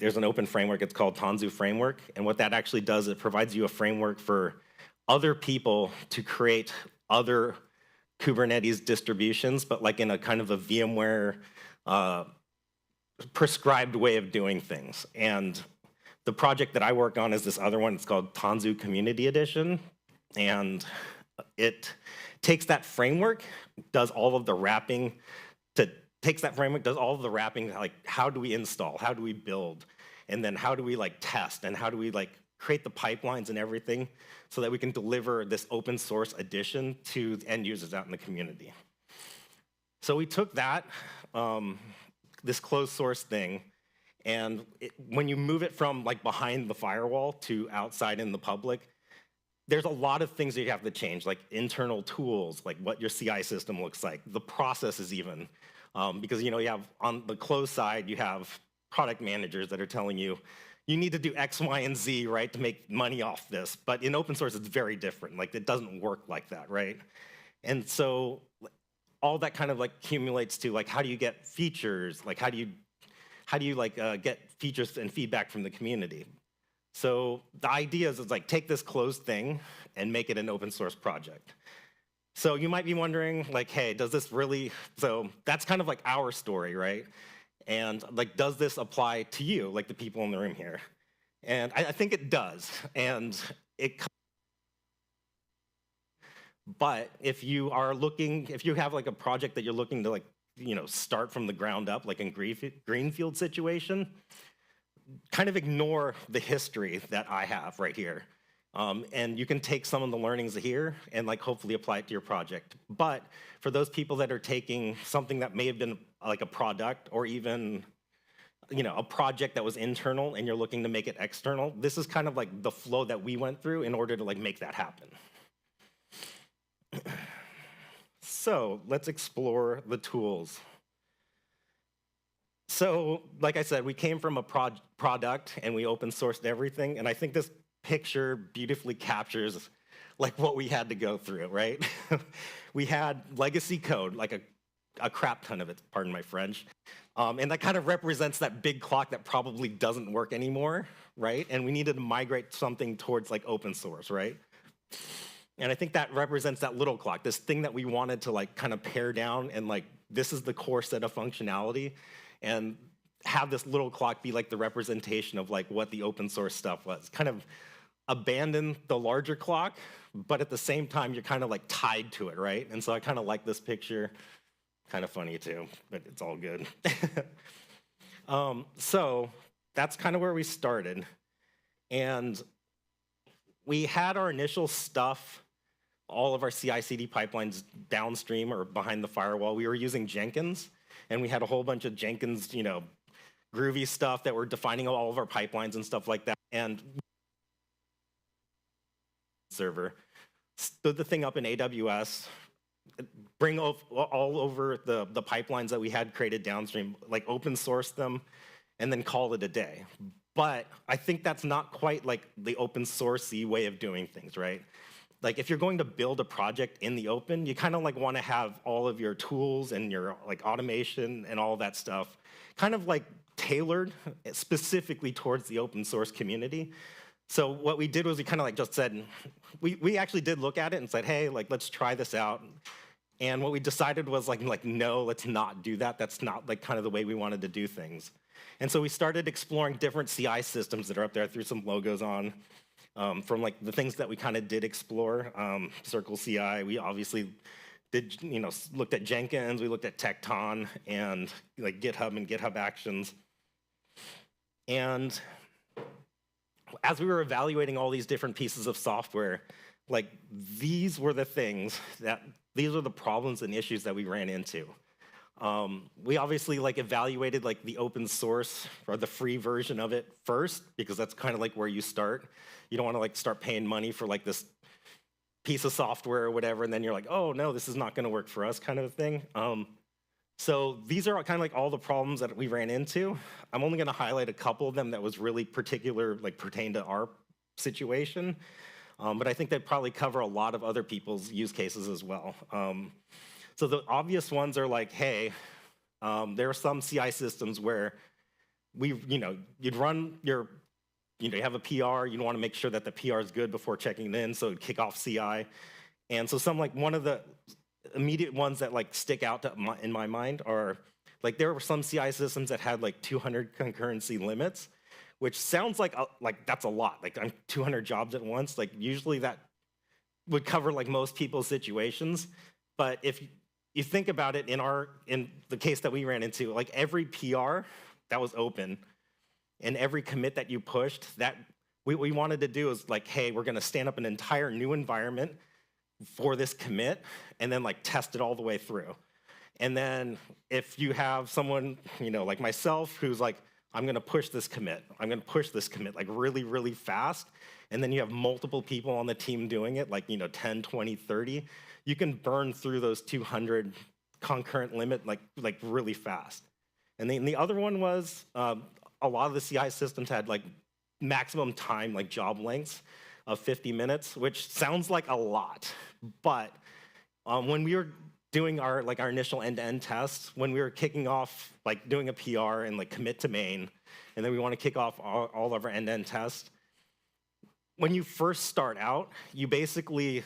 there's an open framework, it's called Tanzu Framework, and what that actually does, it provides you a framework for other people to create other Kubernetes distributions, but like in a kind of a VMware prescribed way of doing things. And the project that I work on is this other one, it's called Tanzu Community Edition, and it takes that framework, does all of the wrapping, like how do we install, how do we build, and then how do we like test, and how do we like create the pipelines and everything so that we can deliver this open source edition to end users out in the community. So we took that, this closed source thing, and when you move it from like behind the firewall to outside in the public, there's a lot of things that you have to change, like internal tools, like what your CI system looks like, the processes even. Because you have on the closed side, you have product managers that are telling you, you need to do X, Y, and Z, right, to make money off this. But in open source, it's very different. Like it doesn't work like that, right? And so all that kind of like accumulates to like, how do you get features? Like how do you like get features and feedback from the community? So the idea is like take this closed thing and make it an open source project. So you might be wondering like, hey, does this really, so that's kind of like our story, right? And like, does this apply to you, like the people in the room here? And I think it does. And but if you are looking, if you have like a project that you're looking to like, start from the ground up, like in greenfield situation, kind of ignore the history that I have right here. And you can take some of the learnings here and like hopefully apply it to your project. But for those people that are taking something that may have been like a product or even a project that was internal and you're looking to make it external, this is kind of like the flow that we went through in order to like make that happen. So let's explore the tools. So like I said, we came from a product and we open sourced everything, and I think this picture beautifully captures like what we had to go through, right? We had legacy code, like a crap ton of it, pardon my French. And that kind of represents that big clock that probably doesn't work anymore, right? And we needed to migrate something towards like open source, right? And I think that represents that little clock, this thing that we wanted to like kind of pare down and like, this is the core set of functionality, and have this little clock be like the representation of like what the open source stuff was. Kind of abandon the larger clock, but at the same time, you're kind of like tied to it, right? And so I kind of like this picture. Kind of funny too, but it's all good. So that's kind of where we started. And we had our initial stuff, all of our CI/CD pipelines downstream or behind the firewall. We were using Jenkins, and we had a whole bunch of Jenkins, groovy stuff that were defining all of our pipelines and stuff like that. And server stood the thing up in AWS, bring all over the pipelines that we had created downstream, like open source them, and then call it a day. But I think that's not quite like the open sourcey way of doing things, right? Like if you're going to build a project in the open, you kind of like want to have all of your tools and your like automation and all that stuff kind of like tailored specifically towards the open source community. So what we did was we kind of like just said, we actually did look at it and said, hey, like let's try this out. And what we decided was like no, let's not do that. That's not like kind of the way we wanted to do things. And so we started exploring different CI systems that are up there. I threw some logos on from like the things that we kind of did explore. Circle CI, we obviously did, looked at Jenkins, we looked at Tecton and like GitHub and GitHub Actions. And as we were evaluating all these different pieces of software, like these were the things that, these are the problems and issues that we ran into. We obviously like evaluated like the open source or the free version of it first, because that's kind of like where you start. You don't want to like start paying money for like this piece of software or whatever, and then you're like, oh no, this is not going to work for us kind of a thing. So these are kind of like all the problems that we ran into. I'm only going to highlight a couple of them that was really particular, like pertain to our situation. But I think they probably cover a lot of other people's use cases as well. So the obvious ones are like, hey, there are some CI systems where you'd run your, you have a PR, you want to make sure that the PR is good before checking it in, so it'd kick off CI. And so one of the immediate ones that like stick out in my mind are, like there were some CI systems that had like 200 concurrency limits, which sounds like that's a lot, like 200 jobs at once. Like usually that would cover like most people's situations. But if you think about it, in the case that we ran into, like every PR that was open and every commit that you pushed, that what we wanted to do is like, hey, we're gonna stand up an entire new environment for this commit and then like test it all the way through. And then if you have someone, like myself, who's like, I'm gonna push this commit like really, really fast, and then you have multiple people on the team doing it, like 10, 20, 30, you can burn through those 200 concurrent limit like really fast. And then the other one was, a lot of the CI systems had like maximum time, like job lengths of 50 minutes, which sounds like a lot. But when we were doing our initial end-to-end tests, when we were kicking off, like doing a PR and like commit to main, and then we want to kick off all of our end-to-end tests, when you first start out, you basically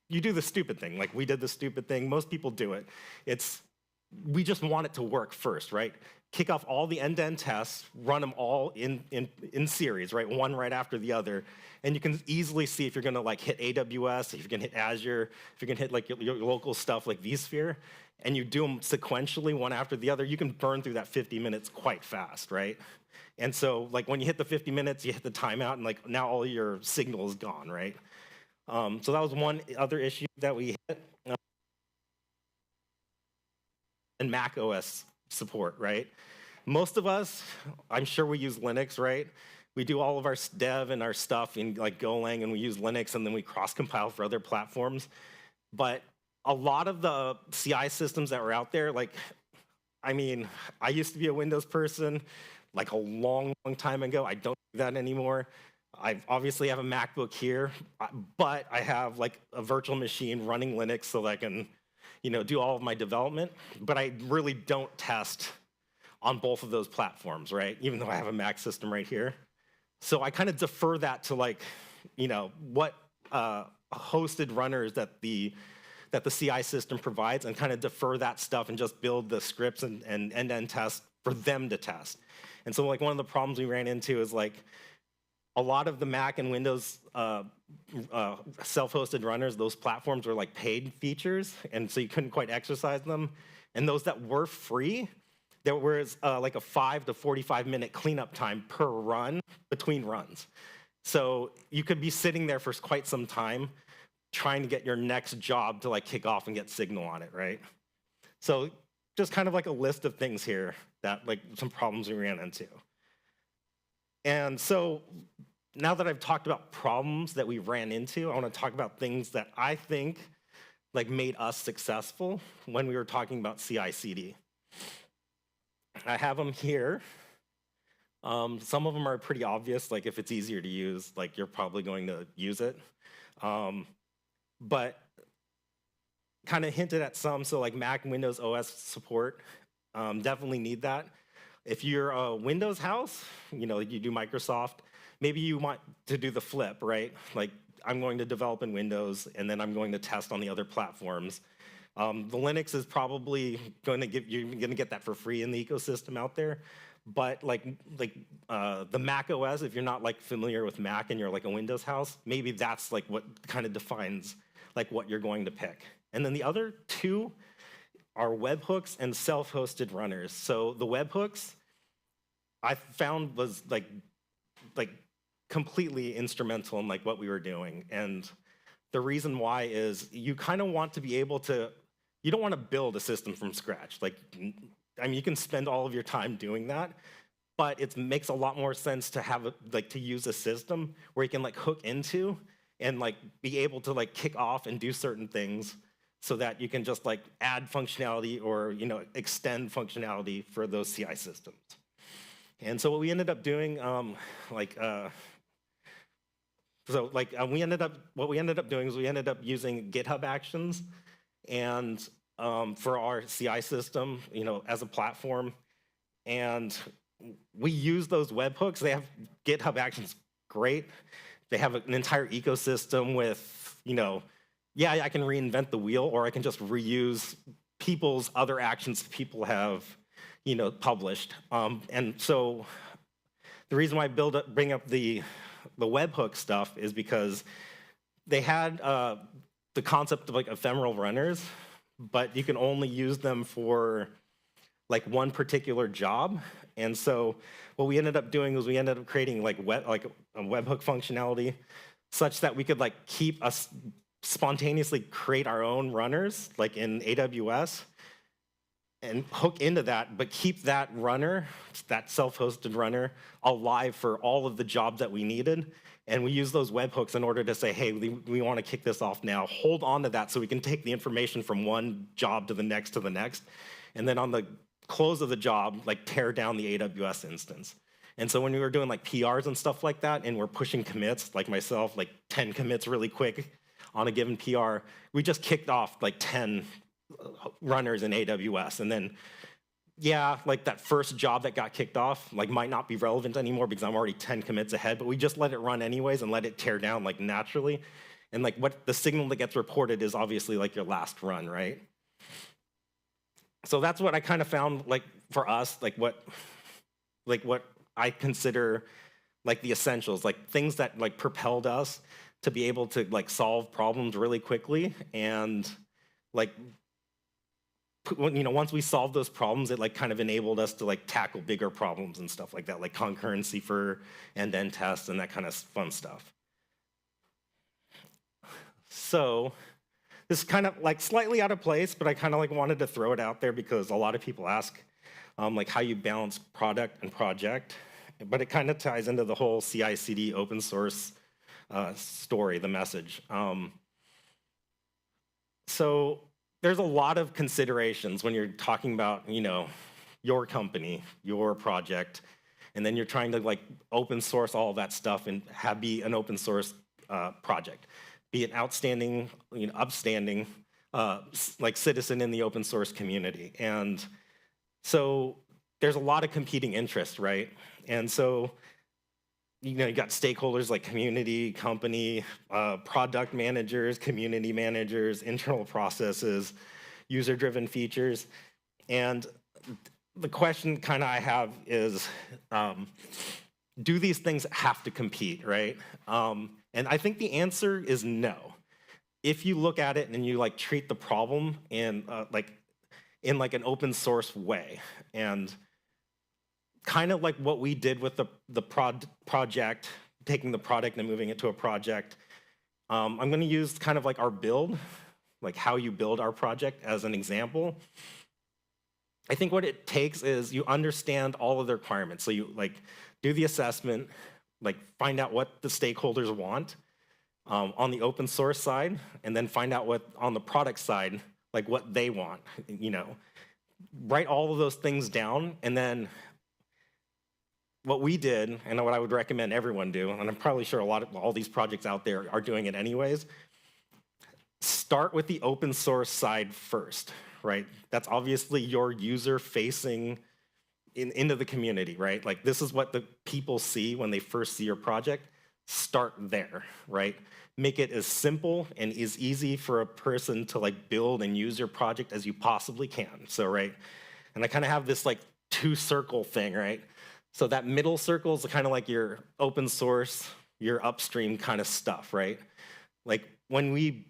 you do the stupid thing. Like we did the stupid thing, most people do it. We just want it to work first, right? Kick off all the end-to-end tests, run them all in series, right? One right after the other. And you can easily see if you're gonna like hit AWS, if you're gonna hit Azure, if you're gonna hit like your local stuff like vSphere, and you do them sequentially one after the other, you can burn through that 50 minutes quite fast, right? And so like when you hit the 50 minutes, you hit the timeout, and like now all your signal is gone, right? So that was one other issue that we hit. And Mac OS support, right? Most of us, I'm sure we use Linux, right? We do all of our dev and our stuff in like Golang, and we use Linux, and then we cross-compile for other platforms. But a lot of the CI systems that were out there, like, I mean, I used to be a Windows person, like a long, long time ago. I don't do that anymore. I obviously have a MacBook here, but I have like a virtual machine running Linux so that I can do all of my development, but I really don't test on both of those platforms, right? Even though I have a Mac system right here. So I kind of defer that to like, what hosted runners that the CI system provides, and kind of defer that stuff and just build the scripts and end-to-end tests for them to test. And so like one of the problems we ran into is like, a lot of the Mac and Windows self-hosted runners, those platforms were like paid features, and so you couldn't quite exercise them. And those that were free, there was like a 5 to 45 minute cleanup time per run between runs. So you could be sitting there for quite some time trying to get your next job to like kick off and get signal on it, right? So just kind of like a list of things here that like some problems we ran into. And so now that I've talked about problems that we ran into, I want to talk about things that I think like made us successful when we were talking about CI/CD. I have them here. Some of them are pretty obvious, like if it's easier to use, like you're probably going to use it. But kind of hinted at some, so like Mac and Windows OS support, definitely need that. If you're a Windows house, you do Microsoft, maybe you want to do the flip, right? Like I'm going to develop in Windows, and then I'm going to test on the other platforms. The Linux is probably going to you're going to get that for free in the ecosystem out there. But the Mac OS, if you're not like familiar with Mac and you're like a Windows house, maybe that's like what kind of defines like what you're going to pick. And then the other two are webhooks and self-hosted runners. So the webhooks I found was like completely instrumental in like what we were doing. And the reason why is you kind of want to be able to, you don't want to build a system from scratch. Like, I mean, you can spend all of your time doing that, but it makes a lot more sense to have to use a system where you can like hook into and like be able to like kick off and do certain things so that you can just like add functionality or extend functionality for those CI systems. And so what we ended up doing, what we ended up doing is we ended up using GitHub Actions and for our CI system, as a platform. And we use those webhooks. They have GitHub Actions, great. They have an entire ecosystem with, yeah, I can reinvent the wheel, or I can just reuse people's other actions people have, published. And so the reason why I bring up the webhook stuff is because they had the concept of like ephemeral runners, but you can only use them for like one particular job. And so what we ended up doing was we ended up creating like a webhook functionality such that we could like keep us spontaneously create our own runners like in AWS and hook into that, but keep that runner, that self-hosted runner, alive for all of the jobs that we needed. And we use those webhooks in order to say, hey, we want to kick this off now. Hold on to that so we can take the information from one job to the next to the next. And then on the close of the job, like tear down the AWS instance. And so when we were doing like PRs and stuff like that, and we're pushing commits, like myself, like 10 commits really quick on a given PR, we just kicked off like 10 runners in AWS. And then, yeah, like that first job that got kicked off, like might not be relevant anymore because I'm already 10 commits ahead, but we just let it run anyways and let it tear down like naturally. And like what the signal that gets reported is obviously like your last run, right? So that's what I kind of found like for us, like what I consider like the essentials, like things that like propelled us to be able to like solve problems really quickly. And like, once we solved those problems, it like kind of enabled us to like tackle bigger problems and stuff like that, like concurrency for end-to-end tests and that kind of fun stuff. So this is kind of like slightly out of place, but I kind of like wanted to throw it out there because a lot of people ask like how you balance product and project, but it kind of ties into the whole CI/CD open source story, the message. So there's a lot of considerations when you're talking about, your company, your project, and then you're trying to like open source all of that stuff and be an open source project. Be an outstanding, upstanding, like citizen in the open source community. And so there's a lot of competing interests, right? And so, you got stakeholders like community, company, product managers, community managers, internal processes, user-driven features. And the question kind of I have is, do these things have to compete, right? And I think the answer is no. If you look at it and you like treat the problem in in an open source way, and kind of like what we did with the project, taking the product and moving it to a project. I'm going to use kind of like our build, like how you build our project as an example. I think what it takes is you understand all of the requirements. So you like do the assessment, like find out what the stakeholders want on the open source side, and then find out what on the product side, like what they want. Write all of those things down, and then what we did, and what I would recommend everyone do, and I'm probably sure all these projects out there are doing it anyways, start with the open source side first, right? That's obviously your user-facing into the community, right? Like this is what the people see when they first see your project. Start there, right? Make it as simple and as easy for a person to like build and use your project as you possibly can. So, right? And I kind of have this like two-circle thing, right? So that middle circle is kind of like your open source, your upstream kind of stuff, right? Like when you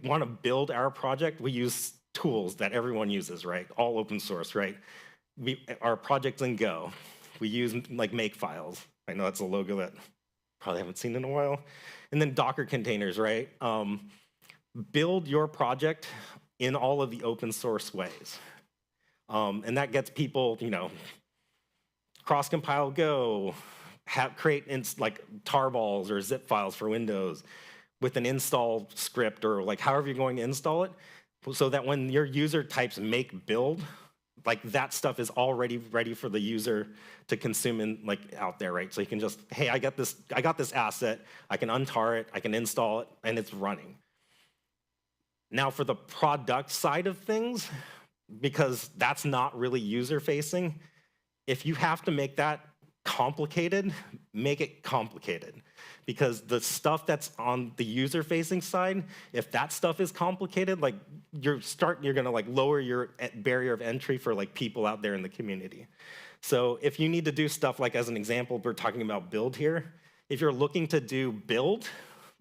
want to build our project, we use tools that everyone uses, right? All open source, right? Our project's in Go. We use like Makefiles. I know that's a logo that probably haven't seen in a while. And then Docker containers, right? Build your project in all of the open source ways. And that gets people, cross-compile Go, create like tarballs or zip files for Windows with an install script or like however you're going to install it, so that when your user types make build, like that stuff is already ready for the user to consume in like out there, right? So you can just, hey, I got this asset, I can untar it, I can install it, and it's running. Now for the product side of things, because that's not really user-facing, if you have to make that complicated, make it complicated. Because the stuff that's on the user-facing side, if that stuff is complicated, like you're gonna like lower your barrier of entry for like people out there in the community. So if you need to do stuff like, as an example, we're talking about build here. If you're looking to do build,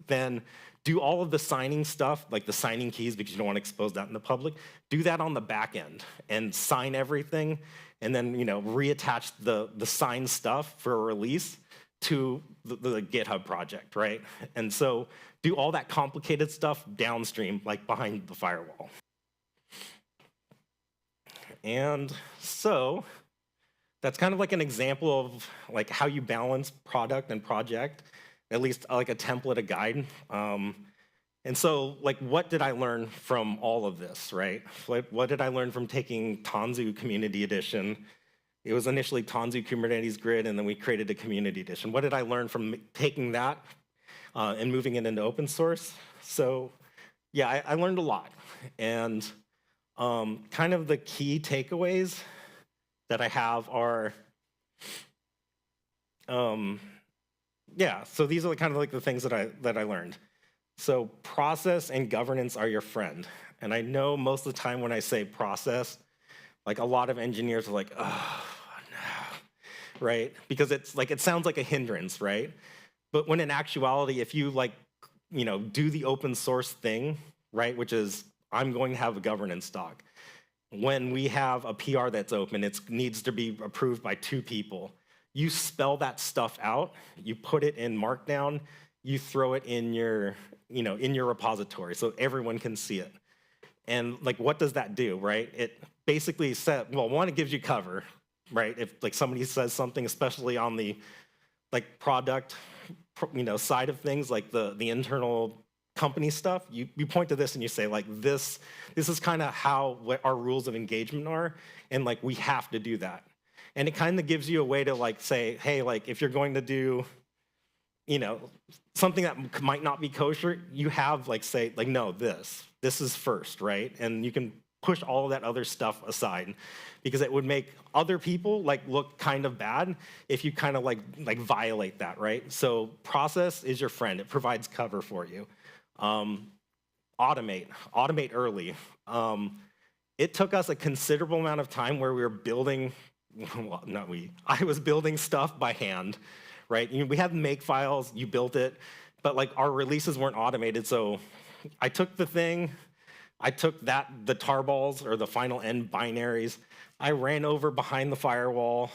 then do all of the signing stuff, like the signing keys, because you don't want to expose that in the public. Do that on the back end and sign everything, and then reattach the signed stuff for a release to the GitHub project, right? And so do all that complicated stuff downstream, like behind the firewall. And so that's kind of like an example of like how you balance product and project, at least like a template, a guide. And so like, what did I learn from all of this, right? What did I learn from taking Tanzu Community Edition? It was initially Tanzu Kubernetes Grid, and then we created a Community Edition. What did I learn from taking that and moving it into open source? So yeah, I learned a lot. And kind of the key takeaways that I have are, yeah, so these are kind of like the things that I learned. So process and governance are your friend. And I know most of the time when I say process, like a lot of engineers are like, oh, no, right? Because it's like, it sounds like a hindrance, right? But when in actuality, if you like, do the open source thing, right? Which is, I'm going to have a governance doc. When we have a PR that's open, it needs to be approved by 2 people. You spell that stuff out, you put it in Markdown, you throw it in your, in your repository so everyone can see it. And like, what does that do, right? It basically said, well, one, it gives you cover, right? If like somebody says something, especially on the like product, side of things, like the internal company stuff, you point to this and you say like, this is kind of what our rules of engagement are, and like we have to do that. And it kind of gives you a way to like say, hey, like if you're going to do, something that might not be kosher, you have like say, like, no, this is first, right? And you can push all of that other stuff aside, because it would make other people like look kind of bad if you kind of like violate that, right? So process is your friend. It provides cover for you. Automate early. It took us a considerable amount of time where we were building, well, not we, I was building stuff by hand, right? We had make files, you built it, but like our releases weren't automated. So I took the thing, I took the tarballs or the final end binaries, I ran over behind the firewall,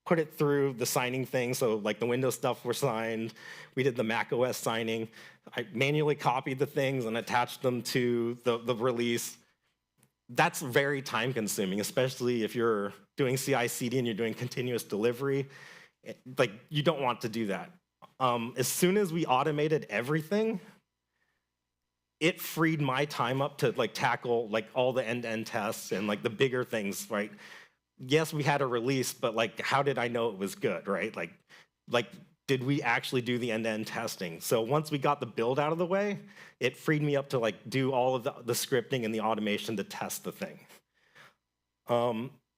put it through the signing thing. So like the Windows stuff were signed, we did the Mac OS signing. I manually copied the things and attached them to the release. That's very time consuming, especially if you're doing CI/CD and you're doing continuous delivery. Like, you don't want to do that. As soon as we automated everything, it freed my time up to like tackle like all the end-to-end tests and like the bigger things, right? Yes, we had a release, but like, how did I know it was good, right? Like, did we actually do the end-to-end testing? So once we got the build out of the way, it freed me up to like do all of the scripting and the automation to test the thing.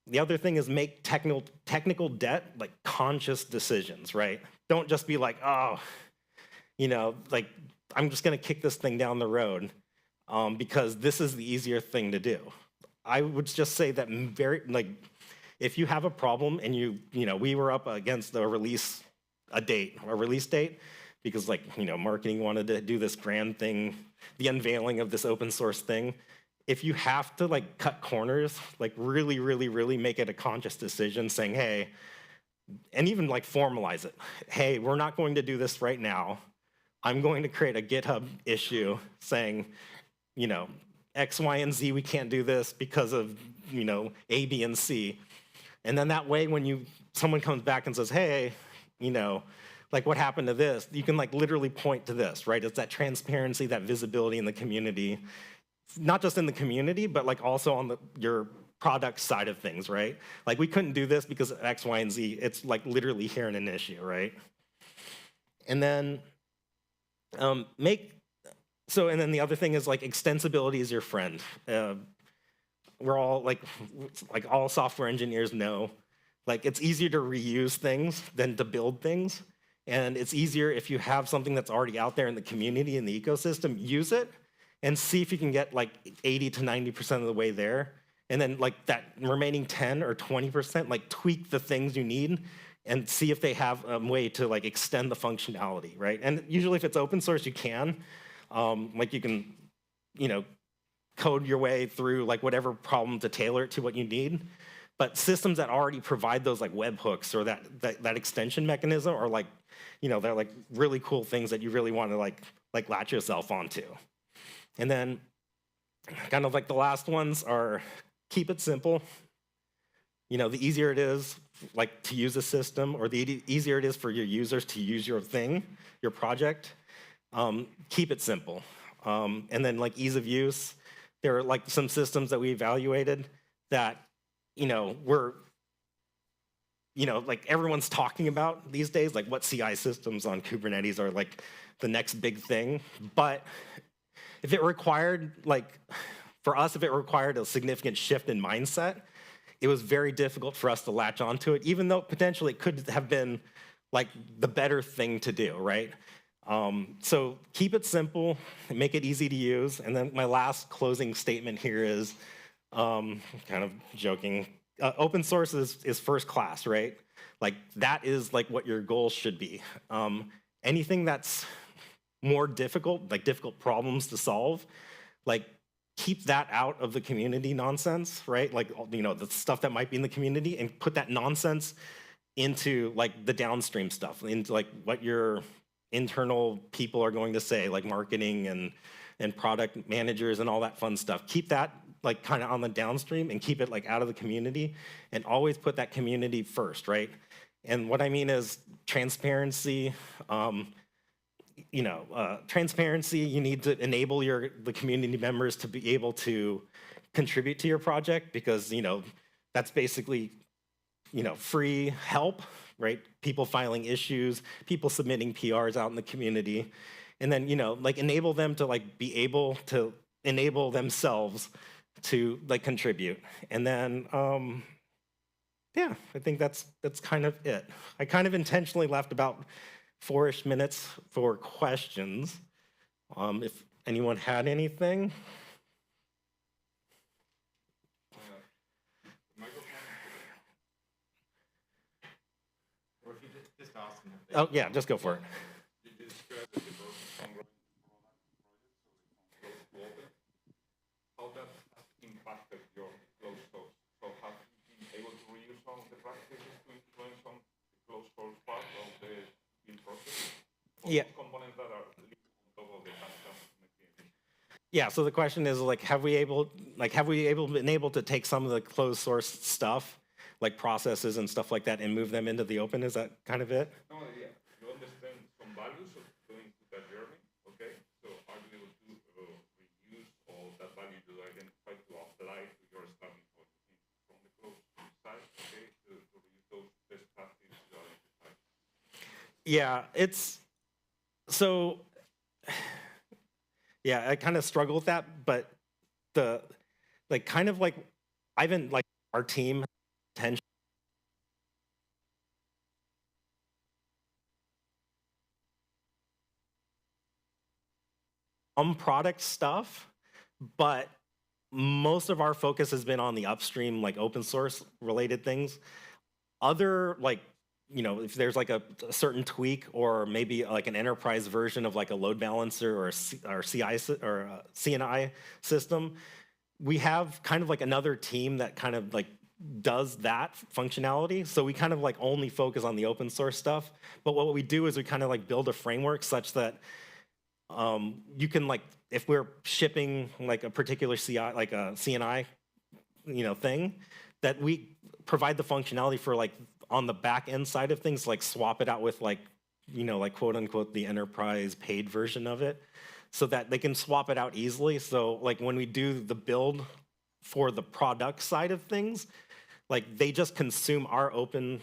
The other thing is make technical debt like conscious decisions, right? Don't just be like, oh, like I'm just gonna kick this thing down the road because this is the easier thing to do. I would just say that if you have a problem and we were up against a release date, because like, marketing wanted to do this grand thing, the unveiling of this open source thing. If you have to like cut corners, like really, really, really make it a conscious decision saying, hey, and even like formalize it. Hey, we're not going to do this right now. I'm going to create a GitHub issue saying, X, Y, and Z, we can't do this because of, A, B, and C. And then that way, when someone comes back and says, hey, like what happened to this, you can like literally point to this, right? It's that transparency, that visibility in the community, not just in the community, but like also on your product side of things, right? Like we couldn't do this because of X, Y, and Z. It's like literally here in an issue, right? And then and then the other thing is like extensibility is your friend. We're all like all software engineers know Like, it's easier to reuse things than to build things. And it's easier if you have something that's already out there in the community, in the ecosystem, use it and see if you can get like 80 to 90% of the way there. And then like that remaining 10 or 20%, like tweak the things you need and see if they have a way to like extend the functionality, right? And usually if it's open source, you can. Like you can, code your way through like whatever problem to tailor it to what you need. But systems that already provide those like webhooks or that extension mechanism are like, they're like really cool things that you really want to like latch yourself onto. And then kind of like the last ones are keep it simple. The easier it is like to use a system, or the easier it is for your users to use your thing, your project, keep it simple. And then like ease of use, there are like some systems that we evaluated that, we're, like everyone's talking about these days, like what CI systems on Kubernetes are like the next big thing. But if it required, like for us, if it required a significant shift in mindset, it was very difficult for us to latch onto it, even though potentially it could have been like the better thing to do, right? So keep it simple, make it easy to use. And then my last closing statement here is kind of joking. Open source is first class, right? Like that is like what your goal should be. Anything that's more difficult, like difficult problems to solve, like keep that out of the community nonsense, right? Like, the stuff that might be in the community, and put that nonsense into like the downstream stuff, into like what your internal people are going to say, like marketing and product managers and all that fun stuff. Keep that like kind of on the downstream and keep it like out of the community, and always put that community first, right? And what I mean is transparency. Transparency, you need to enable the community members to be able to contribute to your project, because, that's basically, free help, right? People filing issues, people submitting PRs out in the community, and then, like enable them to like be able to enable themselves to like contribute. And then, yeah, I think that's kind of it. I kind of intentionally left about 4-ish minutes for questions. If anyone had anything. Or if you just ask them. Oh, yeah, just go for it. You described the development from how that has impacted your closed source. So have you been able to reuse some of the practices to influence on the closed source part of the build process? Yeah. Components that are on top of the custom. Yeah, so the question is like, have we been able to take some of the closed source stuff, like processes and stuff like that, and move them into the open? Is that kind of it? No, yeah. You understand some values of going through that journey, okay? So are you able to reuse all that value to identify, to apply to your starting point from the closed side, okay? To reuse those best practices to identify. Yeah, it's so. Yeah, I kind of struggle with that, but I've been like our team attention. Product stuff, but most of our focus has been on the upstream, like open source related things. Other like, if there's like a certain tweak, or maybe like an enterprise version of like a load balancer or CI or a CNI system, we have kind of like another team that kind of like does that functionality. So we kind of like only focus on the open source stuff. But what we do is we kind of like build a framework such that you can like, if we're shipping like a particular CI, like a CNI, thing, that we provide the functionality for like on the back end side of things, like swap it out with like, like quote unquote the enterprise paid version of it, so that they can swap it out easily. So like when we do the build for the product side of things, like they just consume our open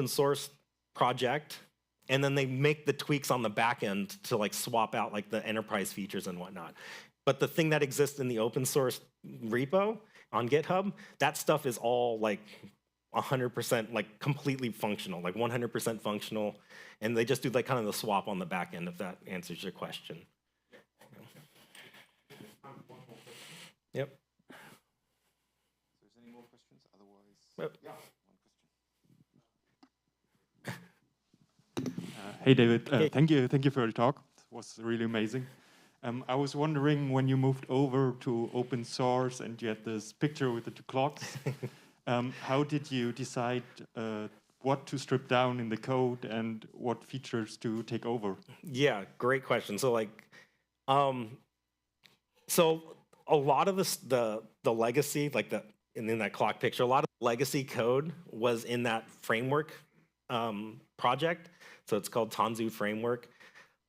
source project, and then they make the tweaks on the back end to like swap out like the enterprise features and whatnot. But the thing that exists in the open source repo on GitHub, that stuff is all like 100% like completely functional, like 100% functional, and they just do like kind of the swap on the back end, if that answers your question. Yep. If there's any more questions, otherwise, Yep. yeah, one question. Hey, David. Hey. Thank you for the talk. It was really amazing. I was wondering, when you moved over to open source and you had this picture with the two clocks, how did you decide what to strip down in the code and what features to take over? Yeah, great question. So like, so a lot of the legacy, like in that clock picture, a lot of legacy code was in that framework project. So it's called Tanzu Framework.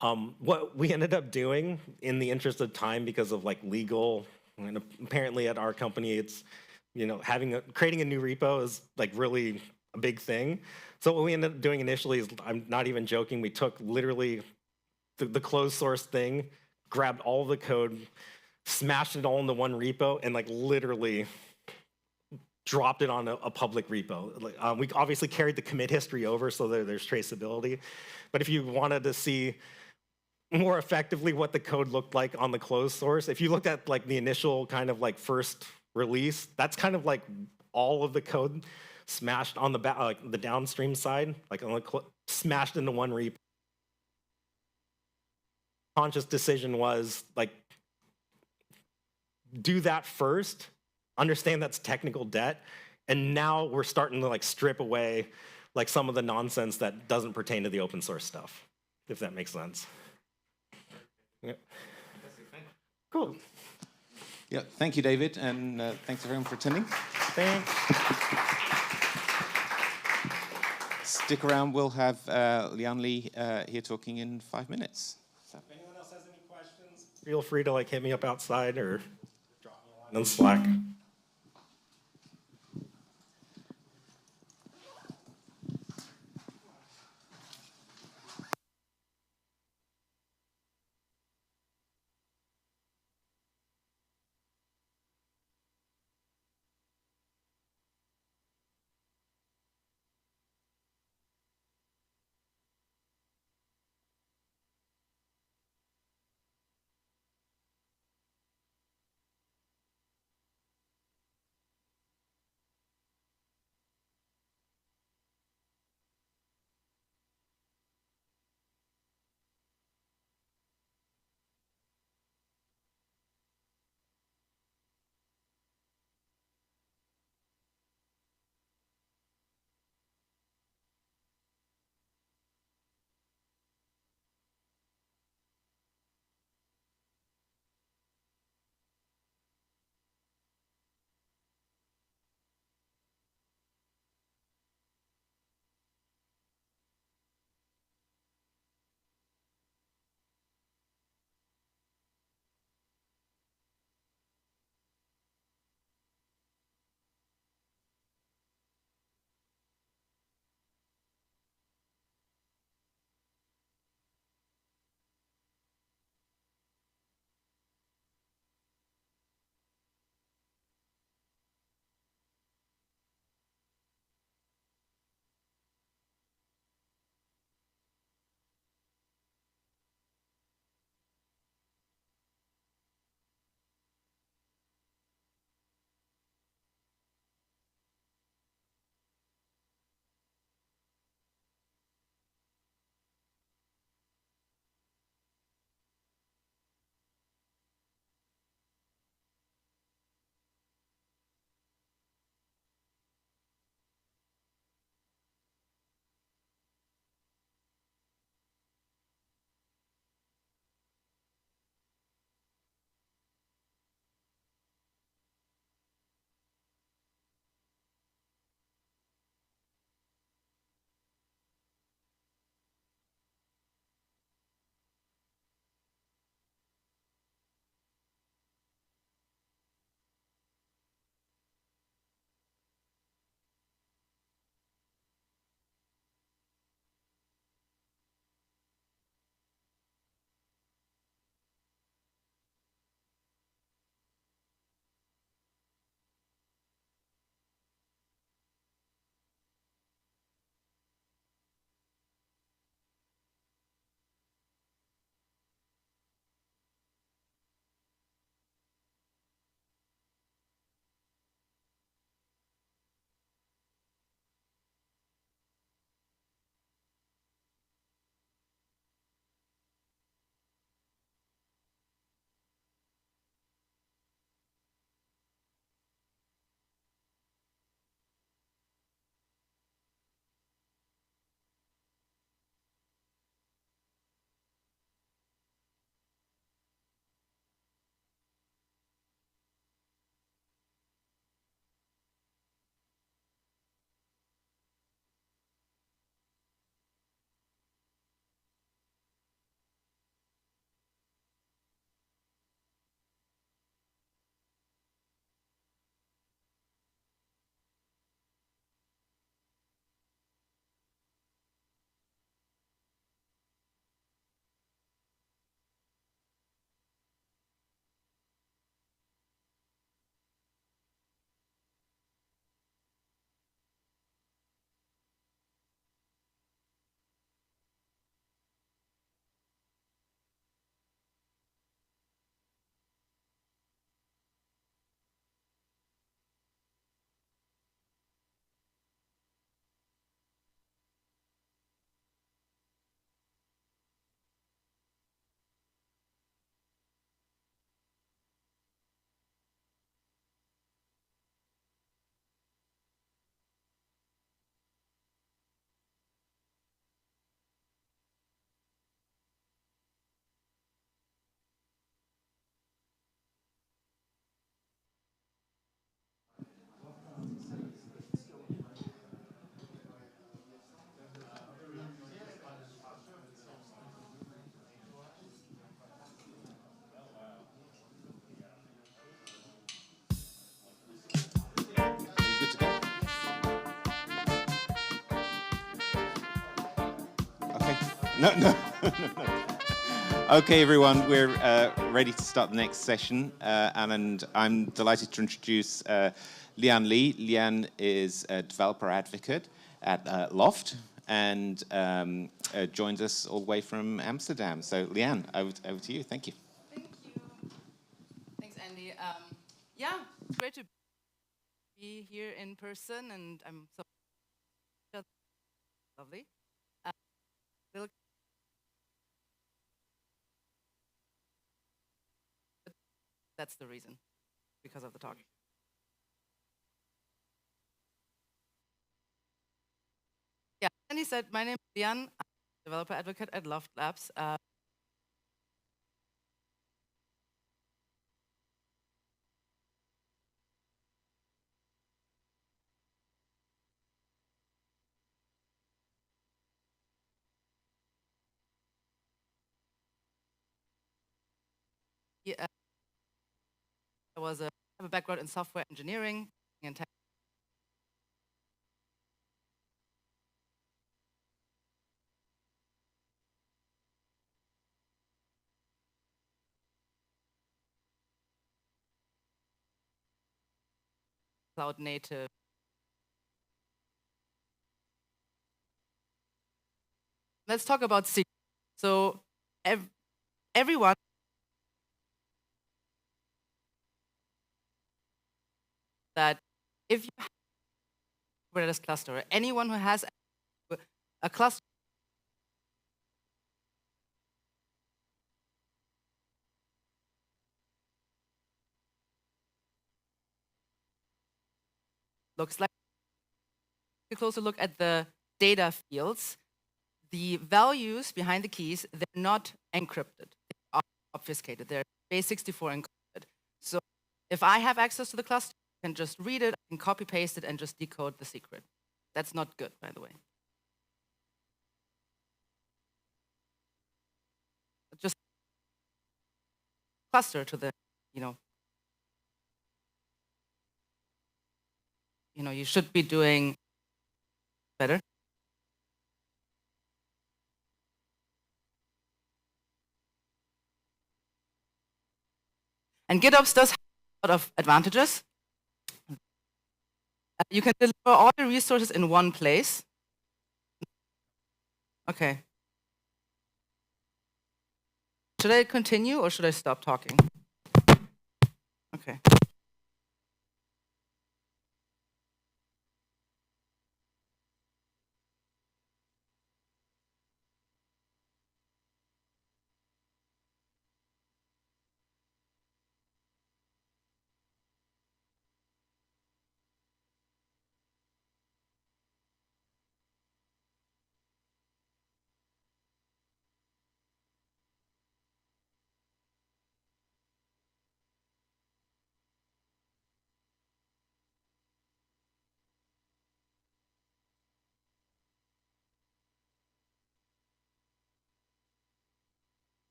What we ended up doing, in the interest of time, because of like legal, and apparently at our company, it's, you know, creating a new repo is like really a big thing. So what we ended up doing initially is, I'm not even joking, we took literally the closed source thing, grabbed all the code, smashed it all into one repo, and like literally dropped it on a public repo. We obviously carried the commit history over, so there's traceability. But if you wanted to see more effectively what the code looked like on the closed source, if you looked at like the initial kind of like first release, that's kind of like all of the code smashed on the like the downstream side, like on smashed into one repo. Conscious decision was like, do that first, understand that's technical debt, and now we're starting to like strip away like some of the nonsense that doesn't pertain to the open source stuff, if that makes sense. Yeah. Cool. Yeah, thank you, David, and thanks everyone for attending. Thanks. Stick around, we'll have Lian Li here talking in 5 minutes. So. If anyone else has any questions, feel free to like hit me up outside or drop me a line on Slack. No, no. Okay, everyone, we're ready to start the next session, and I'm delighted to introduce Lian Li. Lian is a developer advocate at Loft and joins us all the way from Amsterdam. So, Lian, over to you. Thank you. Thank you. Thanks, Andy. Yeah, it's great to be here in person, and I'm so lovely. Little- That's the reason, because of the talk. Yeah, Andy said, my name is Lian. I'm a developer advocate at Loft Labs. Yeah, I have a background in software engineering and tech. Cloud native. Let's talk about secrets. So everyone that if you have a Kubernetes cluster, anyone who has a cluster looks like, a closer look at the data fields, the values behind the keys, they're not encrypted, they are obfuscated. They're base64 encrypted. So if I have access to the cluster, I can just read it, I can copy paste it, and just decode the secret. That's not good, by the way. Just cluster to the, you should be doing better. And GitOps does have a lot of advantages. You can deliver all the resources in one place. Okay. Should I continue or should I stop talking? Okay.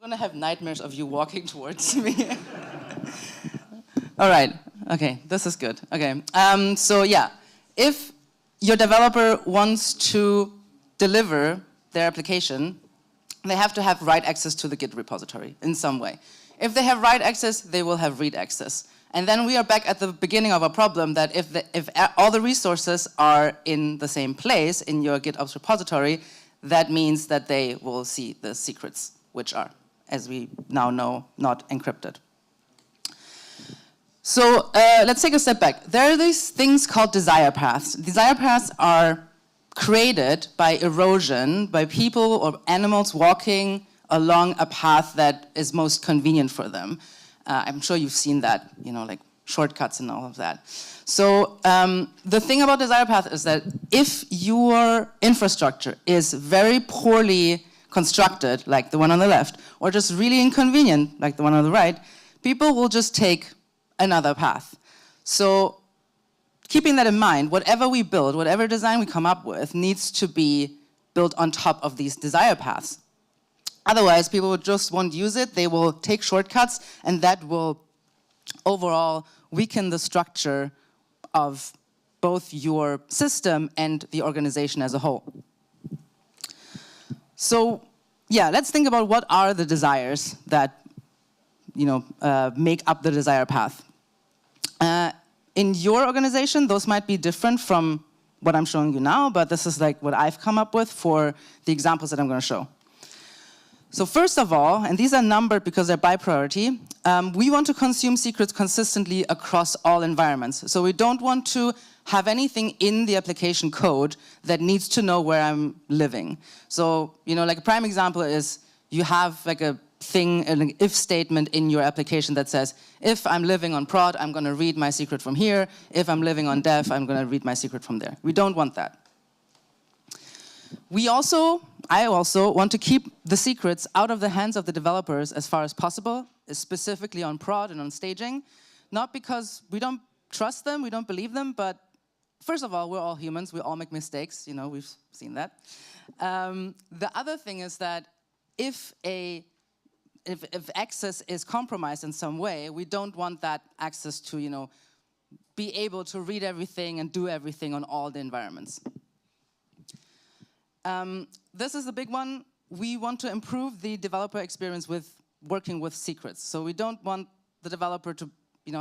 I'm gonna have nightmares of you walking towards me. All right. Okay, this is good. Okay. So yeah, if your developer wants to deliver their application, they have to have write access to the Git repository in some way. If they have write access, they will have read access. And then we are back at the beginning of a problem that if all the resources are in the same place in your GitOps repository, that means that they will see the secrets which are, as we now know, not encrypted. So let's take a step back. There are these things called desire paths. Desire paths are created by erosion, by people or animals walking along a path that is most convenient for them. I'm sure you've seen that, like shortcuts and all of that. So the thing about desire path is that if your infrastructure is very poorly constructed, like the one on the left, or just really inconvenient, like the one on the right, people will just take another path. So keeping that in mind, whatever we build, whatever design we come up with, needs to be built on top of these desire paths. Otherwise, people just won't use it. They will take shortcuts, and that will overall weaken the structure of both your system and the organization as a whole. So, yeah, let's think about what are the desires that make up the desire path. In your organization, those might be different from what I'm showing you now, but this is like what I've come up with for the examples that I'm going to show. So first of all, and these are numbered because they're by priority, we want to consume secrets consistently across all environments. So we don't want to have anything in the application code that needs to know where I'm living. So, like a prime example is you have like a thing, an if statement in your application that says, if I'm living on prod, I'm going to read my secret from here. If I'm living on dev, I'm going to read my secret from there. We don't want that. I also want to keep the secrets out of the hands of the developers as far as possible, specifically on prod and on staging. Not because we don't trust them, we don't believe them, but first of all, we're all humans, we all make mistakes, we've seen that. The other thing is that if access is compromised in some way, we don't want that access to, be able to read everything and do everything on all the environments. This is the big one. We want to improve the developer experience with working with secrets. So we don't want the developer to,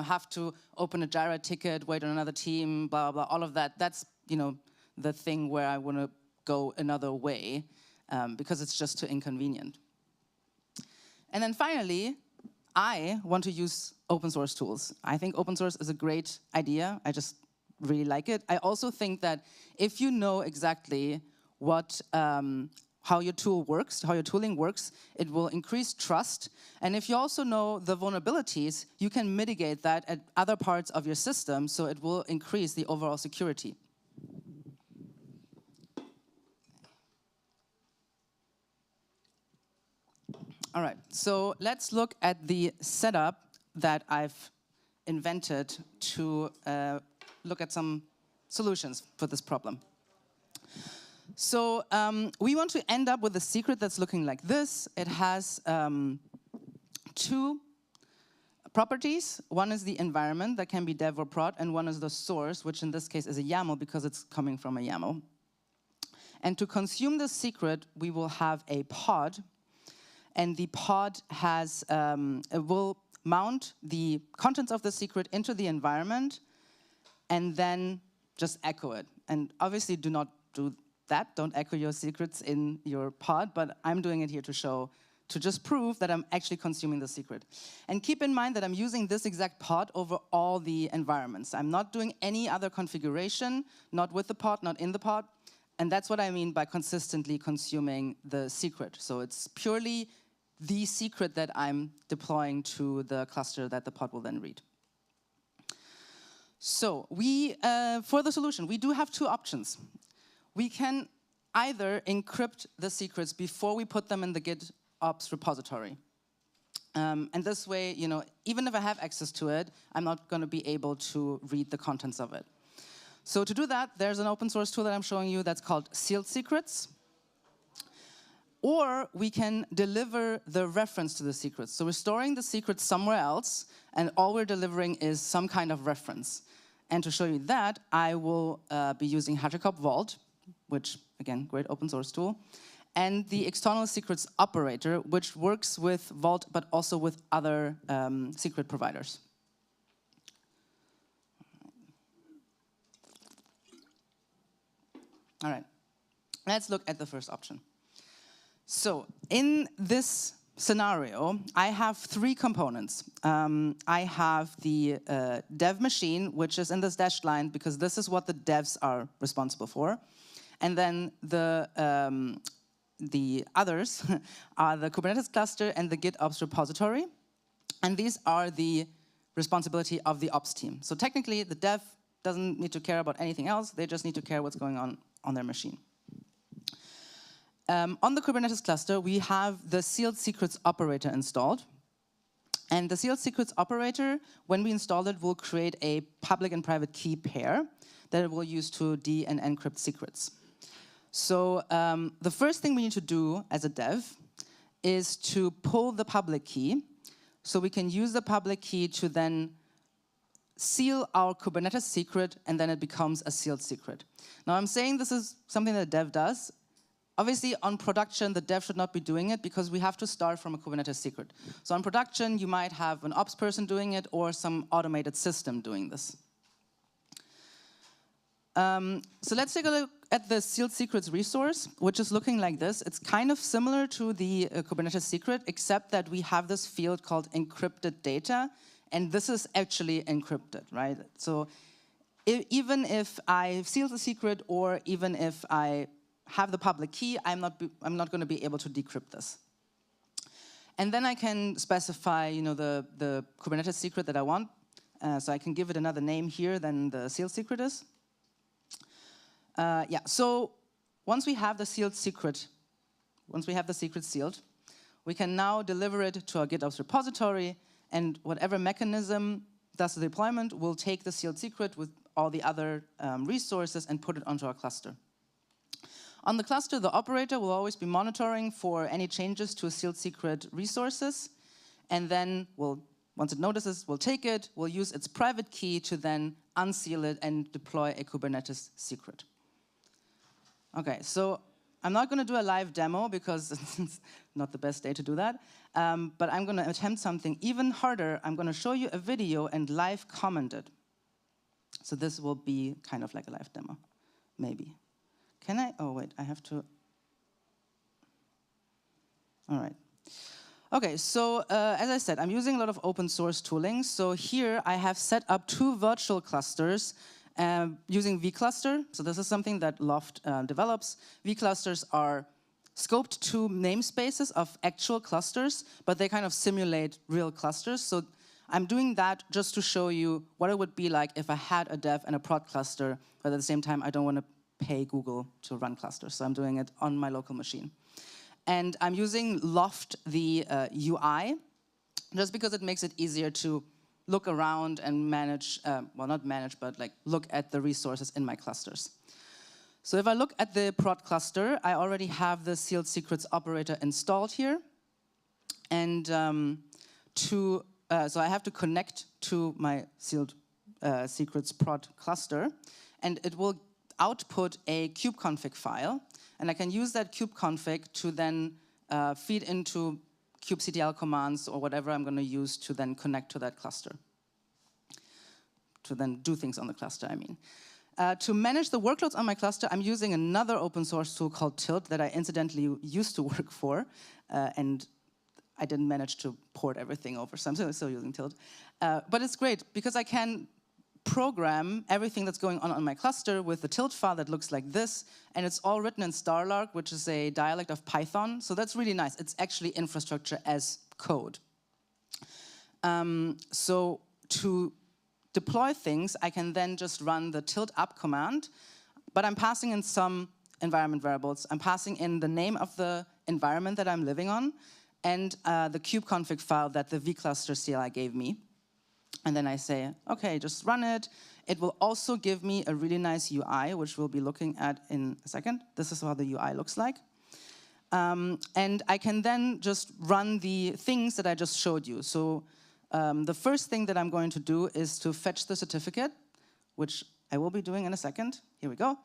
have to open a Jira ticket, wait on another team, blah, blah, blah, all of that. That's, the thing where I want to go another way because it's just too inconvenient. And then finally, I want to use open source tools. I think open source is a great idea. I just really like it. I also think that if you know exactly how your tool works, how your tooling works, it will increase trust. And if you also know the vulnerabilities, you can mitigate that at other parts of your system, so it will increase the overall security. All right, so let's look at the setup that I've invented to look at some solutions for this problem. So we want to end up with a secret that's looking like this. It has two properties. One is the environment, that can be dev or prod, and one is the source, which in this case is a YAML because it's coming from a YAML. And to consume this secret, we will have a pod, and the pod has, it will mount the contents of the secret into the environment and then just echo it. And obviously do not do that, don't echo your secrets in your pod, but I'm doing it here to just prove that I'm actually consuming the secret. And keep in mind that I'm using this exact pod over all the environments. I'm not doing any other configuration, not with the pod, not in the pod, and that's what I mean by consistently consuming the secret. So it's purely the secret that I'm deploying to the cluster that the pod will then read. So for the solution, we do have two options. We can either encrypt the secrets before we put them in the GitOps repository. And this way, even if I have access to it, I'm not going to be able to read the contents of it. So to do that, there's an open source tool that I'm showing you that's called Sealed Secrets. Or we can deliver the reference to the secrets. So we're storing the secrets somewhere else, and all we're delivering is some kind of reference. And to show you that, I will be using HashiCorp Vault, which, again, great open source tool, and the external secrets operator, which works with Vault, but also with other secret providers. All right, let's look at the first option. So in this scenario, I have 3 components. I have the dev machine, which is in this dashed line, because this is what the devs are responsible for. And then the others are the Kubernetes cluster and the GitOps repository. And these are the responsibility of the ops team. So technically, the dev doesn't need to care about anything else. They just need to care what's going on their machine. On the Kubernetes cluster, we have the sealed secrets operator installed. And the sealed secrets operator, when we install it, will create a public and private key pair that it will use to and encrypt secrets. So the first thing we need to do as a dev is to pull the public key, so we can use the public key to then seal our Kubernetes secret, and then it becomes a sealed secret. Now I'm saying this is something that a dev does. Obviously, on production, the dev should not be doing it because we have to start from a Kubernetes secret. So on production, you might have an ops person doing it or some automated system doing this. So let's take a look at the sealed secrets resource, which is looking like this. It's kind of similar to the Kubernetes secret, except that we have this field called encrypted data, and this is actually encrypted, right? So even if I seal the secret, or even if I have the public key, I'm not going to be able to decrypt this. And then I can specify, the Kubernetes secret that I want. So I can give it another name here than the sealed secret is. So once we have the sealed secret, once we have the secret sealed, we can now deliver it to our GitOps repository, and whatever mechanism does the deployment will take the sealed secret with all the other resources and put it onto our cluster. On the cluster, the operator will always be monitoring for any changes to sealed secret resources, and then once it notices, we'll take it, we'll use its private key to then unseal it and deploy a Kubernetes secret. Okay, so I'm not going to do a live demo because it's not the best day to do that, but I'm going to attempt something even harder. I'm going to show you a video and live comment it. So this will be kind of like a live demo, maybe. Can I? Oh, wait, I have to. All right. Okay, so as I said, I'm using a lot of open source tooling. So here I have set up 2 virtual clusters using vCluster. So this is something that Loft develops. vClusters are scoped to namespaces of actual clusters, but they kind of simulate real clusters. So I'm doing that just to show you what it would be like if I had a dev and a prod cluster, but at the same time, I don't want to pay Google to run clusters. So I'm doing it on my local machine. And I'm using Loft, the UI, just because it makes it easier to look around and manage, well, not manage, but like look at the resources in my clusters. So if I look at the prod cluster, I already have the sealed secrets operator installed here. And so I have to connect to my sealed secrets prod cluster, and it will output a kubeconfig file, and I can use that kubeconfig to then feed into kubectl commands or whatever I'm going to use to then connect to that cluster, to then do things on the cluster, I mean. To manage the workloads on my cluster, I'm using another open source tool called Tilt that I incidentally used to work for, and I didn't manage to port everything over, so I'm still using Tilt. But it's great because I can program everything that's going on my cluster with the Tilt file that looks like this, and it's all written in Starlark, which is a dialect of Python, so that's really nice. It's actually infrastructure as code. So to deploy things, I can then just run the tilt up command, but I'm passing in some environment variables. I'm passing in the name of the environment that I'm living on, and the kubeconfig file that the vCluster CLI gave me. And then I say, okay, just run it. It will also give me a really nice UI, which we'll be looking at in a second. This is how the UI looks like. And I can then just run the things that I just showed you. So the first thing that I'm going to do is to fetch the certificate, which I will be doing in a second. Here we go.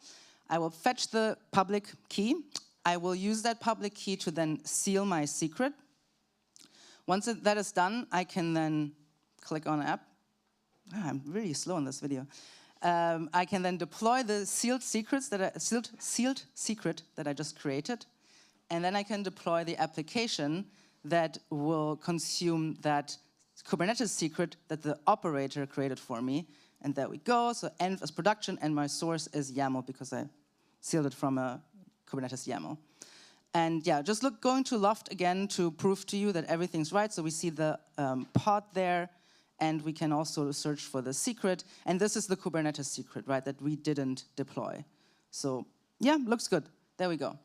I will fetch the public key. I will use that public key to then seal my secret. Once that is done, I can then click on app. I'm really slow in this video. I can then deploy the sealed secret that I just created, and then I can deploy the application that will consume that Kubernetes secret that the operator created for me. And there we go. So env is production, and my source is YAML because I sealed it from a Kubernetes YAML. And yeah, just going to Loft again to prove to you that everything's right. So we see the pod there, and we can also search for the secret. And this is the Kubernetes secret, right, that we didn't deploy. So yeah, looks good. There we go.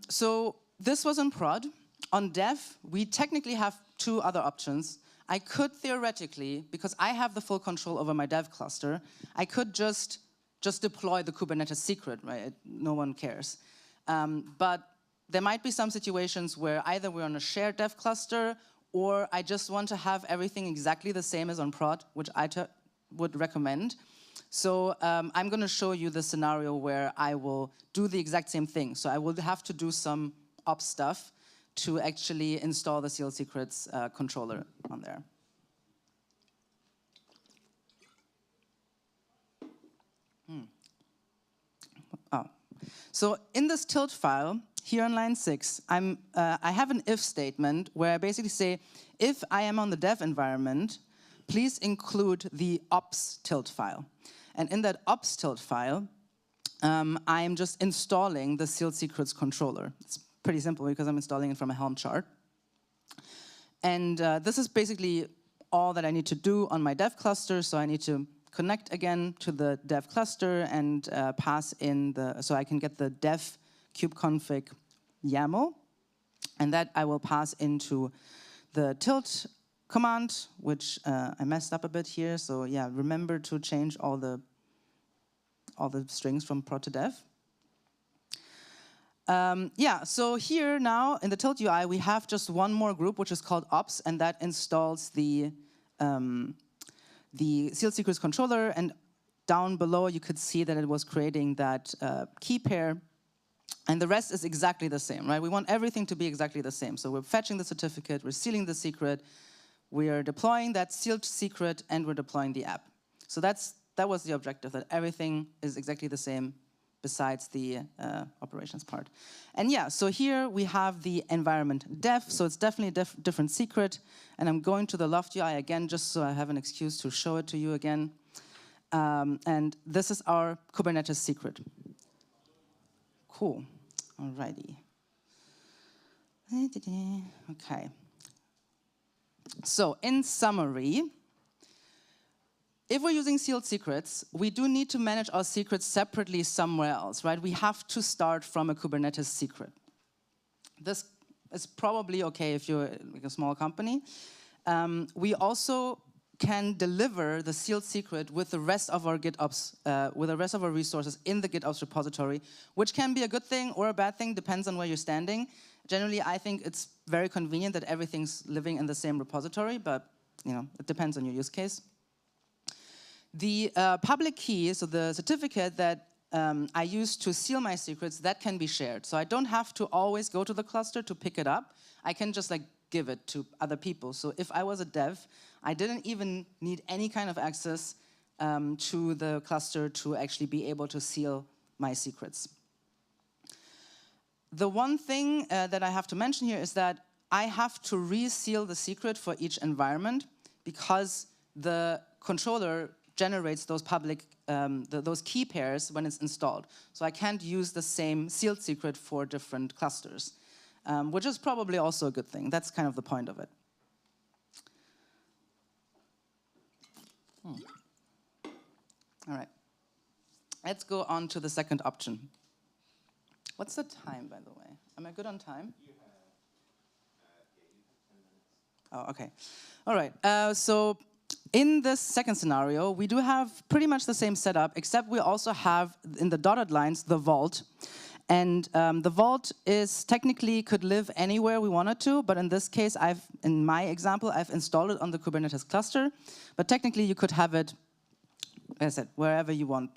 So this was on prod. On dev, we technically have two other options. I could theoretically, because I have the full control over my dev cluster, I could just deploy the Kubernetes secret, right? No one cares. But there might be some situations where either we're on a shared dev cluster, or I just want to have everything exactly the same as on prod, which I would recommend. So I'm going to show you the scenario where I will do the exact same thing. So I will have to do some ops stuff to actually install the sealed secrets controller on there. Oh. So in this tilt file, here on line 6, I have an if statement where I basically say, if I am on the dev environment, please include the ops tilt file. And in that ops tilt file, I'm just installing the sealed secrets controller. It's pretty simple because I'm installing it from a Helm chart. And this is basically all that I need to do on my dev cluster. So I need to connect again to the dev cluster and pass in so I can get the dev kubeconfig YAML. And that I will pass into the tilt command, which I messed up a bit here. So yeah, remember to change all the strings from prod to dev. Yeah, so here now in the tilt UI, we have just one more group, which is called ops, and that installs the sealed secrets controller. And down below, you could see that it was creating that key pair. And the rest is exactly the same, right? We want everything to be exactly the same. So we're fetching the certificate, we're sealing the secret, we are deploying that sealed secret, and we're deploying the app. So that was the objective, that everything is exactly the same besides the operations part. And yeah, so here we have the environment dev, so it's definitely a different secret. And I'm going to the Loft UI again, just so I have an excuse to show it to you again. And this is our Kubernetes secret. Cool, alrighty. Okay. So in summary, if we're using sealed secrets, we do need to manage our secrets separately somewhere else, right? We have to start from a Kubernetes secret. This is probably okay if you're like a small company. We also can deliver the sealed secret with the rest of our GitOps, with the rest of our resources in the GitOps repository, which can be a good thing or a bad thing, depends on where you're standing. Generally, I think it's very convenient that everything's living in the same repository, but it depends on your use case. The public key, so the certificate that I use to seal my secrets, that can be shared. So I don't have to always go to the cluster to pick it up. I can just give it to other people. So if I was a dev, I didn't even need any kind of access to the cluster to actually be able to seal my secrets. The one thing that I have to mention here is that I have to reseal the secret for each environment because the controller generates those public, those key pairs when it's installed. So I can't use the same sealed secret for different clusters, which is probably also a good thing. That's kind of the point of it. All right. Let's go on to the second option. What's the time, by the way? Am I good on time? Oh, okay. All right. So in this second scenario, we do have pretty much the same setup, except we also have, in the dotted lines, the vault. And the vault is technically could live anywhere we wanted to, but in this case, in my example, I've installed it on the Kubernetes cluster. But technically, you could have it, as I said, wherever you want.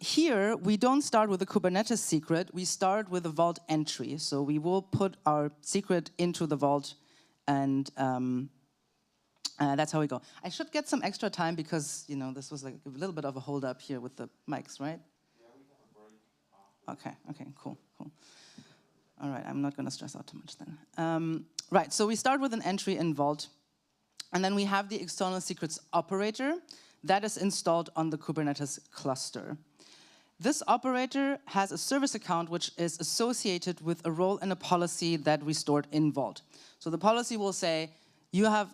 Here, we don't start with a Kubernetes secret. We start with a vault entry. So we will put our secret into the vault, and that's how we go. I should get some extra time because this was a little bit of a hold up here with the mics, right? Yeah, we have a break. Okay, cool. All right, I'm not going to stress out too much then. Right, so we start with an entry in Vault, and then we have the external secrets operator that is installed on the Kubernetes cluster. This operator has a service account which is associated with a role and a policy that we stored in Vault. So the policy will say, you have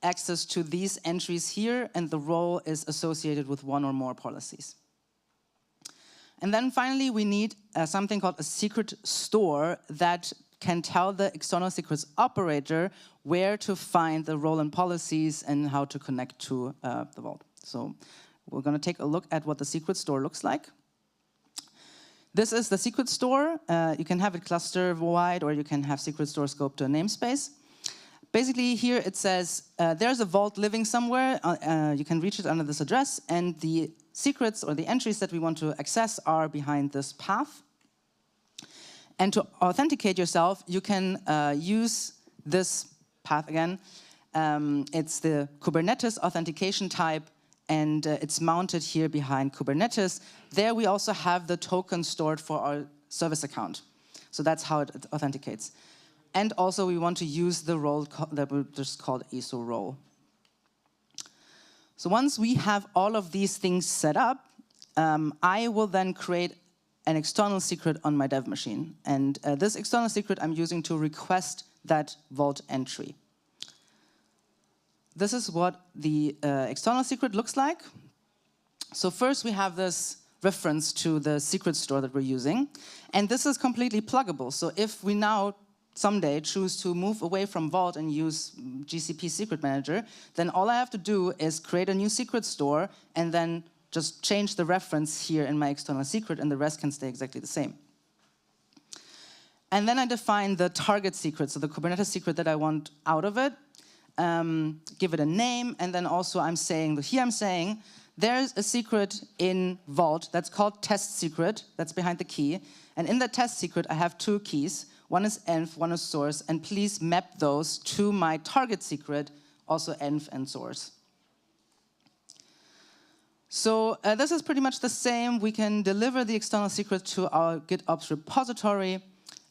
access to these entries here, and the role is associated with one or more policies. And then finally, we need something called a secret store that can tell the external secrets operator where to find the role and policies and how to connect to the Vault. So we're going to take a look at what the secret store looks like. This is the secret store. You can have it cluster-wide, or you can have secret store scope to a namespace. Basically, here it says there's a vault living somewhere. You can reach it under this address, and the secrets or the entries that we want to access are behind this path. And to authenticate yourself, you can use this path again. It's the Kubernetes authentication type, and it's mounted here behind Kubernetes. There we also have the token stored for our service account. So that's how it authenticates. And also we want to use the role that we just called ESO role. So once we have all of these things set up, I will then create an external secret on my dev machine. And this external secret I'm using to request that Vault entry. This is what the external secret looks like. So first we have this reference to the secret store that we're using. And this is completely pluggable. So if we now someday choose to move away from Vault and use GCP Secret Manager, then all I have to do is create a new secret store and then just change the reference here in my external secret, and the rest can stay exactly the same. And then I define the target secret, so the Kubernetes secret that I want out of it, give it a name, and then also I'm saying there's a secret in Vault that's called test secret, that's behind the key, and in that test secret I have two keys. One is env, one is source, and please map those to my target secret, also env and source. So this is pretty much the same. We can deliver the external secret to our GitOps repository,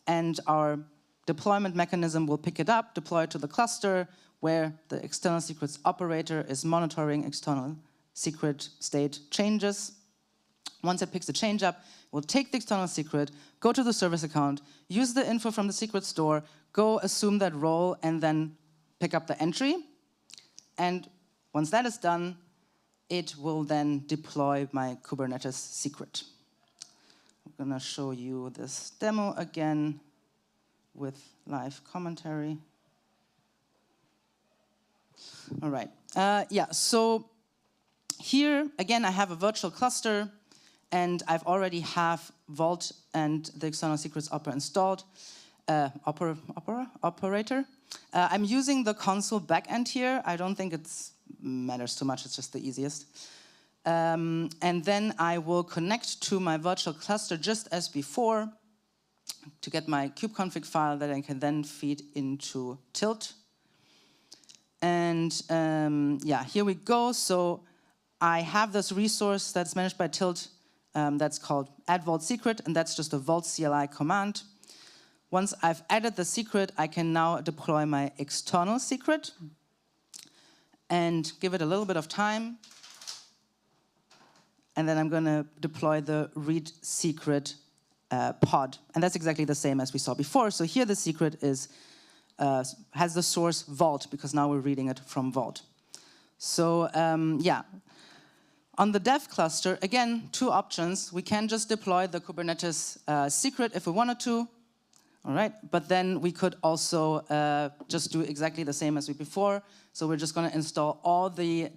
and our deployment mechanism will pick it up, deploy it to the cluster, where the external secrets operator is monitoring external secret state changes. Once it picks the change up, we'll take the external secret, go to the service account, use the info from the secret store, go assume that role, and then pick up the entry. And once that is done, it will then deploy my Kubernetes secret. I'm going to show you this demo again with live commentary. All right. Yeah, so here, again, I have a virtual cluster, and I've already have Vault and the external secrets installed. Operator. I'm using the console backend here. I don't think it matters too much. It's just the easiest. And then I will connect to my virtual cluster just as before to get my kubeconfig file that I can then feed into Tilt. And yeah, here we go. So I have this resource that's managed by Tilt that's called add Vault secret, and that's just a Vault CLI command. Once I've added the secret, I can now deploy my external secret and give it a little bit of time. And then I'm going to deploy the read secret pod. And that's exactly the same as we saw before. So here the secret is has the source Vault, because now we're reading it from Vault. So yeah, on the dev cluster, again, two options. We can just deploy the Kubernetes secret if we wanted to. All right, but then we could also just do exactly the same as we before. So we're just going to install all the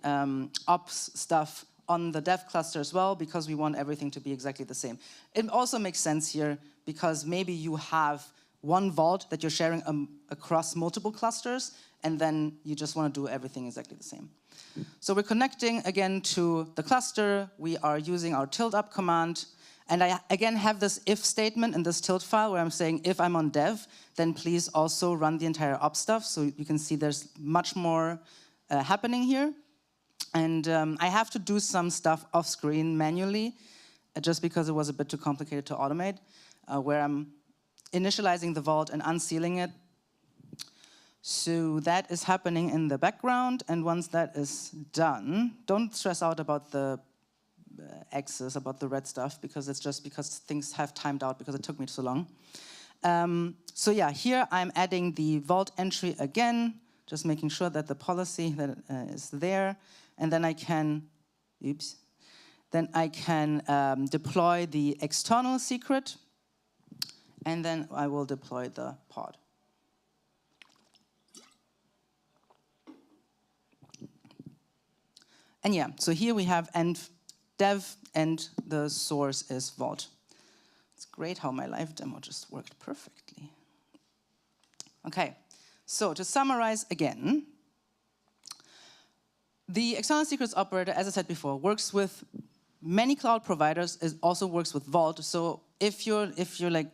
ops stuff on the dev cluster as well, because we want everything to be exactly the same. It also makes sense here, because maybe you have one Vault that you're sharing across multiple clusters, and then you just want to do everything exactly the same. So we're connecting again to the cluster. We are using our tilt up command. And I, again, have this if statement in this tilt file where I'm saying if I'm on dev, then please also run the entire ops stuff. So you can see there's much more happening here. And I have to do some stuff off screen manually, just because it was a bit too complicated to automate, where I'm initializing the vault and unsealing it. So that is happening in the background, and once that is done, don't stress out about the X's, about the red stuff, because it's just because things have timed out because it took me so long. So yeah, here I'm adding the vault entry again, just making sure that the policy that is there, and then I can, then I can deploy the external secret, and then I will deploy the pod. And yeah, so here we have env dev, and the source is vault. It's great how my live demo just worked perfectly. Okay, so to summarize again, the external secrets operator, as I said before, works with many cloud providers. It also works with Vault. So if you're like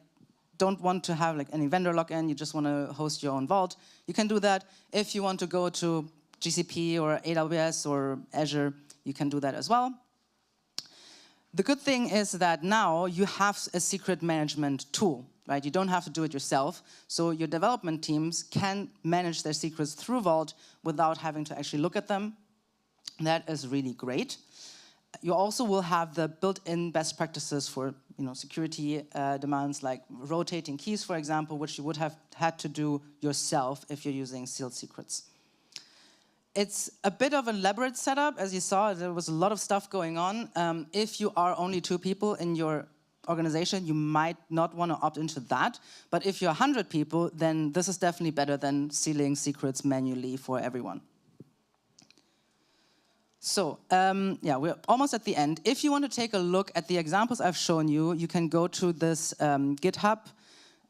don't want to have like any vendor login, you just want to host your own Vault, you can do that. If you want to go to GCP or AWS or Azure, you can do that as well. The good thing is that now you have a secret management tool, right? You don't have to do it yourself. So your development teams can manage their secrets through Vault without having to actually look at them. That is really great. You also will have the built-in best practices for security demands like rotating keys, for example, which you would have had to do yourself if you're using sealed secrets. It's a bit of an elaborate setup. As you saw, there was a lot of stuff going on. If you are only 2 people in your organization, you might not want to opt into that. But if you're 100 people, then this is definitely better than sealing secrets manually for everyone. So, yeah, we're almost at the end. If you want to take a look at the examples I've shown you, you can go to this GitHub,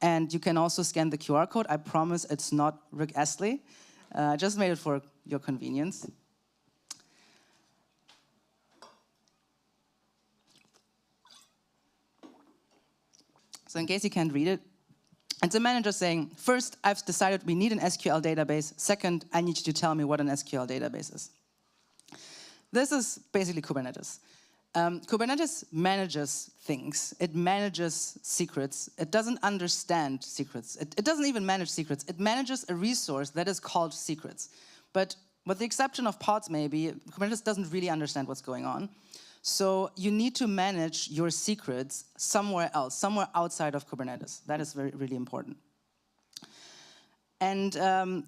and you can also scan the QR code. I promise it's not Rick Astley. I just made it for your convenience. So in case you can't read it, it's a manager saying, first, I've decided we need an SQL database. Second, I need you to tell me what an SQL database is. This is basically Kubernetes. Kubernetes manages things. It manages secrets. It doesn't understand secrets. It doesn't even manage secrets. It manages a resource that is called secrets. But with the exception of pods, maybe, Kubernetes doesn't really understand what's going on. So you need to manage your secrets somewhere else, somewhere outside of Kubernetes. That is really important. And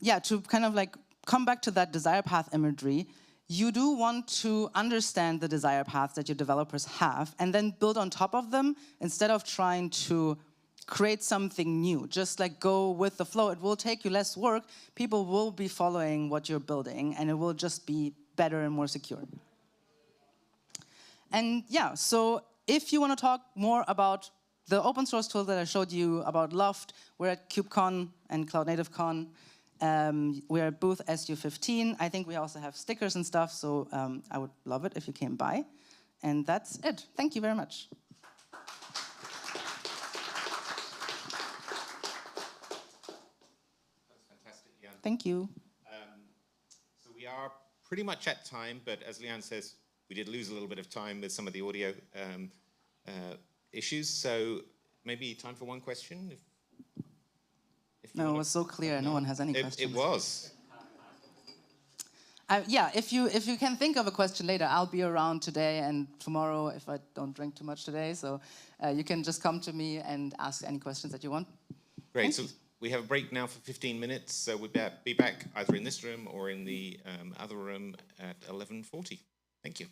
yeah, to kind of like come back to that desire path imagery, you do want to understand the desire paths that your developers have and then build on top of them instead of trying to create something new. Just like go with the flow. It will take you less work. People will be following what you're building, and it will just be better and more secure. And yeah, so if you want to talk more about the open source tool that I showed you about Loft, we're at KubeCon and CloudNativeCon. We're at booth SU15. I think we also have stickers and stuff, so I would love it if you came by. And that's it. Thank you very much. That's fantastic, Lian. Thank you. So we are pretty much at time, but as Lian says, we did lose a little bit of time with some of the audio issues. So maybe time for one question? No, it was so clear. No one has any questions. It was. Yeah, if you can think of a question later, I'll be around today and tomorrow if I don't drink too much today. So you can just come to me and ask any questions that you want. Great. So we have a break now for 15 minutes. So we'll be back either in this room or in the other room at 11:40. Thank you.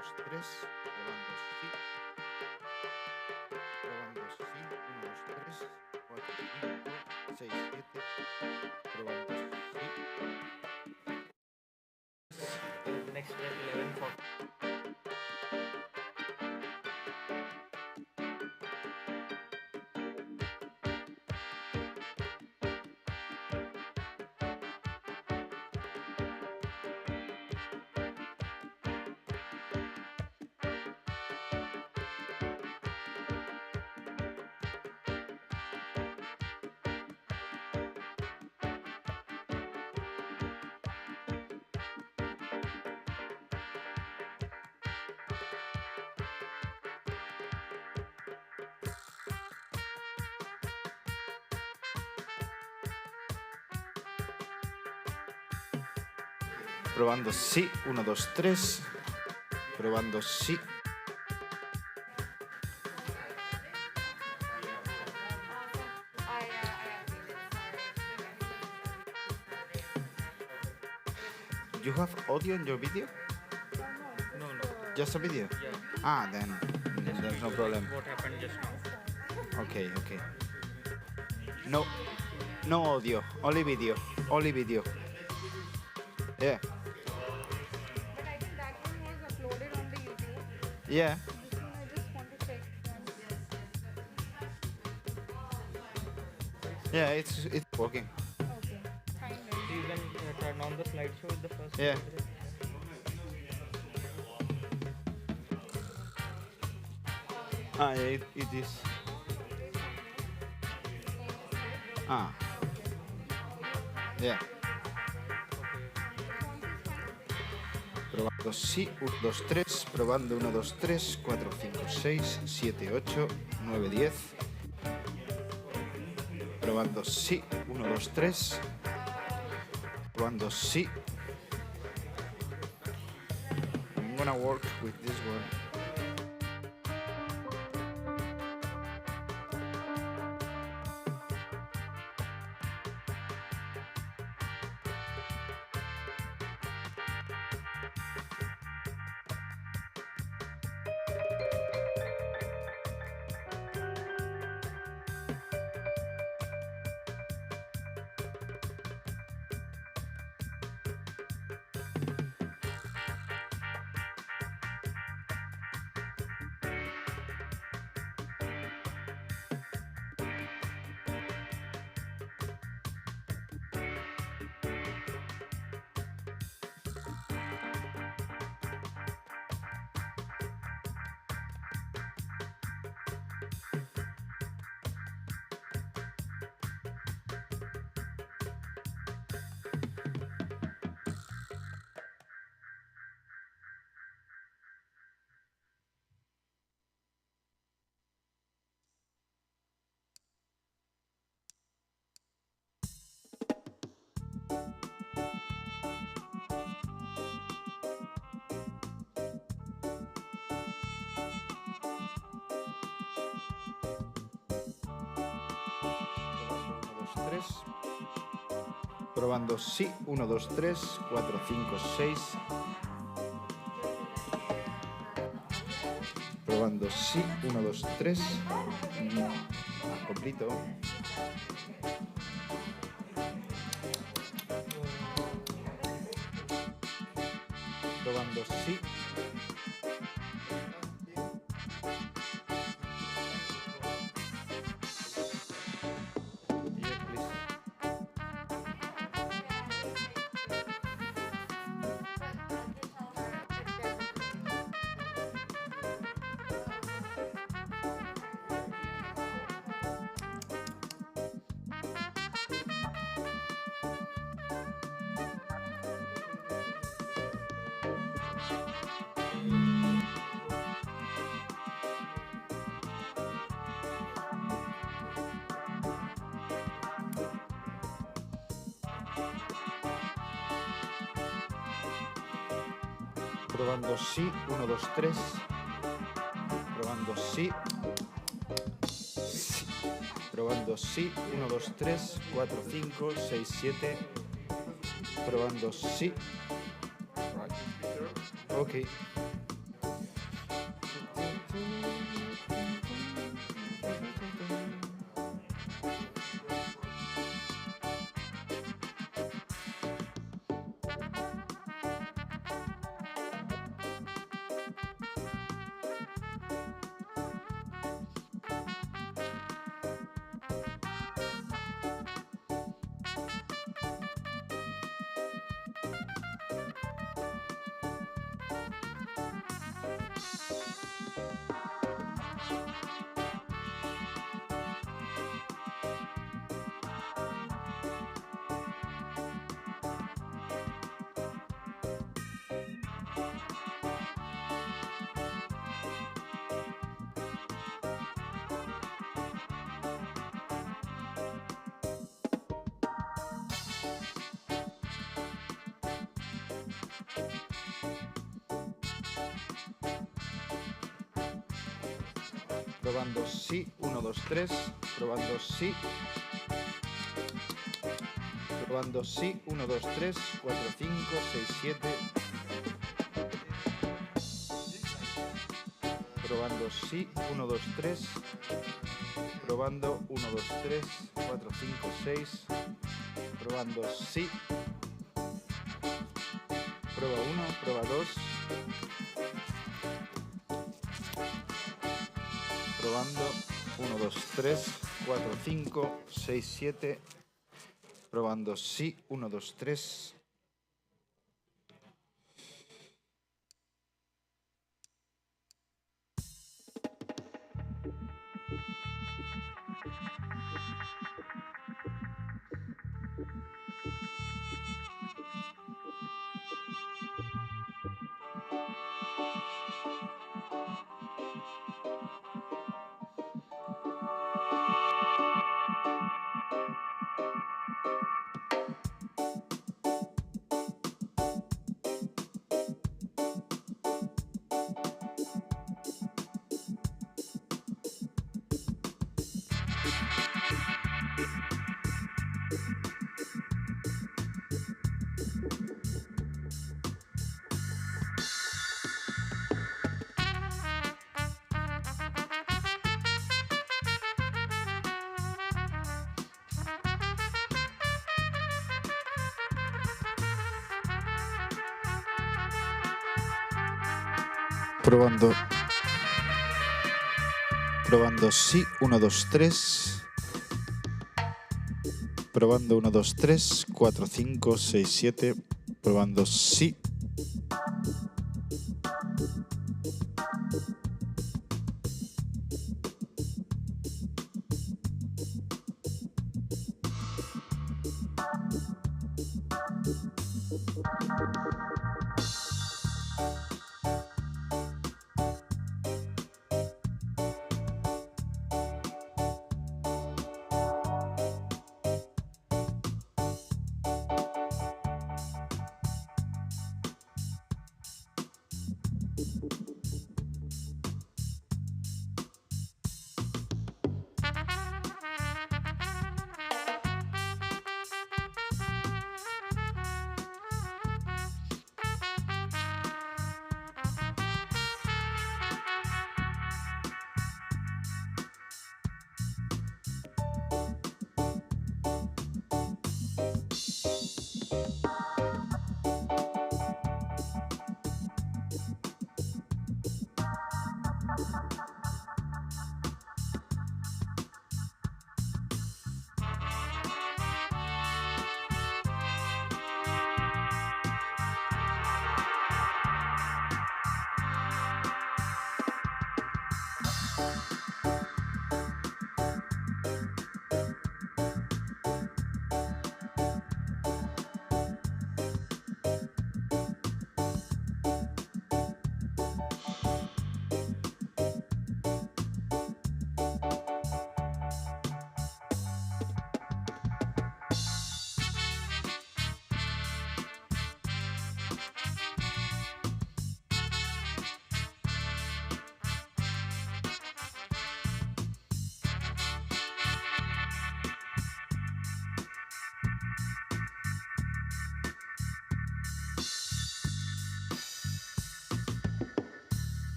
2, 3. Probando sí. Probando sí. 1, 2, 3, 4, 5, 6, 7. Probando sí. The next 11 for Probando sí. 1, 2, 3. Probando sí. You have audio in your video? No. Just a video? Yeah. Ah, then there's no problem. What happened just now? Okay. No audio, only video. Yeah. But I think that one was uploaded on the YouTube. Yeah. This one I just want to check. Yeah, it's working. Okay. Fine then. So you can turn on the slideshow with the first Yeah. slide. Ah, it is. Ah. Yeah. Probando sí, 1, 2, 3. Probando 1, 2, 3, 4, 5, 6, 7, 8, 9, 10. Probando sí, 1, 2, 3. Probando sí. I'm gonna work with this one. Probando sí, 1, 2, 3, 4, 5, 6. Probando sí, 1, 2, 3. Completo. Probando sí. Yes, please. Probando sí, 1, 2, 3. Probando sí. Sí. Probando sí, 1, 2, 3, 4, 5, 6, 7. Probando sí. Right. Okay. Probando sí, 1, 2, 3. Probando sí. Probando sí, 1, 2, 3, 4, 5, 6, 7. Probando sí, 1, 2, 3. Probando 1, 2, 3, 4, 5, 6. Probando sí. Prueba 1, prueba 2. Probando 1, 2, 3, 4, 5, 6, 7. Probando sí, 1, 2, 3. Probando. Probando sí, 1, 2, 3. Probando 1, 2, 3, 4, 5, 6, 7. Probando sí.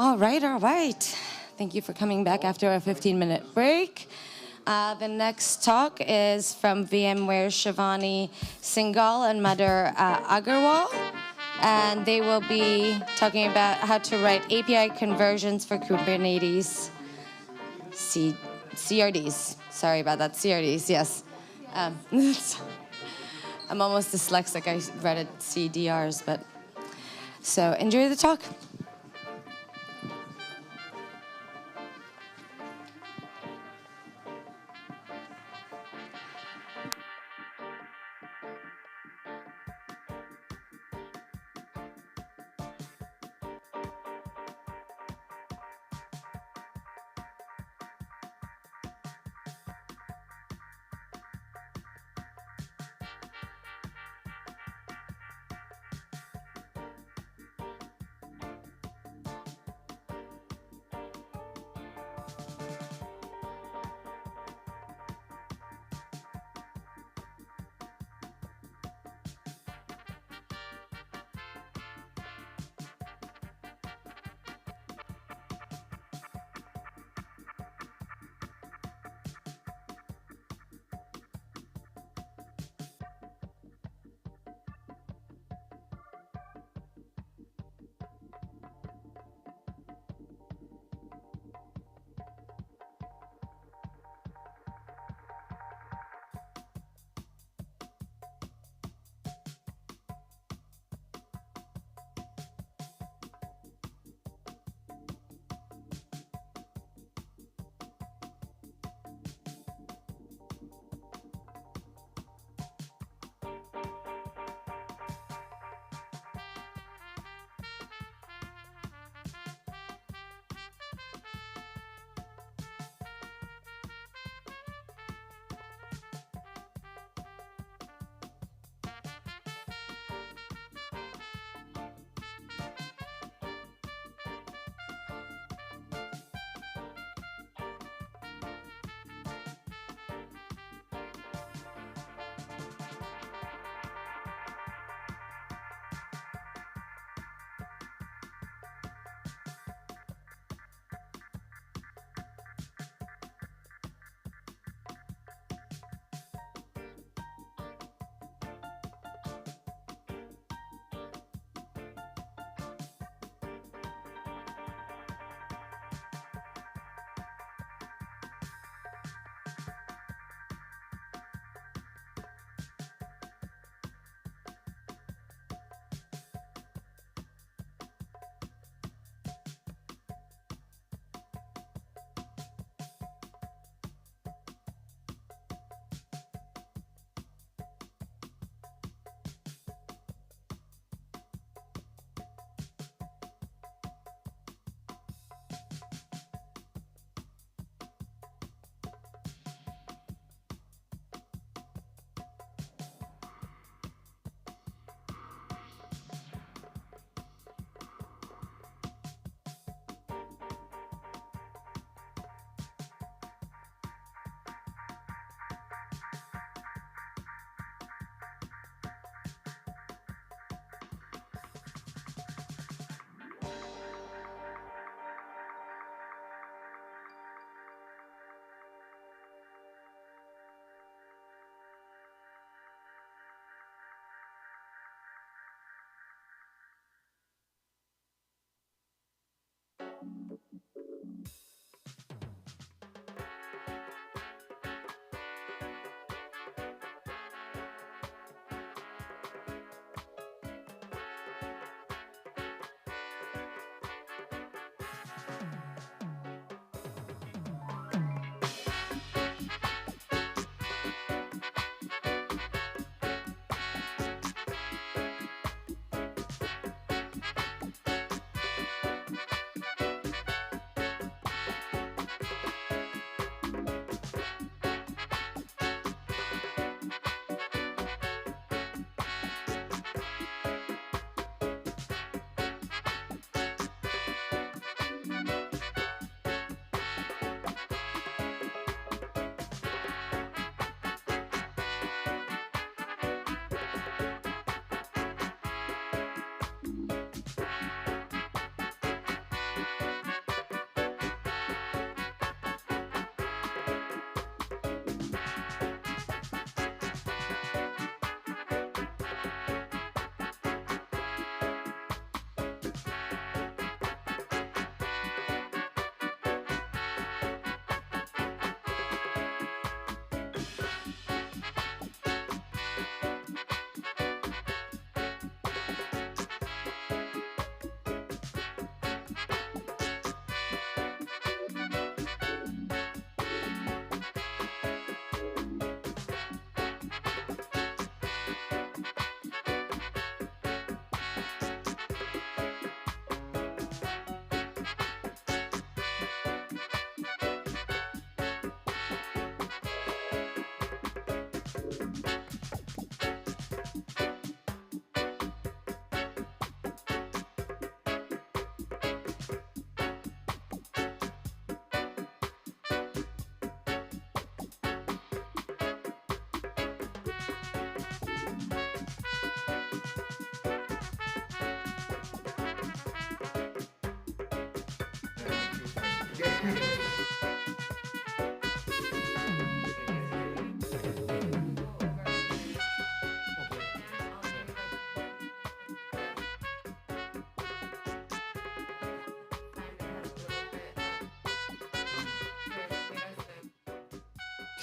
All right, all right. Thank you for coming back after a 15-minute break. The next talk is from VMware Shivani Singhal and Madhur Agarwal. And they will be talking about how to write API conversions for Kubernetes CRDs. Sorry about that, CRDs, yes. I'm almost dyslexic. I read it CDRs, but so enjoy the talk.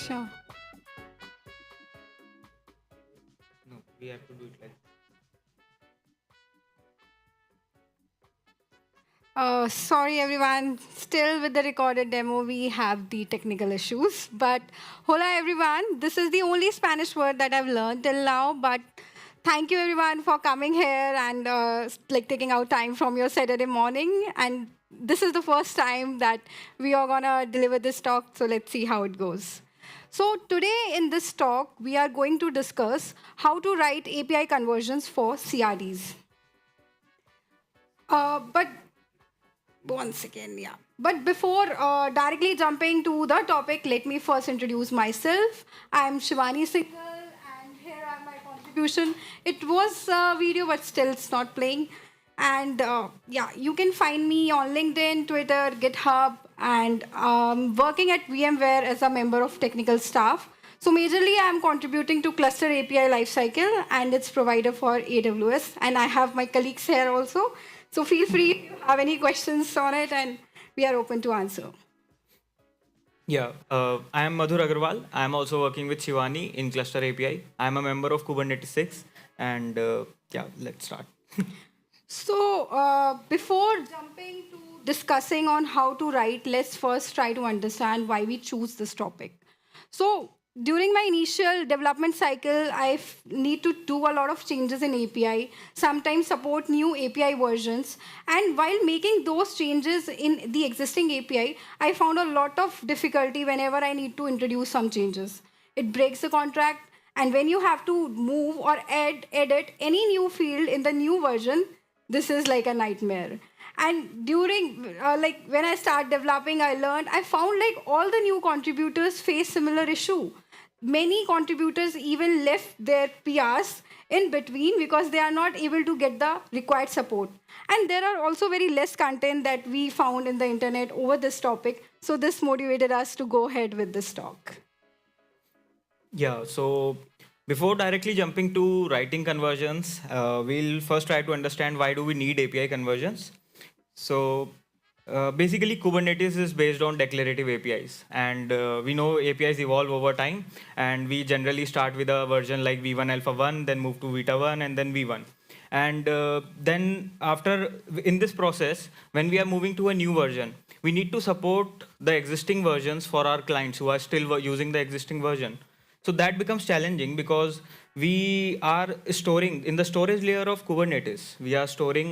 Sure. No, we have to do it like. Sorry everyone, still with the recorded demo, we have the technical issues. But hola everyone, this is the only Spanish word that I've learned till now. But thank you everyone for coming here and like taking out time from your Saturday morning. And this is the first time that we are gonna deliver this talk, so let's see how it goes. So today in this talk, we are going to discuss how to write API conversions for CRDs. But once again, yeah. But before directly jumping to the topic, let me first introduce myself. I'm Shivani Singhal, and here are my contribution. It was a video, but still it's not playing. And yeah, you can find me on LinkedIn, Twitter, GitHub, and working at VMware as a member of technical staff. So majorly, I'm contributing to Cluster API Lifecycle and its provider for AWS. And I have my colleagues here also. So feel free if you have any questions on it, and we are open to answer. Yeah, I am Madhur Agarwal. I am also working with Shivani in Cluster API. I am a member of Kubernetes 6, and yeah, let's start. So before jumping to discussing on how to write, let's first try to understand why we choose this topic. So during my initial development cycle, I need to do a lot of changes in API, sometimes support new API versions. And while making those changes in the existing API, I found a lot of difficulty whenever I need to introduce some changes. It breaks the contract, and when you have to move or edit any new field in the new version, this is like a nightmare. And during, like when I start developing, I found like all the new contributors face similar issue. Many contributors even left their PRs in between because they are not able to get the required support. And there are also very less content that we found in the internet over this topic. So this motivated us to go ahead with this talk. Yeah, so before directly jumping to writing conversions, we'll first try to understand why do we need API conversions. So basically, Kubernetes is based on declarative APIs, and we know APIs evolve over time, and we generally start with a version like V1 Alpha 1, then move to Vita 1, and then V1. And then after, in this process, when we are moving to a new version, we need to support the existing versions for our clients who are still using the existing version. So that becomes challenging because we are storing, in the storage layer of Kubernetes, we are storing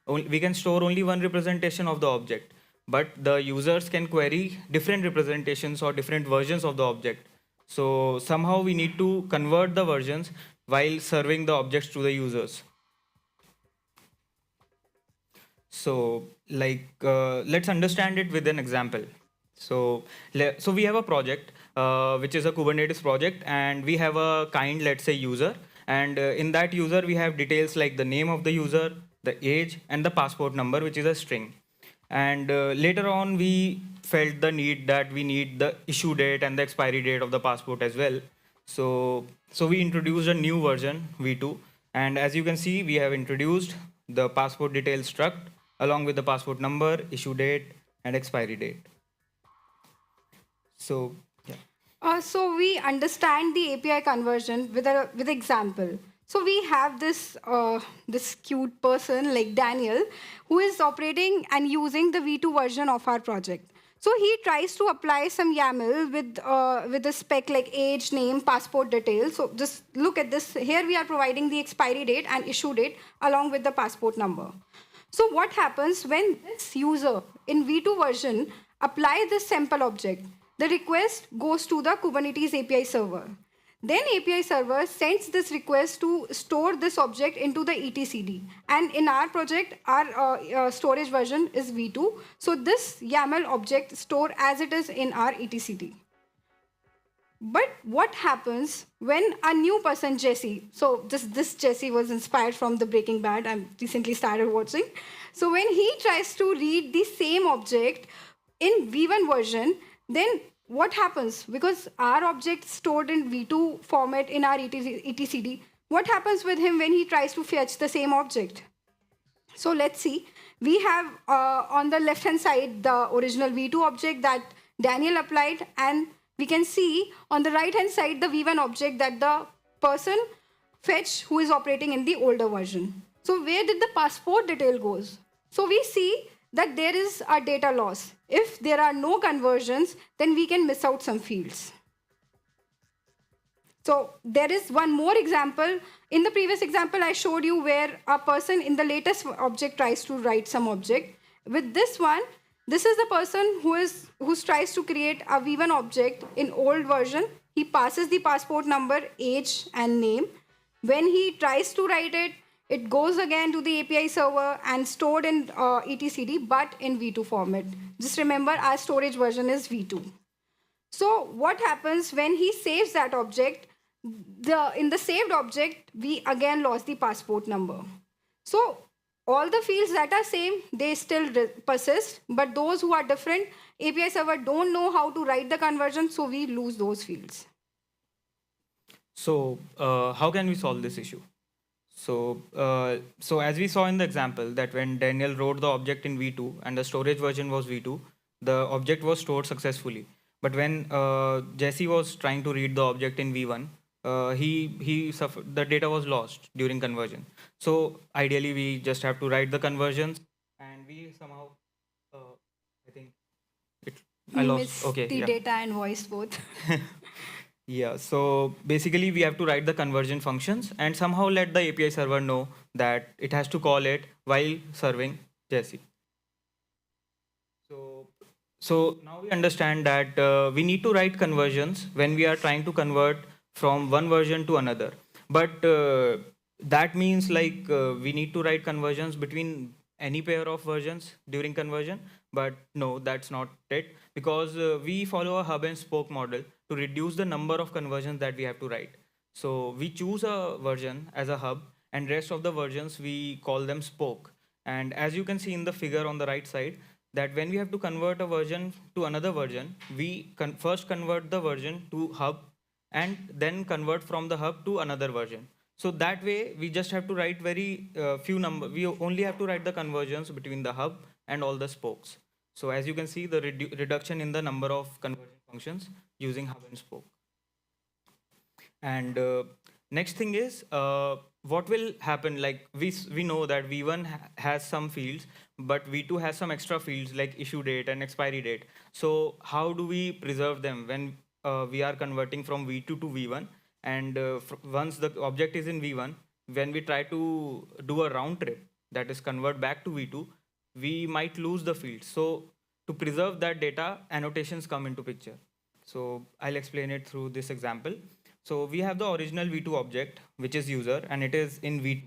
we can store only one representation of the object, but the users can query different representations or different versions of the object. So somehow we need to convert the versions while serving the objects to the users. So let's understand it with an example. So we have a project, which is a Kubernetes project, and we have a kind, let's say, user. And in that user, we have details like the name of the user, the age, and the passport number, which is a string. And later on, we felt the need that we need the issue date and the expiry date of the passport as well. So we introduced a new version, V2. And as you can see, we have introduced the passport details struct along with the passport number, issue date, and expiry date. So, yeah. So we understand the API conversion with example. So we have this this cute person like Daniel who is operating and using the V2 version of our project. So he tries to apply some YAML with the spec like age, name, passport details. So just look at this. Here we are providing the expiry date and issue date along with the passport number. So what happens when this user in V2 version apply this sample object? The request goes to the Kubernetes API server. Then API server sends this request to store this object into the etcd. And in our project, our storage version is V2. So this YAML object stored as it is in our etcd. But what happens when a new person, Jesse, so this Jesse was inspired from the Breaking Bad, I recently started watching. So when he tries to read the same object in V1 version, then what happens? Because our object stored in V2 format in our etcd, what happens with him when he tries to fetch the same object? So let's see. We have on the left-hand side the original V2 object that Daniel applied, and we can see on the right hand side the v1 object that the person fetch who is operating in the older version. So where did the passport detail goes? So we see that there is a data loss. If there are no conversions, then we can miss out some fields. So there is one more example. In the previous example, I showed you where a person in the latest object tries to write some object. With this one, this is the person who tries to create a V1 object in old version. He passes the passport number, age, and name. When he tries to write it, it goes again to the API server and stored in etcd, but in V2 format. Just remember, our storage version is V2. So what happens when he saves that object? In the saved object, we again lost the passport number. So all the fields that are same, they still persist, but those who are different, API server don't know how to write the conversion, so we lose those fields. So how can we solve this issue? So as we saw in the example that when Daniel wrote the object in V2 and the storage version was V2, the object was stored successfully. But when Jesse was trying to read the object in V1, he suffered, the data was lost during conversion. So ideally, we just have to write the conversions, and we somehow, I think, I lost. Okay, the data and voice both. Yeah, so basically we have to write the conversion functions and somehow let the API server know that it has to call it while serving Jesse. So now we understand that we need to write conversions when we are trying to convert from one version to another. But that means like we need to write conversions between any pair of versions during conversion. But no, that's not it, because we follow a hub and spoke model to reduce the number of conversions that we have to write. So we choose a version as a hub, and rest of the versions we call them spoke. And as you can see in the figure on the right side, that when we have to convert a version to another version, we first convert the version to hub and then convert from the hub to another version. So that way we just have to write very few number. We only have to write the conversions between the hub and all the spokes. So as you can see, the reduction in the number of conversion functions using hub and spoke. And next thing is what will happen, like we know that V1 has some fields, but V2 has some extra fields like issue date and expiry date. So how do we preserve them when we are converting from V2 to V1? And once the object is in V1, when we try to do a round trip, that is convert back to V2, we might lose the field. So to preserve that data, annotations come into picture. So I'll explain it through this example. So we have the original V2 object, which is user, and it is in V2.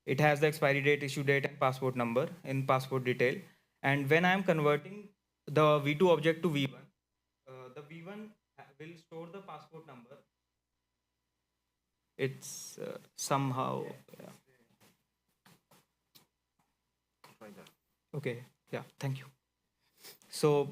It has the expiry date, issue date, and passport number in passport detail. And when I am converting the V2 object to V1, the V1 will store the passport number. It's somehow, yeah. Okay, yeah, thank you. So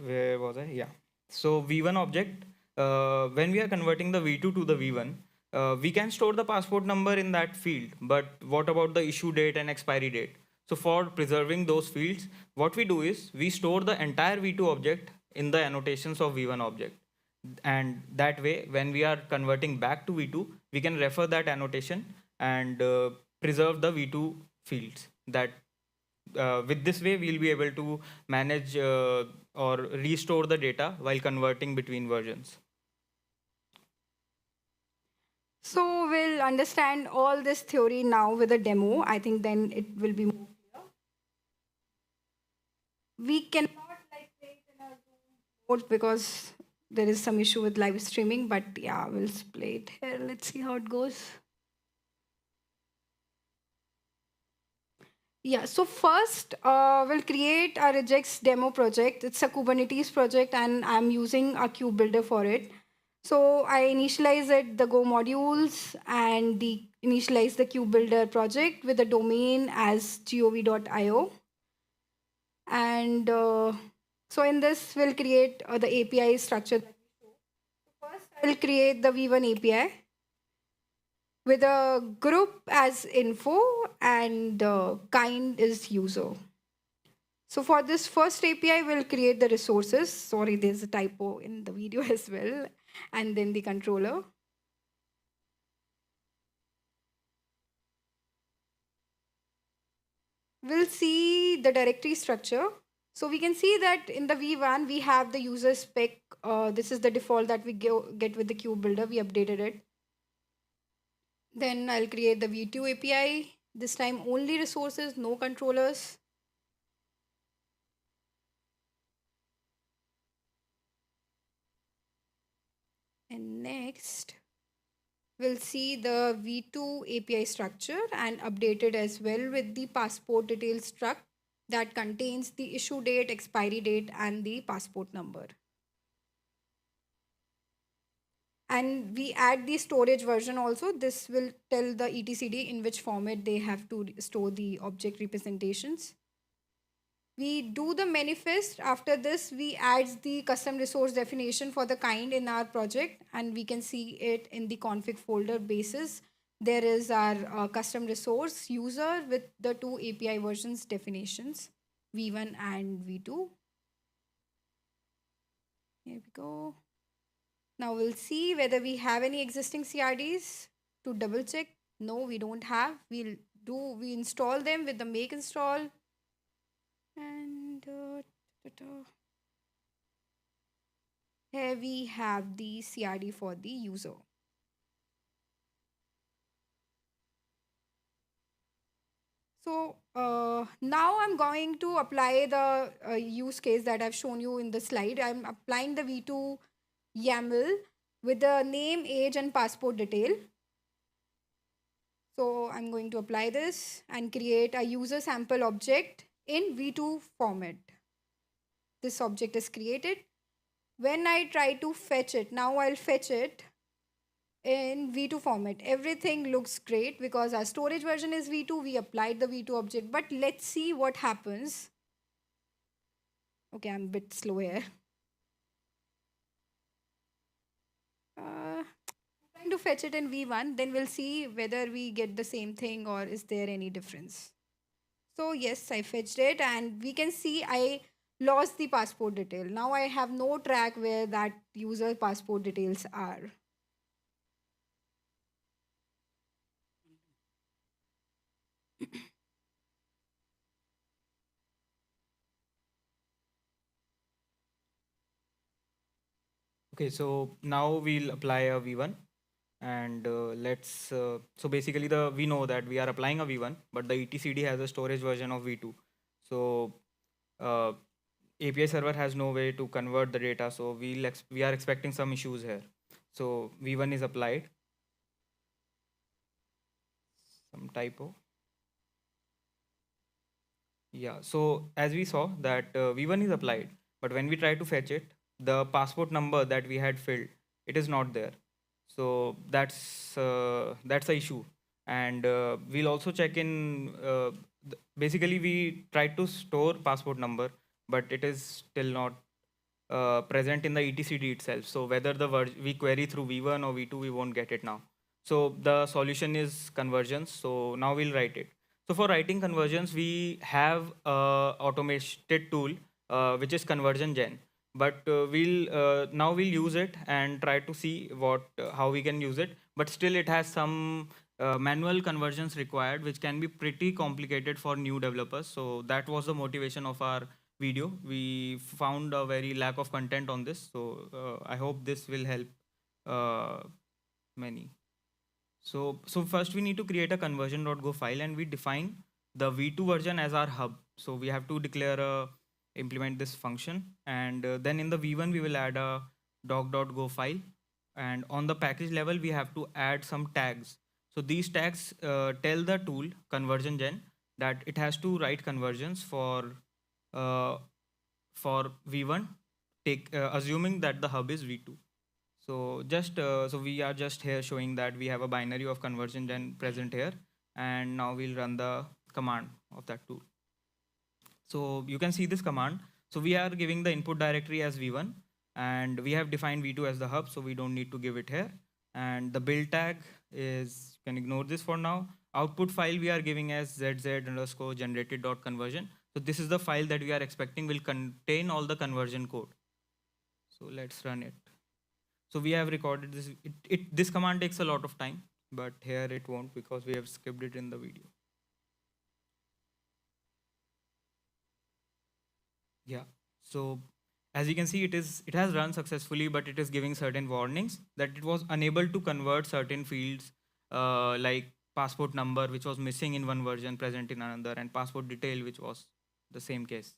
where was I? Yeah. So V1 object, when we are converting the V2 to the V1, we can store the passport number in that field, but what about the issue date and expiry date? So for preserving those fields, what we do is we store the entire V2 object in the annotations of V1 object. And that way, when we are converting back to V2, we can refer that annotation and preserve the V2 fields. That with this way, we'll be able to manage or restore the data while converting between versions. So we'll understand all this theory now with a demo. I think then it will be more clear. We cannot like play it in a Zoom mode because there is some issue with live streaming, but yeah, we'll play it here. Let's see how it goes. Yeah, so first we'll create a Rejekts demo project. It's a Kubernetes project and I'm using a kube builder for it. So I initialize it, the Go modules, and initialize the kube builder project with the domain as gov.io. And so in this, we'll create the API structure. First, I'll create the V1 API with a group as info and kind is user. So for this first API, we'll create the resources. Sorry, there's a typo in the video as well. And then the controller. We'll see the directory structure. So we can see that in the V1, we have the user spec. This is the default that we get with the Cube Builder. We updated it. Then I'll create the V2 API. This time only resources, no controllers. And next, we'll see the V2 API structure and update it as well with the passport details struct that contains the issue date, expiry date, and the passport number. And we add the storage version also. This will tell the etcd in which format they have to store the object representations. We do the manifest. After this, we add the custom resource definition for the kind in our project, and we can see it in the config folder basis. There is our custom resource user with the two API versions definitions, V1 and V2. Here we go. Now we'll see whether we have any existing CRDs to double check. No, we don't have. We install them with the make install. And here we have the CRD for the user. So now I'm going to apply the use case that I've shown you in the slide. I'm applying the V2 YAML with the name, age, and passport detail. So I'm going to apply this and create a user sample object in V2 format. This object is created. When I try to fetch it, now I'll fetch it in V2 format. Everything looks great because our storage version is V2. We applied the V2 object, but let's see what happens. Okay, I'm a bit slow here. Trying to fetch it in V1, then we'll see whether we get the same thing or is there any difference. So yes, I fetched it and we can see I lost the passport detail. Now I have no track where that user passport details are. Okay, so now we'll apply a V1 and so basically we know that we are applying a V1, but the etcd has a storage version of V2. So API server has no way to convert the data, so we are expecting some issues here. So V1 is applied. Some typo. Yeah, so as we saw that V1 is applied, but when we try to fetch it, the passport number that we had filled, it is not there. So that's the issue. And we'll also check in, basically we tried to store passport number, but it is still not present in the etcd itself. So whether we query through V1 or V2, we won't get it now. So the solution is conversions. So now we'll write it. So for writing conversions, we have a automated tool, which is conversion gen. But now we'll use it and try to see how we can use it. But still it has some manual conversions required, which can be pretty complicated for new developers. So that was the motivation of our video. We found a very lack of content on this. So I hope this will help many. So first we need to create a conversion.go file and we define the V2 version as our hub. So we have to implement this function, and then in the V1 we will add a doc.go file, and on the package level we have to add some tags. So these tags tell the tool conversion gen that it has to write conversions for V1, assuming that the hub is V2. So so we are just here showing that we have a binary of conversion gen present here, and now we'll run the command of that tool. So you can see this command. So we are giving the input directory as V1, and we have defined V2 as the hub, so we don't need to give it here. And the build tag you can ignore this for now. Output file we are giving as zz_generated.conversion. So this is the file that we are expecting will contain all the conversion code. So let's run it. So we have recorded this. This command takes a lot of time, but here it won't because we have skipped it in the video. Yeah. So as you can see, it has run successfully, but it is giving certain warnings that it was unable to convert certain fields like passport number, which was missing in one version, present in another, and passport detail, which was the same case.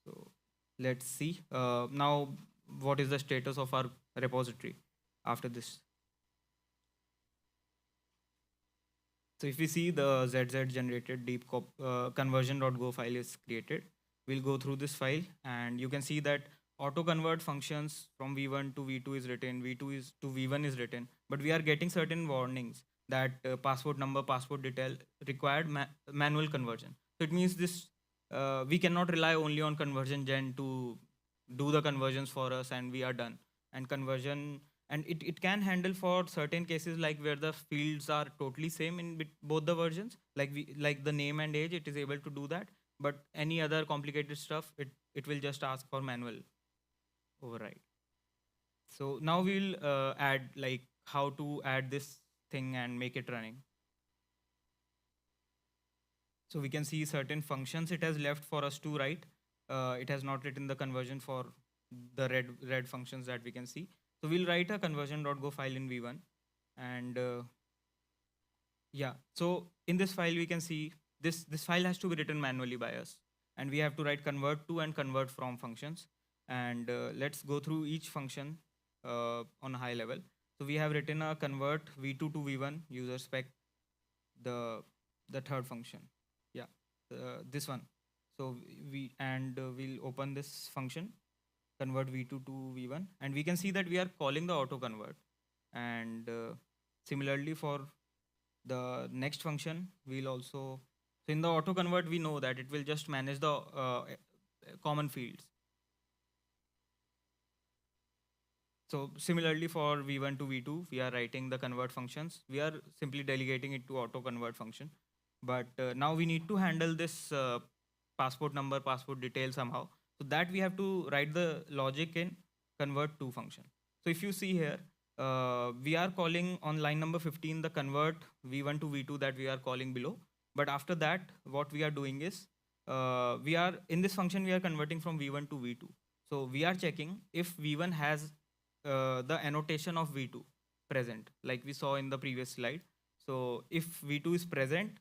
So let's see now what is the status of our repository after this. So if we see the ZZ generated deep conversion.go file is created, we'll go through this file and you can see that auto convert functions from V1 to V2 is written, V2 is to V1 is written, but we are getting certain warnings that passport number, passport detail required manual conversion. So it means this we cannot rely only on conversion gen to do the conversions for us and we are done. And conversion, and it can handle for certain cases like where the fields are totally same in both the versions, like the name and age, it is able to do that. But any other complicated stuff, it will just ask for manual override. So now we'll add like how to add this thing and make it running. So we can see certain functions it has left for us to write. It has not written the conversion for the red functions that we can see. So we'll write a conversion.go file in V1. And yeah, so in this file, we can see this file has to be written manually by us. And we have to write convert to and convert from functions. And let's go through each function on a high level. So we have written a convert V2 to V1 user spec, the third function. Yeah, this one. So we'll open this function, convert V2 to V1, and we can see that we are calling the auto convert. And similarly for the next function, we'll also, so in the auto convert, we know that it will just manage the common fields. So similarly for V1 to V2, we are writing the convert functions. We are simply delegating it to auto convert function. But now we need to handle this passport number, passport detail somehow. So that we have to write the logic in convert to function. So if you see here, we are calling on line number 15 the convert V1 to V2 that we are calling below. But after that, what we are doing is, we are in this function, we are converting from V1 to V2. So we are checking if V1 has the annotation of V2 present, like we saw in the previous slide. So if V2 is present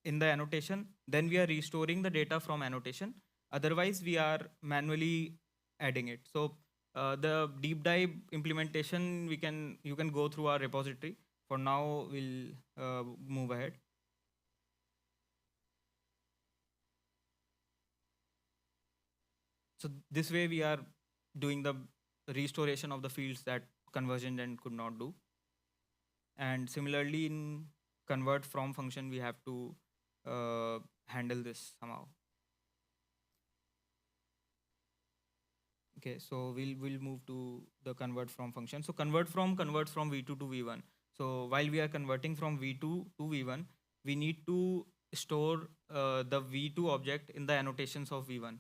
in the annotation, then we are restoring the data from annotation. Otherwise, we are manually adding it. So the deep dive implementation, you can go through our repository. For now, we'll move ahead. So this way we are doing the restoration of the fields that conversion gen could not do. And similarly in convert from function, we have to handle this somehow. Okay, so we'll move to the convert from function. So converts from V2 to V1. So while we are converting from V2 to V1, we need to store the V2 object in the annotations of V1.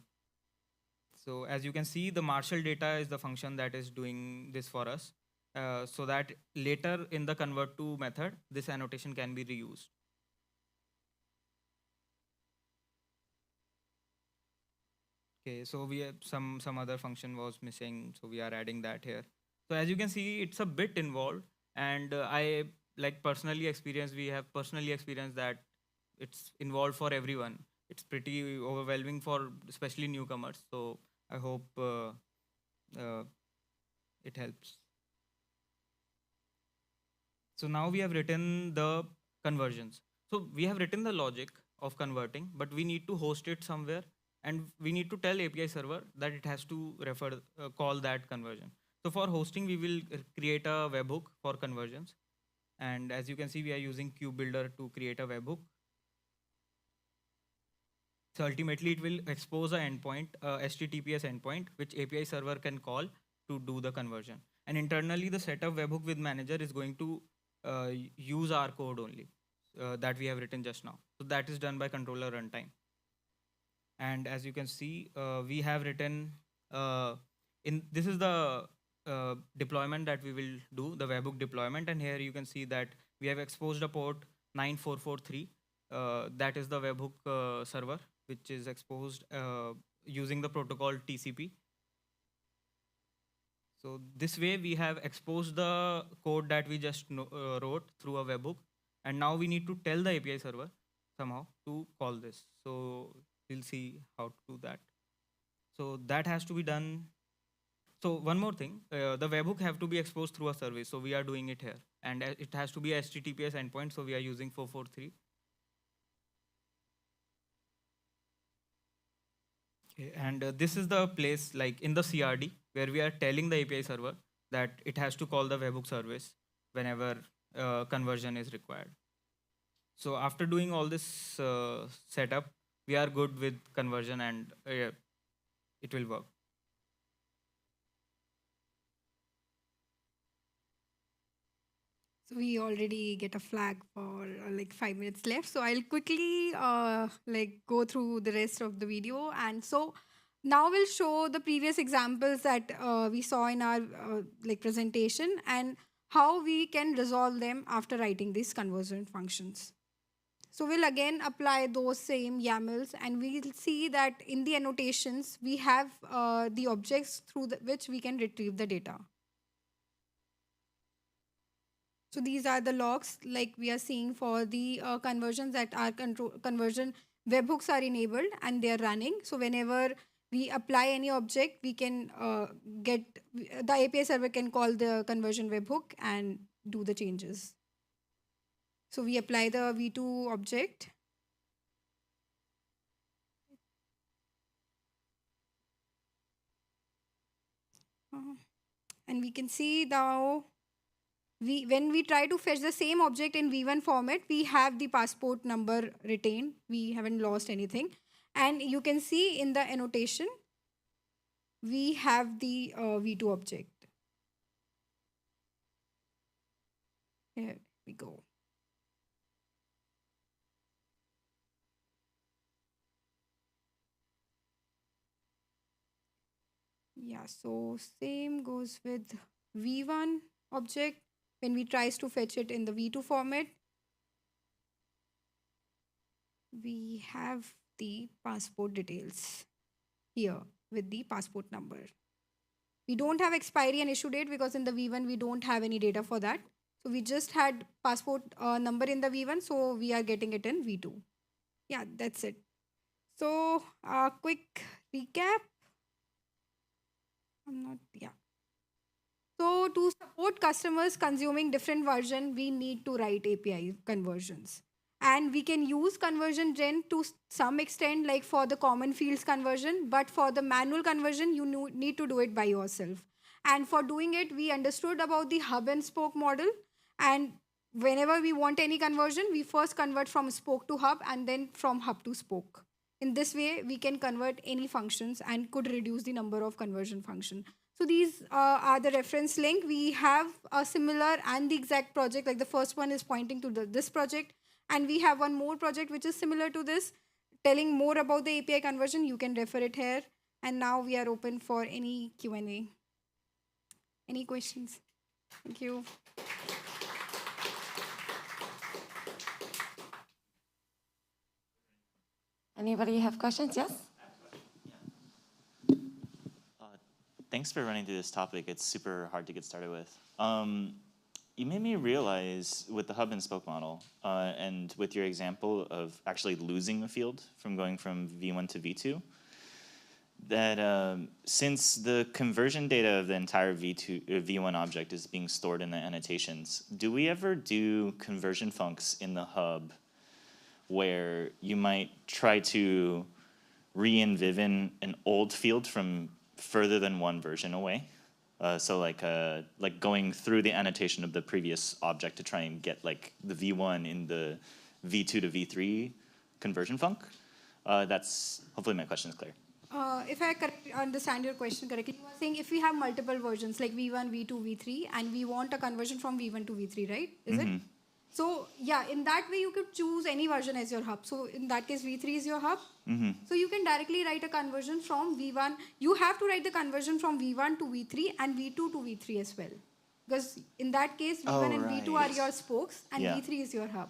So as you can see, the Marshall data is the function that is doing this for us, so that later in the convert to method, this annotation can be reused. Okay, so we have some other function was missing, so we are adding that here. So as you can see, it's a bit involved, and I like personally experienced. We have personally experienced that it's involved for everyone. It's pretty overwhelming for especially newcomers. So I hope it helps. So now we have written the conversions. So we have written the logic of converting, but we need to host it somewhere, and we need to tell API server that it has to call that conversion. So for hosting, we will create a webhook for conversions. And as you can see, we are using Kube Builder to create a webhook. So ultimately, it will expose an endpoint, HTTPS endpoint, which API server can call to do the conversion. And internally, the setup webhook with manager is going to use our code only that we have written just now. So that is done by controller runtime. And as you can see, we have written this is the deployment that we will do, the webhook deployment. And here you can see that we have exposed a port 9443. That is the webhook server, which is exposed using the protocol TCP. So this way we have exposed the code that we just wrote through a webhook. And now we need to tell the API server somehow to call this. So we'll see how to do that. So that has to be done. So one more thing, the webhook have to be exposed through a service. So we are doing it here. And it has to be a HTTPS endpoint. So we are using 443. Okay, and this is the place like in the CRD where we are telling the API server that it has to call the webhook service whenever conversion is required. So after doing all this setup, we are good with conversion and it will work. So we already get a flag for like 5 minutes left. So I'll quickly like go through the rest of the video. And so now we'll show the previous examples that we saw in our like presentation and how we can resolve them after writing these conversion functions. So we'll again apply those same YAMLs and we'll see that in the annotations, we have the objects through which we can retrieve the data. So these are the logs like we are seeing for the conversions that our conversion webhooks are enabled and they are running. So whenever we apply any object, we can the API server can call the conversion webhook and do the changes. So we apply the v2 object. And we can see now when we try to fetch the same object in V1 format, we have the passport number retained. We haven't lost anything. And you can see in the annotation, we have the V2 object. Here we go. Yeah, so same goes with V1 object. When we tries to fetch it in the V2 format, we have the passport details here with the passport number. We don't have expiry and issue date because in the V1 we don't have any data for that. So we just had passport number in the V1, so we are getting it in V2. Yeah, that's it. So quick recap. So to support customers consuming different version, we need to write API conversions. And we can use conversion gen to some extent, like for the common fields conversion, but for the manual conversion, you need to do it by yourself. And for doing it, we understood about the hub and spoke model. And whenever we want any conversion, we first convert from spoke to hub and then from hub to spoke. In this way, we can convert any functions and could reduce the number of conversion functions. So these are the reference link. We have a similar and the exact project, like the first one is pointing to this project. And we have one more project which is similar to this, telling more about the API conversion. You can refer it here. And now we are open for any Q&A. Any questions? Thank you. Anybody have questions? Yes? Thanks for running through this topic. It's super hard to get started with. You made me realize with the hub and spoke model and with your example of actually losing a field from going from V1 to V2, that since the conversion data of the entire V1 object is being stored in the annotations, do we ever do conversion funcs in the hub where you might try to re-envision an old field from further than one version away? So like going through the annotation of the previous object to try and get like the V1 in the V2 to V3 conversion func? That's, hopefully my question is clear. If I understand your question correctly, you are saying if we have multiple versions like V1, V2, V3, and we want a conversion from V1 to V3, right? Is it? So yeah, in that way you could choose any version as your hub. So in that case, V3 is your hub. So you can directly write a conversion from V1. You have to write the conversion from V1 to V3 and V2 to V3 as well. Because in that case, V1 and V2 are your spokes and V3 is your hub.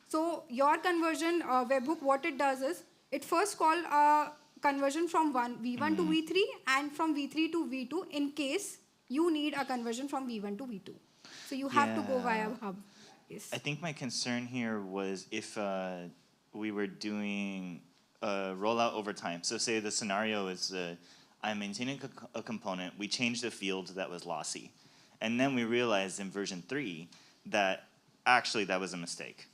So your conversion webhook, what it does is, it first call a conversion from V1 to V3 and from V3 to V2 in case you need a conversion from V1 to V2. So you have to go via hub. Yes. I think my concern here was if we were doing a rollout over time. So say the scenario is I'm maintaining a component, we changed the field that was lossy. And then we realized in version 3 that actually that was a mistake.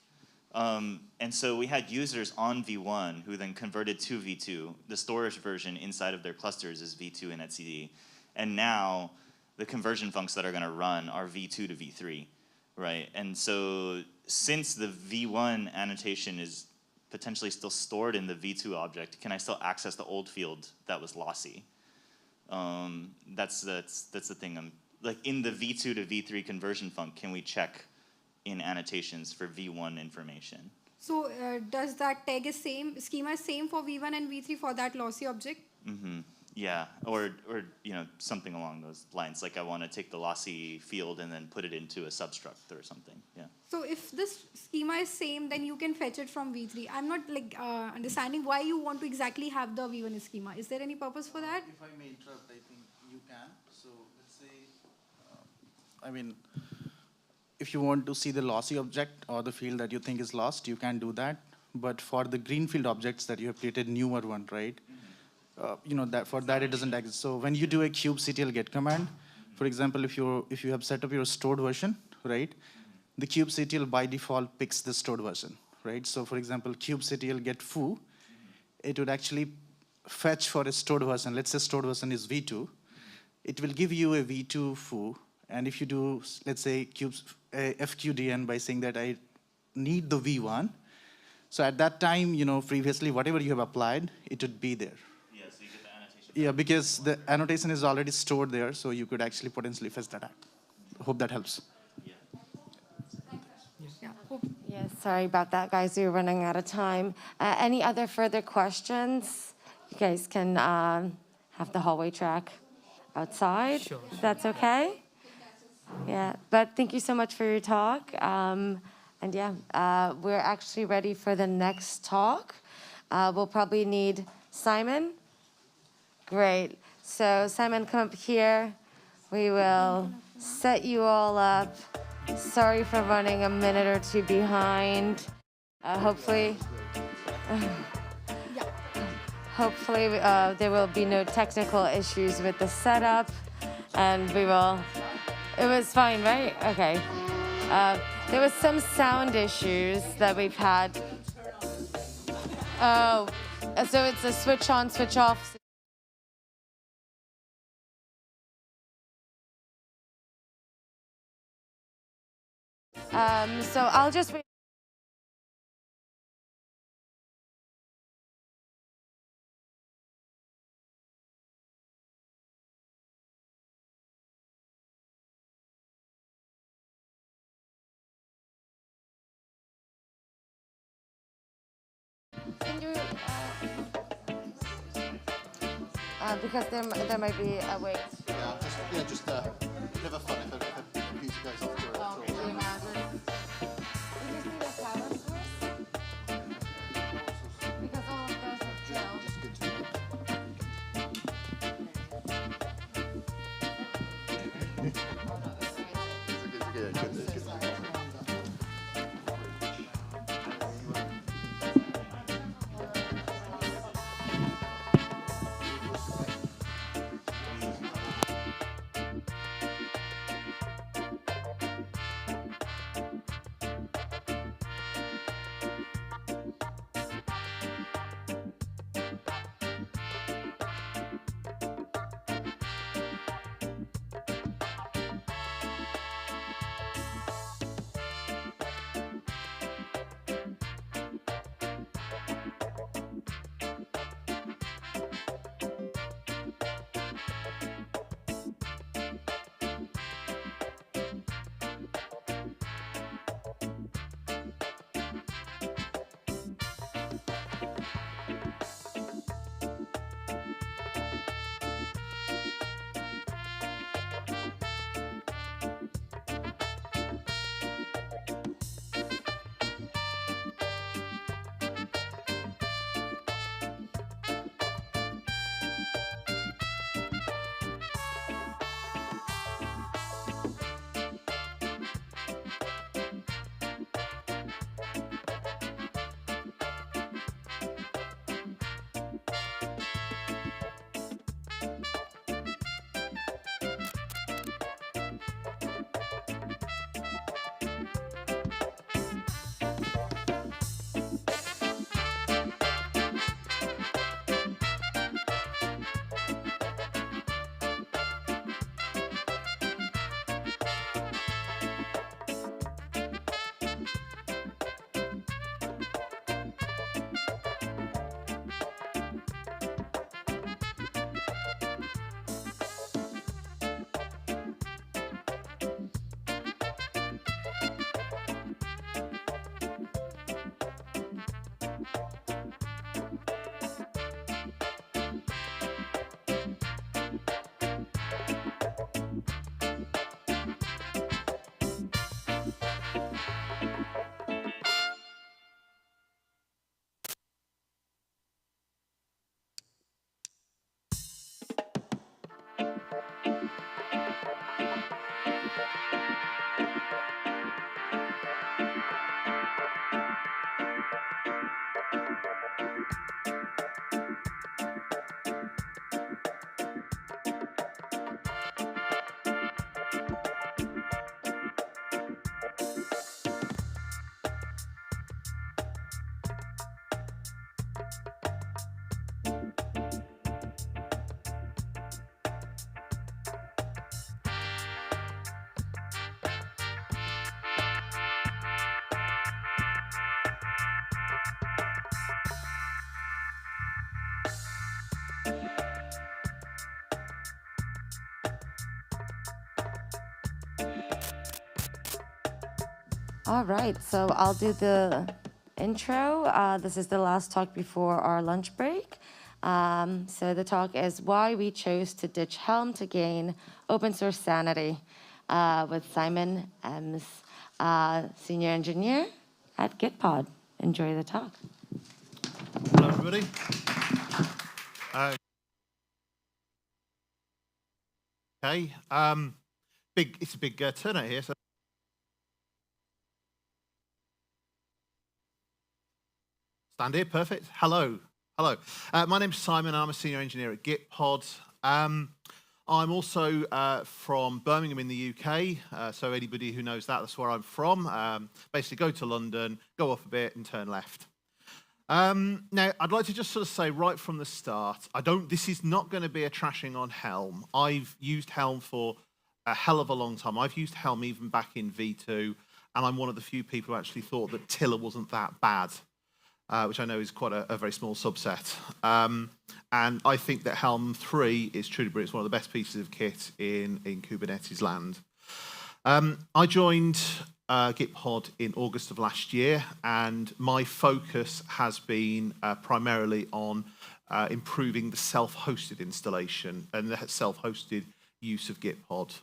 And so we had users on V1 who then converted to V2. The storage version inside of their clusters is V2 and etcd. And now the conversion functions that are going to run are V2 to V3, right? And so since the V1 annotation is potentially still stored in the V2 object, can I still access the old field that was lossy? That's the thing. Like in the V2 to V3 conversion func, can we check in annotations for V1 information? So does that tag is same, schema is same for V1 and V3 for that lossy object? Yeah, or something along those lines. Like I want to take the lossy field and then put it into a substruct or something. Yeah. So if this schema is same, then you can fetch it from V3. I'm not understanding why you want to exactly have the V1 schema. Is there any purpose for that? If I may interrupt, I think you can. So let's say, if you want to see the lossy object or the field that you think is lost, you can do that. But for the greenfield objects that you have created newer one, right? That for that it doesn't exist. So when you do a kubectl get command, for example, if you have set up your stored version, right? The kubectl by default picks the stored version, right? So for example, kubectl get foo, it would actually fetch for a stored version. Let's say stored version is V2. It will give you a V2 foo. And if you do, let's say, fqdn by saying that I need the V1, so at that time, previously, whatever you have applied, it would be there. Yeah, so you get the annotation. Yeah, because the annotation is already stored there, so you could actually potentially fetch that out. Hope that helps. Yes, sorry about that, guys. We're running out of time. Any other further questions? You guys can have the hallway track outside. Sure. If that's okay. Yeah, but thank you so much for your talk. And yeah, we're actually ready for the next talk. We'll probably need Simon. Great. So Simon, come up here. We will set you all up. Sorry for running a minute or two behind. Hopefully there will be no technical issues with the setup, and we will. It was fine, right? Okay. There was some sound issues that we've had. Oh, so it's a switch on, switch off. So I'll just wait. Can you, because there might be a wait. Yeah, just never fun if a computer goes off during Oh, can you imagine? We just need a power source. Because all of those are killed. Just good to All right, so I'll do the intro. This is the last talk before our lunch break. So the talk is why we chose to ditch Helm to gain open source sanity with Simon Ems, senior engineer at Gitpod. Enjoy the talk. Hello, everybody. Okay. It's a big turnout here. So stand here, perfect. Hello. My name's Simon. I'm a senior engineer at Gitpod. I'm also from Birmingham in the UK. So anybody who knows that, that's where I'm from. Basically, go to London, go up a bit, and turn left. Now, I'd like to just sort of say right from the start, this is not going to be a trashing on Helm. I've used Helm for a hell of a long time. I've used Helm even back in V2, and I'm one of the few people who actually thought that Tiller wasn't that bad, which I know is quite a very small subset. And I think that Helm 3 is truly brilliant. It's one of the best pieces of kit in Kubernetes land. I joined Gitpod in August of last year, and my focus has been primarily on improving the self-hosted installation and the self-hosted use of Gitpod.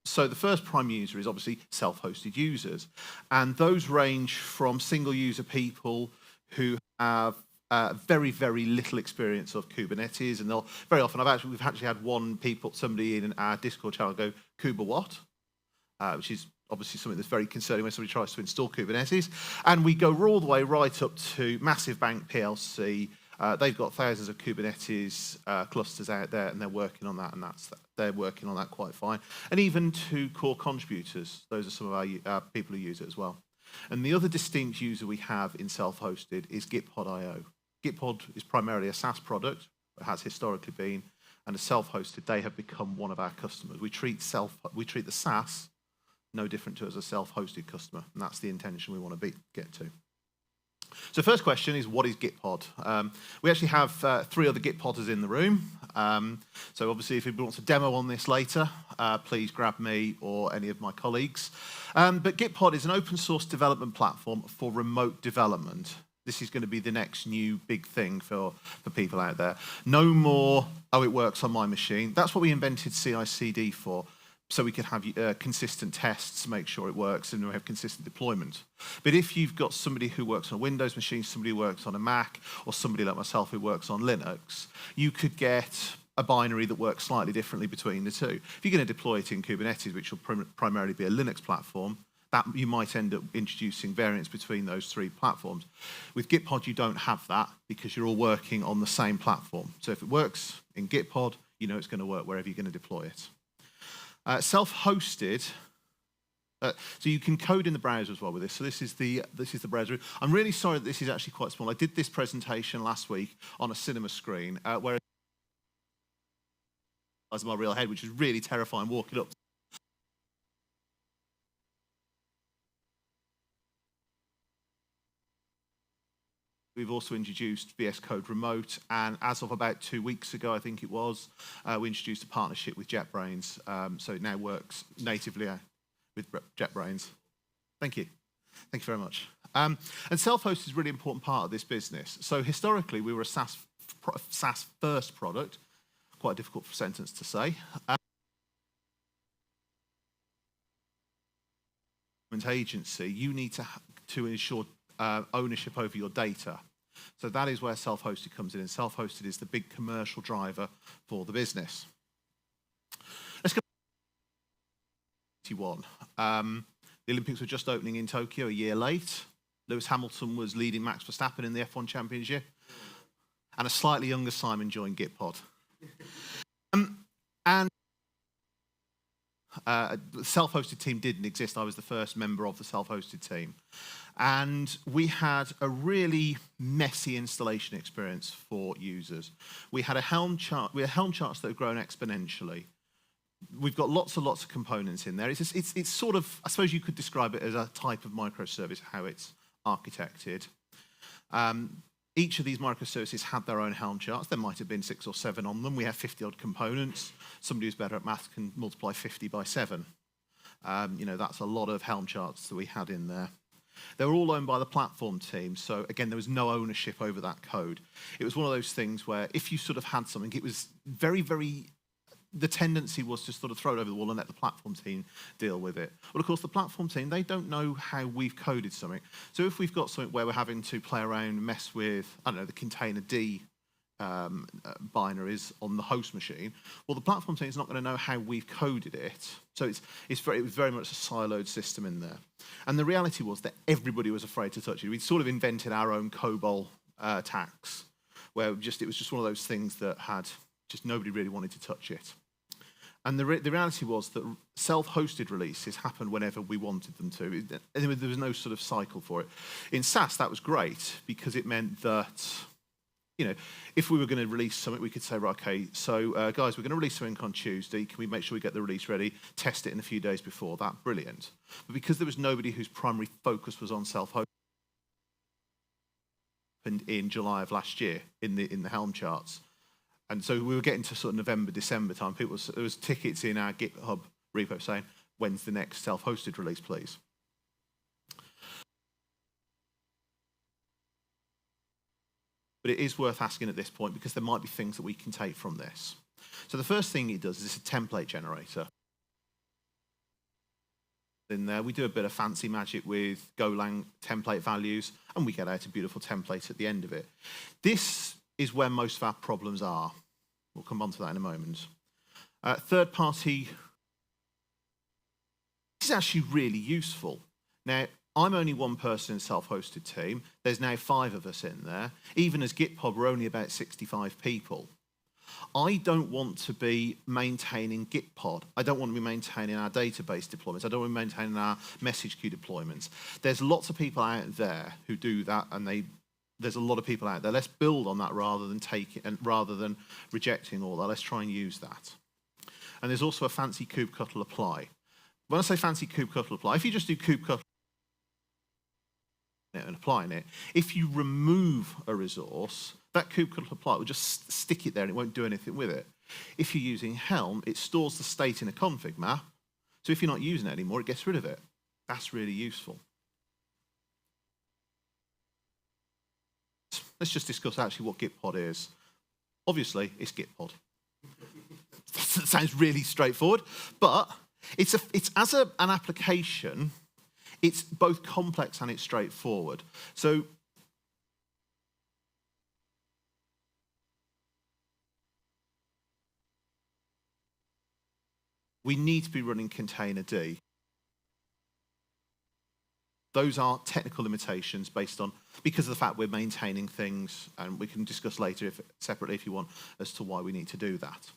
So the first prime user is obviously self-hosted users, and those range from single user people who have very, very little experience of Kubernetes, and they'll very often we've actually had somebody in our Discord channel go, "Kuba what?" Which is obviously something that's very concerning when somebody tries to install Kubernetes. And we go all the way right up to Massive Bank PLC. They've got thousands of Kubernetes clusters out there, and they're working on that, and they're working on that quite fine. And even to core contributors, those are some of our people who use it as well. And the other distinct user we have in self-hosted is Gitpod.io. Gitpod is primarily a SaaS product, it has historically been, and as self-hosted, they have become one of our customers. We treat the SaaS no different to as a self-hosted customer, and that's the intention we want to get to. So first question is, what is Gitpod? We actually have 3 other Gitpodders in the room. So obviously, if anybody wants a demo on this later, please grab me or any of my colleagues. But Gitpod is an open source development platform for remote development. This is going to be the next new big thing for people out there. No more, it works on my machine. That's what we invented CI/CD for, so we could have consistent tests, make sure it works, and we have consistent deployment. But if you've got somebody who works on a Windows machine, somebody who works on a Mac, or somebody like myself who works on Linux, you could get a binary that works slightly differently between the two. If you're going to deploy it in Kubernetes, which will primarily be a Linux platform, that you might end up introducing variants between those 3 platforms. With Gitpod, you don't have that because you're all working on the same platform. So if it works in Gitpod, you know it's going to work wherever you're going to deploy it. Self-hosted, so you can code in the browser as well with this. So this is the browser. I'm really sorry that this is actually quite small. I did this presentation last week on a cinema screen, where as my real head, which is really terrifying walking up. We've also introduced VS Code Remote, and as of about 2 weeks ago, I think it was, we introduced a partnership with JetBrains, so it now works natively with JetBrains. Thank you. Thank you very much. And self-host is a really important part of this business. So historically, we were a SaaS first product, quite a difficult sentence to say. Agency, you need to ensure ownership over your data. So that is where self-hosted comes in, and self-hosted is the big commercial driver for the business. Let's go to 2021. The Olympics were just opening in Tokyo a year late. Lewis Hamilton was leading Max Verstappen in the F1 Championship, and a slightly younger Simon joined Gitpod. And the self-hosted team didn't exist. I was the first member of the self-hosted team. And we had a really messy installation experience for users. We had Helm charts that have grown exponentially. We've got lots of components in there. It's sort of, I suppose you could describe it as a type of microservice, how it's architected. each of these microservices had their own Helm charts. There might have been 6 or 7 on them. We have 50-odd components. Somebody who's better at math can multiply 50 by 7. That's a lot of Helm charts that we had in there. They were all owned by the platform team, so again, there was no ownership over that code. It was one of those things where if you sort of had something, it was very, very... The tendency was to sort of throw it over the wall and let the platform team deal with it. Well, of course, the platform team, they don't know how we've coded something. So if we've got something where we're having to play around, mess with, I don't know, the container D binaries on the host machine, well, the platform team is not going to know how we've coded it. So it was very much a siloed system in there. And the reality was that everybody was afraid to touch it. We'd sort of invented our own COBOL tax, where it was just one of those things that had just nobody really wanted to touch it. And the reality was that self-hosted releases happened whenever we wanted them to. There was no sort of cycle for it. In SaaS, that was great because it meant that, if we were going to release something, we could say, right, okay, so guys, we're going to release something on Tuesday. Can we make sure we get the release ready, test it in a few days before that? Brilliant. But because there was nobody whose primary focus was on self-hosted in July of last year in the Helm charts, and so we were getting to sort of November, December time. There was tickets in our GitHub repo saying, when's the next self-hosted release, please? But it is worth asking at this point because there might be things that we can take from this. So the first thing it does is it's a template generator. In there, we do a bit of fancy magic with Golang template values, and we get out a beautiful template at the end of it. This is where most of our problems are. We'll come on to that in a moment. Third party, this is actually really useful. Now, I'm only one person in self-hosted team. There's now 5 of us in there. Even as Gitpod, we're only about 65 people. I don't want to be maintaining Gitpod. I don't want to be maintaining our database deployments. I don't want to be maintaining our message queue deployments. There's lots of people out there who do that, and there's a lot of people out there. Let's build on that rather than rejecting all that. Let's try and use that. And there's also a fancy kubectl apply. When I say fancy kubectl apply, if you just do kubectl and applying it, if you remove a resource, that kubectl apply will just stick it there and it won't do anything with it. If you're using Helm, it stores the state in a config map. So if you're not using it anymore, it gets rid of it. That's really useful. Let's just discuss actually what Gitpod is. Obviously, it's Gitpod. That sounds really straightforward, but it's as an application, it's both complex and it's straightforward. So we need to be running container D. Those are technical limitations because of the fact we're maintaining things, and we can discuss later separately if you want as to why we need to do that.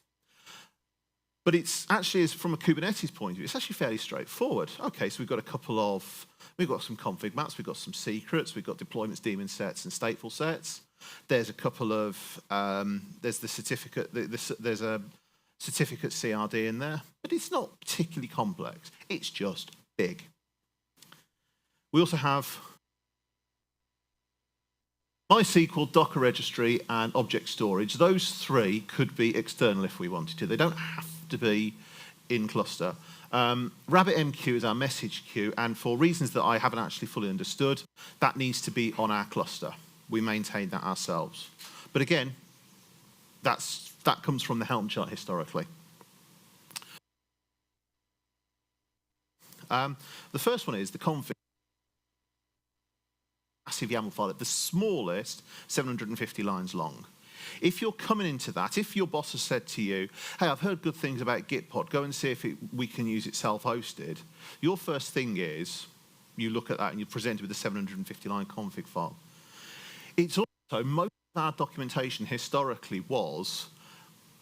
But it's actually, from a Kubernetes point of view, it's actually fairly straightforward. Okay, so we've got some config maps, we've got some secrets, we've got deployments, daemon sets, and stateful sets. There's a couple of, there's the certificate, there's a certificate CRD in there, but it's not particularly complex. It's just big. We also have MySQL, Docker registry, and object storage. Those 3 could be external if we wanted to. They don't have to be in cluster. RabbitMQ is our message queue, and for reasons that I haven't actually fully understood, that needs to be on our cluster. We maintain that ourselves. But again, that comes from the Helm chart historically. The first one is the config. Massive YAML file, the smallest 750 lines long. If you're coming into that, if your boss has said to you, hey, I've heard good things about Gitpod, go and see if we can use it self-hosted, your first thing is you look at that and you present it with a 750 line config file. It's also, most of our documentation historically was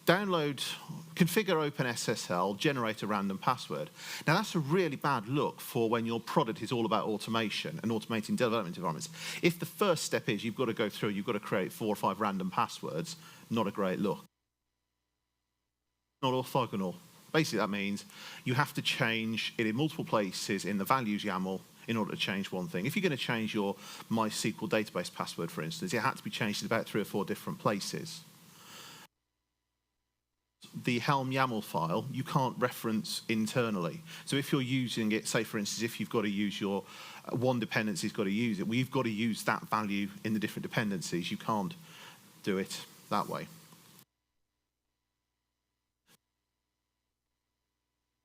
configure OpenSSL, generate a random password. Now that's a really bad look for when your product is all about automation and automating development environments. If the first step is you've got to go through, you've got to create 4 or 5 random passwords, not a great look. Not orthogonal. Basically that means you have to change it in multiple places in the values YAML in order to change one thing. If you're going to change your MySQL database password, for instance, it had to be changed in about 3 or 4 different places. The Helm YAML file, you can't reference internally. So if you're using it, say for instance, if you've got to use your one dependency's got to use it, well, you've got to use that value in the different dependencies. You can't do it that way.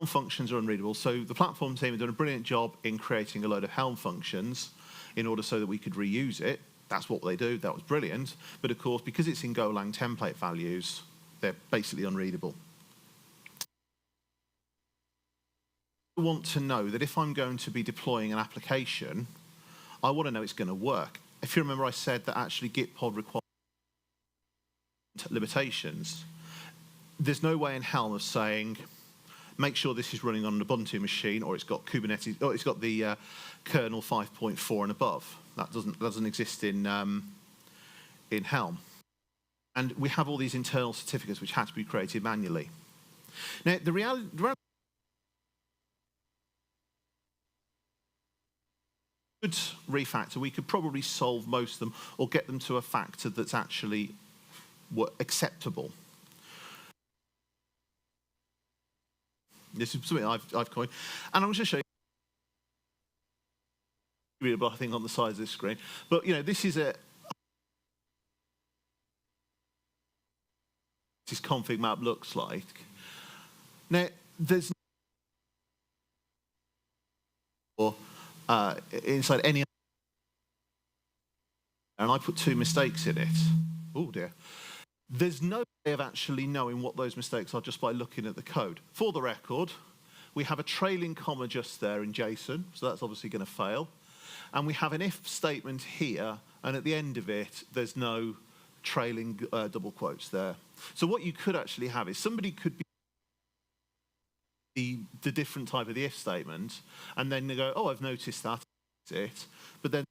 Functions are unreadable. So the platform team have done a brilliant job in creating a load of Helm functions in order so that we could reuse it. That's what they do. That was brilliant. But of course, because it's in Golang template values, they're basically unreadable. I want to know that if I'm going to be deploying an application, I want to know it's going to work. If you remember, I said that actually Gitpod requires limitations. There's no way in Helm of saying, make sure this is running on an Ubuntu machine, or it's got Kubernetes, or it's got the kernel 5.4 and above. That doesn't exist in Helm. And we have all these internal certificates which had to be created manually. Now, the reality good refactor, we could probably solve most of them or get them to a factor that's actually acceptable. This is something I've coined. And I'm just going to show you readable, I think, on the side of this screen. But, you know, this is this config map looks like. Now, there's inside any, and I put 2 mistakes in it. Oh dear. There's no way of actually knowing what those mistakes are just by looking at the code. For the record, we have a trailing comma just there in JSON, so that's obviously going to fail. And we have an if statement here, and at the end of it, there's no trailing double quotes there. So what you could actually have is somebody could be the different type of the if statement, and then they go, oh, I've noticed that, that's it. But then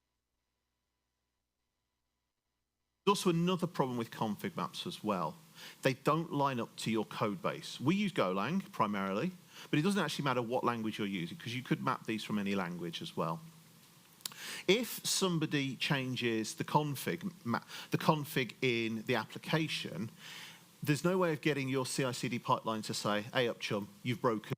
there's also another problem with config maps as well. They don't line up to your code base. We use Golang primarily, but it doesn't actually matter what language you're using, because you could map these from any language as well. If somebody changes the config in the application, there's no way of getting your CI/CD pipeline to say, hey, up chum, you've broken.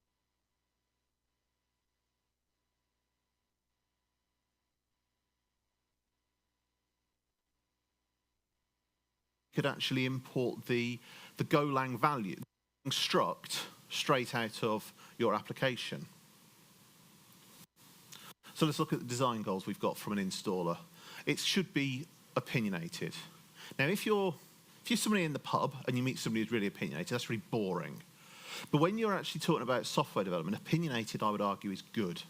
Could actually import the Golang value, struct, straight out of your application. So let's look at the design goals we've got from an installer. It should be opinionated. Now, if you're somebody in the pub and you meet somebody who's really opinionated, that's really boring. But when you're actually talking about software development, opinionated, I would argue, is good.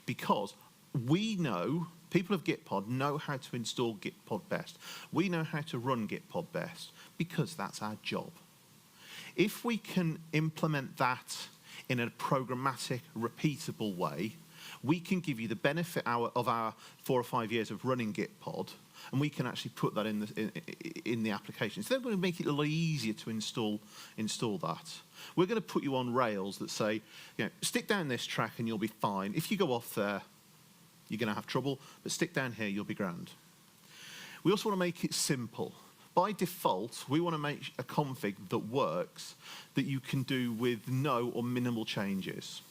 Because we know, people of Gitpod know how to install Gitpod best. We know how to run Gitpod best, because that's our job. If we can implement that in a programmatic, repeatable way, we can give you the benefit of our 4 or 5 years of running Gitpod, and we can actually put that in the application. So then we're going to make it a lot easier to install that. We're going to put you on rails that say, you know, stick down this track and you'll be fine. If you go off there, you're going to have trouble, but stick down here, you'll be grand. We also want to make it simple. By default, we want to make a config that works, that you can do with no or minimal changes.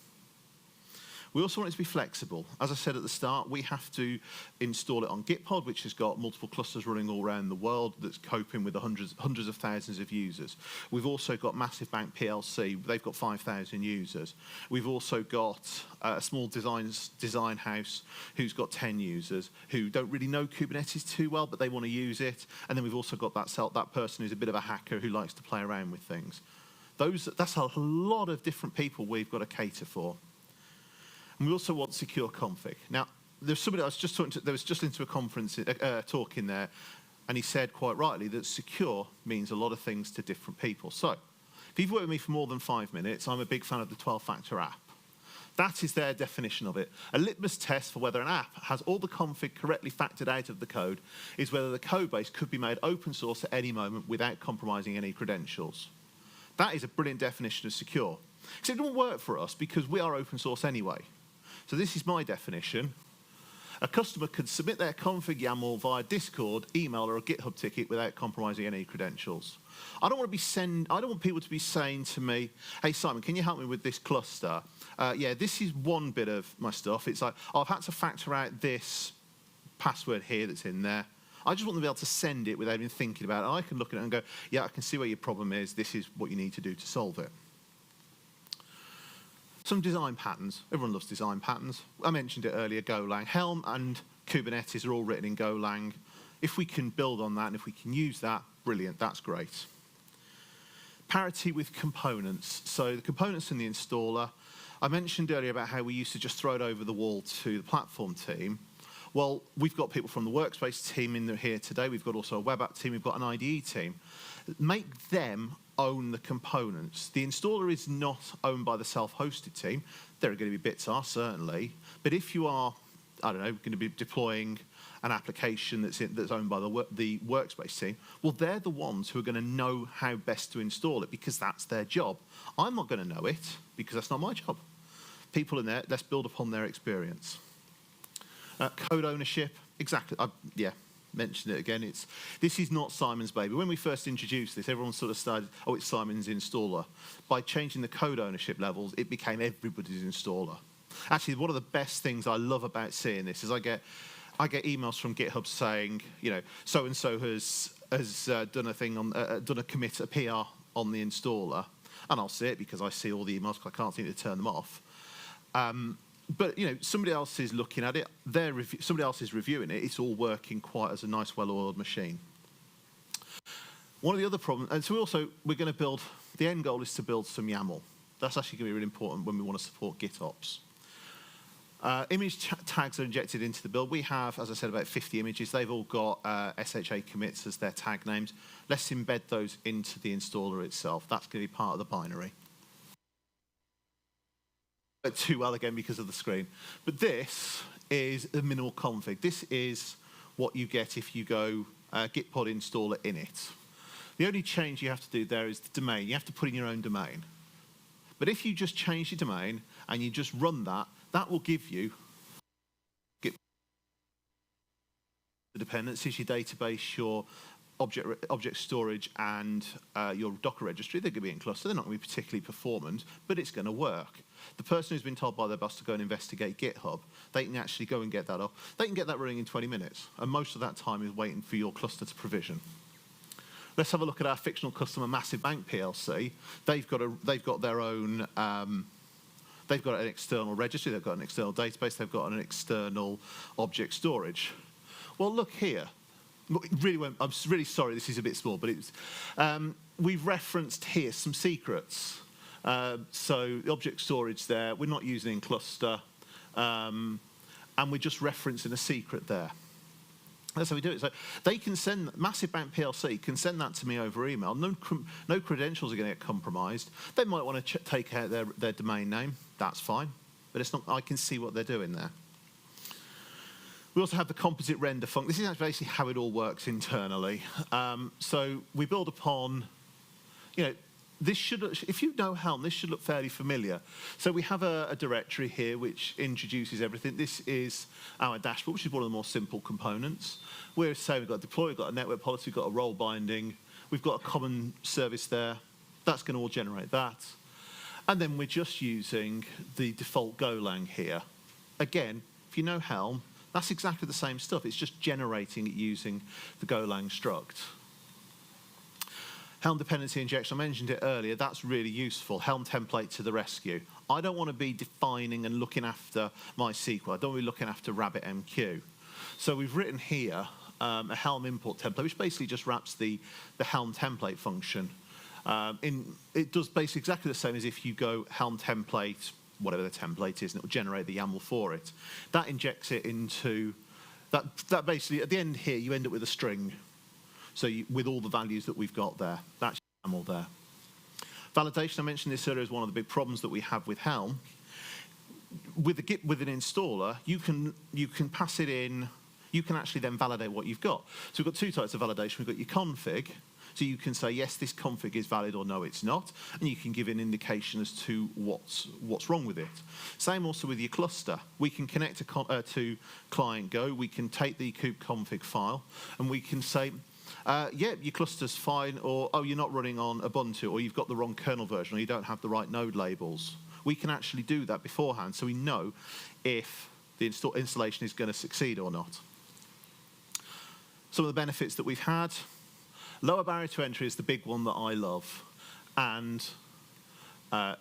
We also want it to be flexible. As I said at the start, we have to install it on Gitpod, which has got multiple clusters running all around the world that's coping with the hundreds of thousands of users. We've also got Massive Bank PLC. They've got 5,000 users. We've also got a small design house who's got 10 users who don't really know Kubernetes too well, but they want to use it. And then we've also got that person who's a bit of a hacker who likes to play around with things. That's a lot of different people we've got to cater for. And we also want secure config. Now, there's somebody I was just talking to, there was just into a conference talk in there, and he said quite rightly that secure means a lot of things to different people. So, if you've worked with me for more than 5 minutes, I'm a big fan of the 12-factor app. That is their definition of it. A litmus test for whether an app has all the config correctly factored out of the code is whether the code base could be made open source at any moment without compromising any credentials. That is a brilliant definition of secure. Because it doesn't work for us because we are open source anyway. So this is my definition. A customer can submit their config YAML via Discord, email, or a GitHub ticket without compromising any credentials. I don't want people to be saying to me, "Hey Simon, can you help me with this cluster? Yeah, this is one bit of my stuff. It's like, oh, I've had to factor out this password here that's in there." I just want them to be able to send it without even thinking about it. I can look at it and go, "Yeah, I can see where your problem is. This is what you need to do to solve it." Some design patterns. Everyone loves design patterns. I mentioned it earlier, Golang. Helm and Kubernetes are all written in Golang. If we can build on that and if we can use that, brilliant, that's great. Parity with components. So the components in the installer. I mentioned earlier about how we used to just throw it over the wall to the platform team. Well, we've got people from the workspace team here today. We've got also a web app team. We've got an IDE team. Make them own the components. The installer is not owned by the self-hosted team. There are going to be bits are, certainly. But if you are, I don't know, going to be deploying an application that's owned by the workspace team, well, they're the ones who are going to know how best to install it because that's their job. I'm not going to know it because that's not my job. People in there, let's build upon their experience. Code ownership, exactly. Yeah, mentioned it again. This is not Simon's baby. When we first introduced this, everyone sort of started, oh, it's Simon's installer. By changing the code ownership levels, it became everybody's installer. Actually, one of the best things I love about seeing this is I get emails from GitHub saying, you know, so and so has done a thing on done a commit, a PR on the installer, and I'll see it because I see all the emails because I can't seem to turn them off. But you know, somebody else is looking at it. Somebody else is reviewing it. It's all working quite as a nice, well-oiled machine. One of the other problems, and so we're going to build. The end goal is to build some YAML. That's actually going to be really important when we want to support GitOps. Image tags are injected into the build. We have, as I said, about 50 images. They've all got SHA commits as their tag names. Let's embed those into the installer itself. That's going to be part of the binary. Too well again because of the screen. But this is a minimal config. This is what you get if you go git pod installer init. The only change you have to do there is the domain. You have to put in your own domain. But if you just change your domain and you just run that, that will give you Git the dependencies, your database, your object storage, and your Docker registry. They're going to be in cluster. They're not going to be particularly performant, but it's going to work. The person who's been told by their boss to go and investigate GitHub, they can actually go and get that up. They can get that running in 20 minutes, and most of that time is waiting for your cluster to provision. Let's have a look at our fictional customer, Massive Bank PLC. They've got their own. They've got an external registry. They've got an external database. They've got an external object storage. Well, look here. I'm really sorry. This is a bit small, but we've referenced here some secrets. So the object storage there, we're not using in cluster, and we're just referencing a secret there. That's how we do it. So they can send, Massive Bank PLC can send that to me over email. No credentials are going to get compromised. They might want to take out their domain name. That's fine. But it's not. I can see what they're doing there. We also have the composite render function. This is basically how it all works internally. So we build upon, you know, this should, if you know Helm, this should look fairly familiar. So we have a directory here which introduces everything. This is our dashboard, which is one of the more simple components. We're saying we've got a deploy, we've got a network policy, we've got a role binding, we've got a common service there. That's going to all generate that. And then we're just using the default Golang here. Again, if you know Helm, that's exactly the same stuff. It's just generating it using the Golang struct. Helm dependency injection, I mentioned it earlier, that's really useful. Helm template to the rescue. I don't want to be defining and looking after MySQL. I don't want to be looking after RabbitMQ. So we've written here a Helm import template, which basically just wraps the Helm template function. It does basically exactly the same as if you go Helm template, whatever the template is, and it will generate the YAML for it. That injects it into, that basically, at the end here, you end up with a string. So with all the values that we've got there, that's YAML there. Validation, I mentioned this earlier, is one of the big problems that we have with Helm. With an installer, you can pass it in, you can actually then validate what you've got. So we've got two types of validation. We've got your config. So you can say, yes, this config is valid, or no, it's not, and you can give an indication as to what's wrong with it. Same also with your cluster. We can connect to client Go, we can take the kubeconfig file, and we can say, yeah, your cluster's fine, or, oh, you're not running on Ubuntu, or you've got the wrong kernel version, or you don't have the right node labels. We can actually do that beforehand, so we know if the installation is going to succeed or not. Some of the benefits that we've had: lower barrier to entry is the big one that I love, and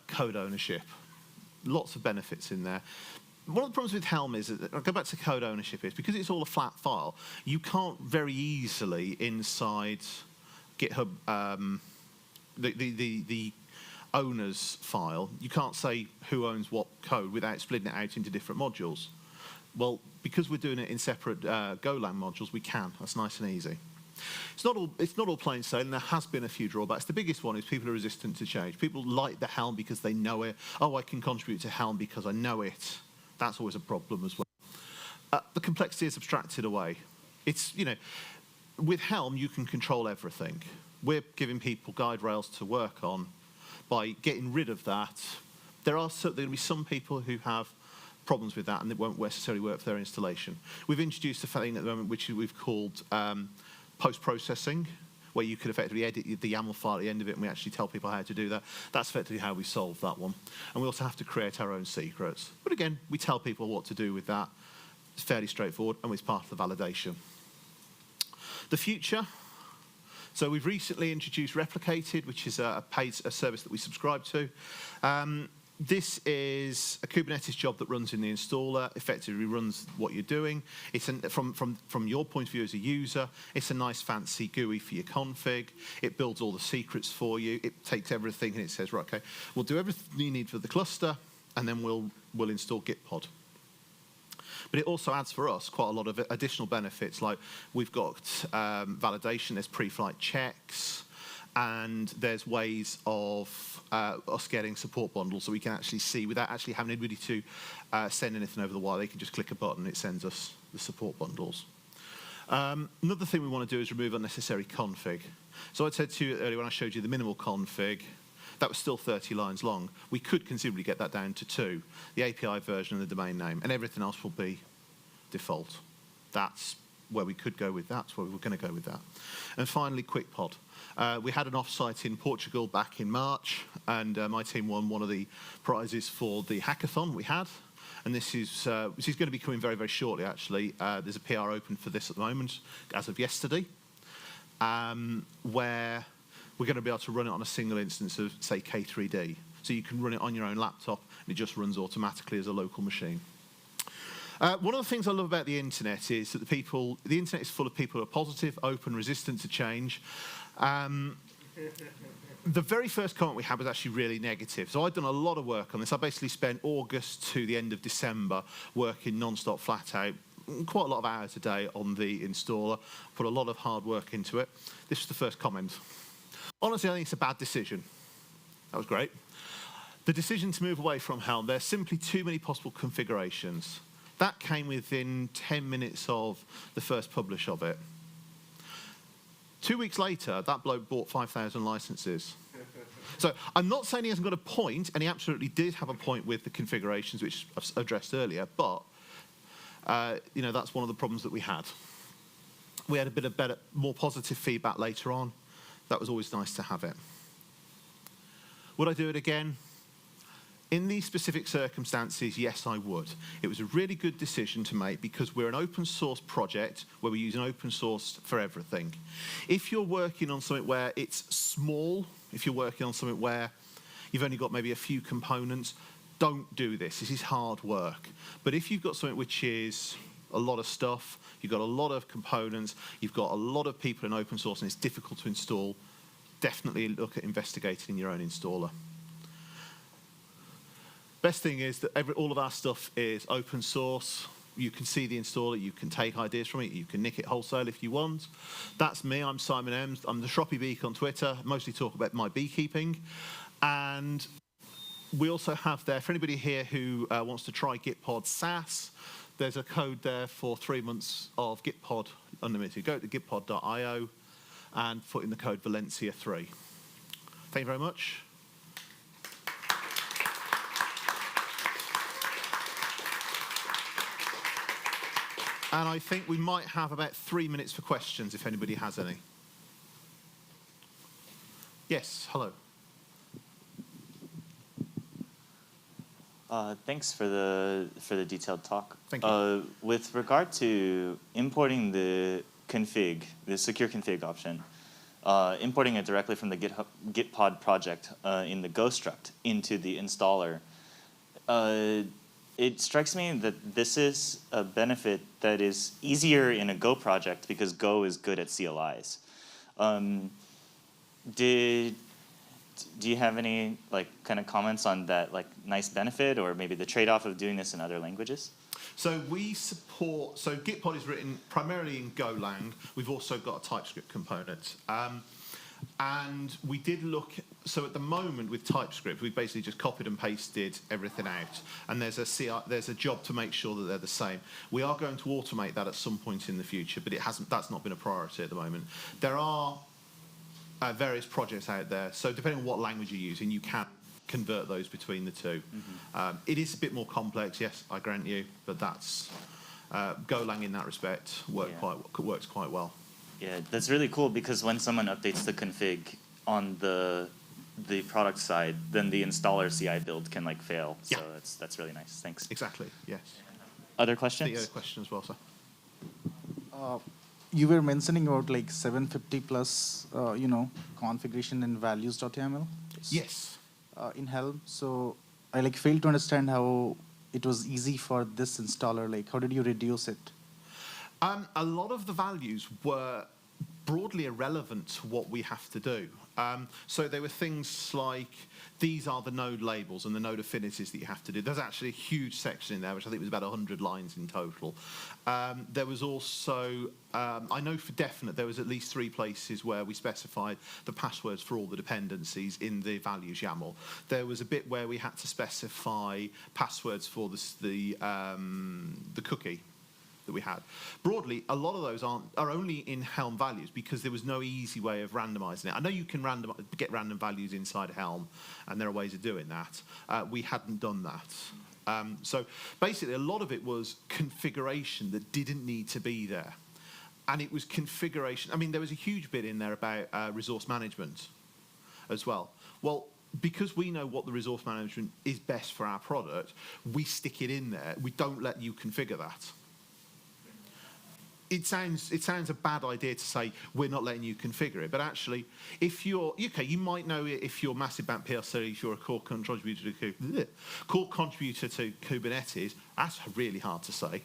code ownership. Lots of benefits in there. One of the problems with Helm is, I'll go back to code ownership, is because it's all a flat file, you can't very easily inside GitHub, the owner's file, you can't say who owns what code without splitting it out into different modules. Well, because we're doing it in separate Golang modules, we can. That's nice and easy. It's not all plain sailing. There has been a few drawbacks. The biggest one is people are resistant to change. People like the Helm because they know it. Oh, I can contribute to Helm because I know it. That's always a problem as well. The complexity is abstracted away. It's, you know, with Helm, you can control everything. We're giving people guide rails to work on. By getting rid of that, there are going to be some people who have problems with that, and it won't necessarily work for their installation. We've introduced a thing at the moment which we've called post-processing, where you could effectively edit the YAML file at the end of it, and we actually tell people how to do that. That's effectively how we solve that one. And we also have to create our own secrets. But again, we tell people what to do with that. It's fairly straightforward, and it's part of the validation. The future. So we've recently introduced Replicated, which is a service that we subscribe to. This is a Kubernetes job that runs in the installer, effectively runs what you're doing. It's from your point of view as a user, it's a nice fancy GUI for your config. It builds all the secrets for you. It takes everything and it says, right, okay, we'll do everything you need for the cluster, and then we'll install Gitpod. But it also adds for us quite a lot of additional benefits, like we've got validation, there's pre-flight checks, and there's ways of us getting support bundles so we can actually see, without actually having anybody to send anything over the wire, they can just click a button and it sends us the support bundles. Another thing we want to do is remove unnecessary config. So I said to you earlier when I showed you the minimal config, that was still 30 lines long. We could considerably get that down to 2, the API version and the domain name, and everything else will be default. That's where we could go with that. That's where we're going to go with that. And finally, QuickPod. We had an offsite in Portugal back in March, and my team won one of the prizes for the hackathon we had. And this is going to be coming very, very shortly, actually. There's a PR open for this at the moment, as of yesterday, where we're going to be able to run it on a single instance of, say, K3D. So you can run it on your own laptop, and it just runs automatically as a local machine. One of the things I love about the internet is that the internet is full of people who are positive, open, resistant to change. The very first comment we had was actually really negative. So I'd done a lot of work on this. I basically spent August to the end of December working non-stop, flat out, quite a lot of hours a day on the installer, put a lot of hard work into it. This was the first comment. Honestly, I think it's a bad decision. That was great. The decision to move away from Helm, there's simply too many possible configurations. That came within 10 minutes of the first publish of it. 2 weeks later, that bloke bought 5,000 licenses. So I'm not saying he hasn't got a point, and he absolutely did have a point with the configurations, which I've addressed earlier, but you know, that's one of the problems that we had. We had a bit of better, more positive feedback later on. That was always nice to have it. Would I do it again? In these specific circumstances, yes, I would. It was a really good decision to make because we're an open source project where we use an open source for everything. If you're working on something where it's small, if you're working on something where you've only got maybe a few components, don't do this. This is hard work. But if you've got something which is a lot of stuff, you've got a lot of components, you've got a lot of people in open source and it's difficult to install, definitely look at investigating your own installer. Best thing is that all of our stuff is open source. You can see the installer, you can take ideas from it, you can nick it wholesale if you want. That's me, I'm Simon Ems. I'm the Shroppy Beak on Twitter, mostly talk about my beekeeping. And we also have there, for anybody here who wants to try Gitpod SaaS, there's a code there for 3 months of Gitpod Unlimited. Go to gitpod.io. and put in the code Valencia3. Thank you very much. And I think we might have about 3 minutes for questions if anybody has any. Yes, hello. Thanks for the detailed talk. Thank you. With regard to importing the config, the secure config option, importing it directly from the Gitpod project in the Go struct into the installer, it strikes me that this is a benefit that is easier in a Go project because Go is good at CLIs. Do you have any kind of comments on that nice benefit, or maybe the trade-off of doing this in other languages? So we support, so Gitpod is written primarily in Golang. We've also got a TypeScript component. And we did look, so at the moment with TypeScript, we've basically just copied and pasted everything out. And there's a job to make sure that they're the same. We are going to automate that at some point in the future, but that's not been a priority at the moment. There are various projects out there. So depending on what language you're using, you can convert those between the two. Mm-hmm. It is a bit more complex, yes, I grant you, but that's Golang in that respect works quite well. Yeah, that's really cool because when someone updates the config on the product side, then the installer CI build can fail. So that's really nice. Thanks. Exactly. Yes. Other questions? The other question as well, sir. You were mentioning about 750 plus, configuration in values.yaml. Yes. In Helm. So I failed to understand how it was easy for this installer. How did you reduce it? A lot of the values were broadly irrelevant to what we have to do. So there were things like, these are the node labels and the node affinities that you have to do. There's actually a huge section in there, which I think was about 100 lines in total. There was also, I know for definite, there was at least 3 places where we specified the passwords for all the dependencies in the values YAML. There was a bit where we had to specify passwords for the cookie that we had. Broadly, a lot of those are only in Helm values because there was no easy way of randomizing it. I know you can get random values inside Helm, and there are ways of doing that. We hadn't done that. So basically, a lot of it was configuration that didn't need to be there. And it was configuration. I mean, there was a huge bit in there about resource management as well. Well, because we know what the resource management is best for our product, we stick it in there. We don't let you configure that. It sounds a bad idea to say we're not letting you configure it, but actually, if you're you might know it if you're massive bank PLC, if you're a core contributor to Kubernetes. That's really hard to say.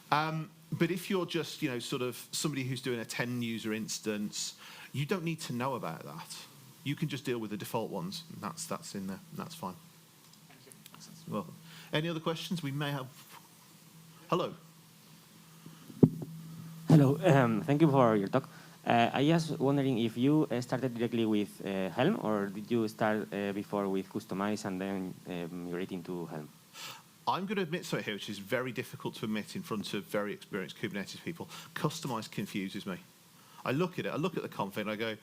But if you're just sort of somebody who's doing a 10-user instance, you don't need to know about that. You can just deal with the default ones. And that's in there. And that's fine. Well, any other questions? We may have. Hello. Hello, thank you for your talk. I was wondering if you started directly with Helm, or did you start before with Kustomize and then migrating to Helm? I'm going to admit something here, which is very difficult to admit in front of very experienced Kubernetes people. Kustomize confuses me. I look at it, I look at the config, and I go,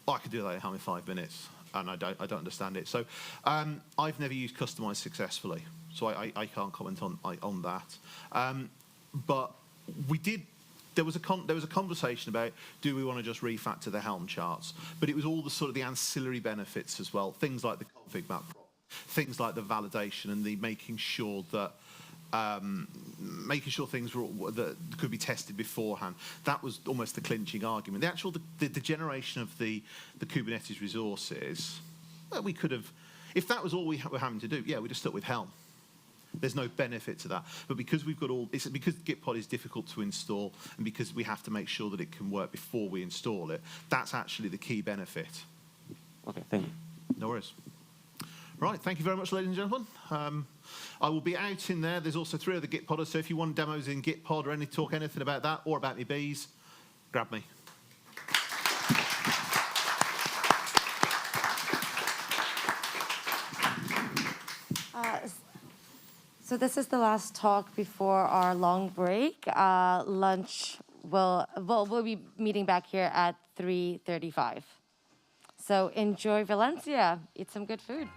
I could do that in Helm in 5 minutes, and I don't understand it. So I've never used Kustomize successfully, so I can't comment on that. But we did. There was a conversation about, do we want to just refactor the Helm charts? But it was all the sort of the ancillary benefits as well, things like the config map, things like the validation and the making sure that things that could be tested beforehand. That was almost the clinching argument. The generation of the Kubernetes resources, well, we could have, if that was all we were having to do, we'd have stuck with Helm. There's no benefit to that. But because because Gitpod is difficult to install and because we have to make sure that it can work before we install it, that's actually the key benefit. Okay, thank you. No worries. Right, thank you very much, ladies and gentlemen. I will be out in there. There's also 3 other Gitpodders, so if you want demos in Gitpod or talk anything about that or about me bees, grab me. So this is the last talk before our long break. Lunch we'll be meeting back here at 3:35. So enjoy Valencia. Eat some good food.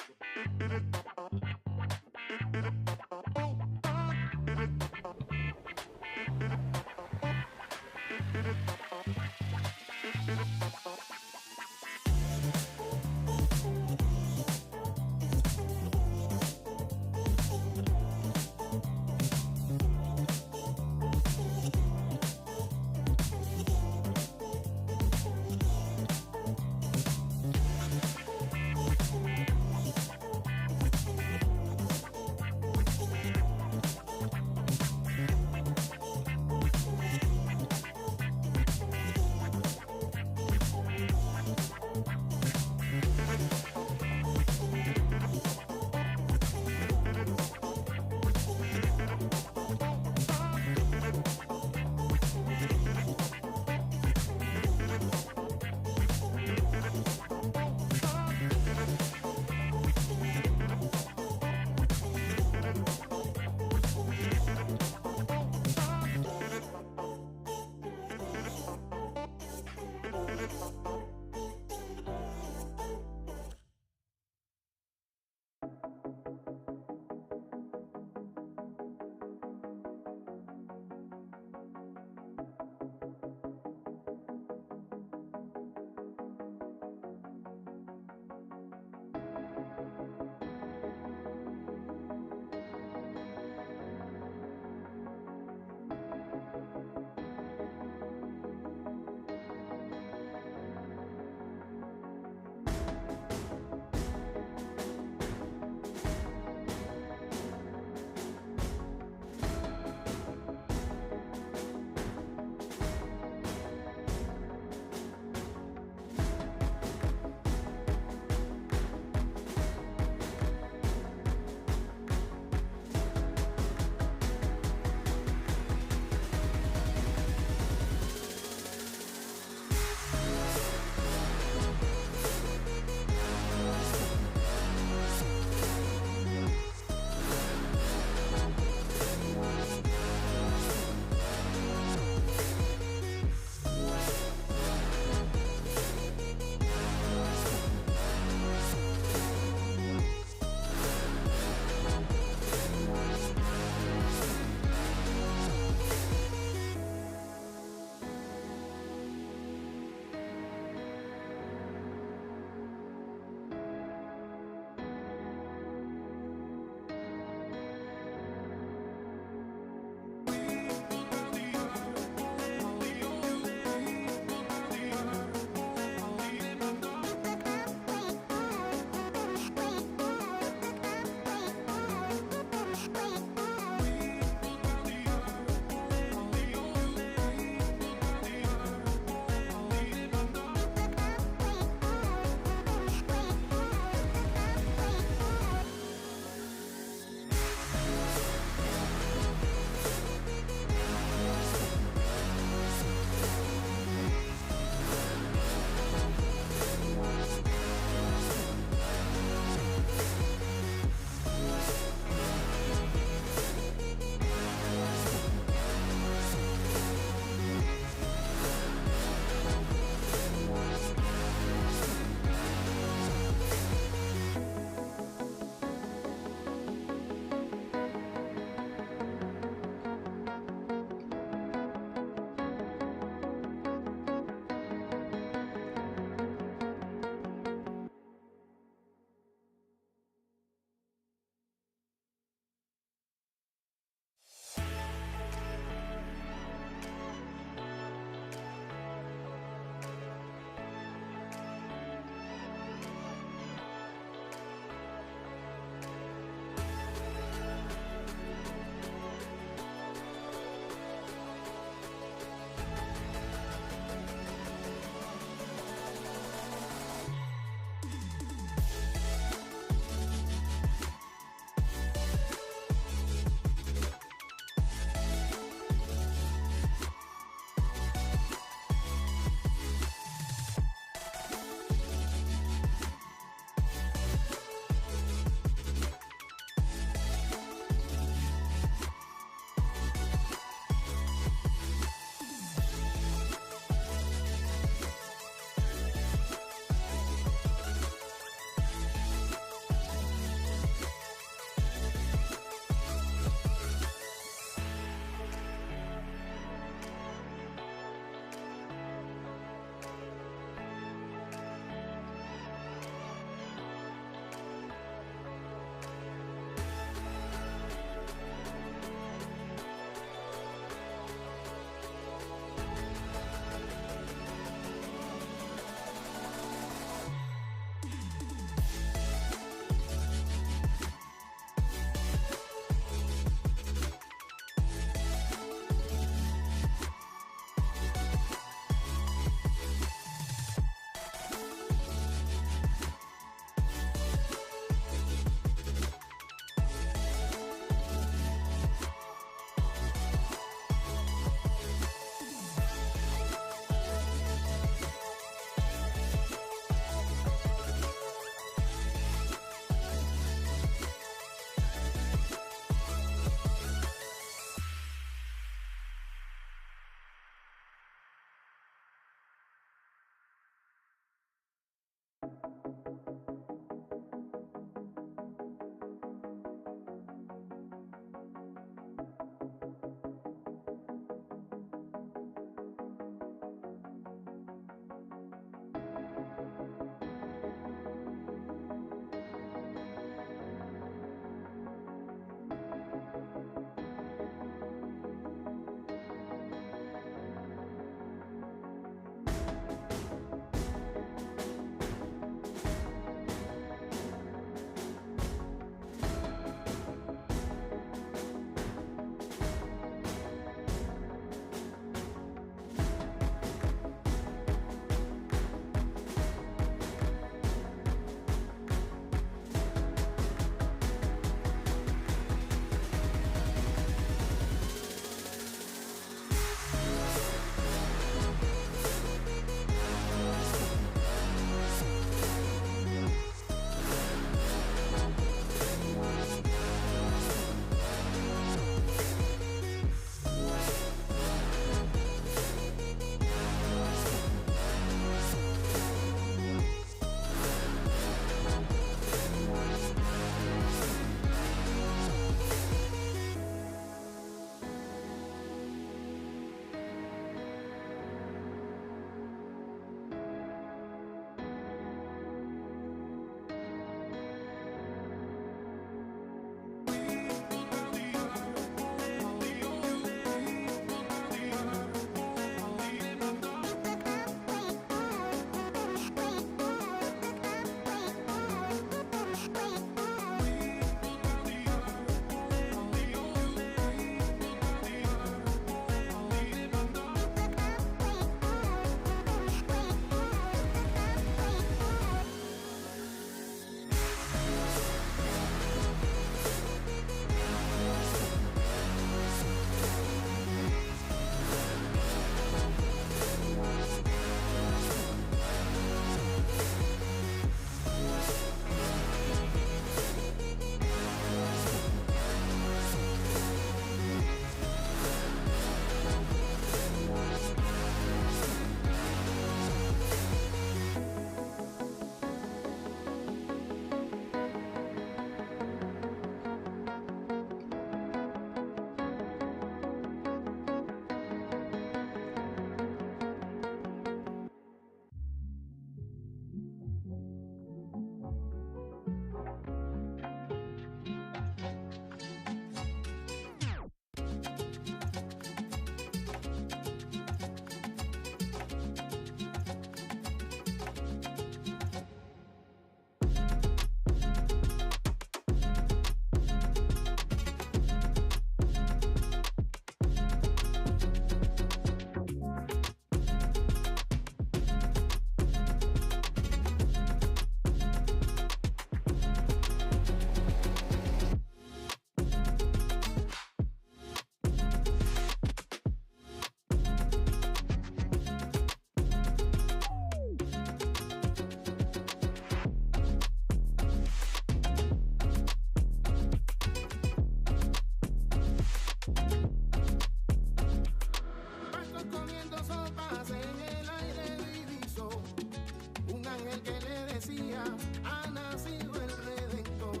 ha nacido el Redentor.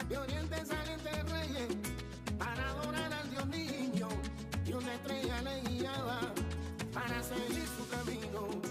De oriente salen de reyes para adorar al Dios niño, y una estrella le guiaba para seguir su camino.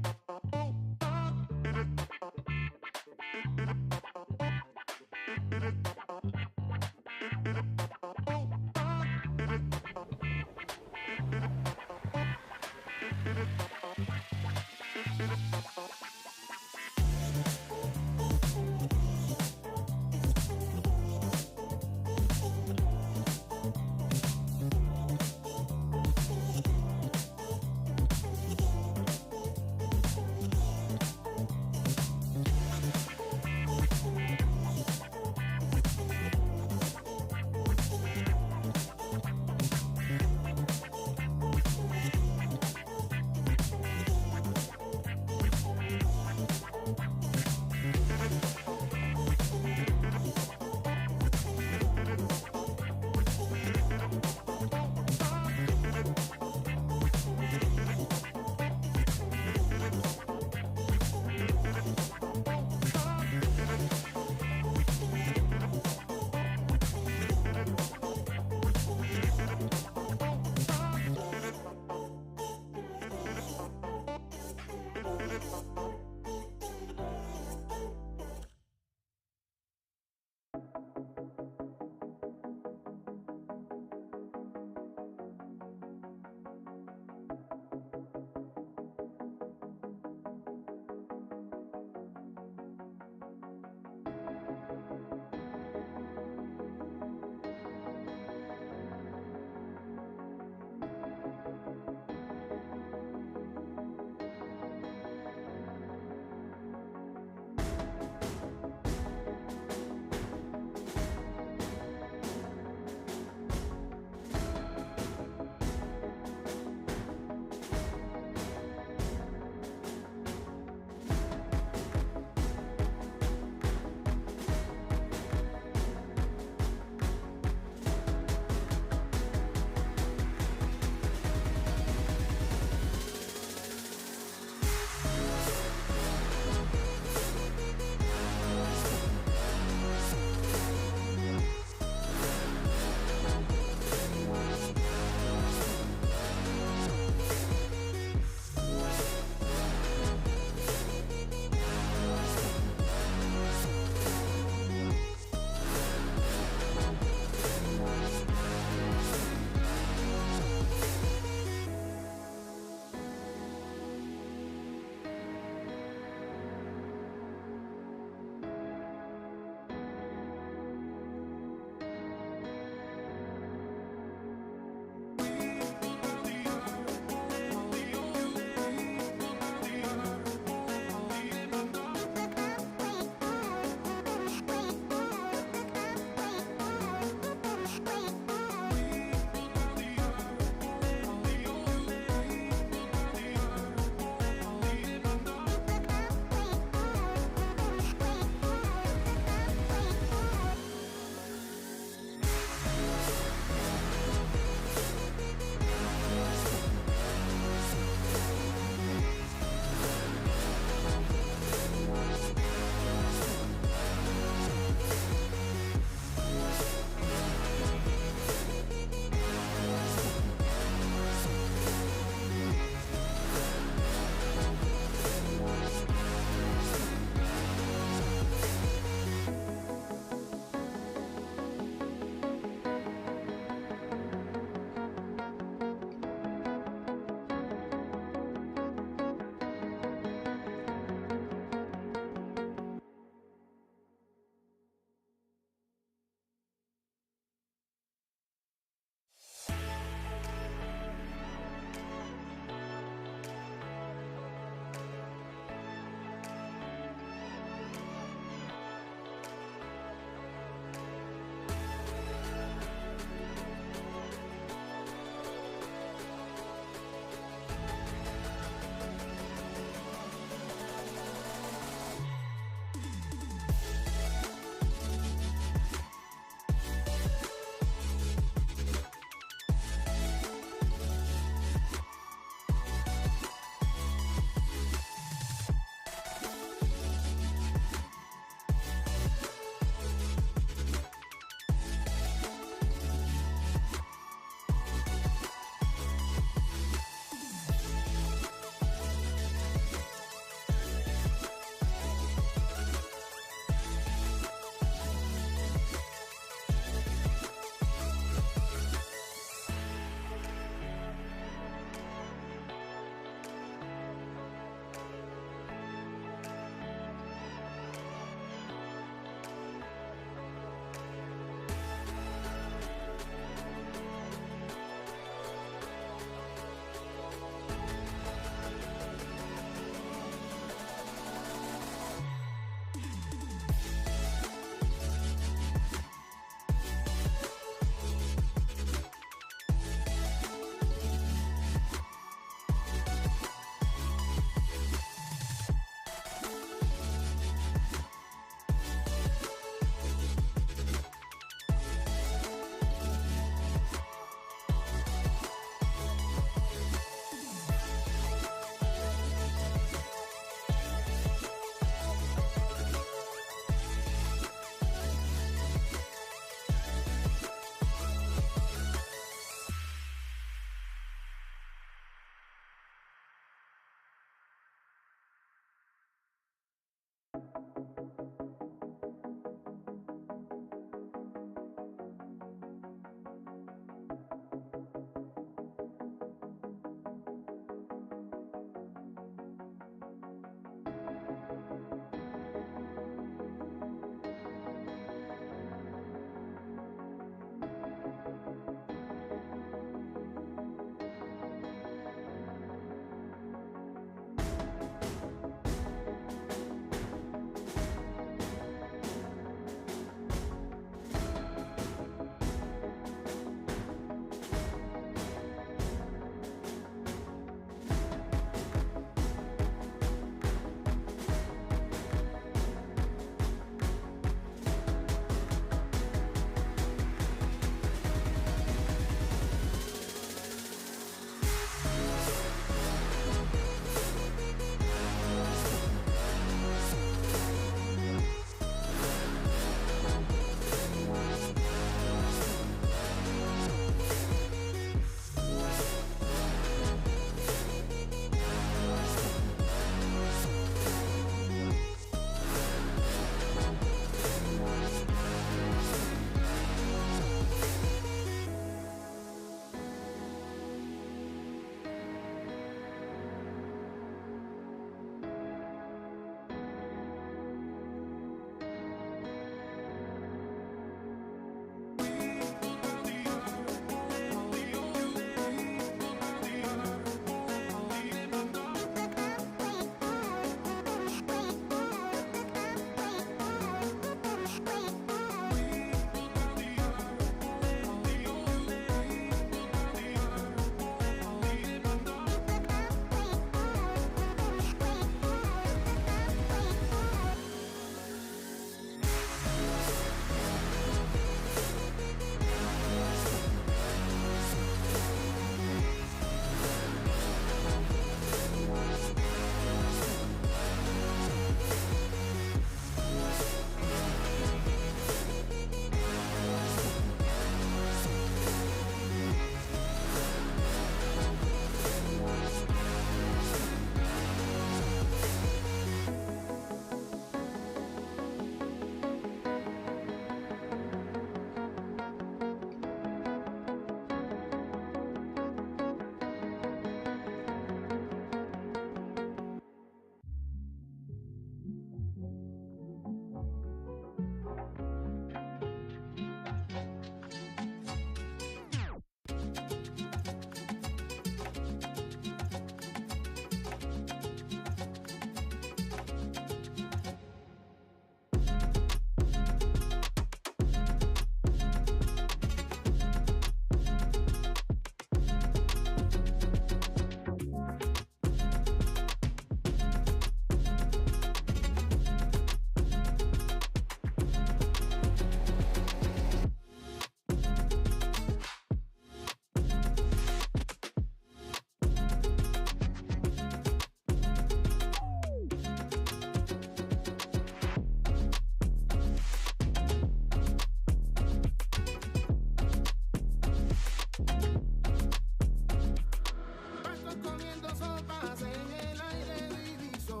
Patos comiendo sopas en el aire diviso.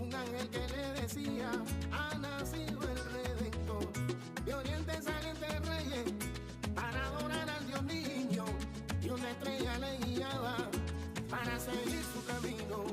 Un ángel que le decía, ha nacido el Redentor. De oriente salen de reyes para adorar al Dios niño. Y una estrella le guiaba para seguir su camino.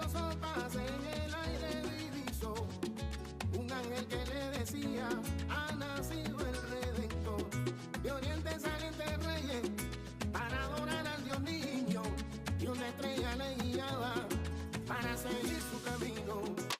hermoso paz en el aire diviso, un ángel que le decía, ha nacido el Redentor. De oriente salen de reyes para adorar al Dios niño, y una estrella le guiaba para seguir su camino.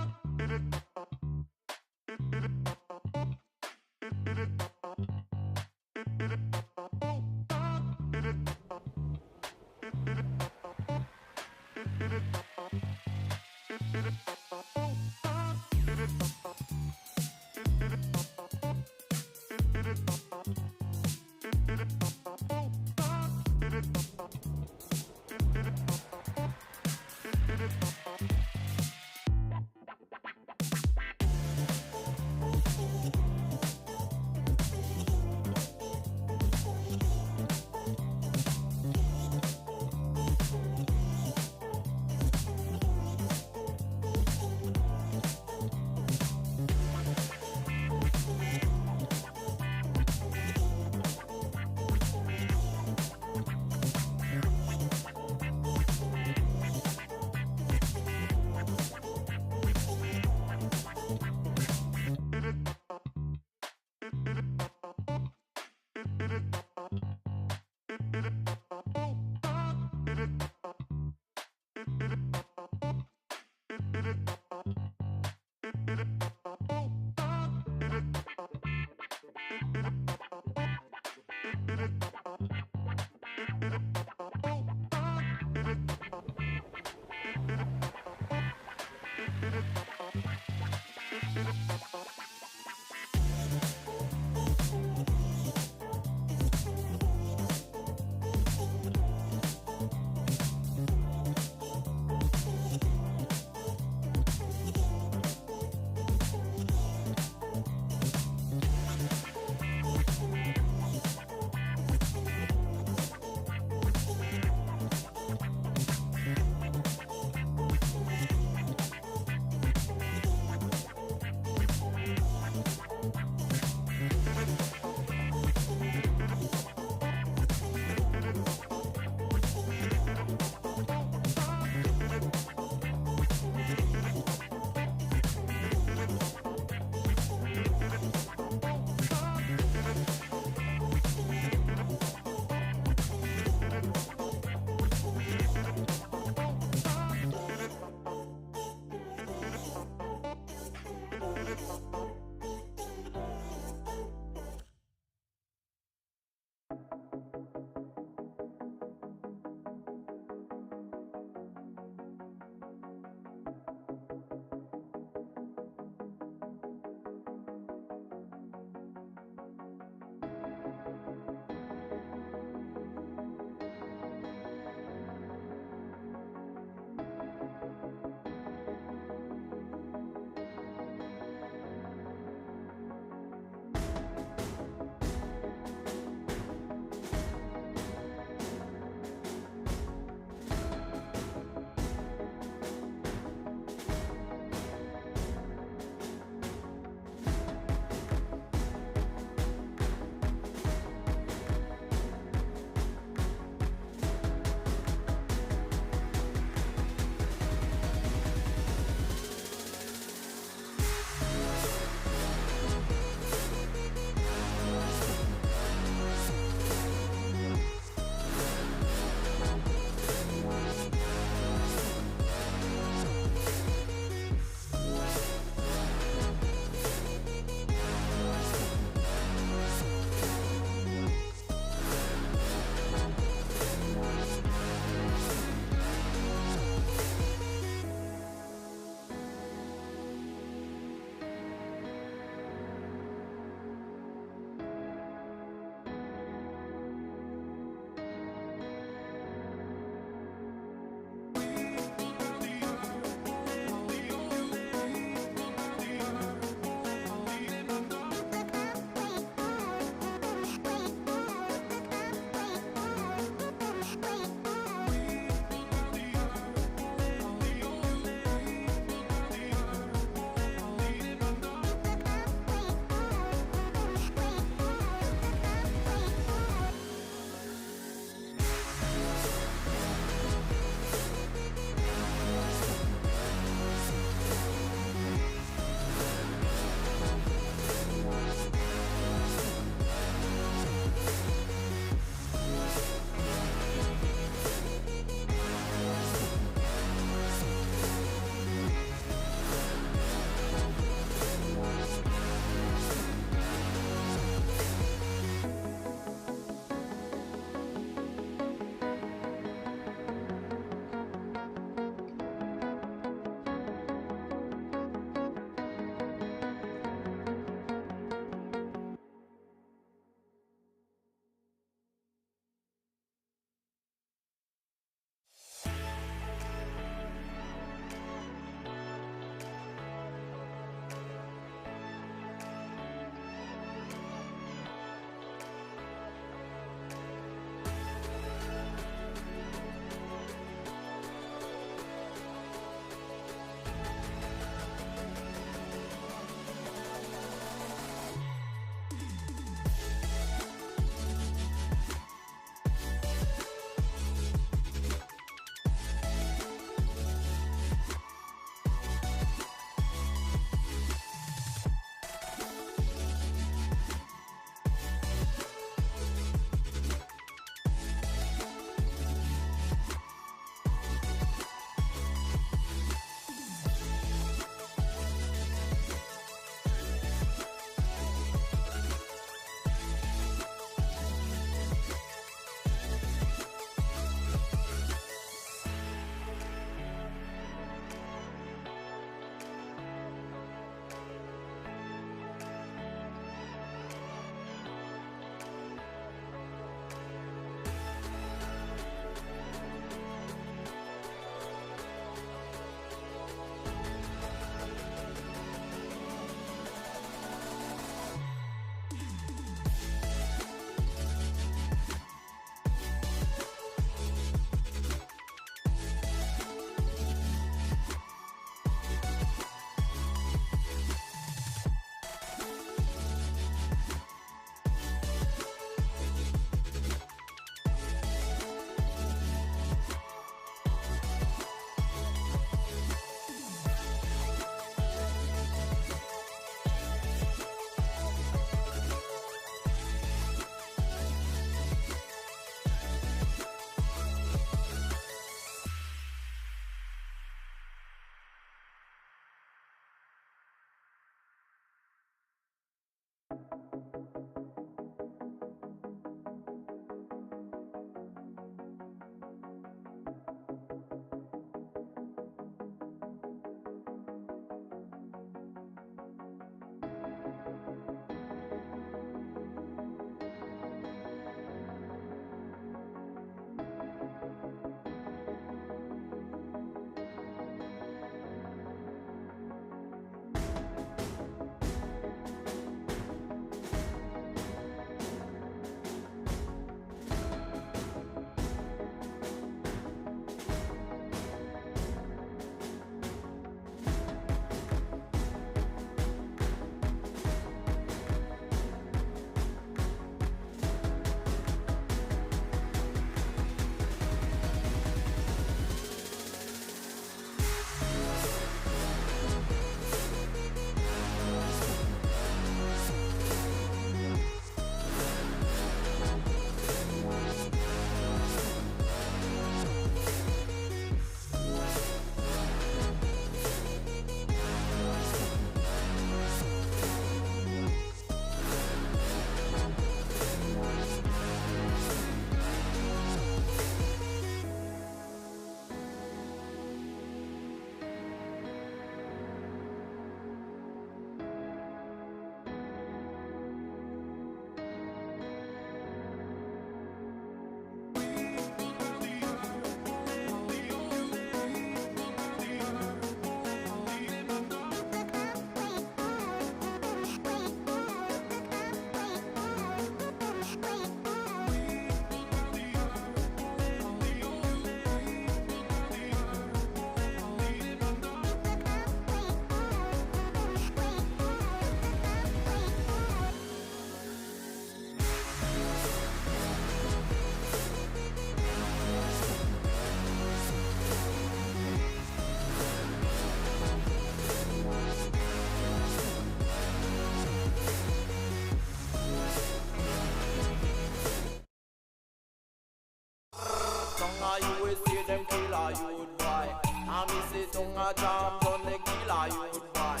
a USA them kill a youth boy. And me say down a Jampton they kill a youth boy.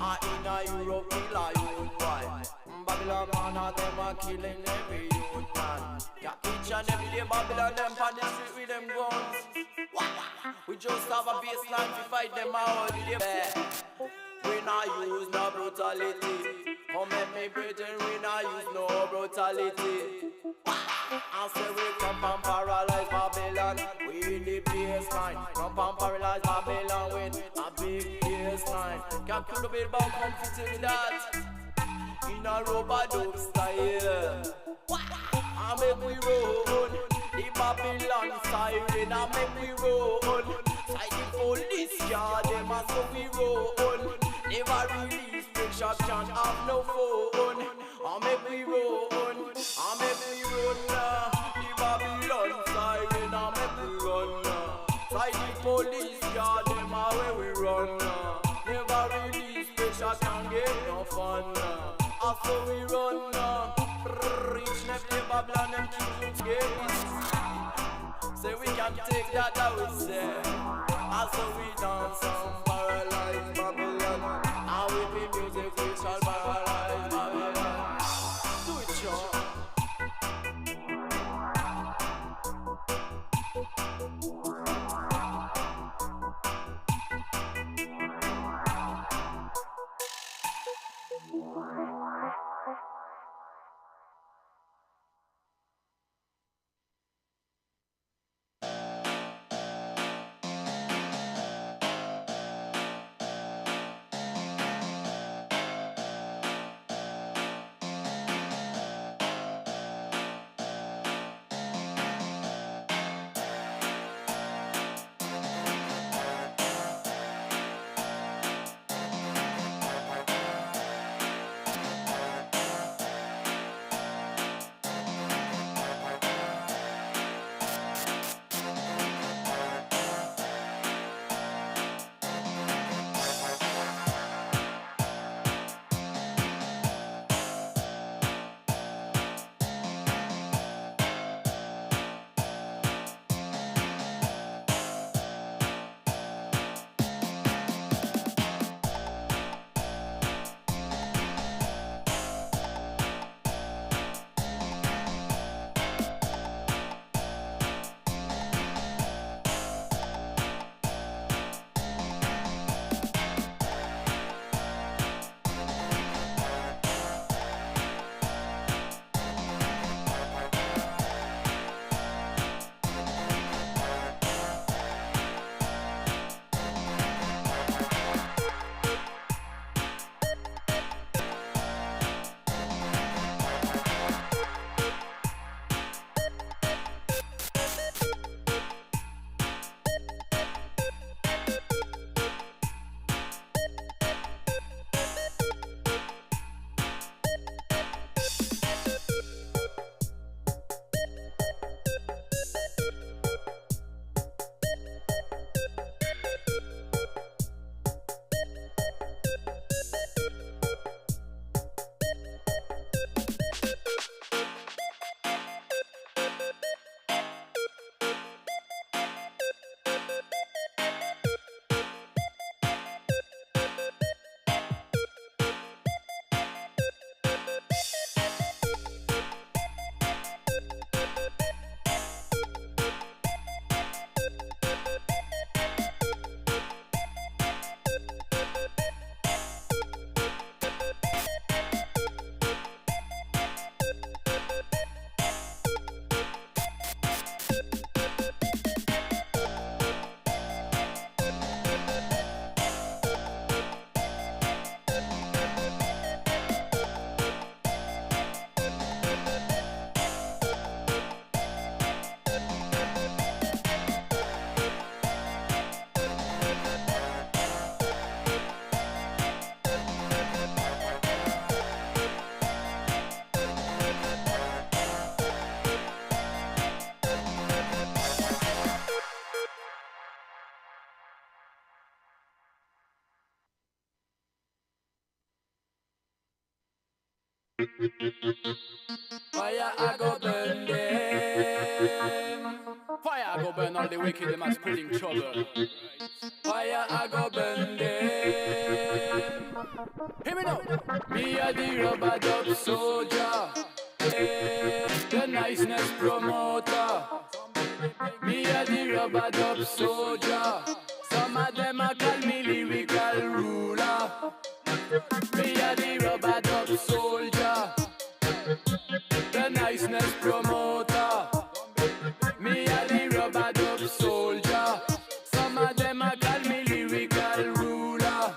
And in a Europe kill a youth boy. Babylon man a them a killing every youth man. Yeah, each and every day Babylon them on the street with them guns. We just have a baseline to fight them out. We not use no brutality. Come let me pretend we not use no brutality. I say we come and paralyze Babylon with the baseline. Come and paralyze Babylon with a big baseline. Can't kill the billboard, come fit with that. In a rubber dub style. I make we roll. The Babylon siren, I make we roll. Side the police yard, them a so we roll. Never release, big shot can't have no phone. I make we roll. I make we run. The Babylon siren, I make we run. Side the police yard, them a where we run. Never release, big shot can't get no fun. I so we run. Reach left the Babylon and keep scary. Say we can take that we say. I so we dance and paralyze Babylon. And with the music we shall paralyze Babylon. Do it, Sean. Fire, I go burn them. Fire. I go burn all the wicked, them are spreading trouble. Fire, I go burn them. Hear me now. Me a the rubber dub soldier, the niceness promoter. Me a the rubber dub soldier. Some of them a call me lyrical ruler. Me a the rubber dub soldier, the niceness promoter. Me a the rubber dub soldier. Some of them a call me lyrical ruler.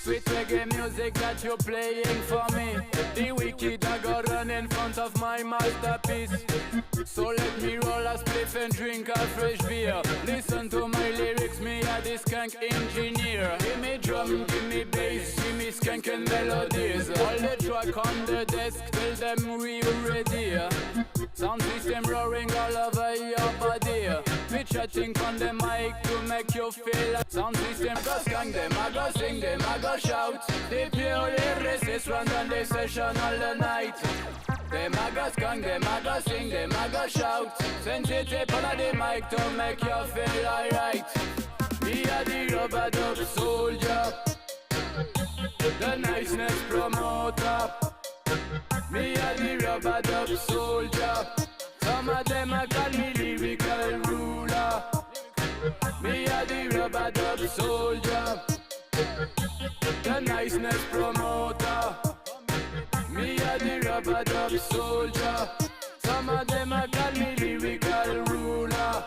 Sweet reggae music that you're playing for me. The wicked I go run in front of my masterpiece. So let me roll a spliff and drink a fresh beer. Listen to my lyrics, me a the skank engineer. Give me drum, give me bass, give me skank and melodies. All the track on the desk, tell them we ready. Sound system roaring all over your body. We chatting on the mic to make you feel. Sound system go skank them, I go sing them, I go shout. The pure lyricists run on the session all the night. Them I go skank them, I go sing them, I go shout. Sensitive on the mic to make you feel alright. Me a the rubber dub soldier, the niceness promoter. Me a the rubber dub soldier. Some of them a call me lyrical ruler. Me a the rubber dub soldier, the niceness promoter. Me a the rubber dub soldier. Some of them a call me lyrical ruler.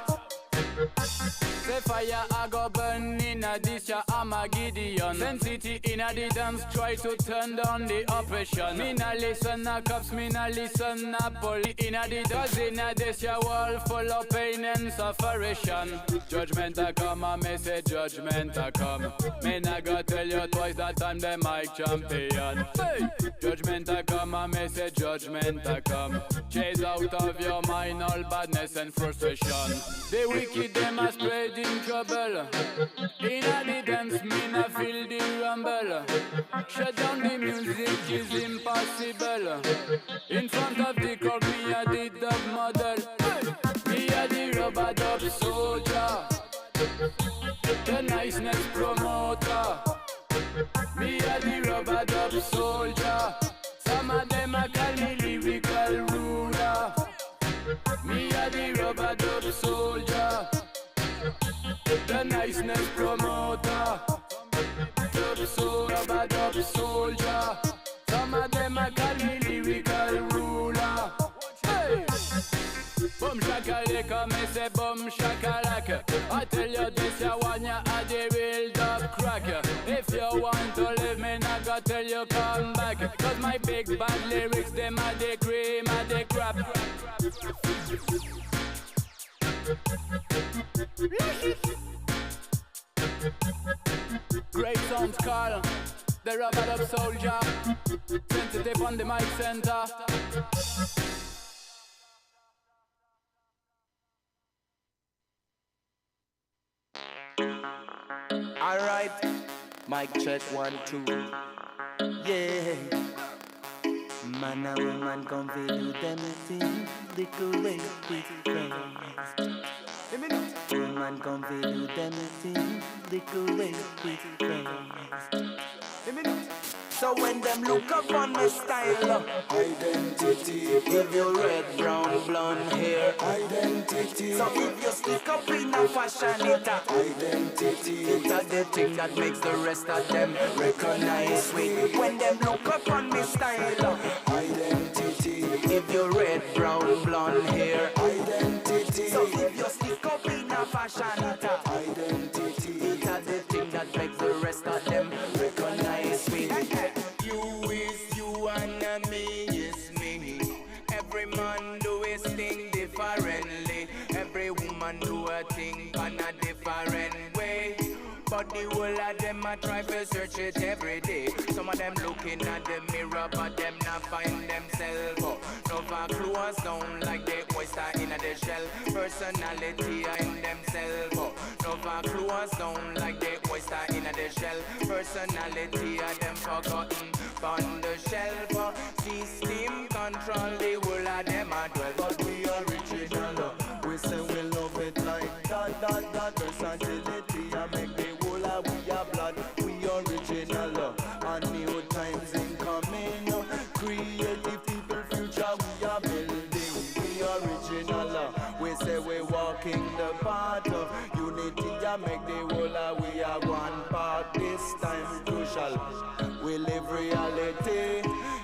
Say fire I go burn in a this ya Armageddon. Send city in a the dance, try to turn down the oppression. Me na listen a cops, me na listen a police. In a the dozen a this ya wall full of pain and sufferation. Judgment a come, a me say judgment a come. Me na go tell you twice that I'm the mic champion. Hey! Judgment a come, a me say judgment a come. Chase out of your mind all badness and frustration. The wicked them a spreading trouble. In a the dance, me na feel the rumble. Shut down the music is impossible. In front of the crowd, me a the dub model. Me a the rubber dub soldier, the niceness promoter. Me a the rubber dub soldier. Some of them a call me lyrical ruler. Me a the rubber dub soldier, the niceness promoter. Rubber dub soldier. Some of them a call me lyrical ruler. Hey! Boom shakalaka, me say boom shakalaka. I tell you this, ya one ya a the real dub cracker. If you want to live, me not go tell you come back. Cause my big bad lyrics, them a the cream, a the crap. Great sounds call, the rubber dub soldier. Sensitive on the mic center. Alright, mic check 1, 2. Yeah. Man and woman come fi do them thing. Decorate with friends. Woman come fi do them thing. Decorate with friends. So when them look up on my style, identity. If you red, brown, blonde hair, identity. So if you stick up in a fashion, it a identity. It's a the thing that makes the rest of them recognize me. When them look up on my style, identity. If you red, brown, blonde hair, identity. So if you stick up in a fashion, it a identity. It's a the thing that makes the rest of them recognize me. You is you and me is me. Every man do his thing differently. Every woman do her thing on a different way. But the whole of them a try to search it every day. Some of them looking at the mirror, but them not find themselves. No for clothes sound like the oyster in the shell. Personality in themselves. No for clothes sound like the oyster in the shell. Personality of them forgotten on the shelf. System control the whole of them a dwell. But we original. versatility. I make the whole of we are blood, we original. And new times incoming. Creative people, future we are building. We original. We say we walking the path of unity. I make the whole of we are one part. This time crucial. We live reality.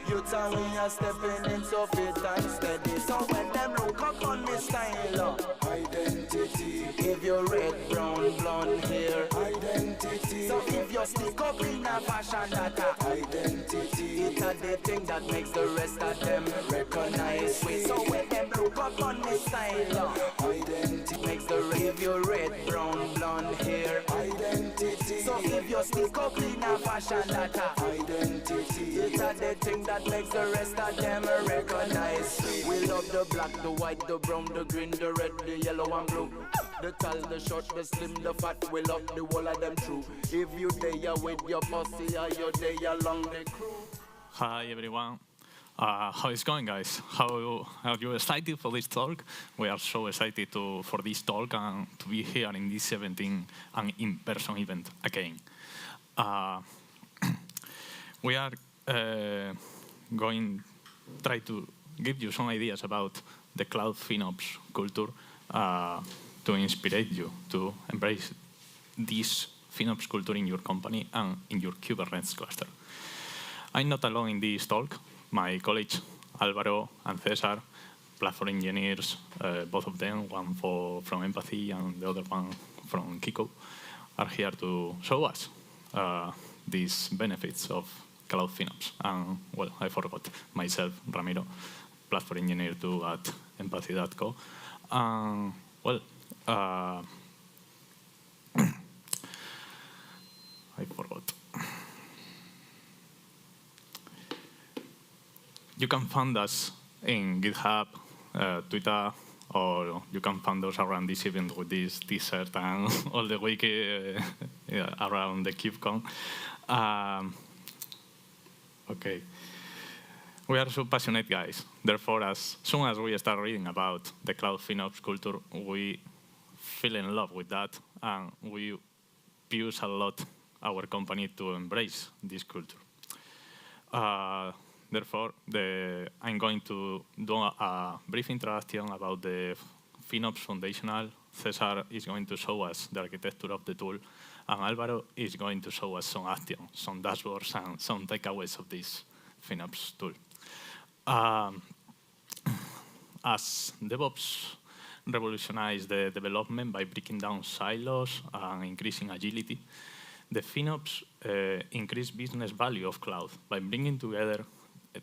Youth and we are stepping in so fit and steady. So when them look up on me style, identity. If you're red, brown, blonde hair, identity. So if you stick up in a fashion, that identity. It's a the thing that makes the rest of them recognize me. So when them look up on me style, identity makes the rest. If you're red, brown, blonde hair, identity. So if you stick up in a fashion, that identity. It's a the thing that makes the rest of them recognize. We love the black, the white, the brown, the green, the red, the yellow and blue. The tall, the short, the slim, the fat. We love the whole of them true. If you there with your posse or you there along the crew. Hi everyone. How is going, guys? How are you excited for this talk? We are so excited for this talk and to be here in this 17 and in-person event again. We are going to try to give you some ideas about the cloud FinOps culture to inspire you to embrace this FinOps culture in your company and in your Kubernetes cluster. I'm not alone in this talk. My colleagues, Álvaro and César, platform engineers, both of them, one from Empathy and the other one from Kiko, are here to show us these benefits of Cloud FinOps. And, well, I forgot myself, Ramiro, platform engineer too at empathy.co. Well, I forgot. You can find us in GitHub, Twitter, or you can find us around this event with this t-shirt and all the week around the KubeCon. Okay. We are so passionate guys. Therefore, as soon as we start reading about the Cloud FinOps culture, we fell in love with that, and we use a lot our company to embrace this culture. Therefore, I'm going to do a brief introduction about the FinOps Foundational. César is going to show us the architecture of the tool, and Álvaro is going to show us some action, some dashboards, and some takeaways of this FinOps tool. As DevOps revolutionized the development by breaking down silos and increasing agility, the FinOps increased business value of cloud by bringing together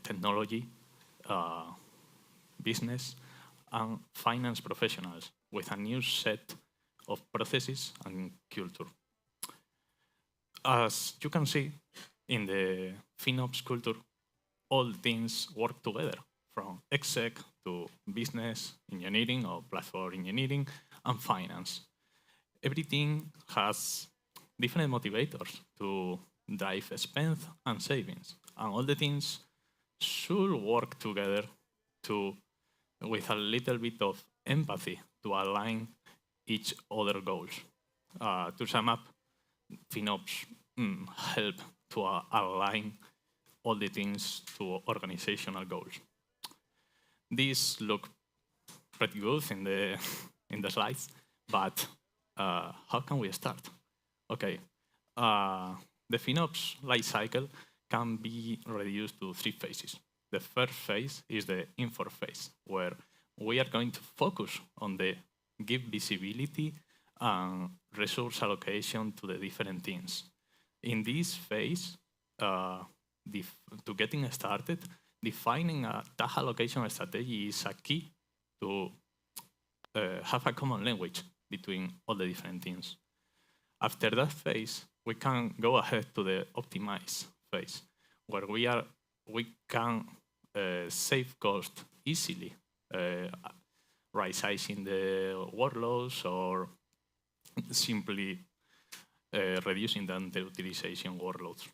technology, business, and finance professionals with a new set of processes and culture. As you can see, in the FinOps culture, all teams work together, from exec to business, engineering or platform engineering, and finance. Every team has different motivators to drive spend and savings, and all the teams should work together with a little bit of empathy to align each other goals. To sum up, FinOps help to align all the teams to organizational goals. These look pretty good in the slides, but how can we start? Okay, the FinOps life cycle can be reduced to 3 phases. The first phase is the info phase, where we are going to focus on the give visibility and resource allocation to the different teams. In this phase, to getting started, defining a task allocation strategy is a key to have a common language between all the different teams. After that phase, we can go ahead to the optimize phase, where we can save cost easily, right-sizing the workloads or simply reducing the underutilization workloads.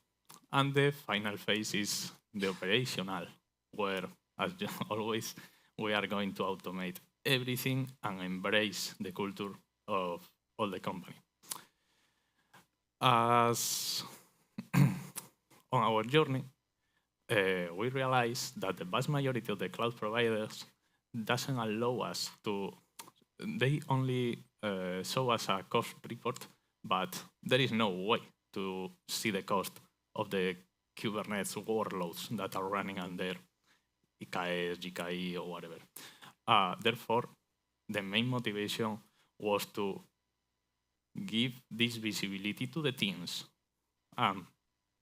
And the final phase is the operational, where, as always, we are going to automate everything and embrace the culture of all the company. As on our journey, we realized that the vast majority of the cloud providers doesn't allow us to, they only show us a cost report, but there is no way to see the cost of the Kubernetes workloads that are running under EKS, GKE, or whatever. Therefore, the main motivation was to give this visibility to the teams,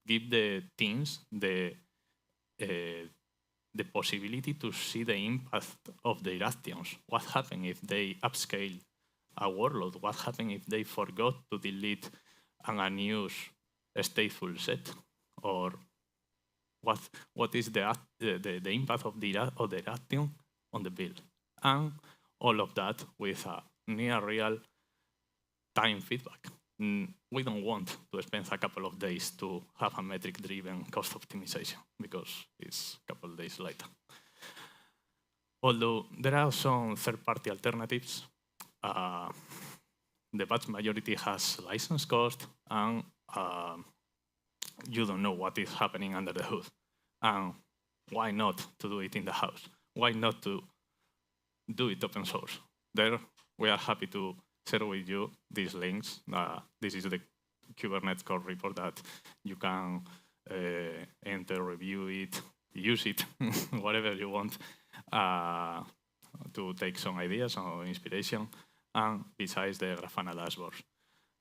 give the teams the possibility to see the impact of their actions. What happens if they upscale a workload? What happens if they forgot to delete an unused stateful set? Or what is the impact of their action on the build? And all of that with a near real time feedback. We don't want to spend a couple of days to have a metric-driven cost optimization because it's a couple of days later. Although there are some third-party alternatives, the vast majority has license cost, and you don't know what is happening under the hood. And why not to do it in the house? Why not to do it open source? There, we are happy to share with you these links. This is the Kubernetes core report that you can enter, review it, use it, whatever you want, to take some ideas or inspiration. And besides the Grafana dashboard.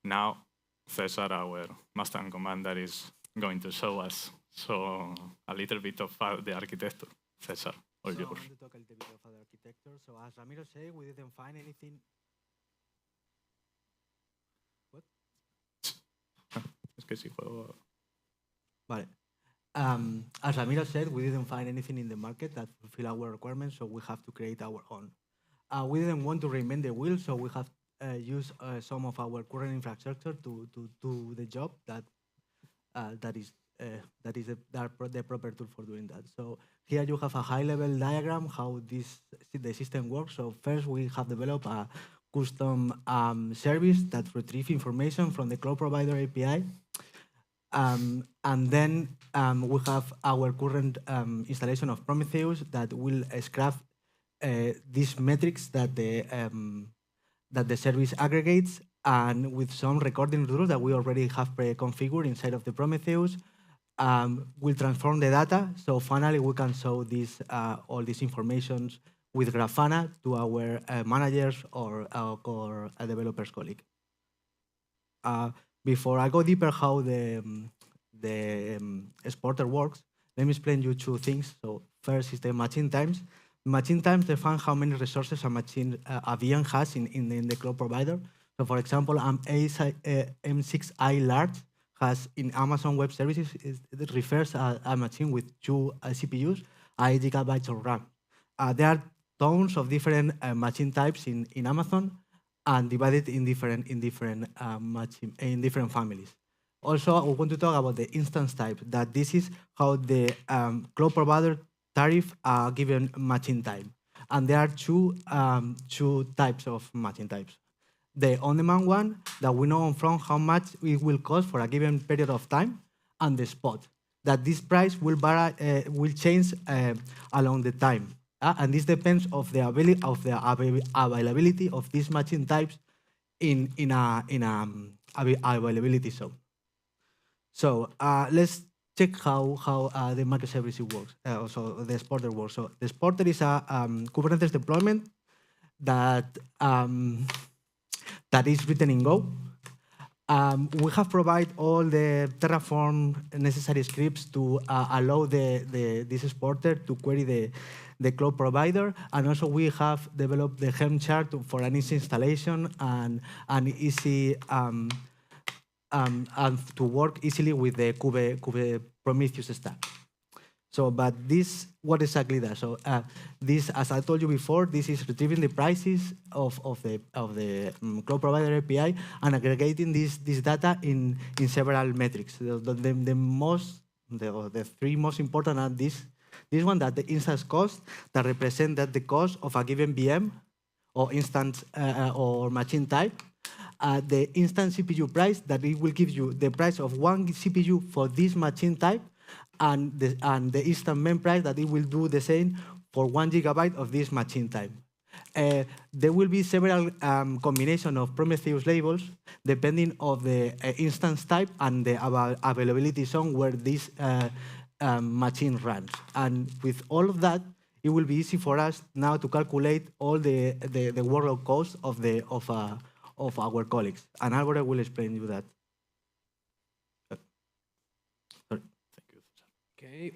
Now, Cesar, our master and commander, is going to show us a little bit of the architecture. Cesar, all yours. I'm going to talk a little bit of the architecture. So as Ramiro said, we didn't find anything. What? Es que si puedo... Vale. As Ramiro said, we didn't find anything in the market that fulfill our requirements, so we have to create our own. We didn't want to reinvent the wheel, so we have used some of our current infrastructure to do the job that is the proper tool for doing that. So here you have a high-level diagram how the system works. So first we have developed a custom service that retrieves information from the cloud provider API. And then we have our current installation of Prometheus that will scrap these metrics that the service aggregates, and with some recording rules that we already have pre-configured inside of the Prometheus, we'll transform the data. So finally, we can show all these informations with Grafana to our managers or a developer's colleague. Before I go deeper how the exporter works, let me explain you two things. So first is the machine times. Machine times define how many resources a VM has in the cloud provider. So for example, M6i large has in Amazon Web Services, it refers a machine with 2 CPUs, 8 GB of RAM. There are tons of different machine types in Amazon and divided in different families. Also, I want to talk about the instance type, that this is how the cloud provider tariff a given machine type. And there are two types of machine types. The on-demand one, that we know from how much it will cost for a given period of time, and the spot, that this price will change along the time. And this depends of the availability of these machine types in availability zone. So let's check how the microservice works. So the exporter works. So the exporter is a Kubernetes deployment that is written in Go. We have provided all the Terraform necessary scripts to allow this exporter to query the cloud provider, and also we have developed the Helm chart for an easy installation and easy and to work easily with the Kube Prometheus stack. So, but this, what exactly does? So, this, as I told you before, this is retrieving the prices of the cloud provider API and aggregating this data in several metrics. The three most important are this one, that the instance cost, that represent that the cost of a given VM or instance or machine type, the instant CPU price, that it will give you the price of one CPU for this machine type, and the instant main price that it will do the same for 1 GB of this machine type. There will be several combination of Prometheus labels depending on the instance type and the availability zone where this machine runs. And with all of that, it will be easy for us now to calculate all the workload cost of our colleagues. And Alvaro will explain you that. Okay.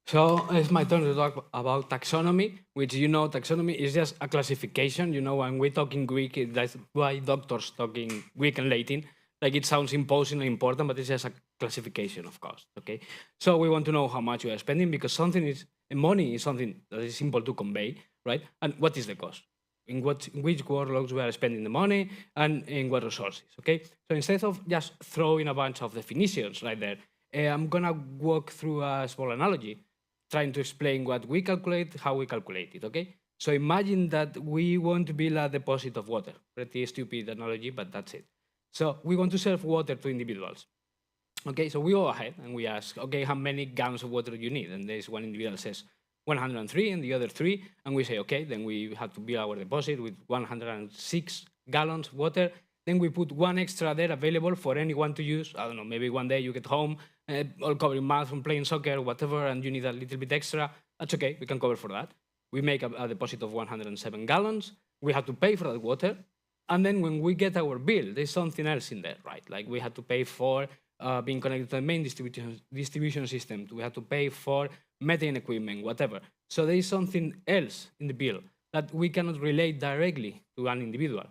So it's my turn to talk about taxonomy, which taxonomy is just a classification. When we talk in Greek, that's why doctors talk in Greek and Latin. Like it sounds imposing and important, but it's just a classification of cost. Okay. So we want to know how much we are spending because money is something that is simple to convey, right? And what is the cost? In which workloads we are spending the money and in what resources. Okay. So instead of just throwing a bunch of definitions right there, I'm gonna walk through a small analogy, trying to explain what we calculate, how we calculate it, okay? So imagine that we want to build a deposit of water. Pretty stupid analogy, but that's it. So we want to serve water to individuals. Okay, so we go ahead and we ask, okay, how many gallons of water do you need? And there's one individual says 103 and the other 3. And we say, okay, then we have to build our deposit with 106 gallons of water. Then we put one extra there available for anyone to use. I don't know, maybe one day you get home, all covered in mud from playing soccer, whatever, and you need a little bit extra. That's okay, we can cover for that. We make a deposit of 107 gallons. We have to pay for that water. And then when we get our bill, there's something else in there, right? Like we had to pay for being connected to the main distribution system. We have to pay for methane equipment, whatever. So there is something else in the bill that we cannot relate directly to an individual.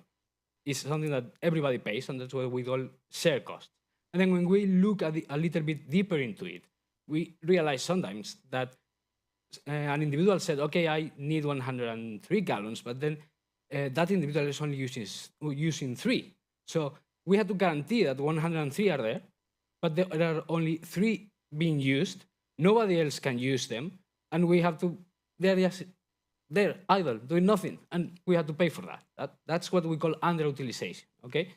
It's something that everybody pays, and that's what we call share cost. And then when we look at a little bit deeper into it, we realize sometimes that an individual said, okay, I need 103 gallons, but then that individual is only using 3. So we have to guarantee that 103 are there, but there are only 3 being used. Nobody else can use them, and we have to, they're idle, doing nothing, and we have to pay for that. That's what we call underutilization, okay?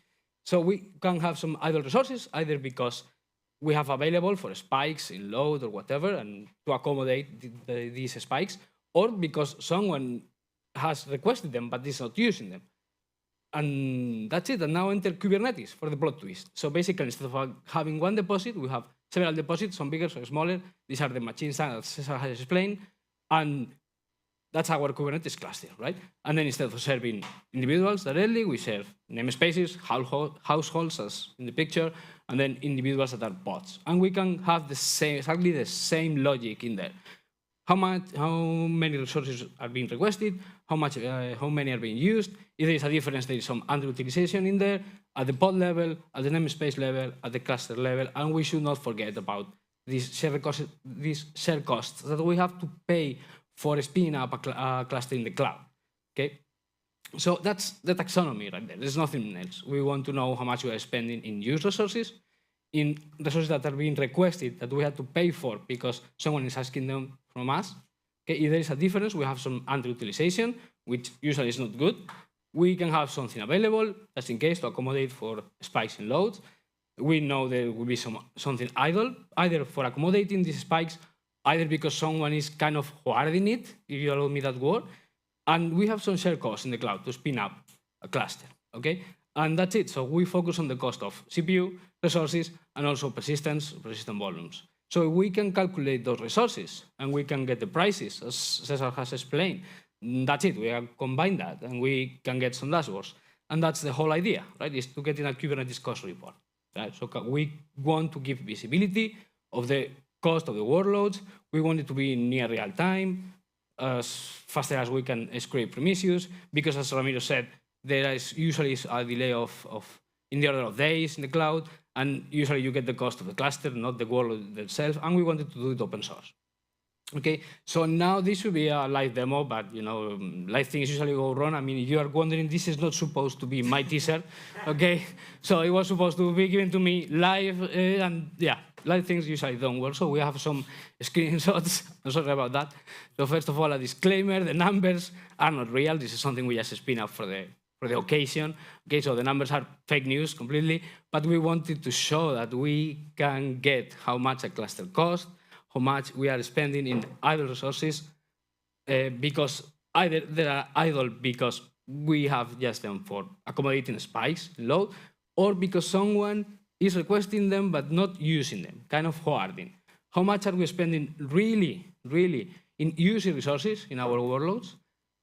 So we can have some idle resources, either because we have available for spikes in load or whatever, and to accommodate these spikes, or because someone has requested them but is not using them. And that's it, and now enter Kubernetes for the plot twist. So basically, instead of having one deposit, we have several deposits, some bigger, some smaller. These are the machines that Cesar has explained, and that's our Kubernetes cluster, right? And then instead of serving individuals directly, we serve namespaces, households, as in the picture, and then individuals that are pods. And we can have exactly the same logic in there. How many resources are being requested? How many are being used? If there is a difference, there is some underutilization in there at the pod level, at the namespace level, at the cluster level, and we should not forget about these share costs that we have to pay for spinning up a cluster in the cloud, okay? So that's the taxonomy right there. There's nothing else. We want to know how much we are spending in used resources, in resources that are being requested that we have to pay for because someone is asking them from us. Okay, if there is a difference, we have some underutilization, which usually is not good. We can have something available, just in case, to accommodate for spikes in loads. We know there will be something idle, either for accommodating these spikes, either because someone is kind of hoarding it, if you allow me that word, and we have some share costs in the cloud to spin up a cluster, okay? And that's it. So we focus on the cost of CPU, resources, and also persistent volumes. So we can calculate those resources, and we can get the prices, as Cesar has explained. That's it. We can combine that, and we can get some dashboards. And that's the whole idea, right, is to get in a Kubernetes cost report. Right? So we want to give visibility of the cost of the workloads. We want it to be near real time, as faster as we can scrape Prometheus, because as Ramiro said, there is usually a delay of in the order of days in the cloud, and usually you get the cost of the cluster, not the workload themselves, and we wanted to do it open source. Okay, so now this should be a live demo, but live things usually go wrong. I mean, if you are wondering, this is not supposed to be my teaser, okay? So it was supposed to be given to me live, and yeah, live things usually don't work. So we have some screenshots. I'm sorry about that. So first of all, a disclaimer: the numbers are not real. This is something we just spin up for for the occasion. Okay, so the numbers are fake news completely, but we wanted to show that we can get how much a cluster costs, how much we are spending in idle resources, because either they are idle because we have just them for accommodating spikes in load, or because someone is requesting them but not using them, kind of hoarding. How much are we spending really in using resources in our workloads?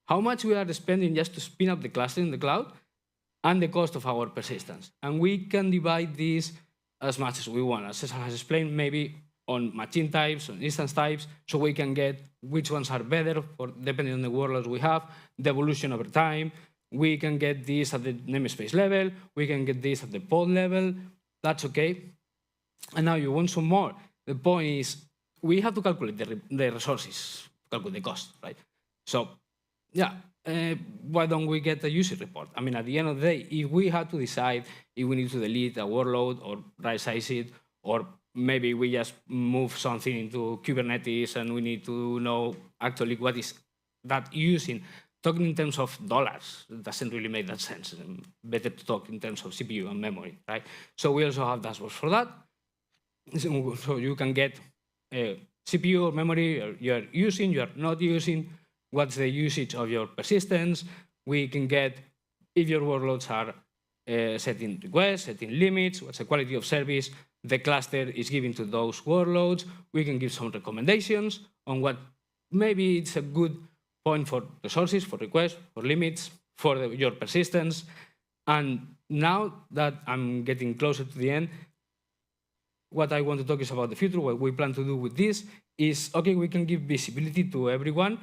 How much we are spending just to spin up the cluster in the cloud, and the cost of our persistence. And we can divide this as much as we want. As Cesar has explained, maybe on machine types, on instance types, so we can get which ones are better for, depending on the workloads we have, the evolution over time. We can get this at the namespace level. We can get this at the pod level. That's okay. And now you want some more. The point is, we have to calculate the resources, calculate the cost, right? So, yeah, why don't we get a user report? I mean, at the end of the day, if we had to decide if we need to delete a workload or right-size it, or maybe we just move something into Kubernetes and we need to know actually what is that using, talking in terms of dollars doesn't really make that sense. Better to talk in terms of CPU and memory, right? So we also have dashboards for that. So you can get CPU or memory you're using, you're not using, what's the usage of your persistence. We can get if your workloads are setting requests, setting limits, what's the quality of service the cluster is giving to those workloads. We can give some recommendations on what maybe it's a good point for resources, for requests, for limits, for your persistence. And now that I'm getting closer to the end, what I want to talk is about the future. What we plan to do with this is, okay, we can give visibility to everyone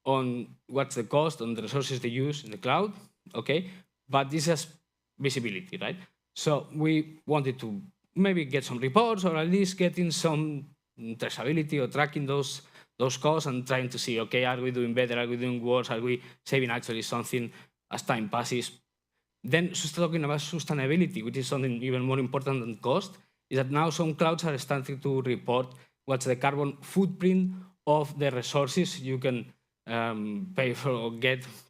on what's the cost on the resources they use in the cloud, okay? But this is visibility, right? So we wanted to maybe get some reports, or at least getting some traceability or tracking those costs and trying to see, okay, are we doing better? Are we doing worse? Are we saving actually something as time passes? Then talking about sustainability, which is something even more important than cost, is that now some clouds are starting to report what's the carbon footprint of the resources you can pay for or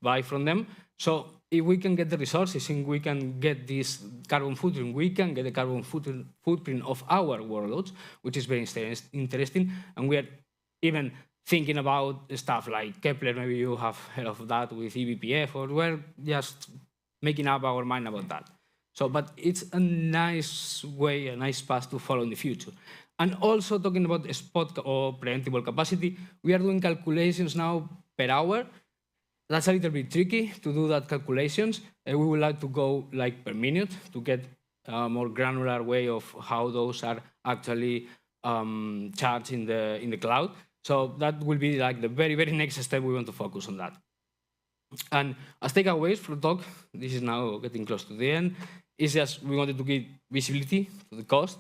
buy from them. So if we can get the resources and we can get this carbon footprint, we can get the carbon footprint of our workloads, which is very interesting. And we are even thinking about stuff like Kepler. Maybe you have heard of that with eBPF, or we're just making up our mind about that. So, but it's a nice way, a nice path to follow in the future. And also talking about spot or preemptible capacity, we are doing calculations now per hour. That's a little bit tricky to do that calculations. We would like to go like per minute to get a more granular way of how those are actually charged in the cloud. So that will be like the very, very next step. We want to focus on that. And as takeaways for the talk, this is now getting close to the end, is just we wanted to give visibility to the cost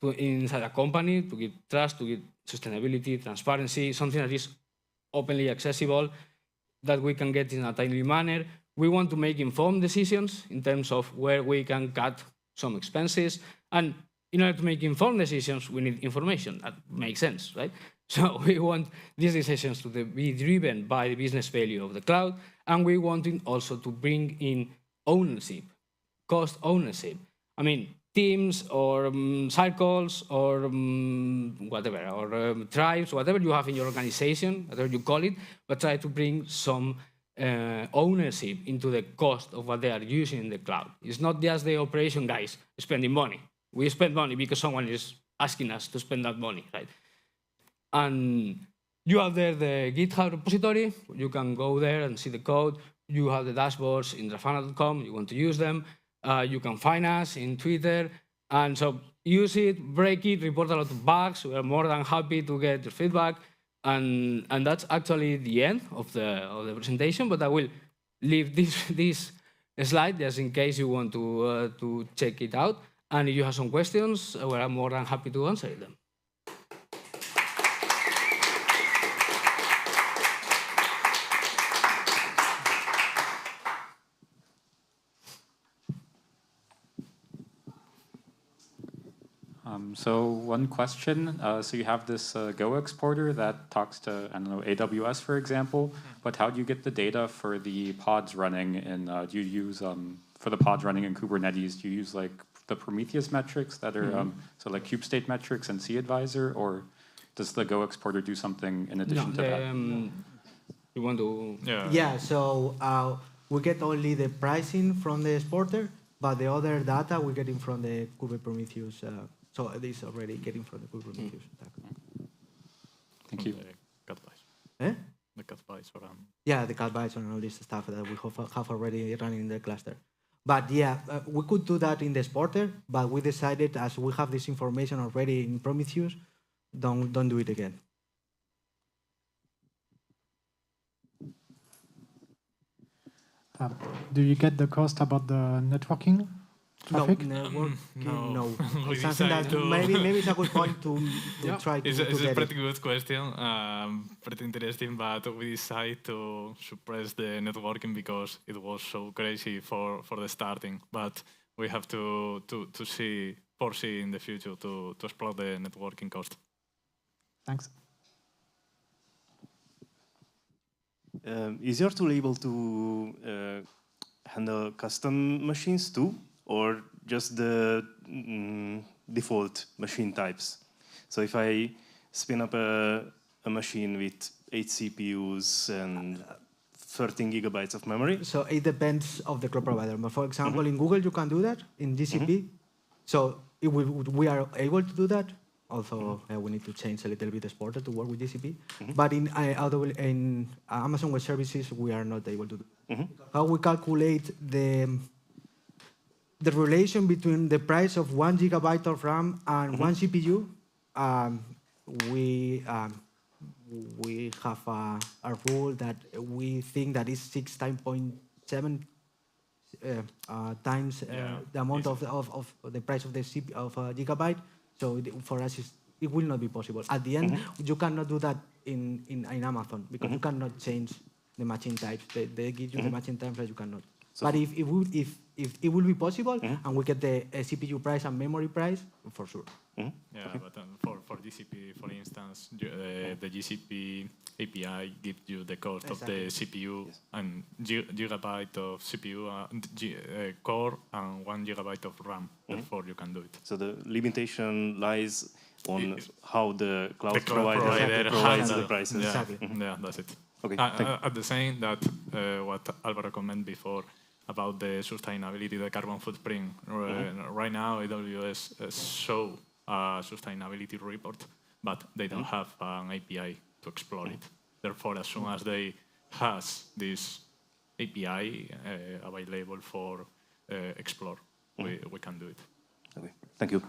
inside a company, to give trust, to give sustainability, transparency, something that is openly accessible, that we can get in a timely manner. We want to make informed decisions in terms of where we can cut some expenses. And in order to make informed decisions, we need information. That makes sense, right? So we want these decisions to be driven by the business value of the cloud. And we want also to bring in ownership, cost ownership. I mean, teams or circles or whatever, or tribes, whatever you have in your organization, whatever you call it, but try to bring some ownership into the cost of what they are using in the cloud. It's not just the operation guys spending money. We spend money because someone is asking us to spend that money, right? And you have there the GitHub repository. You can go there and see the code. You have the dashboards in Grafana.com. You want to use them. You can find us in Twitter. And so use it, break it, report a lot of bugs. We are more than happy to get your feedback. And that's actually the end of the presentation. But I will leave this slide just in case you want to check it out. And if you have some questions, we're more than happy to answer them. So one question, so you have this Go exporter that talks to, I don't know, AWS, for example, but how do you get the data for the pods running, and do you use, for the pods running in Kubernetes, do you use like the Prometheus metrics that are, so like kubestate metrics and cAdvisor, or does the Go exporter do something in addition to that? You want to? Yeah, so we get only the pricing from the exporter, but the other data we're getting from the Kubernetes. So it is already getting from the Kubernetes. Thank you. The cut buys. Eh? The cut buys or Yeah, the cut buys and all this stuff that we have already running in the cluster. But yeah, we could do that in the exporter, but we decided as we have this information already in Prometheus, don't do it again. Do you get the cost about the networking traffic? No, networking, no. We It's something that decided to- maybe it's a good point to try to, It's to a get pretty it. good question, pretty interesting, but we decided to suppress the networking because it was so crazy for the starting. But we have to foresee in the future to explore the networking cost. Thanks. Is your tool able to handle custom machines too, or just the default machine types? So if I spin up a machine with 8 CPUs and 13 gigabytes of memory? So it depends of the cloud provider. But for example, in Google, you can do that. In GCP, so we are able to do that. Also, we need to change a little bit the exporter to work with GCP. But in Amazon Web Services, we are not able to do that. How we calculate the relation between the price of 1 gigabyte of RAM and 1 CPU, we have a rule that we think that is 6.7 times the amount of the price of the CPU of a gigabyte. So for us, it will not be possible. At the end, you cannot do that in Amazon because you cannot change the machine types. They give you the machine types that you cannot. So but if it will be possible and we get the CPU price and memory price, for sure. Yeah, but for GCP, for instance, the GCP API gives you the cost of the CPU and gigabyte of CPU core and 1 gigabyte of RAM. Therefore, you can do it. So the limitation lies on how the cloud provider provides the handle. prices. Yeah, yeah, that's it. Okay, At the same that what Alvaro commented before about the sustainability, the carbon footprint. Right now, AWS show a sustainability report, but they don't have an API to explore it. Therefore, as soon as they has this API available for explore, we can do it. Okay, thank you.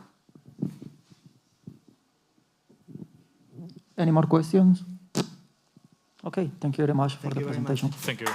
Any more questions? Okay, thank you very much for the presentation. Thank you.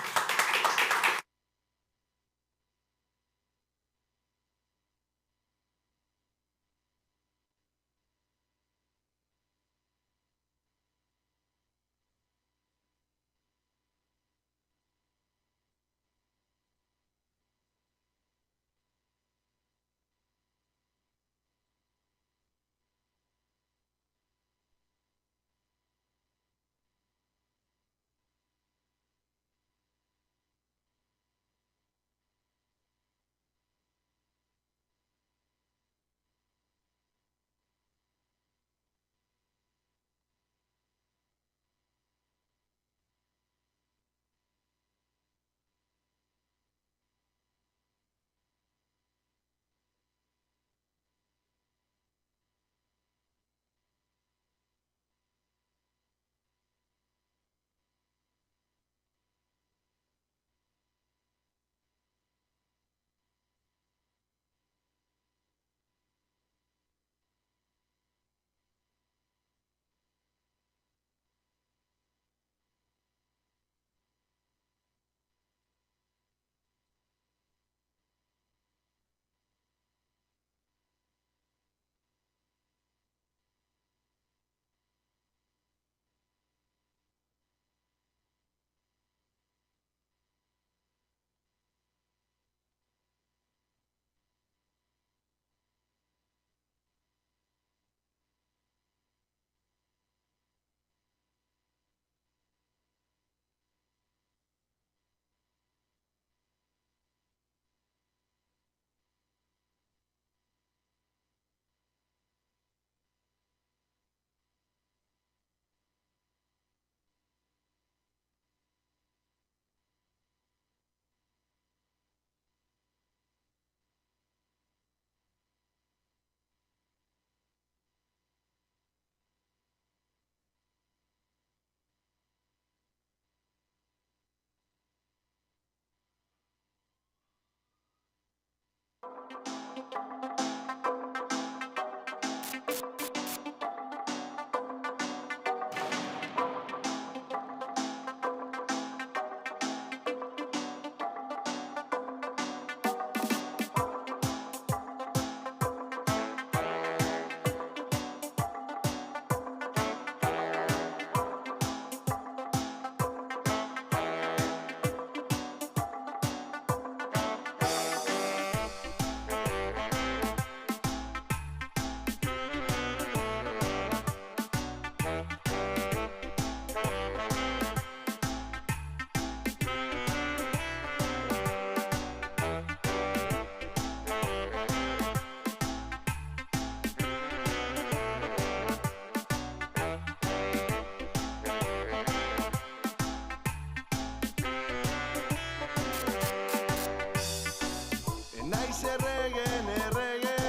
Enaiz erregen errege,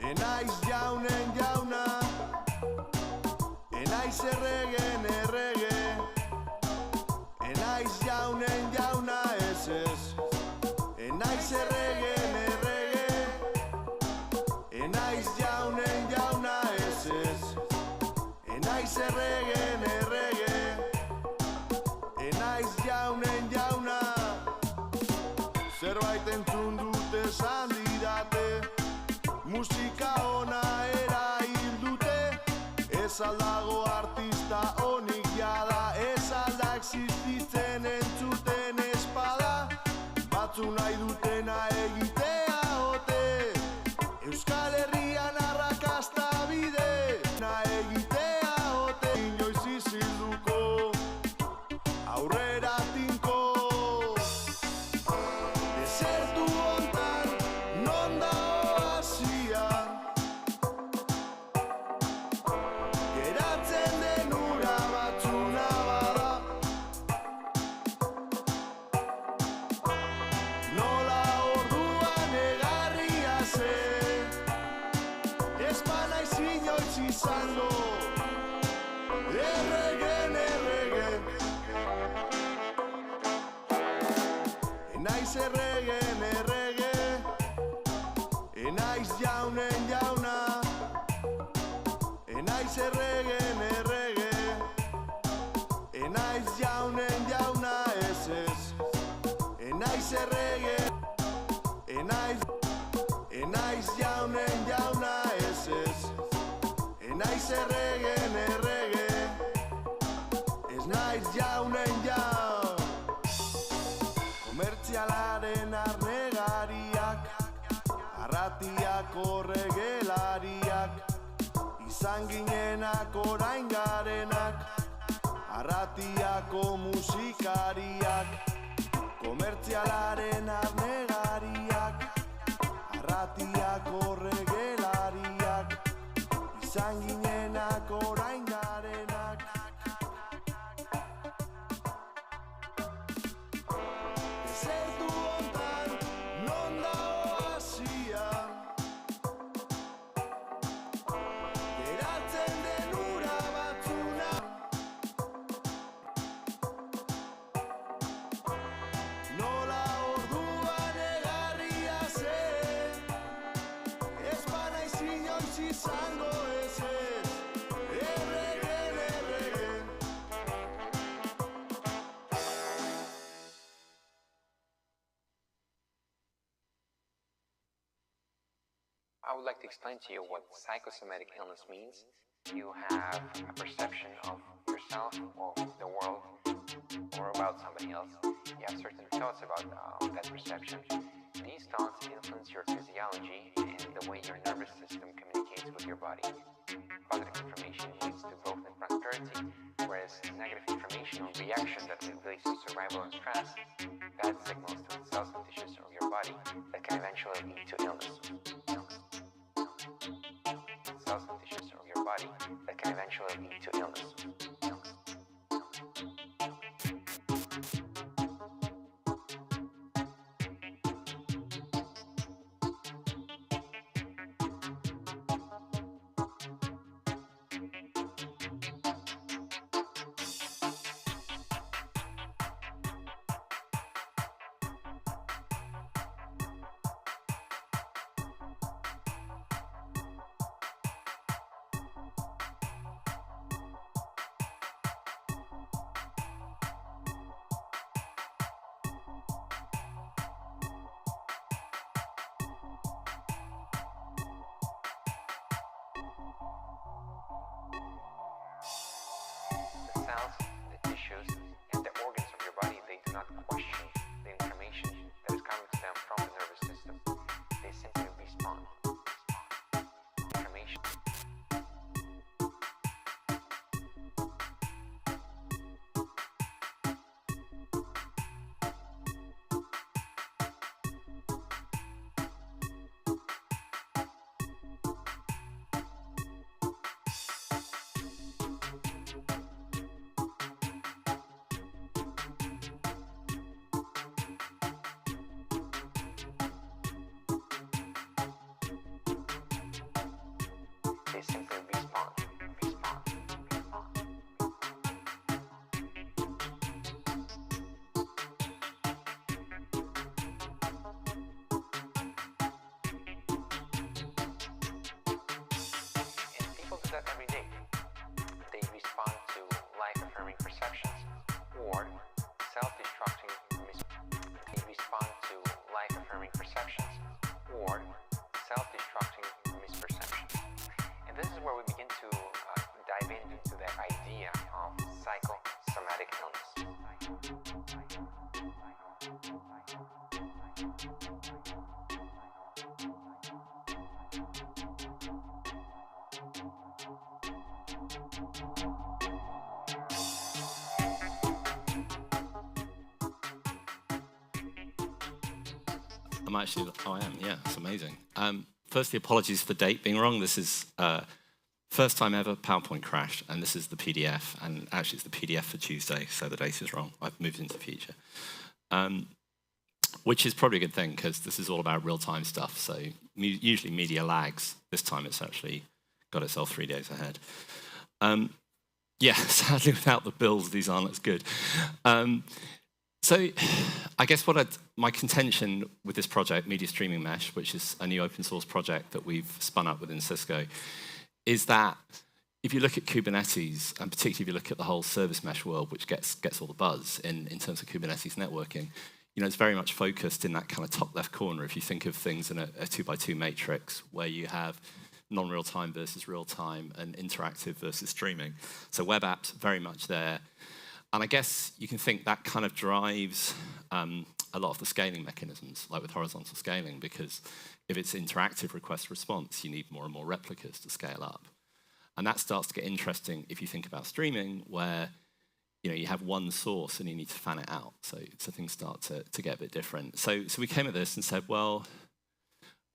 enaiz jaunen jauna. Enaiz erregen errege, enaiz jaunen jauna ez ez. Enaiz erregen errege, enaiz jaunen jauna ez ez. Enaiz erregen errege, enaiz jaunen jauna. Zerbait entzun dute esan didate, musika ona erail dute. Ez aldago artista onik jada, ez alda existitzen entzuten espada. Batzu nahi dutena egitea ote, Euskal Herrian arrakasta bide. Na egitea ote, inoiz izilduko, aurrera tinko. Desertu hontan, non da oasia, geratzen den ura batzuna bada. Nola orduan egarria ze, ez banaiz inoiz izango, erregen errege. Enaiz erregen errege, enaiz jaunen jauna. Enaiz erregen errege, enaiz jaunen jauna ez ez. Enaiz erregen, enaiz jaunen jauna ez ez. Enaiz erregen errege, ez naiz jaunen jaun. Komertzialaren arnegariak, arratiak horregelariak, izan ginenak orain garenak, arratiako musikariak. Komertzialaren arnegariak, arratiak horregelariak, izan ginenak orain garenak. Desertu hontan, non da oasia, geratzen den ura batzuna. Nola orduan egarria ze, ez banaiz inoiz izango ez ez. Erregen erregen. I would like to explain to you what psychosomatic illness means. You have a perception of yourself, or the world, or about somebody else. You have certain thoughts about that perception. These thoughts influence your physiology and the way your nervous system communicates with your body. Positive information leads to growth and prosperity, whereas negative information or reaction that relates to survival and stress, that signals to the cells and tissues of your body that can eventually lead to illness. Cells and tissues of your body that can eventually lead to illness. The cells, the tissues, and the organs of your body, they do not question the information that is coming to them from the nervous system. They simply respond. Information. I'm actually, oh, I am, yeah, it's amazing. Firstly, apologies for the date being wrong. This is first time ever PowerPoint crashed, and this is the PDF, and actually it's the PDF for Tuesday, so the date is wrong. I've moved into the future. Which is probably a good thing, because this is all about real-time stuff, so usually media lags. This time it's actually got itself 3 days ahead. Yeah, sadly without the bills, these aren't as good. So I guess my contention with this project, Media Streaming Mesh, which is a new open source project that we've spun up within Cisco, is that if you look at Kubernetes, and particularly if you look at the whole service mesh world, which gets all the buzz in terms of Kubernetes networking, you know, it's very much focused in that kind of top left corner. If you think of things in a 2x2 matrix where you have non-real time versus real time and interactive versus streaming. So web apps very much there. And I guess you can think that kind of drives a lot of the scaling mechanisms, like with horizontal scaling, because if it's interactive request response, you need more and more replicas to scale up. And that starts to get interesting if you think about streaming, where you have one source and you need to fan it out. So things start to get a bit different. So we came at this and said, well,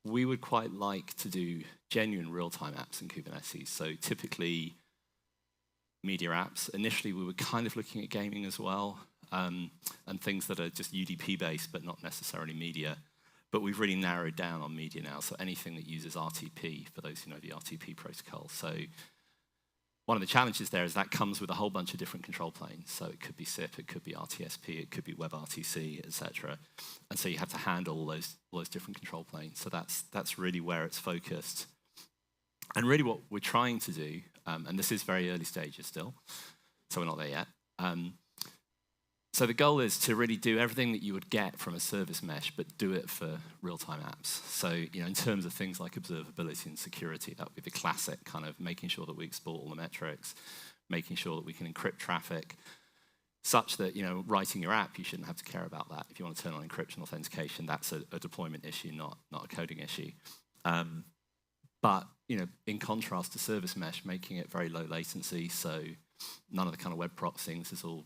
we would quite like to do genuine real-time apps in Kubernetes. So typically, media apps. Initially, we were kind of looking at gaming as well, and things that are just UDP-based, but not necessarily media. But we've really narrowed down on media now, so anything that uses RTP, for those who know the RTP protocol. So one of the challenges there is that comes with a whole bunch of different control planes. So it could be SIP, it could be RTSP, it could be WebRTC, etc. And so you have to handle all those different control planes. So that's really where it's focused. And really what we're trying to do, and this is very early stages still, so we're not there yet. So the goal is to really do everything that you would get from a service mesh, but do it for real-time apps. So in terms of things like observability and security, that would be the classic kind of making sure that we export all the metrics, making sure that we can encrypt traffic, such that writing your app, you shouldn't have to care about that. If you want to turn on encryption authentication, that's a deployment issue, not a coding issue. But in contrast to service mesh, making it very low latency, so none of the kind of web proxying, this is all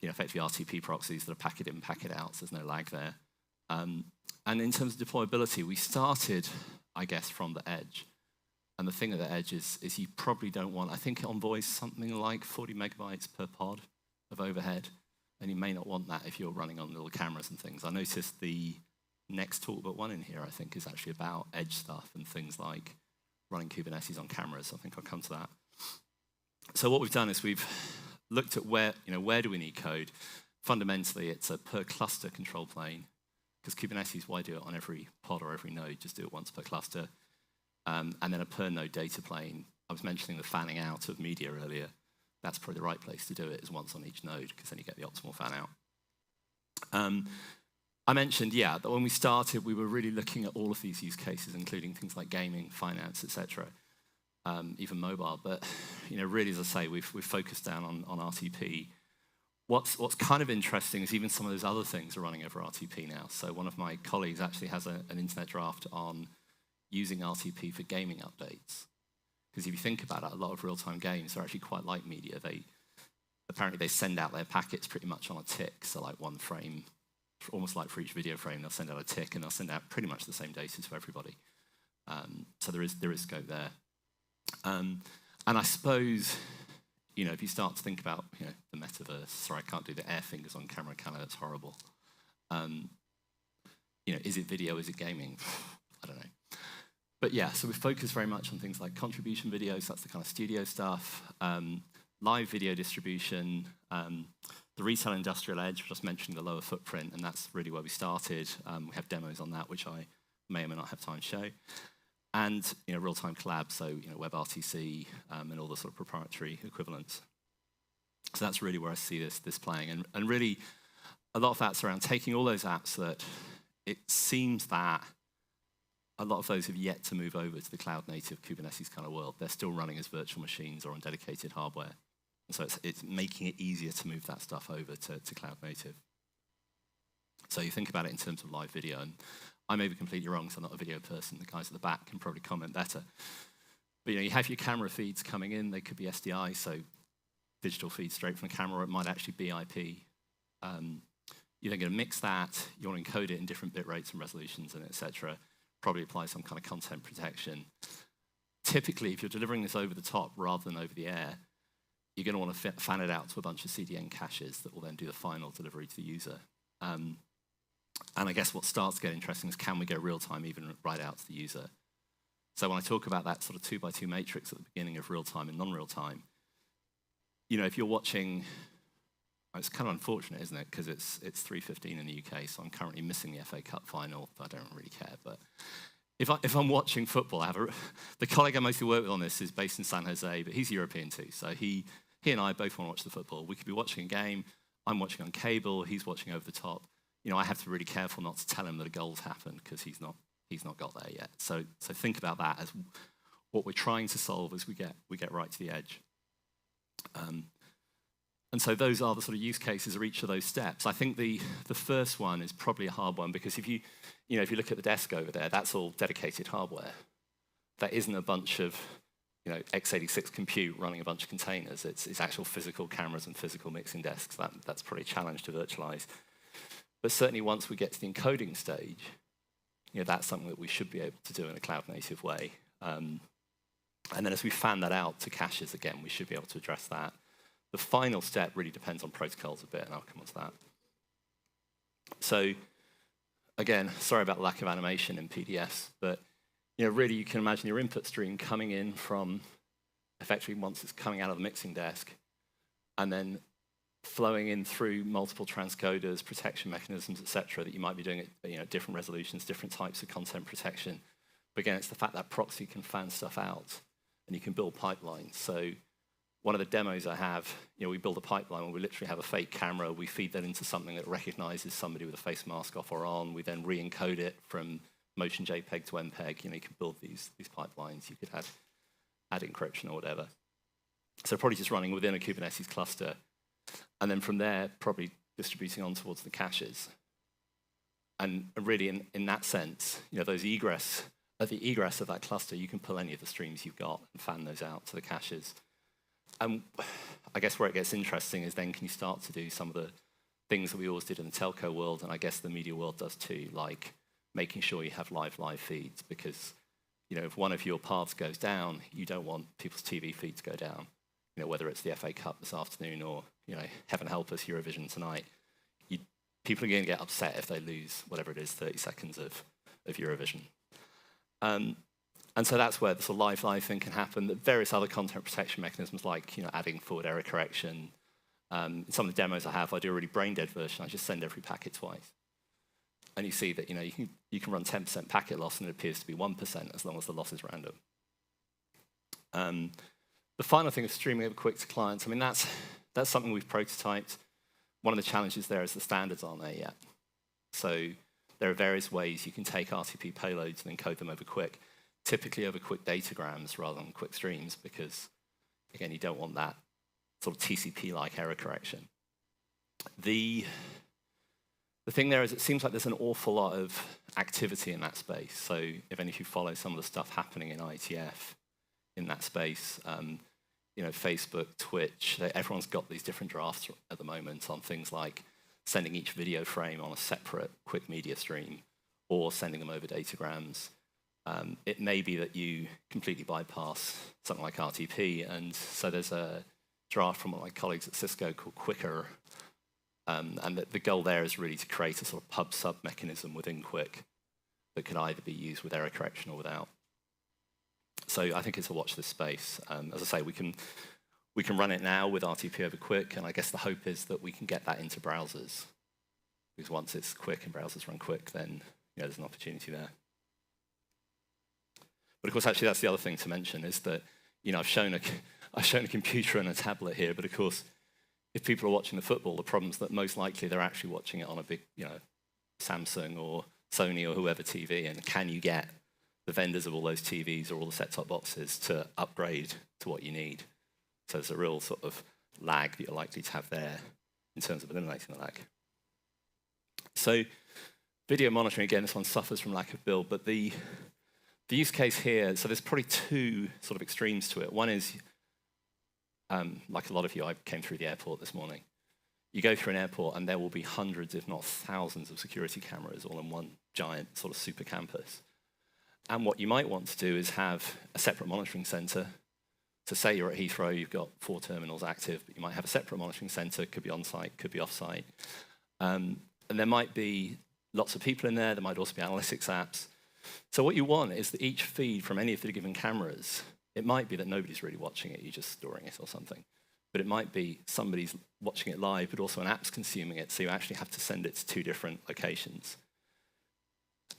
effectively RTP proxies that are packet in, packet out, so there's no lag there. And in terms of deployability, we started, I guess, from the edge. And the thing at the edge is you probably don't want, I think Envoy's something like 40 megabytes per pod of overhead, and you may not want that if you're running on little cameras and things. I noticed the next talk but one in here, I think, is actually about edge stuff and things like running Kubernetes on cameras. I think I'll come to that. So what we've done is we've looked at where do we need code. Fundamentally, it's a per cluster control plane, because Kubernetes, why do it on every pod or every node? Just do it once per cluster. And then a per node data plane. I was mentioning the fanning out of media earlier. That's probably the right place to do it, is once on each node, because then you get the optimal fan out. I mentioned, that when we started, we were really looking at all of these use cases, including things like gaming, finance, etc., even mobile. But really, as I say, we've focused down on RTP. What's kind of interesting is even some of those other things are running over RTP now. So one of my colleagues actually has an internet draft on using RTP for gaming updates. Because if you think about it, a lot of real-time games are actually quite like media. Apparently they send out their packets pretty much on a tick, so like one frame, almost like for each video frame, they'll send out a tick, and they'll send out pretty much the same data to everybody. So there is scope there. And I suppose, if you start to think about, the metaverse, sorry, I can't do the air fingers on camera, that's horrible. Is it video, is it gaming? I don't know. But so we focus very much on things like contribution videos, that's the kind of studio stuff, live video distribution, the retail industrial edge, just mentioning the lower footprint, and that's really where we started. We have demos on that, which I may or may not have time to show. And real-time collab, so WebRTC and all the sort of proprietary equivalents. So that's really where I see this playing. And really, a lot of that's around taking all those apps that it seems that a lot of those have yet to move over to the cloud-native Kubernetes kind of world. They're still running as virtual machines or on dedicated hardware. And so it's making it easier to move that stuff over to cloud-native. So you think about it in terms of live video, and I may be completely wrong, so I'm not a video person. The guys at the back can probably comment better. But you have your camera feeds coming in. They could be SDI, so digital feeds straight from the camera. It might actually be IP. You're then going to mix that. You want to encode it in different bit rates and resolutions, and etc. Probably apply some kind of content protection. Typically, if you're delivering this over the top rather than over the air, you're going to want to fan it out to a bunch of CDN caches that will then do the final delivery to the user. And I guess what starts to get interesting is, can we go real time even right out to the user? So when I talk about that sort of 2x2 matrix at the beginning of real time and non-real time, if you're watching, it's kind of unfortunate, isn't it? Because it's 3:15 in the UK, so I'm currently missing the FA Cup final. I don't really care, but if I'm watching football, the colleague I mostly work with on this is based in San Jose, but he's European too. So he and I both want to watch the football. We could be watching a game. I'm watching on cable. He's watching over the top. I have to be really careful not to tell him that a goal's happened because he's not got there yet. So think about that as what we're trying to solve as we get right to the edge. And so those are the sort of use cases of each of those steps. I think the first one is probably a hard one, because if you look at the desk over there, that's all dedicated hardware. That isn't a bunch of x86 compute running a bunch of containers. It's actual physical cameras and physical mixing desks. That's probably a challenge to virtualize. But certainly once we get to the encoding stage, that's something that we should be able to do in a cloud-native way. And then as we fan that out to caches again, we should be able to address that. The final step really depends on protocols a bit, and I'll come on to that. So again, sorry about the lack of animation in PDFs, but really you can imagine your input stream coming in from, effectively once it's coming out of the mixing desk, and then flowing in through multiple transcoders, protection mechanisms, etc., that you might be doing at different resolutions, different types of content protection. But again, it's the fact that proxy can fan stuff out, and you can build pipelines. So one of the demos I have, we build a pipeline where we literally have a fake camera. We feed that into something that recognizes somebody with a face mask off or on. We then re-encode it from motion JPEG to MPEG. You can build these pipelines. You could add encryption or whatever. So probably just running within a Kubernetes cluster. And then from there, probably distributing on towards the caches. And really, in that sense, those egress, at the egress of that cluster, you can pull any of the streams you've got and fan those out to the caches. And I guess where it gets interesting is then can you start to do some of the things that we always did in the telco world, and I guess the media world does too, like making sure you have live feeds, because if one of your paths goes down, you don't want people's TV feeds to go down. Whether it's the FA Cup this afternoon or, heaven help us, Eurovision tonight. People are going to get upset if they lose whatever it is, 30 seconds of Eurovision. And so that's where the sort of live thing can happen. Various other content protection mechanisms, like adding forward error correction. In some of the demos I have, I do a really brain-dead version. I just send every packet twice. And you see that you can run 10% packet loss, and it appears to be 1% as long as the loss is random. The final thing is streaming over quick to clients. I mean, that's something we've prototyped. One of the challenges there is the standards aren't there yet. So there are various ways you can take RTP payloads and encode them over quick, typically over quick datagrams rather than quick streams, because, again, you don't want that sort of TCP-like error correction. The thing there is it seems like there's an awful lot of activity in that space. So if any of you follow some of the stuff happening in IETF in that space, Facebook, Twitch, everyone's got these different drafts at the moment on things like sending each video frame on a separate quick media stream or sending them over datagrams. It may be that you completely bypass something like RTP, and so there's a draft from one of my colleagues at Cisco called Quicker, and the goal there is really to create a sort of pub-sub mechanism within Quick that can either be used with error correction or without. So I think it's a watch this space. As I say, we can run it now with RTP over Quick, and I guess the hope is that we can get that into browsers, because once it's Quick and browsers run Quick, then there's an opportunity there. But of course, actually, that's the other thing to mention is that I've shown a computer and a tablet here, but of course, if people are watching the football, the problem is that most likely they're actually watching it on a big, Samsung or Sony or whoever TV, and can you get the vendors of all those TVs or all the set-top boxes to upgrade to what you need? So there's a real sort of lag that you're likely to have there in terms of eliminating the lag. So video monitoring, again, this one suffers from lack of build, but the use case here, so there's probably two sort of extremes to it. One is, like a lot of you, I came through the airport this morning. You go through an airport and there will be hundreds, if not thousands, of security cameras all in one giant sort of super campus. And what you might want to do is have a separate monitoring center. So say you're at Heathrow, you've got 4 terminals active, but you might have a separate monitoring center, could be on-site, could be off-site. And there might be lots of people in there, there might also be analytics apps. So what you want is that each feed from any of the given cameras, it might be that nobody's really watching it, you're just storing it or something. But it might be somebody's watching it live, but also an app's consuming it, so you actually have to send it to 2 different locations.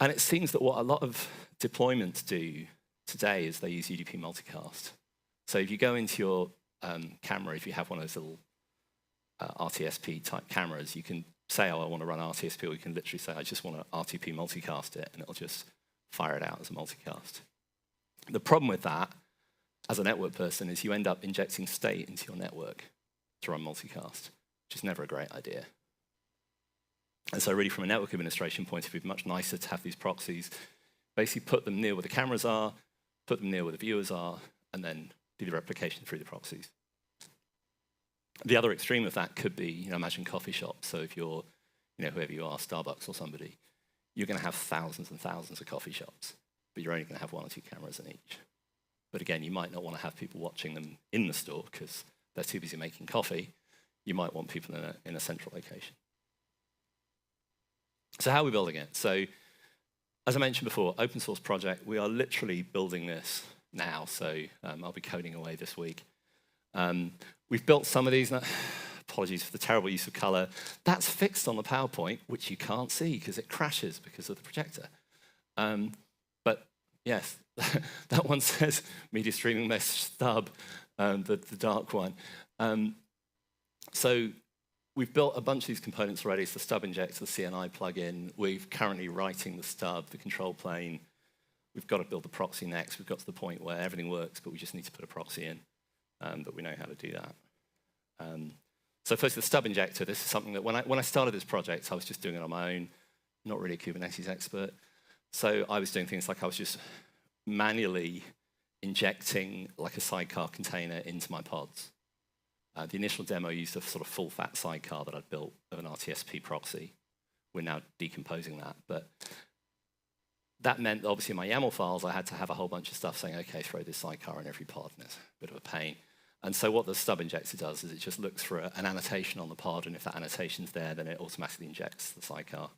And it seems that what a lot of deployments do today is they use UDP multicast. So if you go into your camera, if you have one of those little RTSP type cameras, you can say, oh, I want to run RTSP, or you can literally say, I just want to RTP multicast it, and it'll just fire it out as a multicast. The problem with that, as a network person, is you end up injecting state into your network to run multicast, which is never a great idea. And so really from a network administration point of view, it's much nicer to have these proxies, basically put them near where the cameras are, put them near where the viewers are, and then do the replication through the proxies. The other extreme of that could be, imagine coffee shops. So if you're, whoever you are, Starbucks or somebody, you're going to have thousands and thousands of coffee shops, but you're only going to have 1 or 2 cameras in each. But again, you might not want to have people watching them in the store because they're too busy making coffee. You might want people in a central location. So how are we building it? So as I mentioned before, open source project. We are literally building this now. So I'll be coding away this week. We've built some of these. Apologies for the terrible use of color. That's fixed on the PowerPoint, which you can't see because it crashes because of the projector. But yes, that one says media streaming mesh stub, the dark one. So we've built a bunch of these components already. It's the stub injector, the CNI plugin. We're currently writing the stub, the control plane. We've got to build the proxy next. We've got to the point where everything works, but we just need to put a proxy in, but we know how to do that. So first, the stub injector. This is something that when I started this project, I was just doing it on my own, not really a Kubernetes expert. So I was doing things like I was just manually injecting like a sidecar container into my pods. The initial demo used a sort of full-fat sidecar that I'd built of an RTSP proxy. We're now decomposing that, but that meant that obviously in my YAML files, I had to have a whole bunch of stuff saying, okay, throw this sidecar in every pod, and it's a bit of a pain. And so what the stub injector does is it just looks for an annotation on the pod, and if that annotation's there, then it automatically injects the sidecar.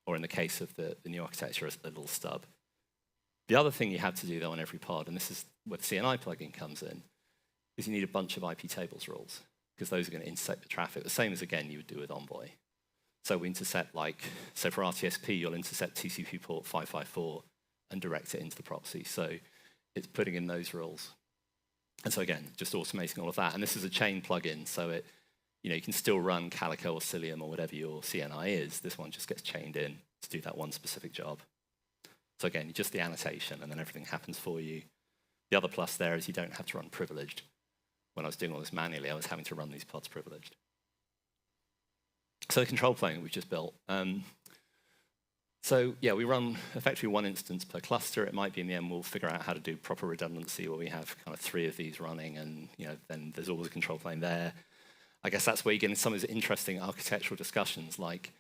Or in the case of the new architecture, a little stub. The other thing you have to do, though, on every pod, and this is where the CNI plugin comes in, is you need a bunch of IP tables rules, because those are going to intersect the traffic, the same as, again, you would do with Envoy. So we intercept, so for RTSP, you'll intercept TCP port 554 and direct it into the proxy. So it's putting in those rules. And so again, just automating all of that. And this is a chain plugin, so you can still run Calico or Cilium or whatever your CNI is. This one just gets chained in to do that one specific job. So again, just the annotation, and then everything happens for you. The other plus there is you don't have to run privileged. When I was doing all this manually, I was having to run these pods privileged. So the control plane we've just built. So yeah, we run effectively 1 instance per cluster. It might be in the end we'll figure out how to do proper redundancy where we have kind of 3 of these running, and then there's always a control plane there. I guess that's where you get into some of those interesting architectural discussions, like,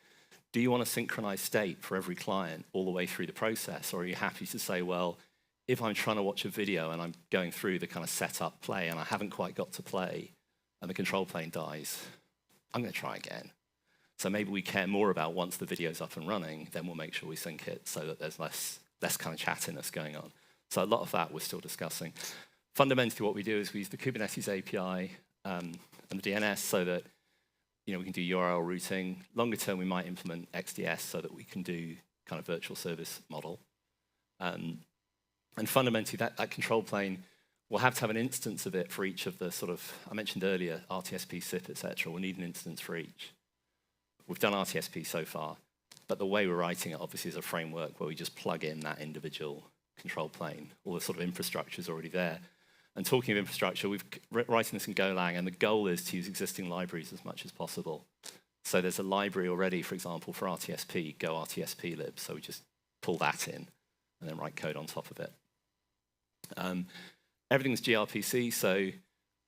do you want to synchronize state for every client all the way through the process, or are you happy to say, well, if I'm trying to watch a video and I'm going through the kind of setup play and I haven't quite got to play and the control plane dies, I'm going to try again. So maybe we care more about once the video's up and running, then we'll make sure we sync it so that there's less kind of chattiness going on. So a lot of that we're still discussing. Fundamentally, what we do is we use the Kubernetes API and the DNS so that we can do URL routing. Longer term, we might implement XDS so that we can do kind of virtual service model. And fundamentally, that control plane, we'll have to have an instance of it for each of the sort of, I mentioned earlier, RTSP, SIP, etc. We'll need an instance for each. We've done RTSP so far, but the way we're writing it obviously is a framework where we just plug in that individual control plane. All the sort of infrastructure is already there. And talking of infrastructure, we're writing this in Golang, and the goal is to use existing libraries as much as possible. So there's a library already, for example, for RTSP, Go RTSP lib. So we just pull that in and then write code on top of it. Everything's gRPC, so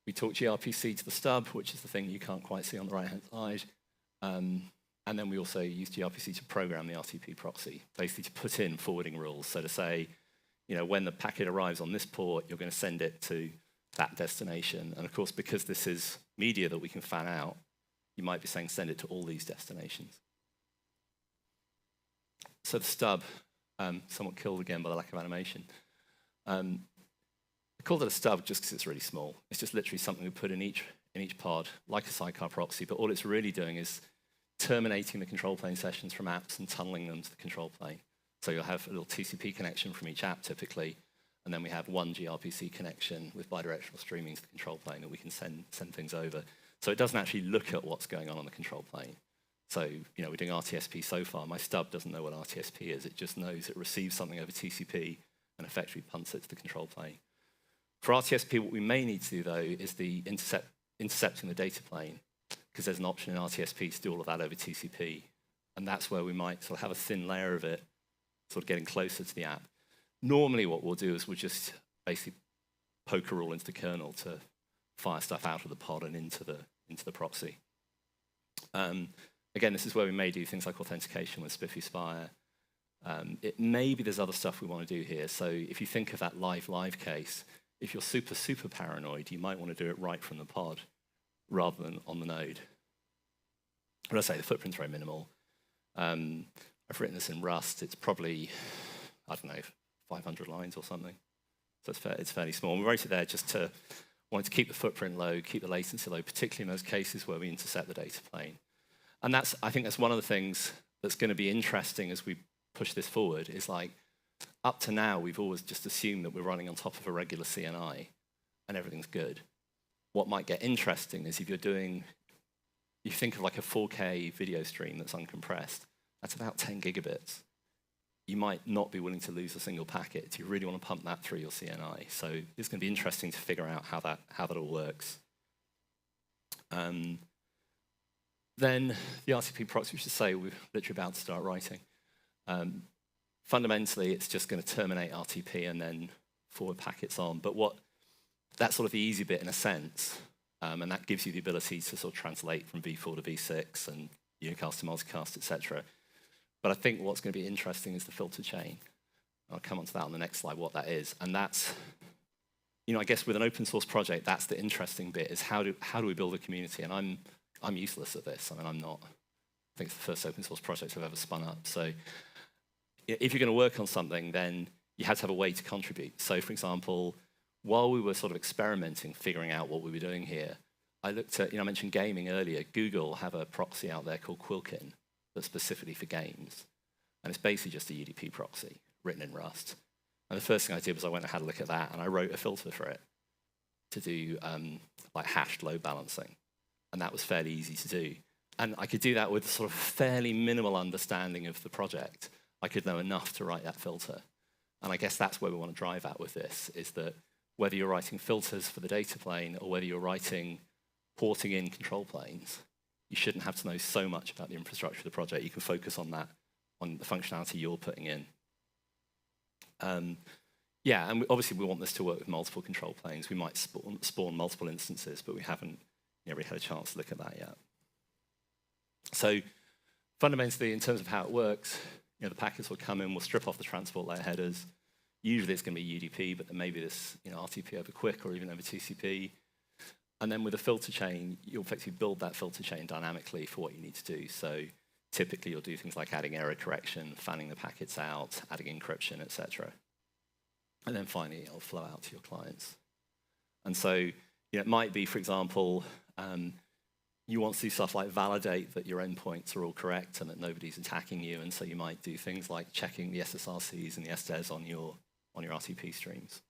we talk gRPC to the stub, which is the thing you can't quite see on the right-hand side. And then we also use gRPC to program the RTP proxy, basically to put in forwarding rules. So to say, when the packet arrives on this port, you're going to send it to that destination. And of course, because this is media that we can fan out, you might be saying send it to all these destinations. So the stub, somewhat killed again by the lack of animation. I called it a stub just because it's really small. It's just literally something we put in each pod, like a sidecar proxy, but all it's really doing is terminating the control plane sessions from apps and tunneling them to the control plane. So you'll have a little TCP connection from each app typically, and then we have one gRPC connection with bidirectional streaming to the control plane that we can send things over. So it doesn't actually look at what's going on the control plane. So we're doing RTSP so far. My stub doesn't know what RTSP is. It just knows it receives something over TCP and effectively punts it to the control plane. For RTSP, what we may need to do, though, is the intercepting the data plane, because there's an option in RTSP to do all of that over TCP. And that's where we might sort of have a thin layer of it, sort of getting closer to the app. Normally what we'll do is we'll just basically poke a rule into the kernel to fire stuff out of the pod and into the proxy. Again, this is where we may do things like authentication with Spiffy Spire. Maybe there's other stuff we want to do here. So if you think of that live case, if you're super paranoid, you might want to do it right from the pod rather than on the node. But I say the footprint's very minimal. I've written this in Rust. It's probably, I don't know, 500 lines or something. So it's fairly small. And we wrote it there just to wanted to keep the footprint low, keep the latency low, particularly in those cases where we intercept the data plane. And I think that's one of the things that's going to be interesting as we push this forward, is like, up to now, we've always just assumed that we're running on top of a regular CNI and everything's good. What might get interesting is if you think of like a 4K video stream that's uncompressed, that's about 10 gigabits. You might not be willing to lose a single packet. You really want to pump that through your CNI. So it's going to be interesting to figure out how that all works. Then the RTP proxy, we should say we're literally about to start writing. Fundamentally, it's just going to terminate RTP and then forward packets on. But that's sort of the easy bit in a sense, and that gives you the ability to sort of translate from V4 to V6 and unicast to multicast, etc. But I think what's going to be interesting is the filter chain. I'll come on to that on the next slide, what that is. And that's, I guess with an open source project, that's the interesting bit, is how do we build a community? And I'm useless at this. I mean, I'm not. I think it's the first open source project I've ever spun up. So if you're going to work on something, then you had to have a way to contribute. So for example, while we were sort of experimenting, figuring out what we were doing here, I looked at, I mentioned gaming earlier. Google have a proxy out there called Quilkin that's specifically for games. And it's basically just a UDP proxy written in Rust. And the first thing I did was I went and had a look at that, and I wrote a filter for it to do like hashed load balancing. And that was fairly easy to do. And I could do that with a sort of fairly minimal understanding of the project. I could know enough to write that filter. And I guess that's where we want to drive at with this, is that whether you're writing filters for the data plane or whether you're porting in control planes, you shouldn't have to know so much about the infrastructure of the project. You can focus on that, on the functionality you're putting in. Yeah, and obviously we want this to work with multiple control planes. We might spawn multiple instances, but we haven't really had a chance to look at that yet. So fundamentally, in terms of how it works, the packets will come in, we'll strip off the transport layer headers. Usually it's going to be UDP, but there may be this RTP over QUIC or even over TCP. And then with a filter chain, you'll effectively build that filter chain dynamically for what you need to do. So typically you'll do things like adding error correction, fanning the packets out, adding encryption, etc. And then finally it'll flow out to your clients. And so it might be, for example, you want to do stuff like validate that your endpoints are all correct and that nobody's attacking you. And so you might do things like checking the SSRCs and the SDES on your RTP streams.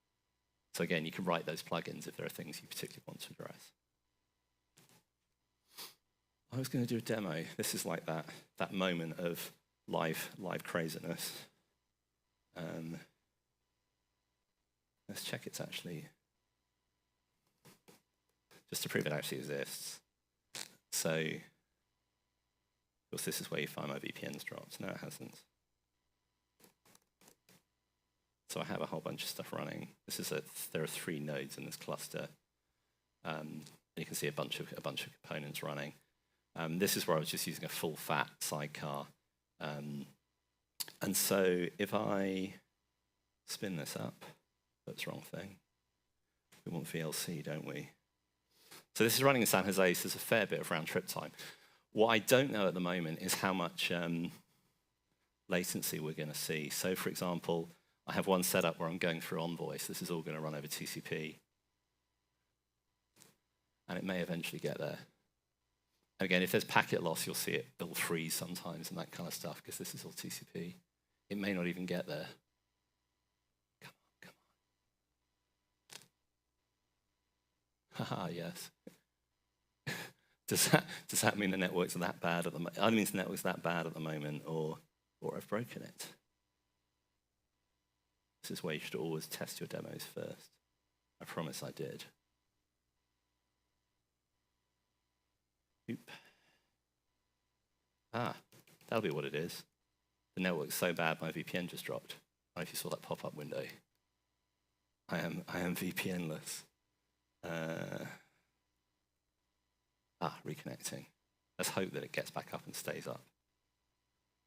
So again, you can write those plugins if there are things you particularly want to address. I was going to do a demo. This is like that moment of live craziness. Let's check it's actually, just to prove it actually exists. So course, this is where you find my VPN's dropped. No, it hasn't. So I have a whole bunch of stuff running. There are 3 nodes in this cluster. You can see a bunch of components running. This is where I was just using a full fat sidecar. And so if I spin this up, that's the wrong thing. We want VLC, don't we? So this is running in San Jose, so there's a fair bit of round trip time. What I don't know at the moment is how much latency we're going to see. So for example, I have one setup where I'm going through Envoy, so this is all going to run over TCP. And it may eventually get there. Again, if there's packet loss, you'll see it'll freeze sometimes and that kind of stuff, because this is all TCP. It may not even get there. Come on. Haha, yes. Does that mean the network's that bad at the moment? I mean the network's that bad at the moment, or I've broken it. This is where you should always test your demos first. I promise I did. Oop. Ah, that'll be what it is. The network's so bad, my VPN just dropped. I don't know if you saw that pop-up window. I am VPN-less. Reconnecting. Let's hope that it gets back up and stays up.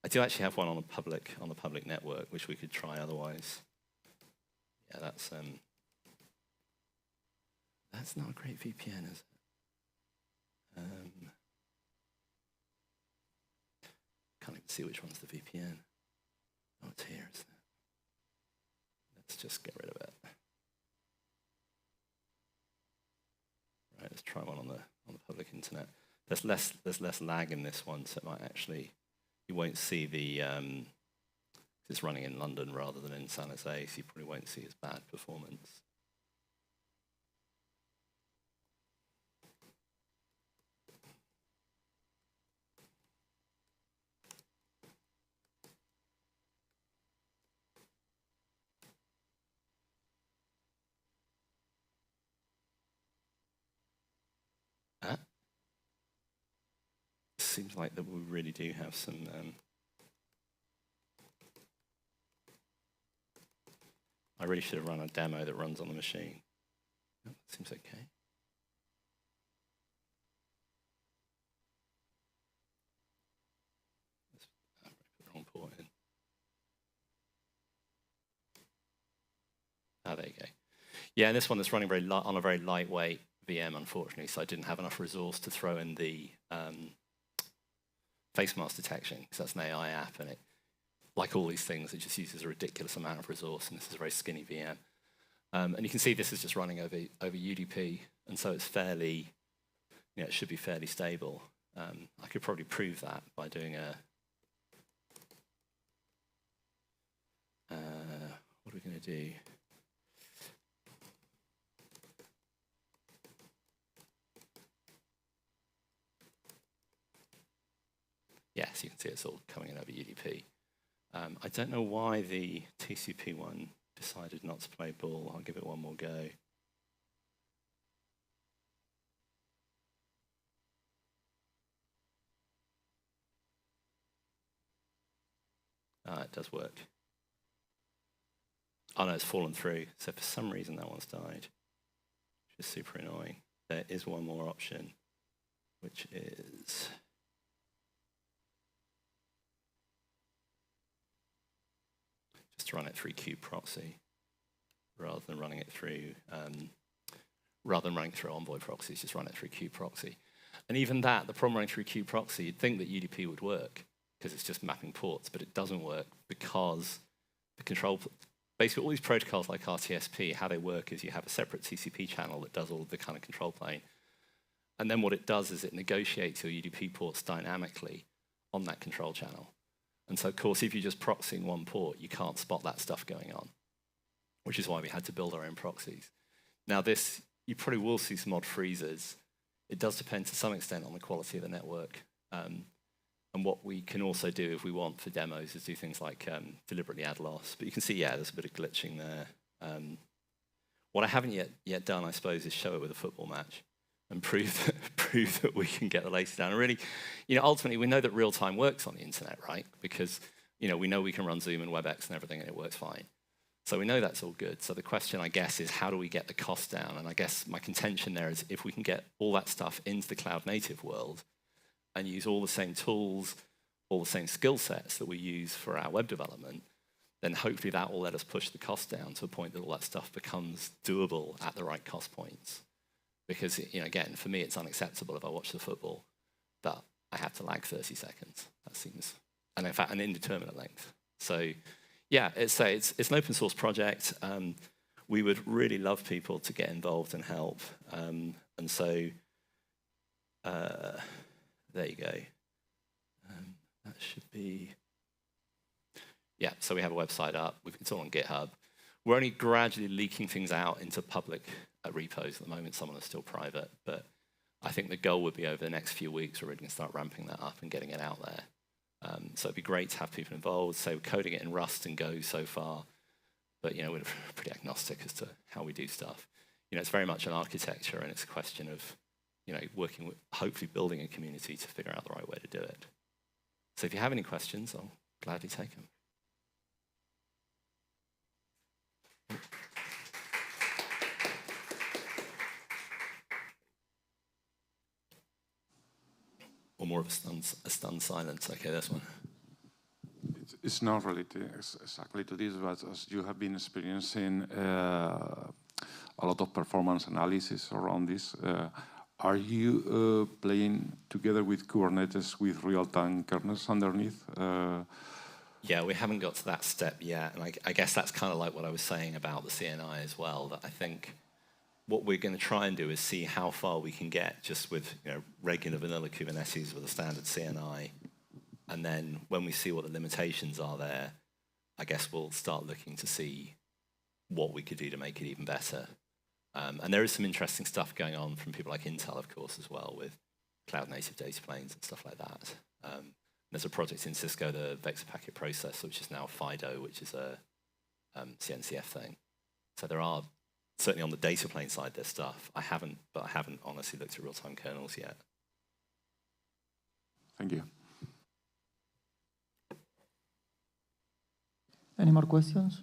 I do actually have one on the public network, which we could try otherwise. Yeah, that's not a great VPN, is it? Can't even see which one's the VPN. Oh, it's here, isn't it? Let's just get rid of it. Right, let's try one on the public internet. There's less lag in this one, so it might actually, you won't see the it's running in London rather than in San Jose, so you probably won't see as bad performance. Seems like that we really do have some I really should have run a demo that runs on the machine. Oh, seems okay. Let's put the wrong port in. There you go. Yeah, and this one is running on a very lightweight VM, unfortunately, so I didn't have enough resource to throw in the face mask detection, because that's an AI app, and it, like all these things, it just uses a ridiculous amount of resource, and this is a very skinny VM. And you can see this is just running over UDP, and so it's fairly, it should be fairly stable. I could probably prove that by doing what are we going to do? Yes, you can see it's all coming in over UDP. I don't know why the TCP one decided not to play ball. I'll give it one more go. It does work. Oh no, it's fallen through. So for some reason that one's died, which is super annoying. There is one more option, which is just to run it through kubeproxy rather than running it through Envoy proxies, just run it through kubeproxy. And even that, the problem running through kubeproxy, you'd think that UDP would work because it's just mapping ports, but it doesn't work because the control, basically all these protocols like RTSP, how they work is you have a separate TCP channel that does all of the kind of control plane. And then what it does is it negotiates your UDP ports dynamically on that control channel. And so, of course, if you're just proxying one port, you can't spot that stuff going on, which is why we had to build our own proxies. Now this, you probably will see some odd freezes. It does depend to some extent on the quality of the network. And what we can also do if we want for demos is do things like deliberately add loss. But you can see, yeah, there's a bit of glitching there. What I haven't yet done, I suppose, is show it with a football match. and prove that we can get the latency down. And really, ultimately, we know that real time works on the internet, right? Because we know we can run Zoom and WebEx and everything, and it works fine. So we know that's all good. So the question, I guess, is how do we get the cost down? And I guess my contention there is if we can get all that stuff into the cloud native world and use all the same tools, all the same skill sets that we use for our web development, then hopefully that will let us push the cost down to a point that all that stuff becomes doable at the right cost points. Because, again, for me, it's unacceptable if I watch the football that I have to lag 30 seconds. That seems, and in fact, an indeterminate length. So, yeah, it's an open source project. We would really love people to get involved and help. And so, there you go. That should be, yeah, so we have a website up. It's all on GitHub. We're only gradually leaking things out into public repos at the moment. Some of them are still private, but I think the goal would be over the next few weeks, we're really going to start ramping that up and getting it out there. So it'd be great to have people involved. So we're coding it in Rust and Go so far, but we're pretty agnostic as to how we do stuff. It's very much an architecture, and it's a question of working with, hopefully building a community to figure out the right way to do it. So if you have any questions, I'll gladly take them. Or more of a stunned silence. Okay, this one. It's not related exactly to this, but as you have been experiencing a lot of performance analysis around this, are you playing together with Kubernetes with real-time kernels underneath? Yeah, we haven't got to that step yet, and I guess that's kind of like what I was saying about the CNI as well, that I think what we're going to try and do is see how far we can get just with regular vanilla Kubernetes with a standard CNI. And then when we see what the limitations are there, I guess we'll start looking to see what we could do to make it even better. And there is some interesting stuff going on from people like Intel, of course, as well, with cloud-native data planes and stuff like that. There's a project in Cisco, the vector packet processor, which is now FIDO, which is a CNCF thing. So there are, certainly on the data plane side, there's stuff. I haven't honestly looked at real-time kernels yet. Thank you. Any more questions?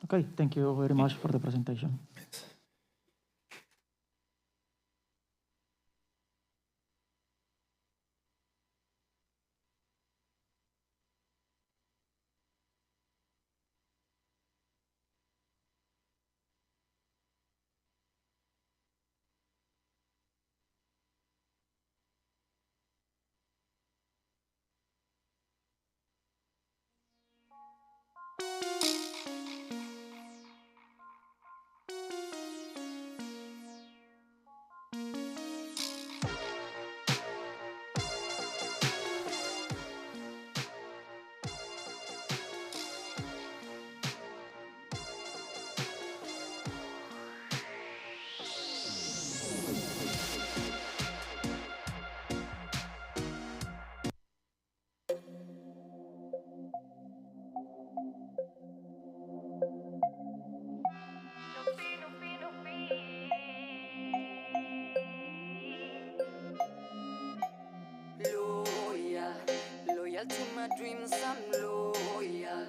Okay, thank you very much for the presentation. Thanks. Loyal to my dreams, I'm loyal.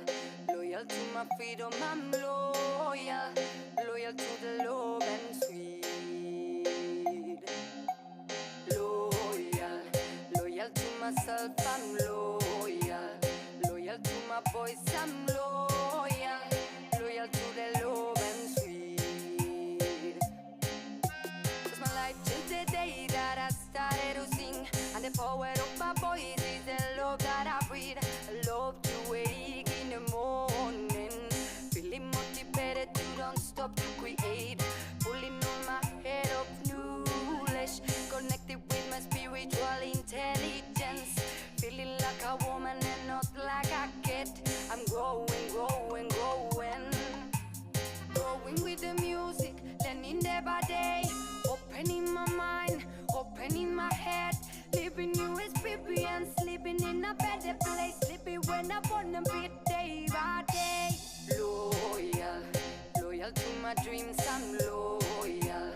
Loyal to my freedom, I'm loyal. Loyal to the love and sweet. Loyal, loyal to myself, I'm loyal. Loyal to my voice, I'm loyal. Loyal to the love and sweet. 'Cause my life changed the day that I started to sing, and the power of my voice is the love that I breathe. I love to wake in the morning, feeling motivated to don't stop to create, pulling on my head of knowledge, connected with my spiritual intelligence, feeling like a woman and not like a kid. I'm growing, growing, growing, growing with the music, learning day by day, opening my mind, opening my head, living new experience, living in a better place, living when I wanna be day by day. Loyal, loyal to my dreams, I'm loyal.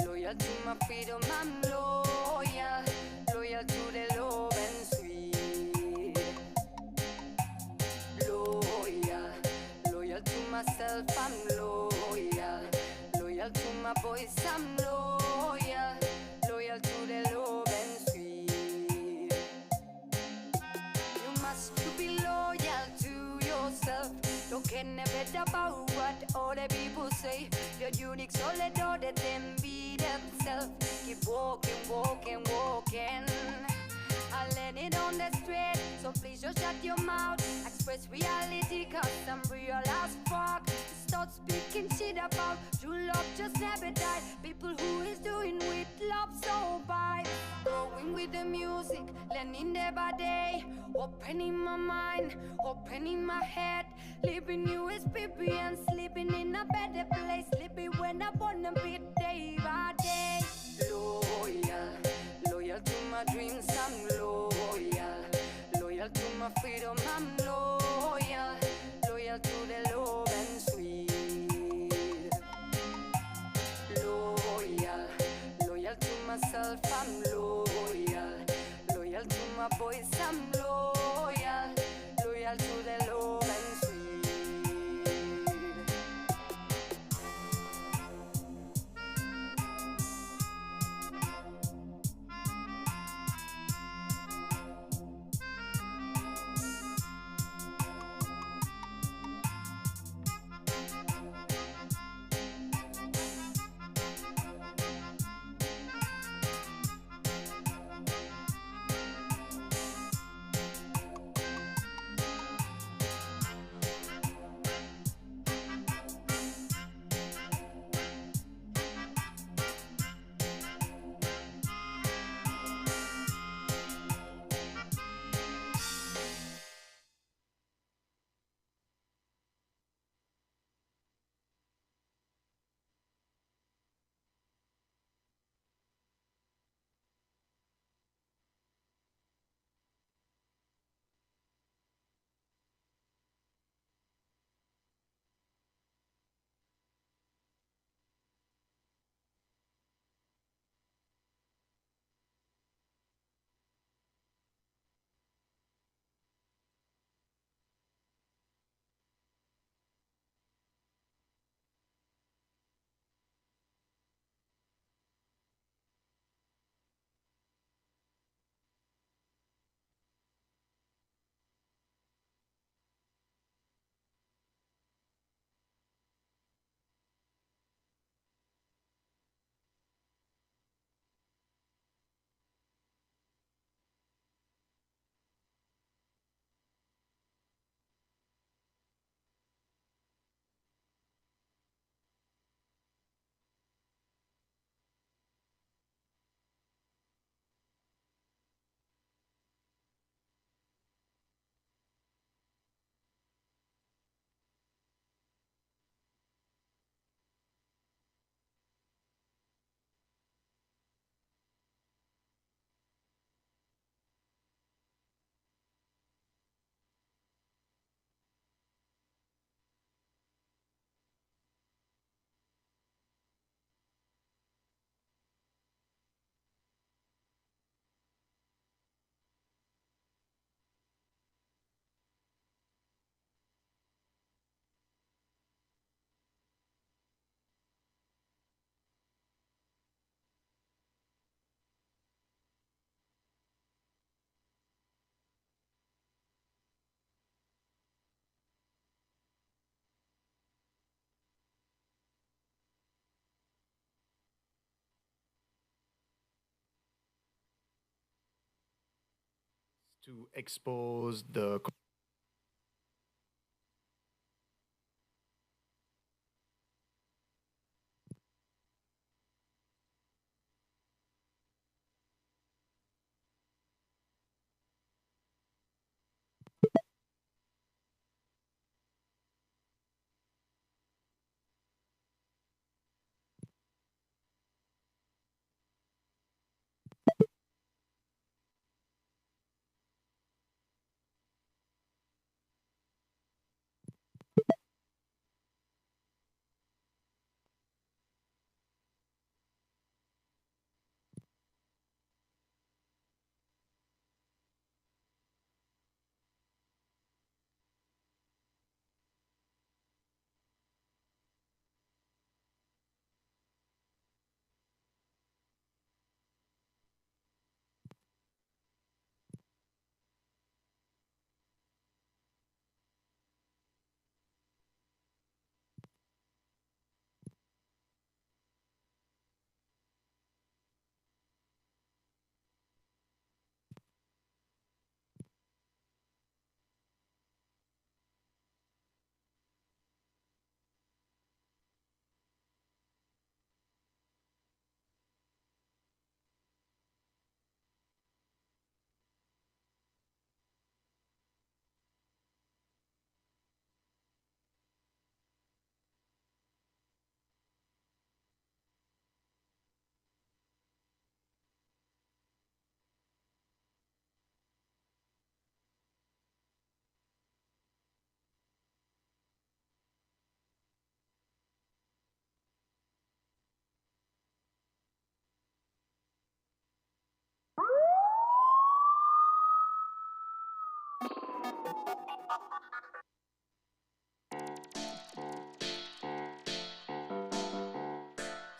Loyal to my my freedom, I'm loyal. Loyal to the love and sweet. Loyal, loyal to myself, I'm loyal. Loyal to my boys, I'm loyal. Loyal to the love and sweet. You must be loyal to yourself. Don't care never about what other people say. You're unique, so let other them be themselves. Keep walking, walking, walking. I let it on the street, so please just shut your mouth. Express reality, cause I'm real as fuck. Start speaking shit about true love just never die. People who is doing with love so bad. Growing with the music, learning day by day. Opening my mind, opening my head. Living new experience, living in a better place. Living when I wanna be day by day. Loyal, loyal to my dreams, I'm loyal. Loyal to my freedom, I'm loyal. Loyal to the love and sweet. Loyal, loyal to myself, I'm loyal. Loyal to my boys, I'm loyal. Loyal to the love and sweet. to expose the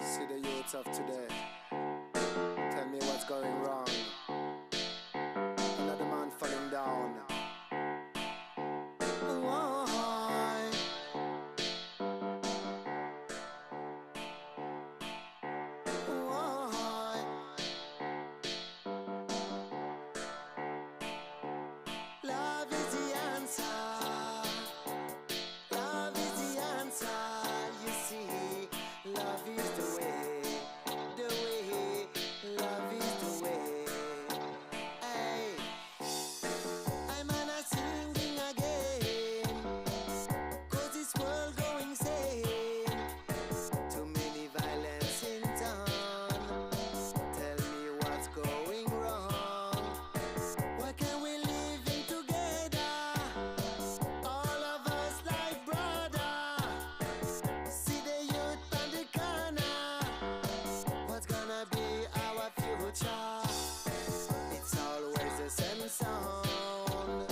See the youths of today. Tell me what's going wrong. Another man falling down. Why? Why? Love is the answer. Love is the answer. You see, love is the way. The way. Love is the way. Hey, I'm not singing again. 'Cause this world going insane. Too many violence in town. Tell me what's going wrong. Why can't we live in together? All of us like brother. See the youth on the corner. What's gonna be our future? It's always the same sound.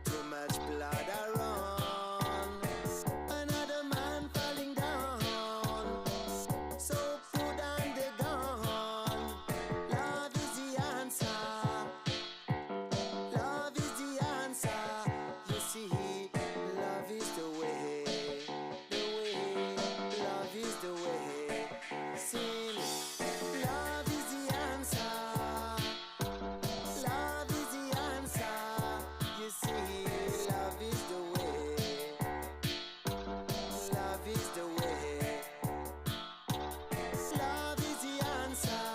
Too much blood around. Another man falling down. So put down the gun. Love is the answer. Love is the answer. You see, love is the way. The way. Love is the way. Sing. Love is the answer. Love is the answer. You see, love is the way. Love is the way. Love is the answer.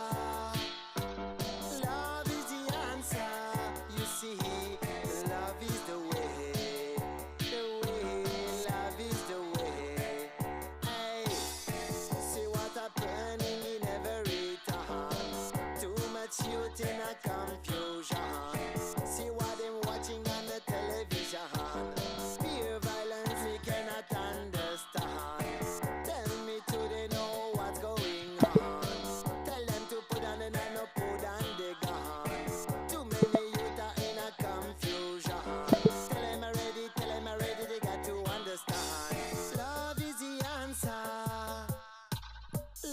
Love is the answer. You see, love is the way. The way. Love is the way. Hey, see what happening in every town. Too much youth in a confusion. See what them watching on the television. Fear violence we cannot understand. Tell me do they know what's going on? Tell them to put on the nano, put on the gun. Too many youth are in a confusion. Tell them already, they got to understand. Love is the answer.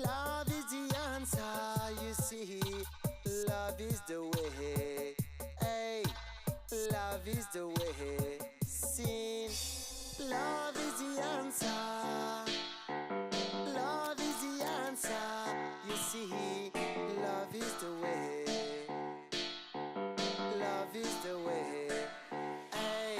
Love is the answer. You see, love is the way. Hey, love is the way. Sing. Love is the answer. Love is the answer. You see, love is the way. Love is the way. Hey.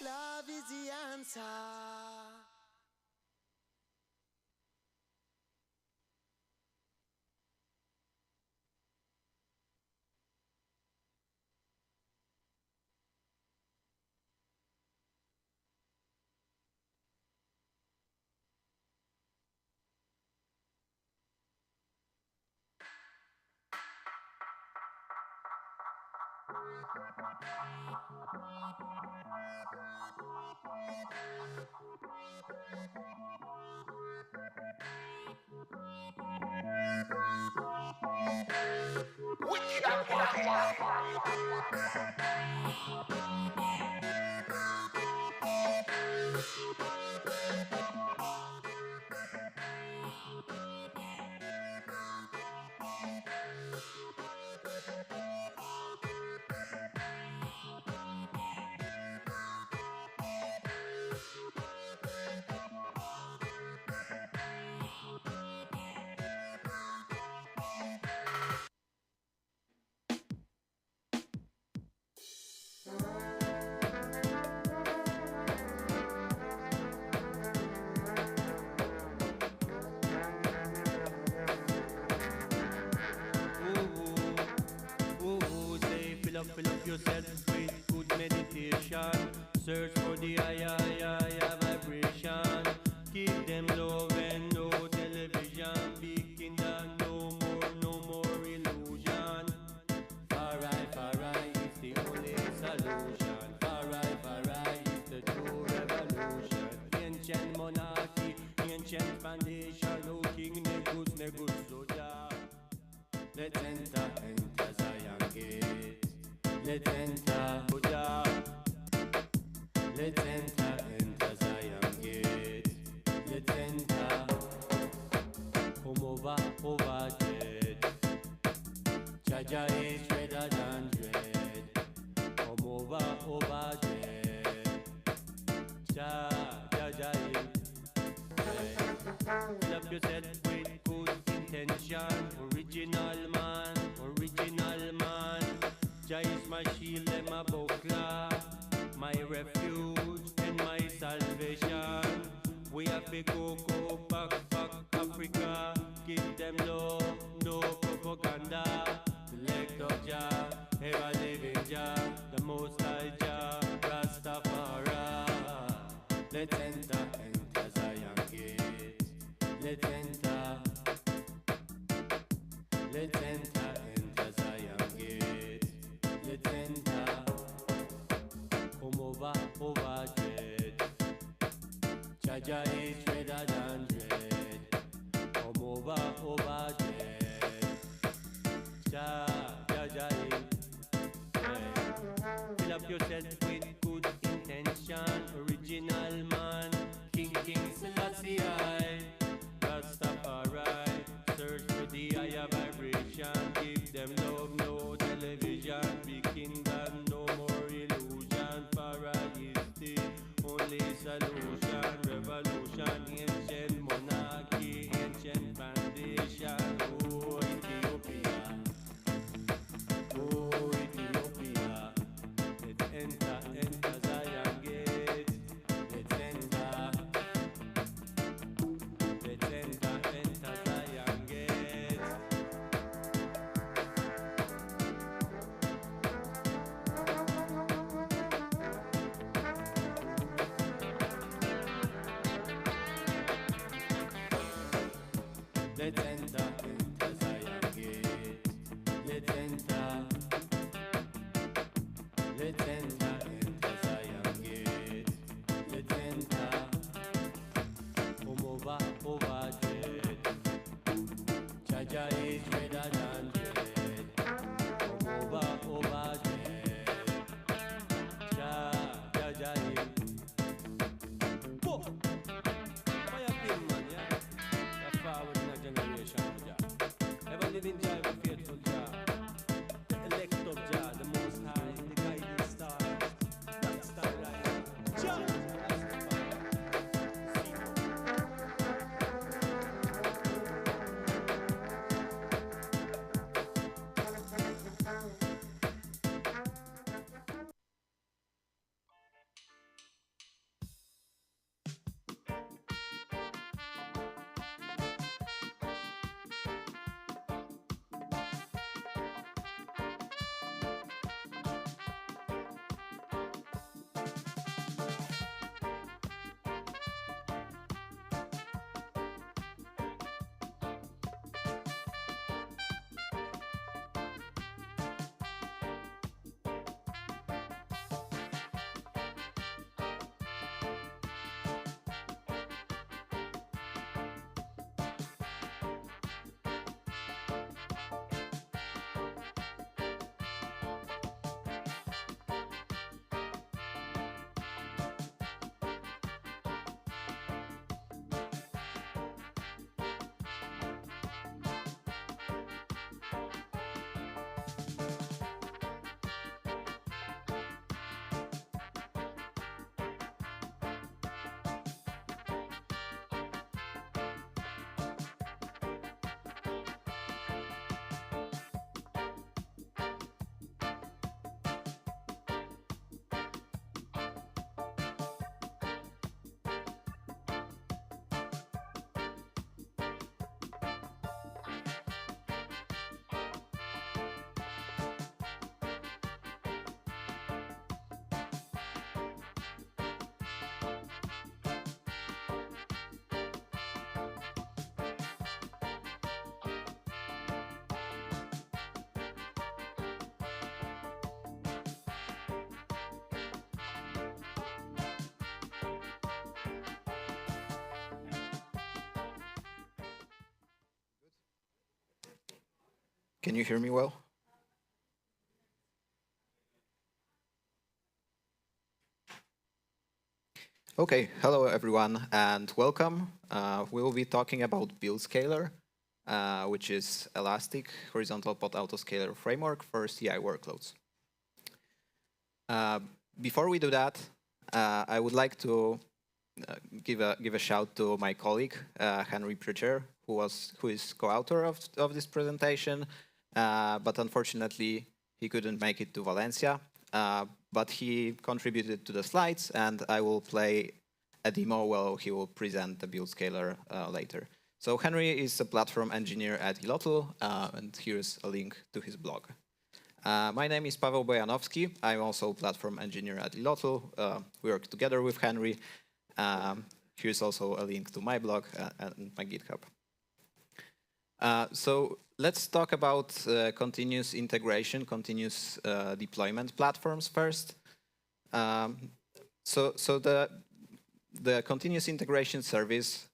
Love is the answer. Fill up yourself with good meditation. Search for the I. Jaja is dreader than dread. Come over, over dread. Jaja is dread. Fill up yourself with good intention. Original man, original man. Jah is my shield and my buckler, my refuge and my salvation. We have to go back Africa. Give them love, no propaganda. Select of Jah, ever living Jah, the most high Jah, Rastafari. Let's enter Zion gate. Let's enter Zion gate. Let's enter. Come over dread. Jaja is dreader than dread. Come over dread. Jaja is dread. Fill up yourself with good intention. Original man, King Selassie I. Rastafari, search for the higher vibration. Give them love, no television. Big kingdom, no more illusion. Paradise, the only solution. Revolution, ancient monarchy, ancient foundation. Oh, Ethiopia. Oh, Ethiopia. Let's enter Zion gate. Let's enter. Let's enter Zion gate. Let's enter Zion gate. Let's enter. Let's enter Zion gate. Let's enter. Come over dread. Jaja is dreader than dread. Come over dread. Jaja is. Whoa! Fire pin man, yeah. That's forward in a generation, Jah. Ever living Jah, ever faithful Jah. The elect of Jah, the most high, the guiding star. That starlight. Jah! Can you hear me well? Okay, hello everyone and welcome. We will be talking about BuildScaler. which is Elastic Horizontal Pod Autoscaler framework for CI workloads. Before we do that, I would like to give a shout to my colleague Henry Pritchard, who is co-author of this presentation, but unfortunately he couldn't make it to Valencia. But he contributed to the slides, and I will play a demo while he will present the build scaler later. So Henry is a platform engineer at Ilotu, and here's a link to his blog. My name is Paweł Bojanowski. I'm also a platform engineer at Ilotu. We work together with Henry. Here's also a link to my blog and my GitHub. So let's talk about continuous integration, continuous deployment platforms first. So the continuous integration service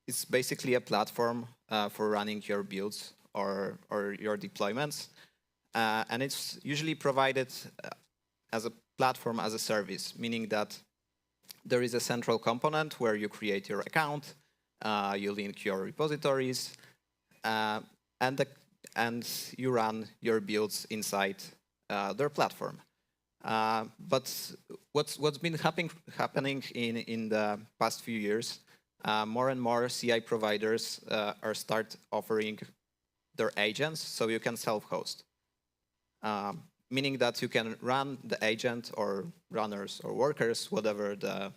is basically a platform for running your builds or your deployments. And it's usually provided as a platform as a service, meaning that there is a central component where you create your account, you link your repositories, and you run your builds inside their platform. But what's been happening in the past few years, more and more CI providers are start offering their agents, so you can self-host. Meaning that you can run the agent or runners or workers, whatever the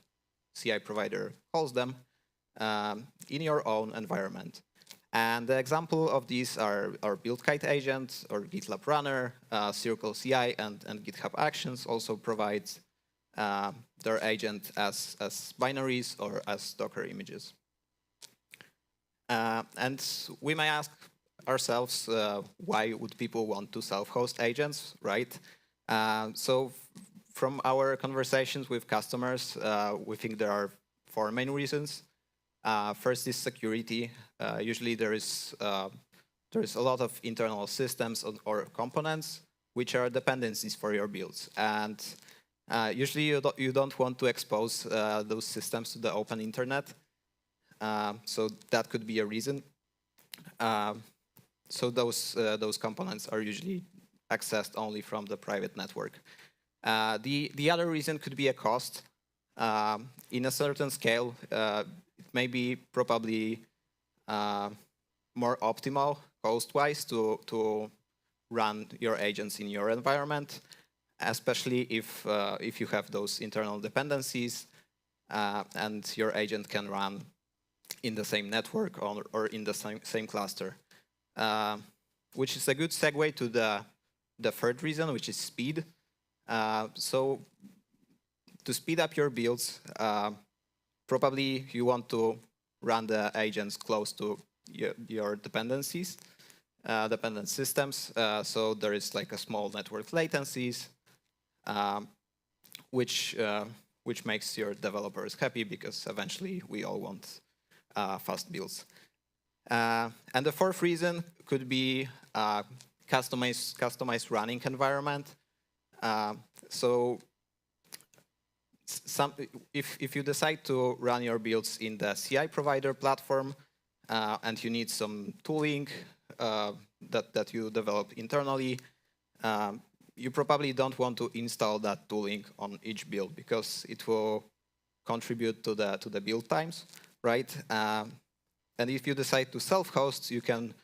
CI provider calls them, in your own environment. And the example of these are BuildKite agent or GitLab Runner, Circle CI, and GitHub Actions also provide their agent as binaries or as Docker images. And we may ask ourselves, why would people want to self-host agents, right? So from our conversations with customers, we think there are 4 main reasons. First is security. Usually there is a lot of internal systems or components which are dependencies for your builds. And usually you don't want to expose those systems to the open internet. So that could be a reason. So those components are usually accessed only from the private network. The other reason could be a cost. In a certain scale, it may be probably more optimal cost-wise to run your agents in your environment, especially if you have those internal dependencies and your agent can run in the same network or in the same cluster. Which is a good segue to the third reason, which is speed. So to speed up your builds, probably you want to run the agents close to your dependencies, dependent systems. So there is like a small network latencies, which makes your developers happy because eventually we all want fast builds. And the fourth reason could be customized running environment. So if you decide to run your builds in the CI provider platform and you need some tooling that you develop internally, you probably don't want to install that tooling on each build because it will contribute to the build times, right? And if you decide to self-host, you can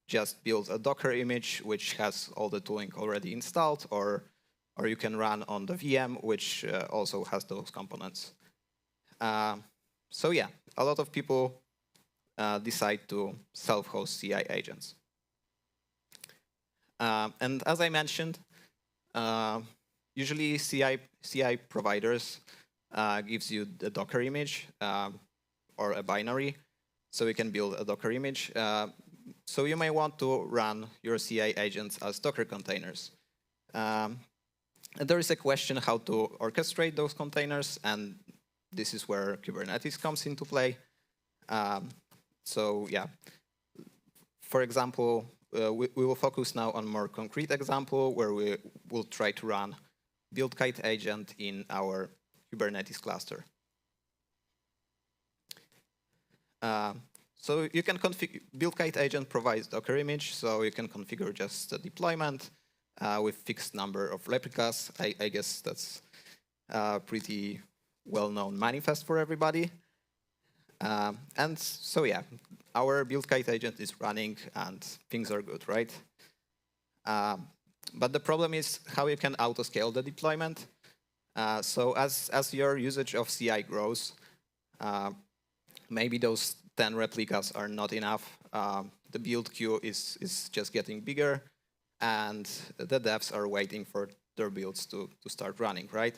just build a Docker image which has all the tooling already installed, or you can run on the VM, which also has those components. So yeah, a lot of people decide to self-host CI agents. And as I mentioned, usually CI providers gives you the Docker image or a binary, so you can build a Docker image. So you may want to run your CI agents as Docker containers. And there is a question how to orchestrate those containers, and this is where Kubernetes comes into play. So yeah, for example, we will focus now on more concrete example where we will try to run BuildKite agent in our Kubernetes cluster. So you can configure, build kite agent provides Docker image, so you can configure just the deployment with fixed number of replicas. I guess that's pretty well-known manifest for everybody. And so yeah, our build kite agent is running and things are good, right? But the problem is how you can auto-scale the deployment. So as your usage of CI grows, maybe those 10 replicas are not enough. The build queue is just getting bigger, and the devs are waiting for their builds to start running, right?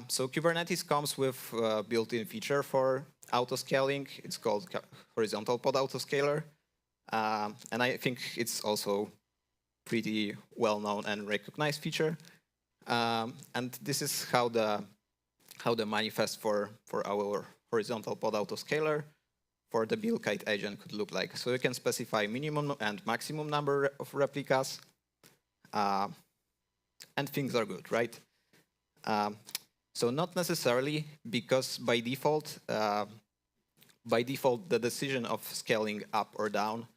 So Kubernetes comes with a built-in feature for auto-scaling. It's called horizontal pod autoscaler. And I think it's also pretty well-known and recognized feature. And this is how the manifest for our horizontal pod autoscaler for the build kite agent could look like. So you can specify minimum and maximum number of replicas, and things are good, right? So not necessarily, because by default, the decision of scaling up or down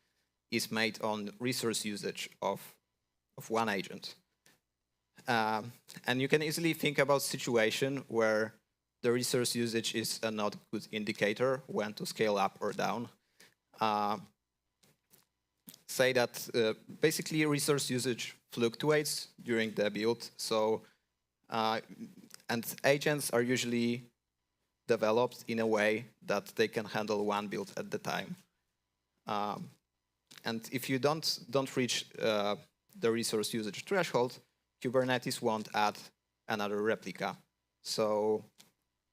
is made on resource usage of one agent. And you can easily think about situation where the resource usage is a not good indicator when to scale up or down. Say that basically resource usage fluctuates during the build. So, and agents are usually developed in a way that they can handle one build at the time. And if you don't reach the resource usage threshold, Kubernetes won't add another replica. So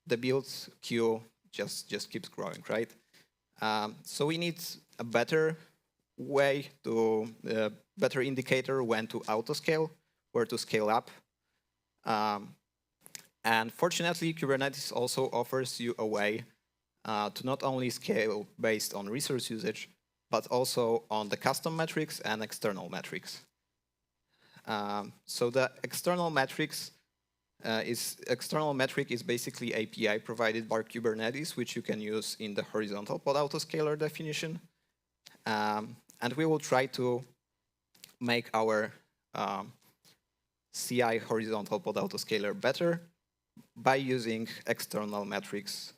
the build queue just keeps growing, right? So we need a better way to, better indicator when to auto-scale, where to scale up. And fortunately, Kubernetes also offers you a way to not only scale based on resource usage, but also on the custom metrics and external metrics. So the external metrics external metric is basically API provided by Kubernetes, which you can use in the horizontal pod autoscaler definition. And we will try to make our CI horizontal pod autoscaler better by using external metrics,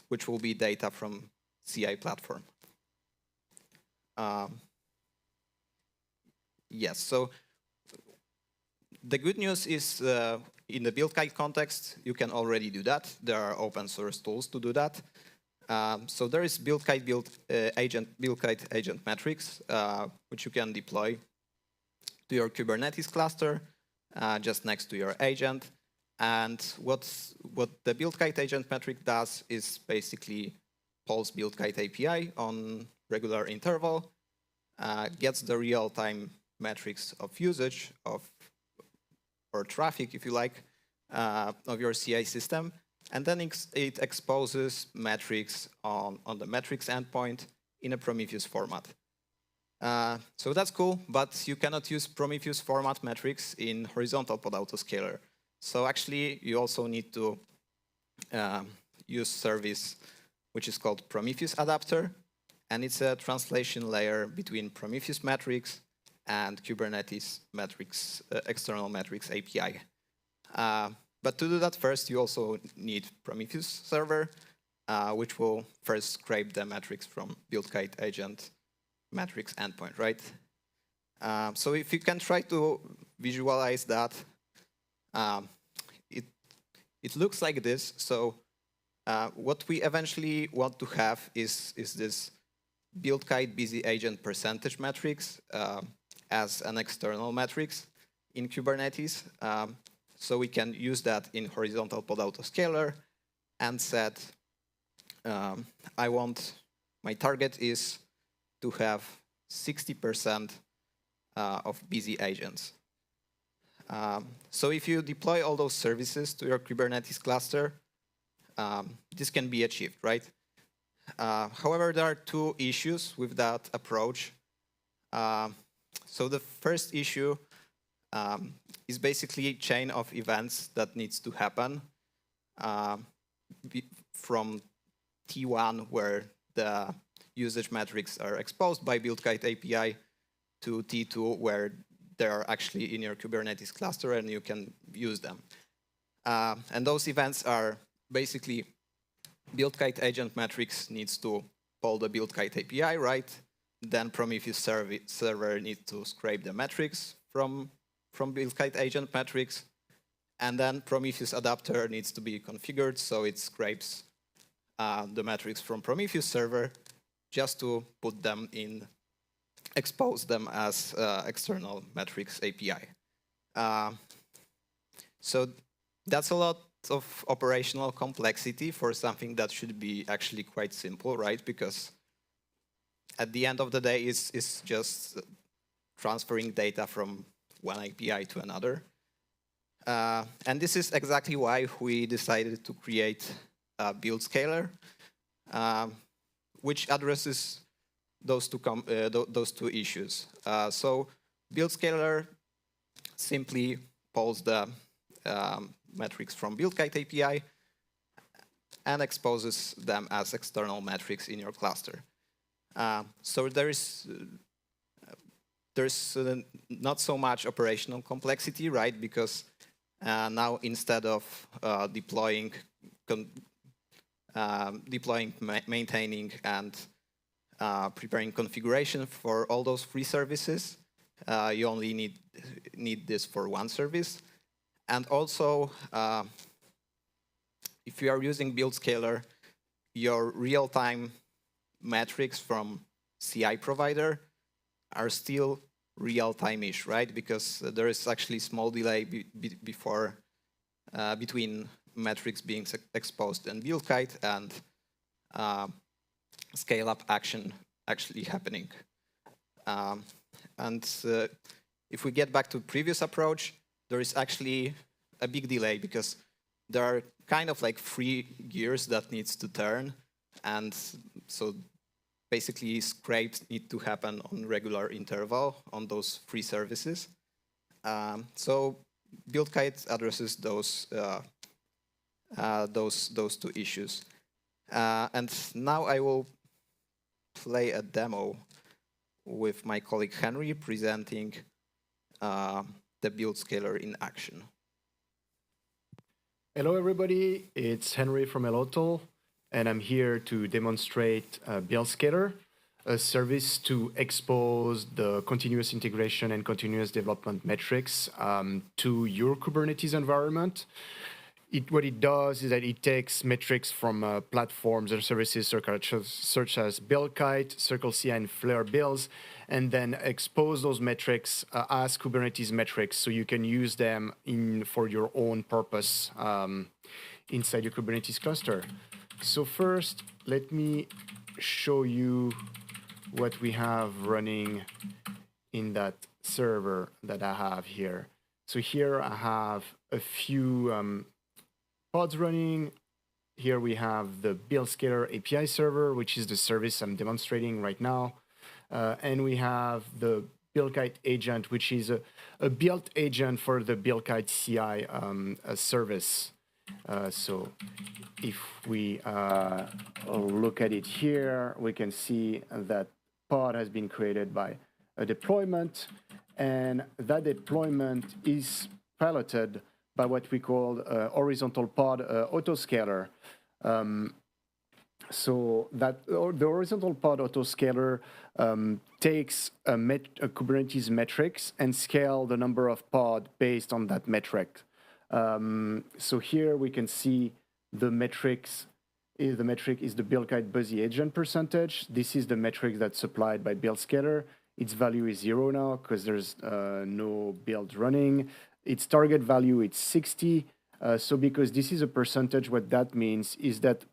which will be data from CI platform. Yes, so the good news is in the build kite context, you can already do that. There are open source tools to do that. So there is build kite agent metrics, which you can deploy to your Kubernetes cluster just next to your agent. And what the build kite agent metric does is basically polls build kite API on regular interval, gets the real-time metrics of usage or traffic, if you like, of your CI system, and then it exposes metrics on the metrics endpoint in a Prometheus format. So that's cool, but you cannot use Prometheus format metrics in horizontal pod autoscaler. So actually, you also need to use service which is called Prometheus adapter, and it's a translation layer between Prometheus metrics and Kubernetes metrics, external metrics API. But to do that first, you also need Prometheus server, which will first scrape the metrics from build kite agent metrics endpoint, right? So if you can try to visualize that, it looks like this. So what we eventually want to have is this build kite busy agent percentage metrics as an external metrics in Kubernetes. So we can use that in horizontal pod autoscaler and set, my target is to have 60% of busy agents. So if you deploy all those services to your Kubernetes cluster, this can be achieved, right? However, there are two issues with that approach. So the first issue is basically a chain of events that needs to happen from T1, where the usage metrics are exposed by BuildKite API to T2, where they are actually in your Kubernetes cluster and you can use them. And those events are basically BuildKite agent metrics needs to call the BuildKite API, right? Then Prometheus server needs to scrape the metrics from BuildKite agent metrics. And then Prometheus adapter needs to be configured so it scrapes the metrics from Prometheus server just to put them in, expose them as external metrics API. So that's a lot of operational complexity for something that should be actually quite simple, right? Because at the end of the day, it's just transferring data from one API to another. And this is exactly why we decided to create a build scaler, which addresses those two issues. So build scaler simply pulls the metrics from BuildKite API and exposes them as external metrics in your cluster. So there's not so much operational complexity, right? Because now instead of deploying, maintaining, and preparing configuration for all those free services, you only need this for one service. And also, if you are using build scaler, your real-time metrics from CI provider are still real-time-ish, right? Because there is actually small delay between metrics being exposed in BuildKite and scale-up action actually happening. If we get back to previous approach, there is actually a big delay because there are kind of like 3 gears that needs to turn. And so basically scrapes need to happen on regular interval on those free services. So BuildKite addresses those two issues. And now I will play a demo with my colleague Henry presenting the build scaler in action. Hello, everybody. It's Henry from Elotal, and I'm here to demonstrate build scaler, a service to expose the continuous integration and continuous development metrics to your Kubernetes environment. What it does is that it takes metrics from platforms and services such as BuildKite, CircleCI, and Flare builds, and then expose those metrics as Kubernetes metrics so you can use them for your own purpose inside your Kubernetes cluster. So first, let me show you what we have running in that server that I have here. So here I have a few pods running. Here we have the build scaler API server, which is the service I'm demonstrating right now. And we have the BuildKite agent, which is a built agent for the BuildKite CI service. So if we look at it here, we can see that pod has been created by a deployment, and that deployment is piloted by what we call horizontal pod autoscaler. So that the horizontal pod autoscaler takes a Kubernetes metrics and scale the number of pod based on that metric. So here we can see the metrics. The metric is the BuildKite Buzzy agent percentage. This is the metric that's supplied by build scaler. Its value is 0 now because there's no build running. Its target value is 60. So because this is a percentage, what that means is that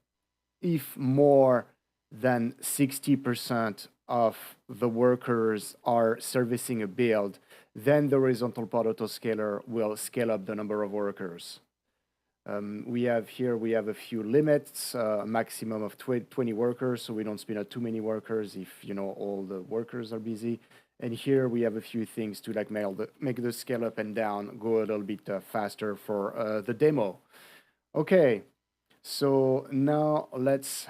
if more than 60% of the workers are servicing a build, then the horizontal pod autoscaler will scale up the number of workers. We have a few limits, a maximum of 20 workers, so we don't spin out too many workers if all the workers are busy. And here we have a few things to like make the scale up and down go a little bit faster for the demo. Okay, So now let's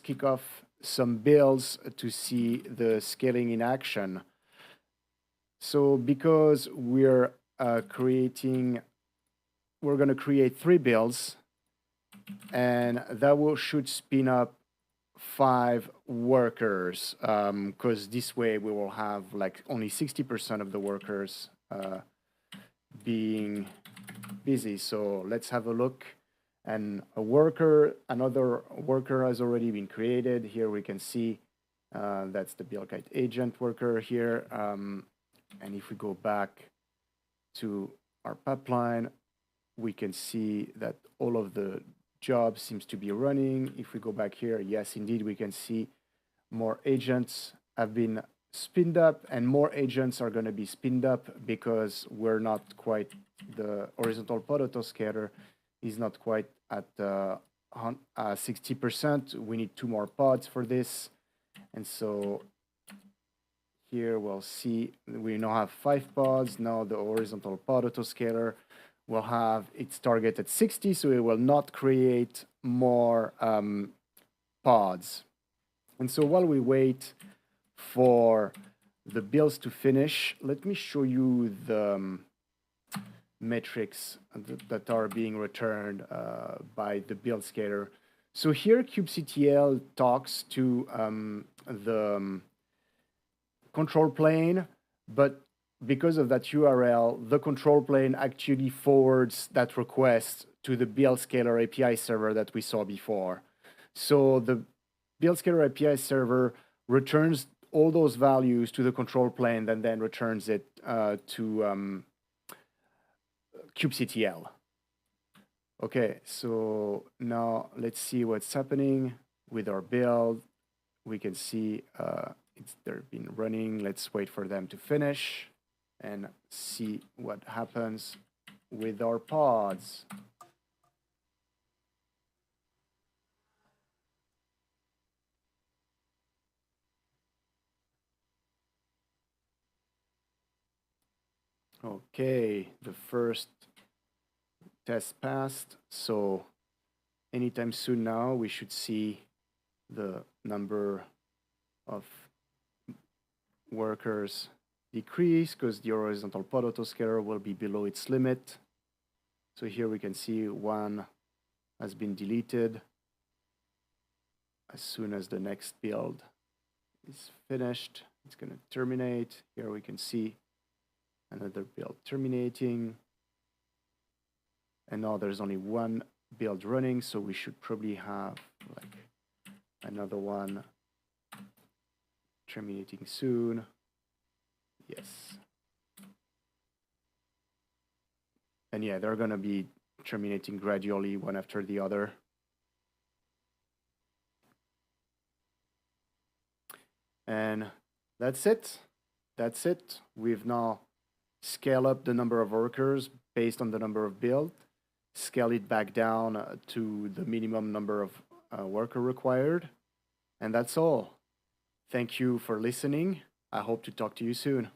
kick off some builds to see the scaling in action. So because we're going to create 3 builds, and that should spin up 5 workers, because this way we will have like only 60% of the workers being busy. So let's have a look. And another worker has already been created. Here we can see that's the BuildKite agent worker here. And if we go back to our pipeline, we can see that all of the jobs seems to be running. If we go back here, yes, indeed, we can see more agents have been spinned up, and more agents are going to be spinned up because we're not quite, the horizontal pod autoscaler is not quite at 60%. We need 2 more pods for this. And so here we'll see we now have 5 pods. Now the horizontal pod autoscaler will have its target at 60, so it will not create more pods. And so while we wait for the builds to finish, let me show you the metrics that are being returned by the build scaler. So here kubectl talks to the control plane, but because of that URL, the control plane actually forwards that request to the build scaler API server that we saw before. So the build scaler API server returns all those values to the control plane and then returns it to kubectl. Okay, so now let's see what's happening with our build. We can see they've been running. Let's wait for them to finish and see what happens with our pods. Okay, the first test passed, so anytime soon now we should see the number of workers decrease because the horizontal pod autoscaler will be below its limit. So here we can see 1 has been deleted as soon as the next build is finished. It's going to terminate. Here we can see another build terminating. And now there's only 1 build running, so we should probably have like another one terminating soon. Yes. And yeah, they're going to be terminating gradually one after the other. And that's it. That's it. We've now scaled up the number of workers based on the number of builds, scale it back down to the minimum number of worker required. And that's all. Thank you for listening. I hope to talk to you soon.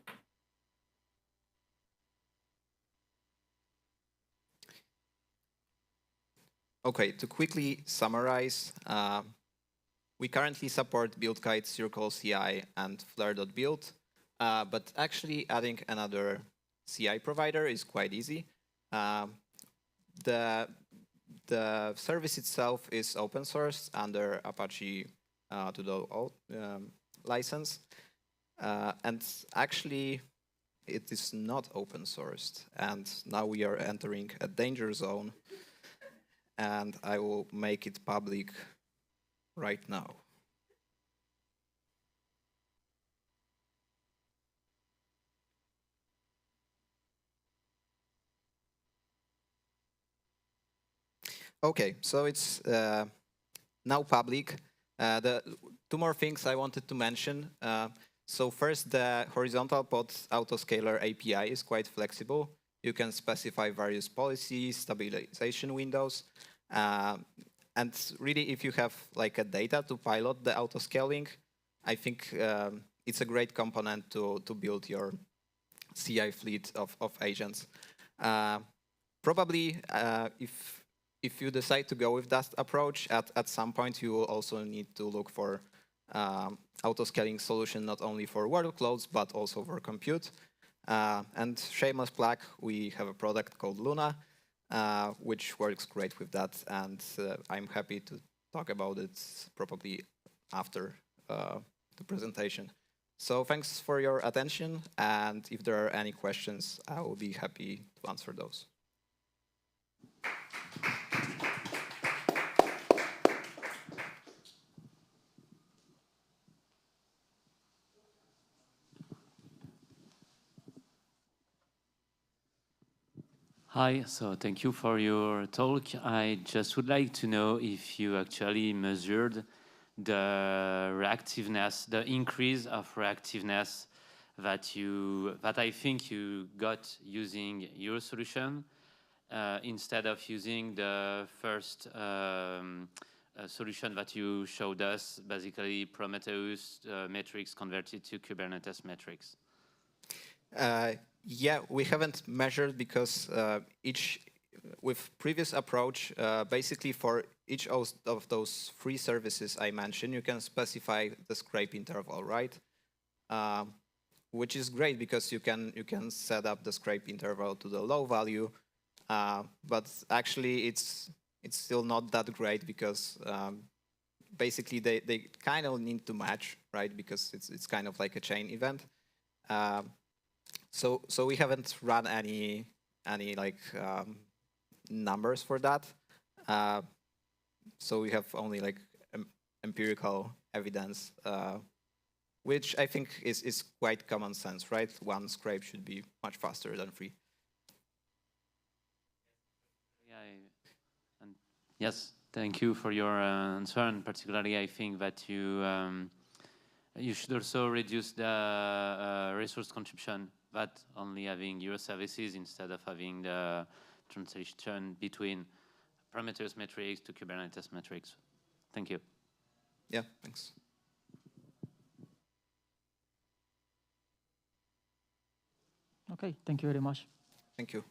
Okay, to quickly summarize, we currently support BuildKite, Circle CI, and Flare.build, but actually adding another CI provider is quite easy. The service itself is open source under Apache 2.0 license, and actually it is not open sourced, and now we are entering a danger zone, and I will make it public right now. Okay, so it's now public. The 2 more things I wanted to mention. So first, the horizontal pod autoscaler API is quite flexible. You can specify various policies, stabilization windows, and really, if you have like a data to pilot the autoscaling, I think it's a great component to build your CI fleet of agents. Probably, if if you decide to go with that approach, at some point you will also need to look for auto-scaling solution not only for workloads but also for compute. And shameless plug, we have a product called Luna, which works great with that, and I'm happy to talk about it probably after the presentation. So thanks for your attention, and if there are any questions, I will be happy to answer those. Hi, so thank you for your talk. I just would like to know if you actually measured the reactiveness, the increase of reactiveness that I think you got using your solution instead of using the first solution that you showed us, basically Prometheus metrics converted to Kubernetes metrics. Yeah, we haven't measured because with previous approach, basically for each of those three services I mentioned, you can specify the scrape interval, right? Which is great because you can set up the scrape interval to the low value, but actually it's still not that great because basically they kind of need to match, right? Because it's kind of like a chain event. So we haven't run any like numbers for that. So we have only like empirical evidence, which I think is quite common sense, right? One scrape should be much faster than three. Yes, thank you for your answer, and particularly I think that you should also reduce the resource consumption, but only having your services instead of having the transition between Prometheus metrics to Kubernetes metrics. Thank you. Yeah, thanks. Okay, thank you very much. Thank you.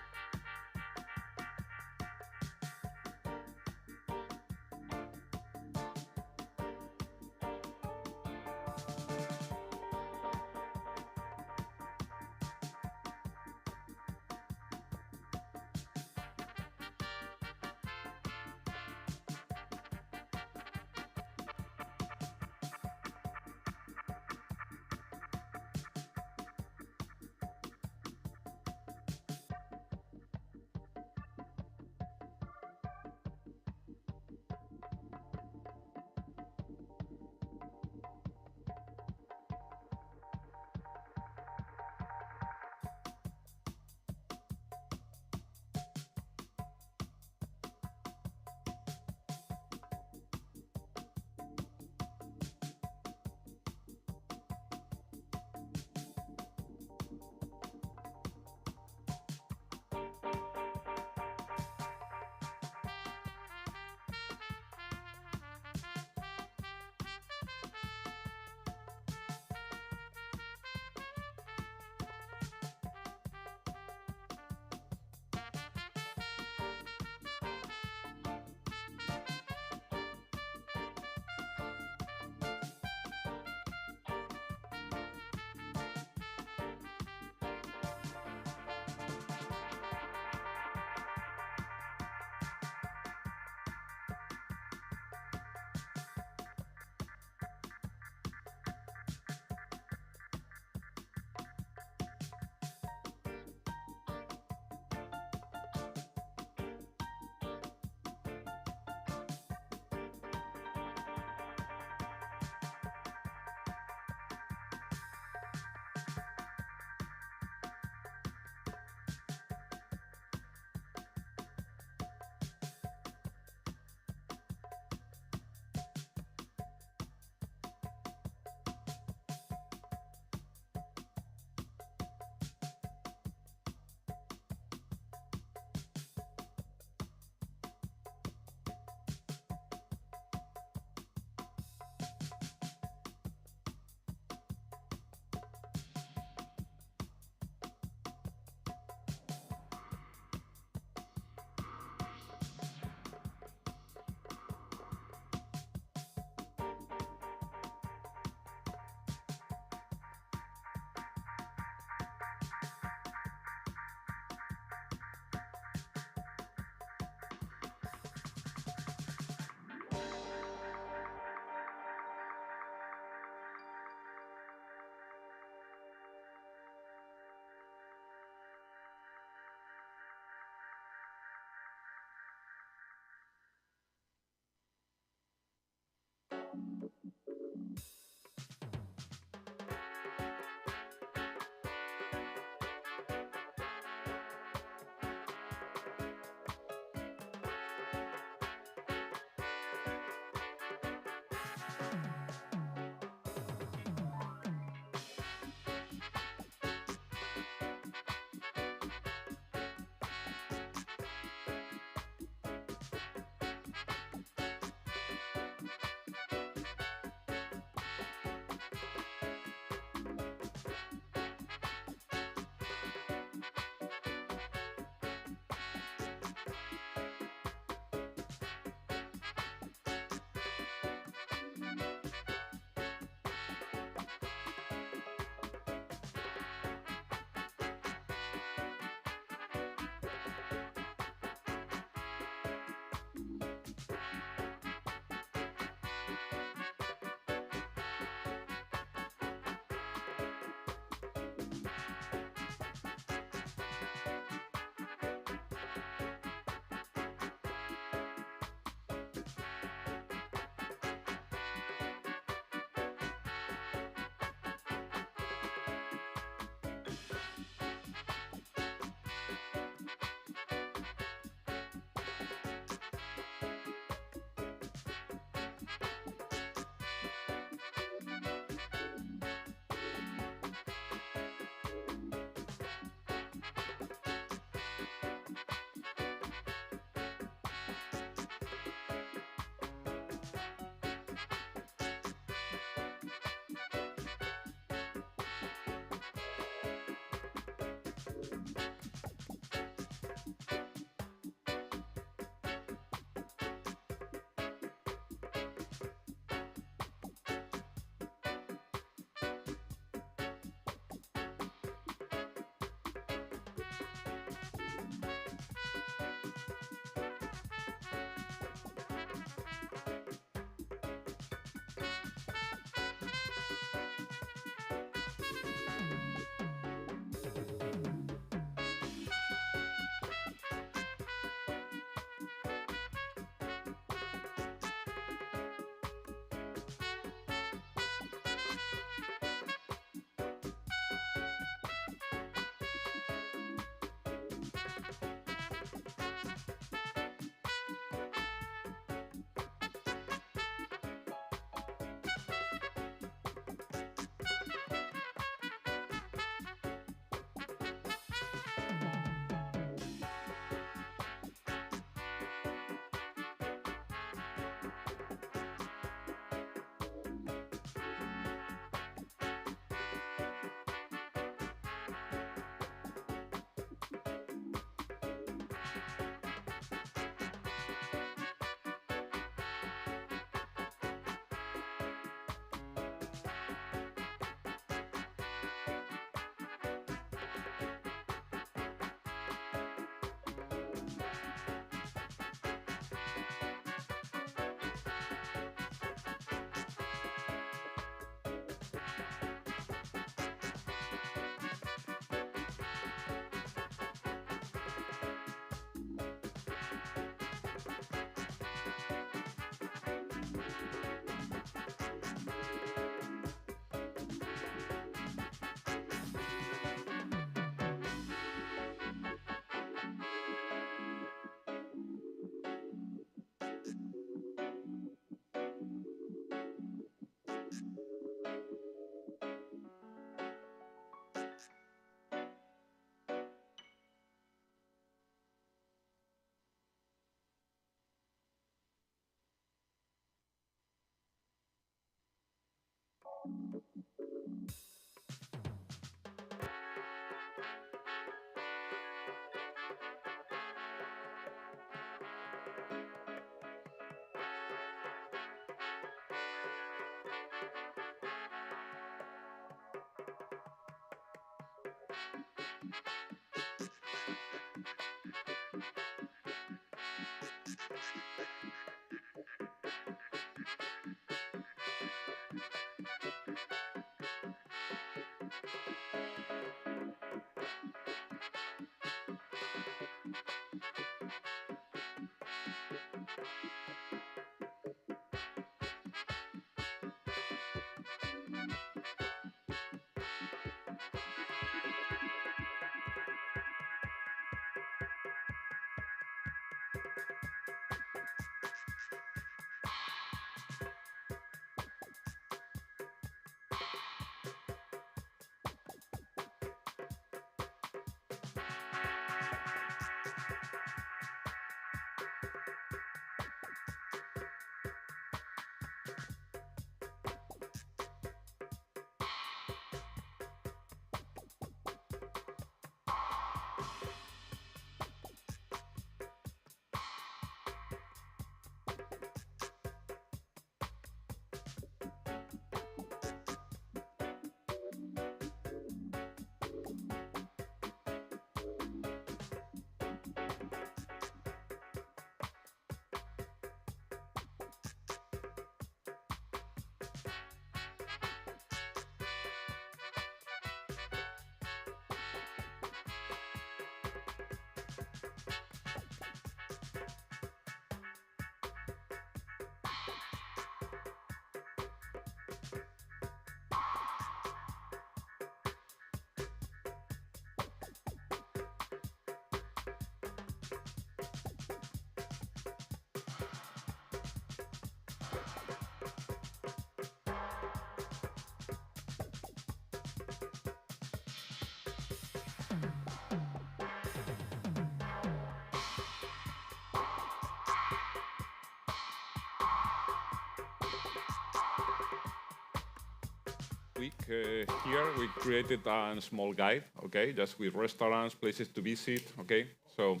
Week here we created a small guide, okay, just with restaurants, places to visit, okay. So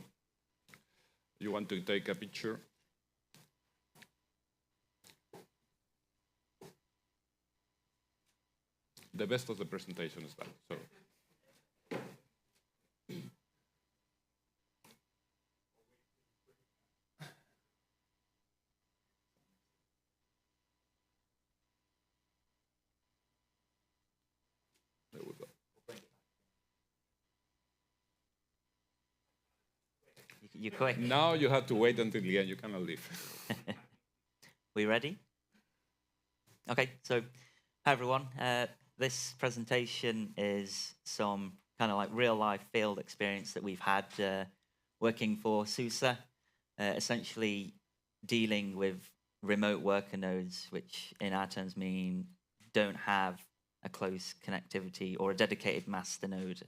you want to take a picture. The best of the presentation is done. So. There we go. You quick. Now you have to wait until the end. You cannot leave. We ready? Okay, so hi everyone. This presentation is some kind of like real life field experience that we've had working for SUSE, essentially dealing with remote worker nodes, which in our terms mean don't have a close connectivity or a dedicated master node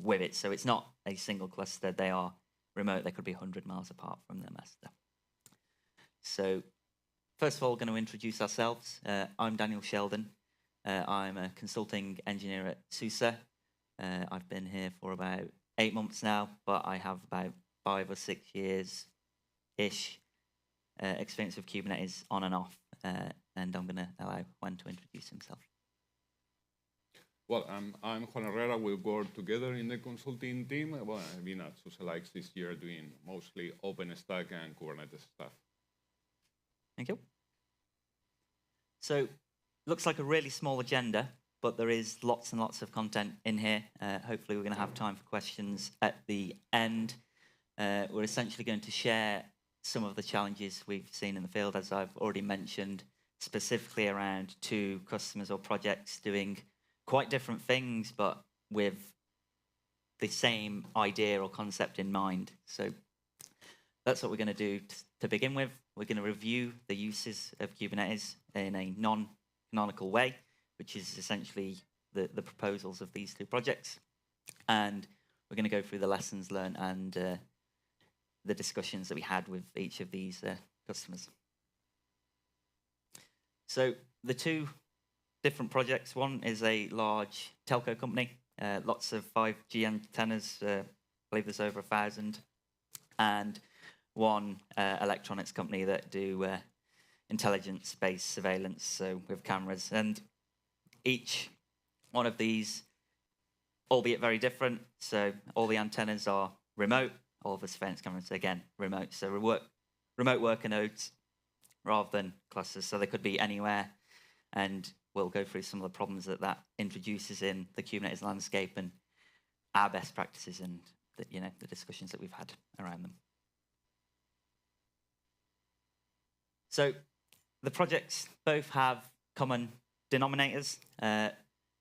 with it. So it's not a single cluster, they are remote, they could be 100 miles apart from their master. So first of all, we're going to introduce ourselves. I'm Daniel Sheldon. I'm a consulting engineer at SUSE. I've been here for about 8 months now, but I have about 5 or 6 years-ish experience with Kubernetes on and off. And I'm going to allow Juan to introduce himself. Well, I'm Juan Herrera. We work together in the consulting team. Well, I've been at SUSE Likes this year doing mostly OpenStack and Kubernetes stuff. Thank you. So, looks like a really small agenda, but there is lots and lots of content in here. Hopefully we're going to have time for questions at the end. We're essentially going to share some of the challenges we've seen in the field, as I've already mentioned, specifically around 2 customers or projects doing quite different things, but with the same idea or concept in mind. So that's what we're going to do to begin with. We're going to review the uses of Kubernetes in a non-canonical way, which is essentially the proposals of these 2 projects. And we're going to go through the lessons learned and the discussions that we had with each of these customers. So the 2 different projects, one is a large telco company, lots of 5G antennas, I believe there's over 1,000, and one electronics company that do intelligence-based surveillance, so with cameras. And each one of these albeit very different. So all the antennas are remote. All the surveillance cameras, again, remote. So remote worker nodes rather than clusters. So they could be anywhere. And we'll go through some of the problems that that introduces in the Kubernetes landscape and our best practices and the discussions that we've had around them. So the projects both have common denominators.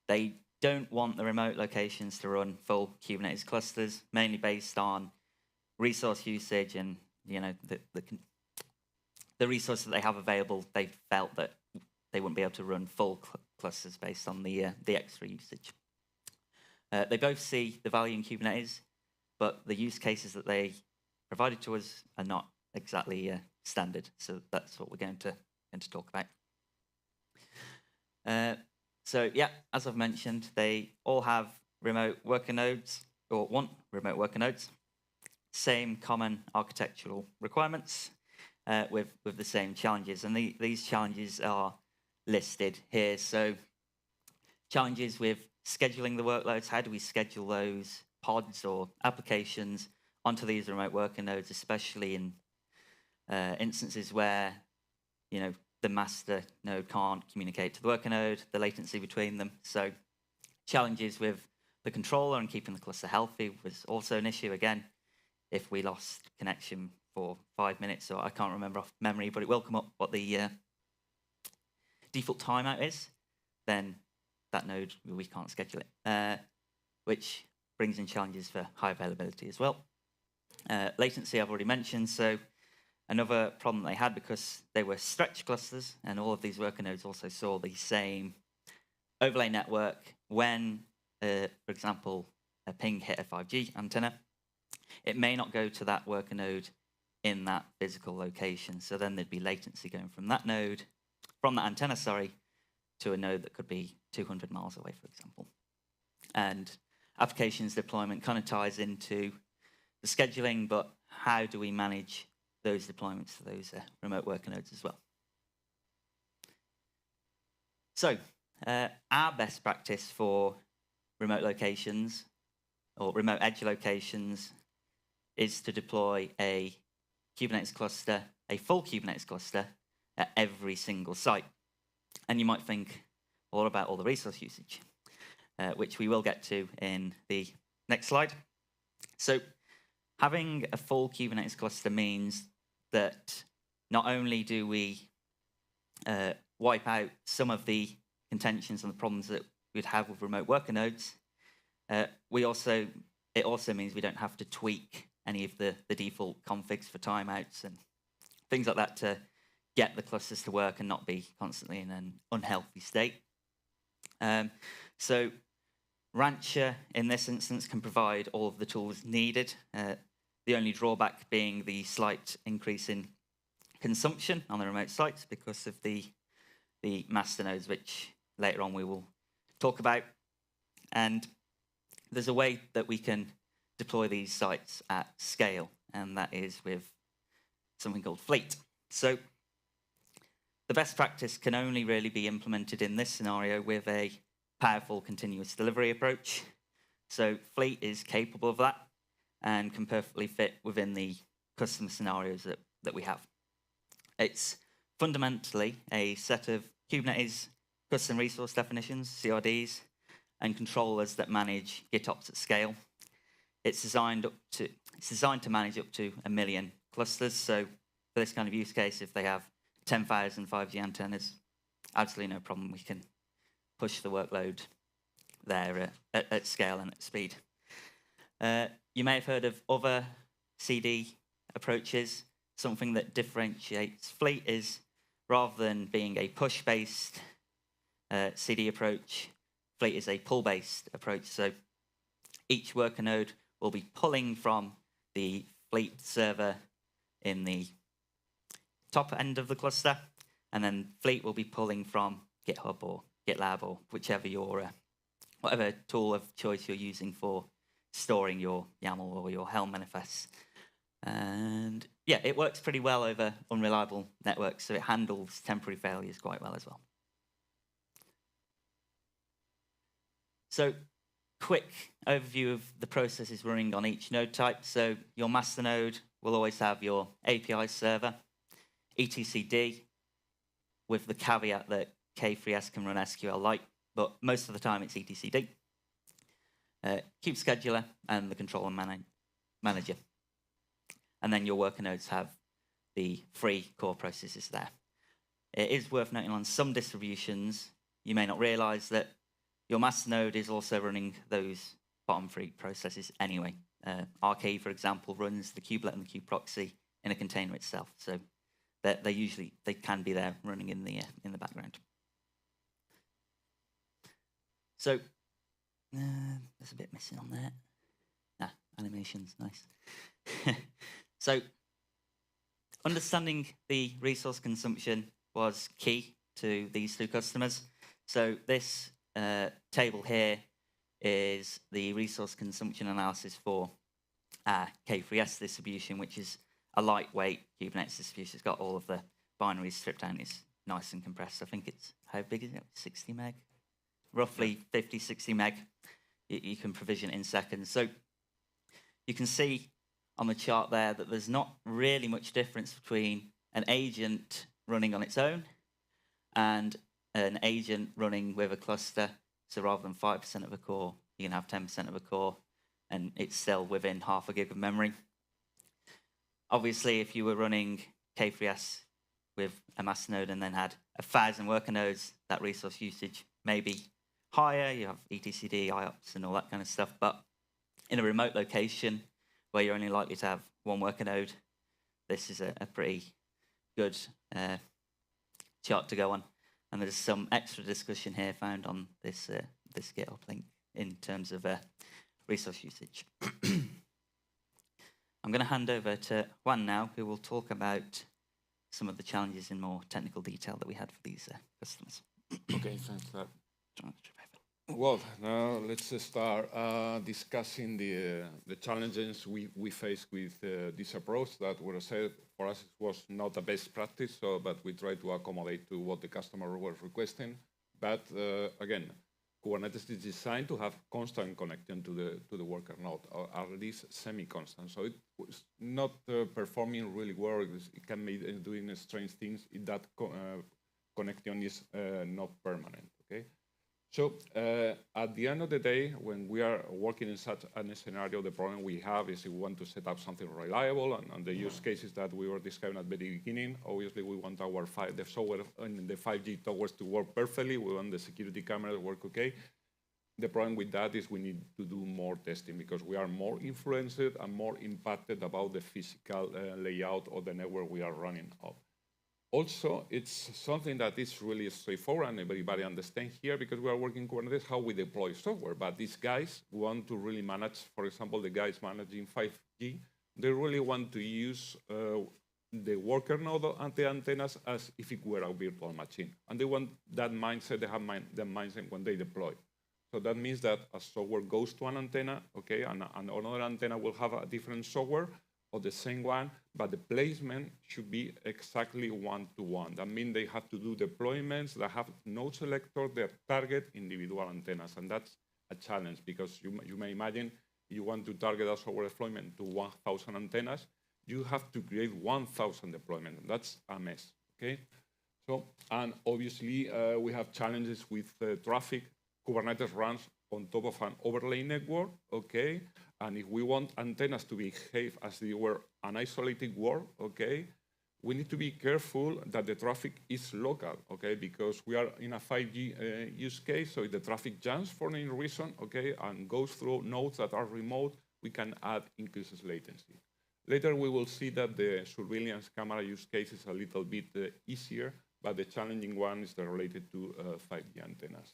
They don't want the remote locations to run full Kubernetes clusters, mainly based on resource usage and the resources that they have available. They felt that they wouldn't be able to run full clusters based on the extra usage. They both see the value in Kubernetes, but the use cases that they provided to us are not exactly standard. So that's what we're going to talk about. So yeah, as I've mentioned, they all have remote worker nodes, or want remote worker nodes. Same common architectural requirements with the same challenges. And these challenges are listed here. So challenges with scheduling the workloads. How do we schedule those pods or applications onto these remote worker nodes, especially in instances where the master node can't communicate to the worker node, the latency between them. So challenges with the controller and keeping the cluster healthy was also an issue. Again, if we lost connection for 5 minutes, or I can't remember off memory, but it will come up what the default timeout is, then that node, we can't schedule it, which brings in challenges for high availability as well. Latency I've already mentioned, so another problem they had, because they were stretch clusters and all of these worker nodes also saw the same overlay network. When, for example, a ping hit a 5G antenna, it may not go to that worker node in that physical location. So then there'd be latency going from that node, from that antenna, sorry, to a node that could be 200 miles away, for example. And applications deployment kind of ties into the scheduling, but how do we manage those deployments to those remote worker nodes as well? So our best practice for remote locations or remote edge locations is to deploy a Kubernetes cluster, a full Kubernetes cluster at every single site. And you might think all about all the resource usage, which we will get to in the next slide. So having a full Kubernetes cluster means that not only do we wipe out some of the contentions and the problems that we'd have with remote worker nodes, it also means we don't have to tweak any of the default configs for timeouts and things like that to get the clusters to work and not be constantly in an unhealthy state. So Rancher, in this instance, can provide all of the tools needed. The only drawback being the slight increase in consumption on the remote sites because of the master nodes, which later on we will talk about. And there's a way that we can deploy these sites at scale, and that is with something called Fleet. So the best practice can only really be implemented in this scenario with a powerful continuous delivery approach. So Fleet is capable of that and can perfectly fit within the custom scenarios that we have. It's fundamentally a set of Kubernetes custom resource definitions, CRDs, and controllers that manage GitOps at scale. It's designed to manage up to 1 million clusters. So for this kind of use case, if they have 10,000 5G antennas, absolutely no problem. We can push the workload there at scale and at speed. You may have heard of other CD approaches. Something that differentiates Fleet is, rather than being a push-based CD approach, Fleet is a pull-based approach. So each worker node will be pulling from the Fleet server in the top end of the cluster, and then Fleet will be pulling from GitHub or GitLab or whichever whatever tool of choice you're using for storing your YAML or your Helm manifests. And yeah, it works pretty well over unreliable networks, so it handles temporary failures quite well as well. So quick overview of the processes running on each node type. So your master node will always have your API server, etcd, with the caveat that K3s can run SQLite, but most of the time it's etcd. Kube scheduler and the controller manager. And then your worker nodes have the free core processes there. It is worth noting on some distributions, you may not realize that your master node is also running those bottom three processes anyway. RK, for example, runs the kubelet and the kube proxy in a container itself. So they can be there running in the background. So there's a bit missing on there. Animations, nice. So understanding the resource consumption was key to these two customers. So this table here is the resource consumption analysis for K3s distribution, which is a lightweight Kubernetes distribution. It's got all of the binaries stripped down. It's nice and compressed. I think it's, how big is it? 60 meg? Roughly 50, 60 meg. You can provision in seconds. So you can see on the chart there that there's not really much difference between an agent running on its own and an agent running with a cluster. So rather than 5% of a core, you can have 10% of a core, and it's still within half a gig of memory. Obviously, if you were running K3s with a master node and then had 1,000 worker nodes, that resource usage may be higher. You have etcd, IOPS, and all that kind of stuff. But in a remote location where you're only likely to have one worker node, this is a pretty good chart to go on. And there's some extra discussion here found on this GitHub link in terms of resource usage. I'm going to hand over to Juan now, who will talk about some of the challenges in more technical detail that we had for these customers. Okay, thanks. Well, now let's start discussing the challenges we face with this approach that were said for us was not the best practice, but we try to accommodate to what the customer was requesting. But again, Kubernetes is designed to have constant connection to the worker node, or at least semi-constant. So it was not performing really well. It can be doing strange things if that connection is not permanent. Okay. So at the end of the day, when we are working in such a scenario, the problem we have is we want to set up something reliable, and the use cases that we were describing at the very beginning. Obviously, we want the software and the 5G towers to work perfectly. We want the security cameras to work okay. The problem with that is we need to do more testing because we are more influenced and more impacted about the physical layout of the network we are running on. Also, it's something that is really straightforward and everybody understands here because we are working Kubernetes how we deploy software. But these guys want to really manage, for example, the guys managing 5G, they really want to use the worker node and the antennas as if it were a virtual machine. And they want that mindset, they have that mindset when they deploy. So that means that a software goes to an antenna, okay, and another antenna will have a different software, or the same one, but the placement should be exactly one-to-one. That means they have to do deployments that have node selector that target individual antennas, and that's a challenge because you may imagine you want to target a software deployment to 1,000 antennas, you have to create 1,000 deployments, and that's a mess, okay? So, and obviously we have challenges with traffic. Kubernetes runs on top of an overlay network, okay? And if we want antennas to behave as they were an isolated world, okay, we need to be careful that the traffic is local, okay, because we are in a 5G use case, so if the traffic jumps for any reason, okay, and goes through nodes that are remote, we can add increases latency. Later, we will see that the surveillance camera use case is a little bit easier, but the challenging one is related to 5G antennas.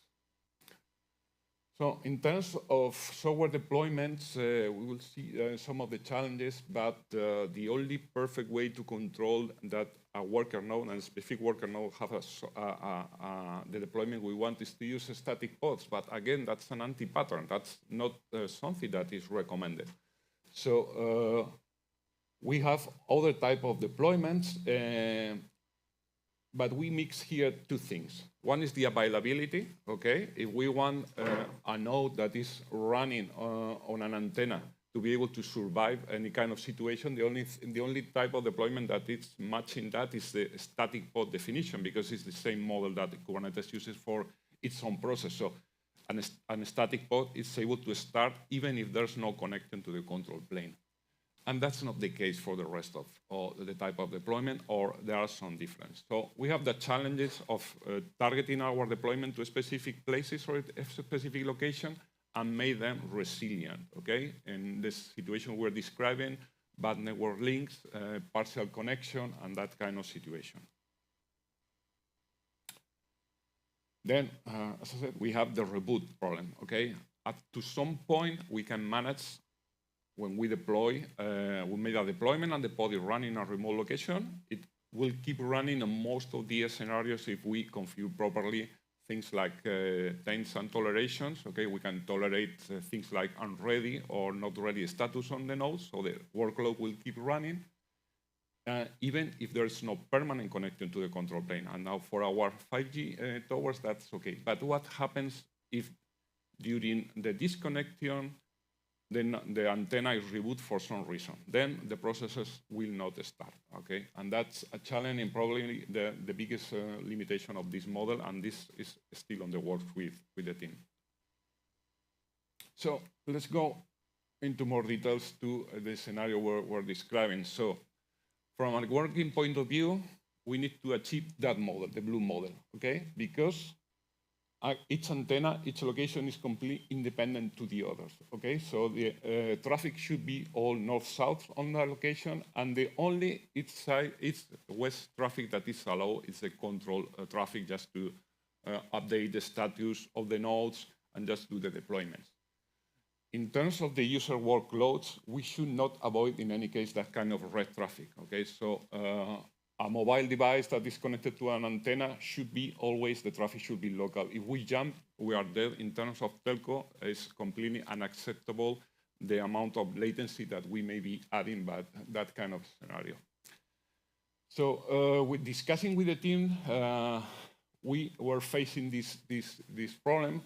So in terms of software deployments, we will see some of the challenges, but the only perfect way to control that a worker node and a specific worker node have the deployment we want is to use static pods. But again, that's an anti-pattern. That's not something that is recommended. So we have other type of deployments. but we mix here two things. One is the availability, okay? If we want a node that is running on an antenna to be able to survive any kind of situation, the only type of deployment that is matching that is the static pod definition, because it's the same model that Kubernetes uses for its own process. So an static pod is able to start even if there's no connection to the control plane. And that's not the case for the rest of the type of deployment, or there are some differences. So we have the challenges of targeting our deployment to specific places or a specific location and make them resilient, okay? In this situation we're describing, bad network links, partial connection, and that kind of situation. Then, as I said, we have the reboot problem, okay? Up to some point, we can manage when we deploy, we made a deployment and the pod is running in a remote location. It will keep running in most of the scenarios if we configure properly things like taints and tolerations. Okay, we can tolerate things like unready or not ready status on the nodes, so the workload will keep running, even if there is no permanent connection to the control plane. And now for our 5G towers, that's okay. But what happens if during the disconnection, then the antenna is rebooted for some reason? Then the processes will not start, okay? And that's a challenge and probably the biggest limitation of this model, and this is still on the works with the team. So let's go into more details to the scenario we're describing. So from a working point of view, we need to achieve that model, the blue model, okay? Because each antenna, each location is completely independent to the others, okay? So the traffic should be all north-south on that location, and the only each west traffic that is allowed is the control traffic, just to update the status of the nodes and just do the deployments. In terms of the user workloads, we should not avoid in any case that kind of red traffic, okay? So a mobile device that is connected to an antenna should be always, the traffic should be local. If we jump, we are dead. In terms of telco, it's completely unacceptable the amount of latency that we may be adding by that kind of scenario. So with discussing with the team, we were facing this problem.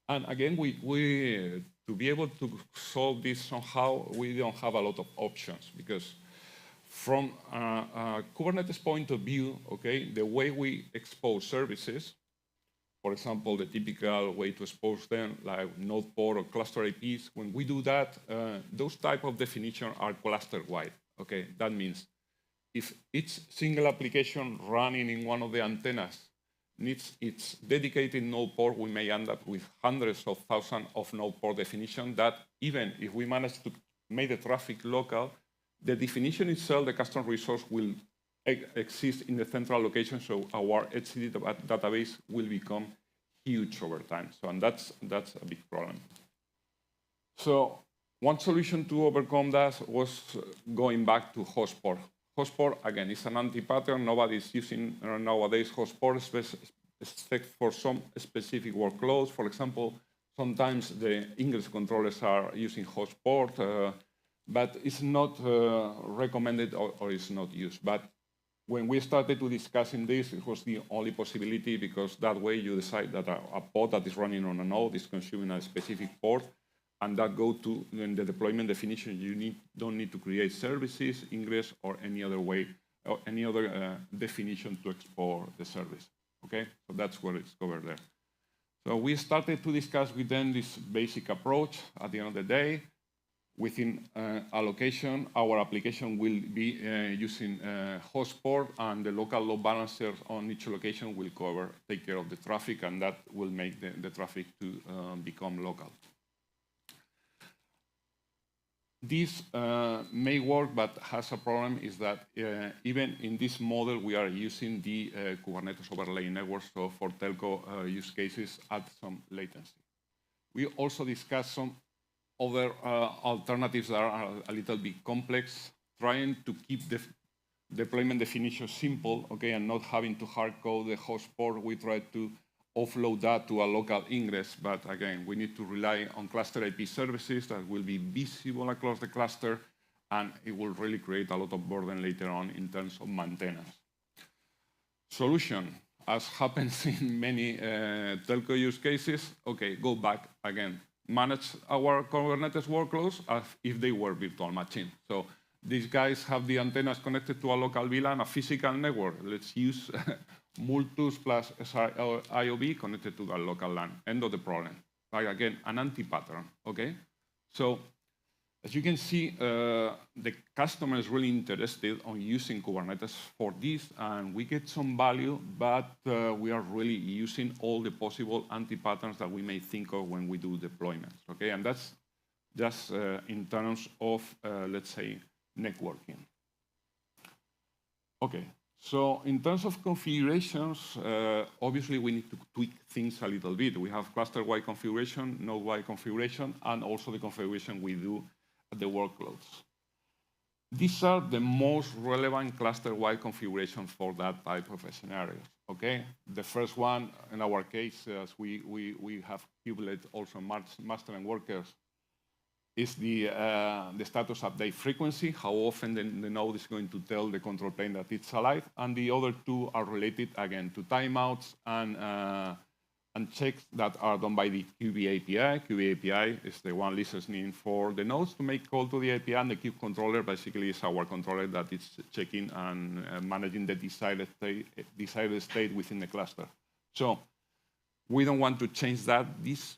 And again, we to be able to solve this somehow, we don't have a lot of options, because from a Kubernetes point of view, okay, the way we expose services, for example, the typical way to expose them, like node port or cluster IPs, when we do that, those type of definitions are cluster-wide, okay? That means if each single application running in one of the antennas needs its dedicated node port, we may end up with hundreds of thousands of node port definitions that even if we manage to make the traffic local, the definition itself, the custom resource, will exist in the central location, so our HCD database will become huge over time. So, and that's a big problem. So one solution to overcome that was going back to host port. Host port, again, is an anti-pattern. Nobody's using nowadays host port except for some specific workloads. For example, sometimes the English controllers are using host port, but it's not recommended or it's not used. But when we started to discussing this, it was the only possibility, because that way you decide that a pod that is running on a node is consuming a specific port, and that go to in the deployment definition. You don't need to create services, ingress, or any other way, or any other definition to export the service. Okay, so that's what it's covered there. So we started to discuss with them this basic approach. At the end of the day, within a location, our application will be using host port, and the local load balancers on each location will take care of the traffic, and that will make the traffic to become local. This may work, but has a problem, is that even in this model, we are using the Kubernetes overlay network, so for telco use cases add some latency. We also discussed some other alternatives that are a little bit complex, trying to keep the deployment definition simple, okay, and not having to hard code the host port. We try to offload that to a local ingress, but again, we need to rely on cluster IP services that will be visible across the cluster, and it will really create a lot of burden later on in terms of maintenance. Solution, as happens in many telco use cases, okay, go back again. Manage our Kubernetes workloads as if they were virtual machines. So these guys have the antennas connected to a local VLAN, a physical network. Let's use Multus plus IOB connected to the local LAN. End of the problem. Like again, an anti-pattern, okay? So as you can see, the customer is really interested on using Kubernetes for this, and we get some value, but we are really using all the possible anti-patterns that we may think of when we do deployments, okay? And that's just in terms of, let's say, networking. Okay, so in terms of configurations, obviously we need to tweak things a little bit. We have cluster-wide configuration, node-wide configuration, and also the configuration we do the workloads. These are the most relevant cluster-wide configurations for that type of scenarios, okay? The first one, in our case, as we have kubelet also master and workers, is the status update frequency, how often the node is going to tell the control plane that it's alive, and the other two are related, again, to timeouts and checks that are done by the Kube API. Kube API is the one listening for the nodes to make call to the API, and the Kube controller basically is our controller that is checking and managing the desired state within the cluster. So we don't want to change that.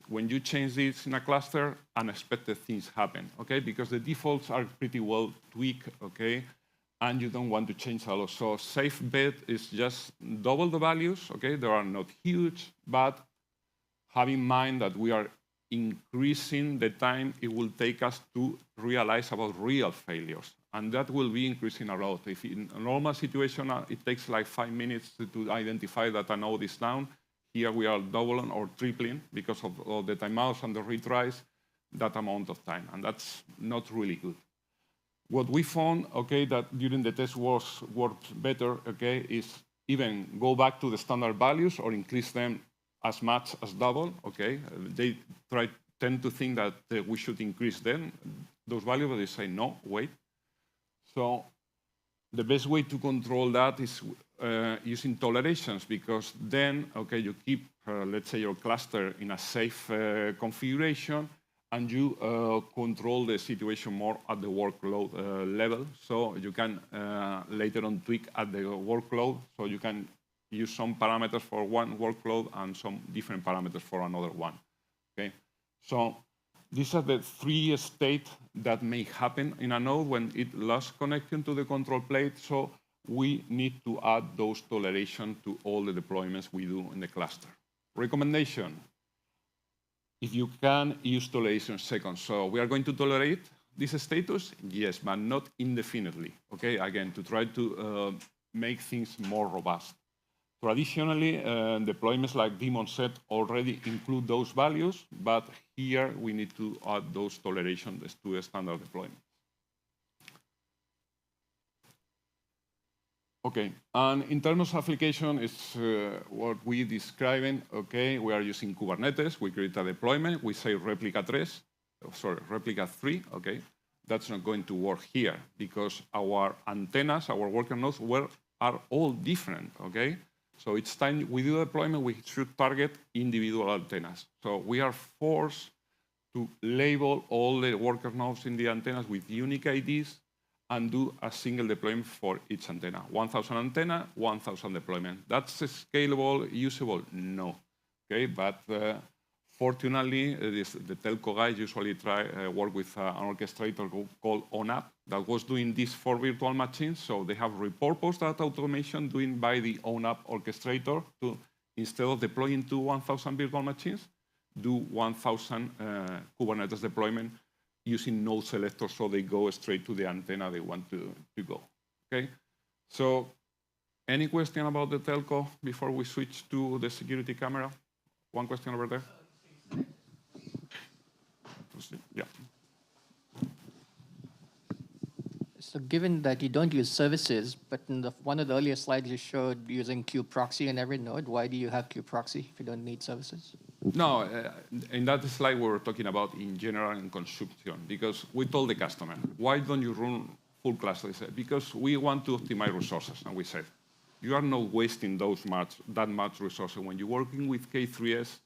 When you change this in a cluster, unexpected things happen, okay? Because the defaults are pretty well tweaked, okay? And you don't want to change a lot. So safe bet is just double the values, okay? They are not huge, but have in mind that we are increasing the time it will take us to realize about real failures. And that will be increasing a lot. If in a normal situation, it takes like 5 minutes to identify that a node is down, here we are doubling or tripling because of the timeouts and the retries, that amount of time. And that's not really good. What we found, okay, that during the test worked better, okay, is even go back to the standard values or increase them as much as double, okay? They tend to think that we should increase them, those values, but they say, no, wait. So the best way to control that is using tolerations, because then, okay, you keep, let's say, your cluster in a safe configuration, and you control the situation more at the workload level. So you can later on tweak at the workload. So you can use some parameters for one workload and some different parameters for another one. Okay. So these are the 3 states that may happen in a node when it lost connection to the control plate. So we need to add those tolerations to all the deployments we do in the cluster. Recommendation. If you can, use toleration seconds. So we are going to tolerate this status, yes, but not indefinitely, okay? Again, to try to make things more robust. Traditionally, deployments like daemon set already include those values, but here we need to add those tolerations to a standard deployment. Okay, and in terms of application, it's what we describing, okay? We are using Kubernetes, we create a deployment, we say replica 3, okay? That's not going to work here because our antennas, our worker nodes are all different, okay? So each time we do deployment, we should target individual antennas. So we are forced to label all the worker nodes in the antennas with unique IDs and do a single deployment for each antenna. 1,000 antenna, 1,000 deployment. That's scalable, usable? No. Okay, but fortunately, the telco guys usually work with an orchestrator called ONAP that was doing this for virtual machines. So they have repurposed that automation doing by the ONAP orchestrator to, instead of deploying to 1,000 virtual machines, do 1,000 Kubernetes deployment using node selectors so they go straight to the antenna they want to go, okay? So any question about the telco before we switch to the security camera? One question over there. Yeah. So given that you don't use services, but in one of the earlier slides you showed using kubeproxy in every node, why do you have kubeproxy if you don't need services? No, in that slide we were talking about in general and consumption, because we told the customer, why don't you run full cluster? They said, because we want to optimize resources, and we said, you are not wasting that much resources. When you're working with K3S,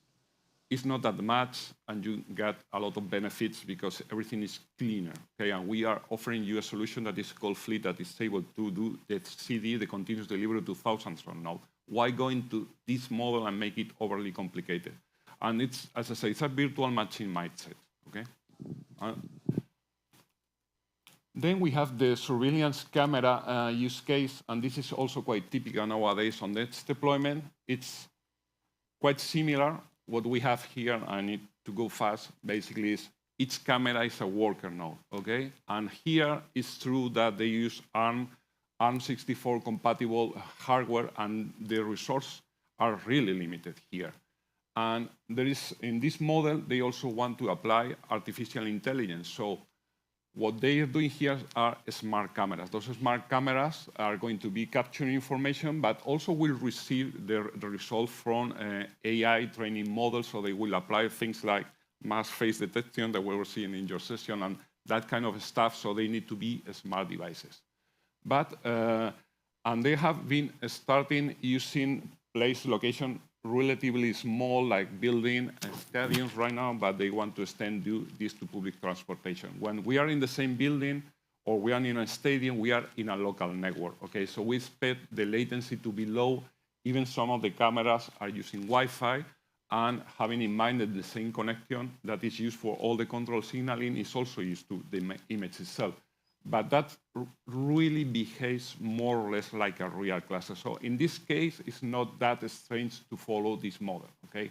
it's not that much, and you get a lot of benefits because everything is cleaner. Okay, and we are offering you a solution that is called Fleet that is able to do the CD, the continuous delivery to thousands from now. Why go into this model and make it overly complicated? And it's, as I say, it's a virtual machine mindset. Okay. Then we have the surveillance camera use case, and this is also quite typical nowadays on this deployment. It's quite similar. What we have here, I need to go fast, basically is each camera is a worker node, okay? And here it's true that they use ARM64 compatible hardware, and the resources are really limited here. And there is, in this model, they also want to apply artificial intelligence. So what they are doing here are smart cameras. Those smart cameras are going to be capturing information, but also will receive the result from AI training models. So they will apply things like mask face detection that we were seeing in your session and that kind of stuff. So they need to be smart devices. But, and they have been starting using place location relatively small, like building and stadiums right now, but they want to extend this to public transportation. When we are in the same building or we are in a stadium, we are in a local network, okay? So we expect the latency to be low. Even some of the cameras are using Wi-Fi, and having in mind that the same connection that is used for all the control signaling is also used to the image itself. But that really behaves more or less like a real cluster. So in this case, it's not that strange to follow this model, okay?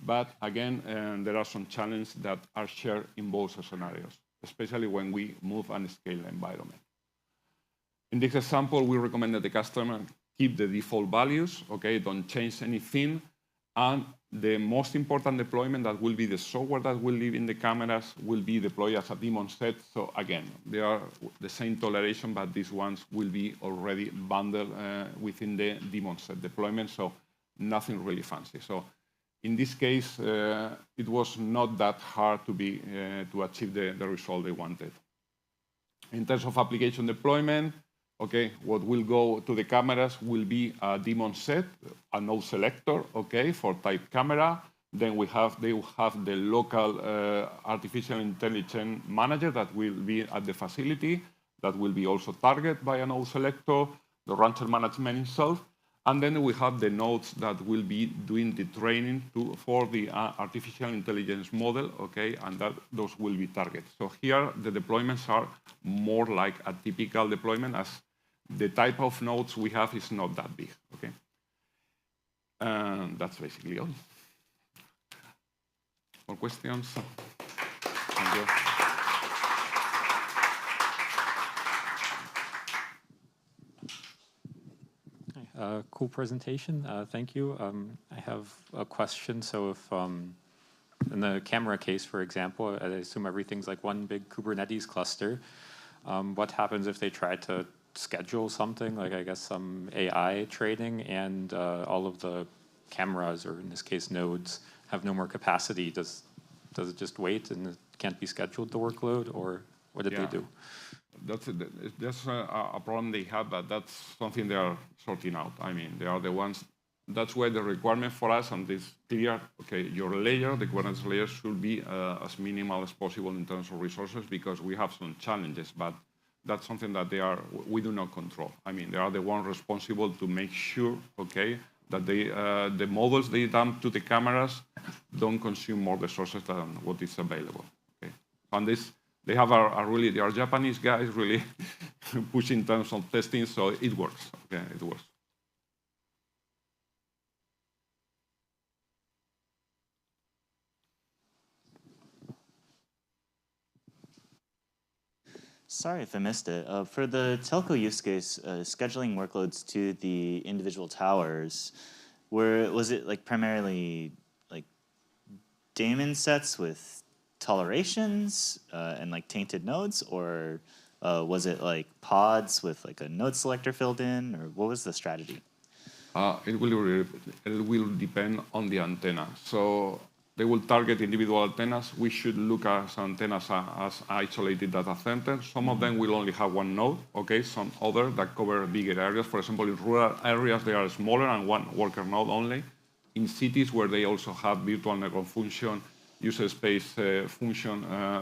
But again, there are some challenges that are shared in both scenarios, especially when we move and scale the environment. In this example, we recommend that the customer keep the default values, okay? Don't change anything. And the most important deployment, that will be the software that will live in the cameras, will be deployed as a daemon set. So again, they are the same toleration, but these ones will be already bundled within the daemon set deployment, so nothing really fancy. So in this case, it was not that hard to achieve the result they wanted. In terms of application deployment, okay, what will go to the cameras will be a daemon set, a node selector, okay, for type camera. Then they will have the local artificial intelligence manager that will be at the facility, that will be also targeted by a node selector, the rancher management itself. And then we have the nodes that will be doing the training for the artificial intelligence model, okay, and those will be targeted. So here, the deployments are more like a typical deployment, as the type of nodes we have is not that big, okay? That's basically all. More questions? Thank you. Cool presentation. Thank you. I have a question. So if in the camera case, for example, I assume everything's like one big Kubernetes cluster. What happens if they try to schedule something, like I guess some AI training, and all of the cameras, or in this case nodes, have no more capacity? Does it just wait and it can't be scheduled, the workload, or what did they do? That's a problem they have, but that's something they are sorting out. I mean, they are the ones. That's why the requirement for us on this clear, okay, your layer, the Kubernetes layer, should be as minimal as possible in terms of resources, because we have some challenges, but that's something that we do not control. I mean, they are the ones responsible to make sure, okay, that the models they dump to the cameras don't consume more resources than what is available. Okay, and this. They have they are Japanese guys really pushing in terms of testing, so it works. Okay, it works. Sorry if I missed it. For the telco use case, scheduling workloads to the individual towers, was it like primarily like daemon sets with tolerations and like tainted nodes, or was it like pods with like a node selector filled in, or what was the strategy? It will depend on the antenna. So they will target individual antennas. We should look at antennas as isolated data centers. Some of them will only have one node, okay? Some other that cover bigger areas. For example, in rural areas, they are smaller and one worker node only. In cities where they also have virtual network function, user space function,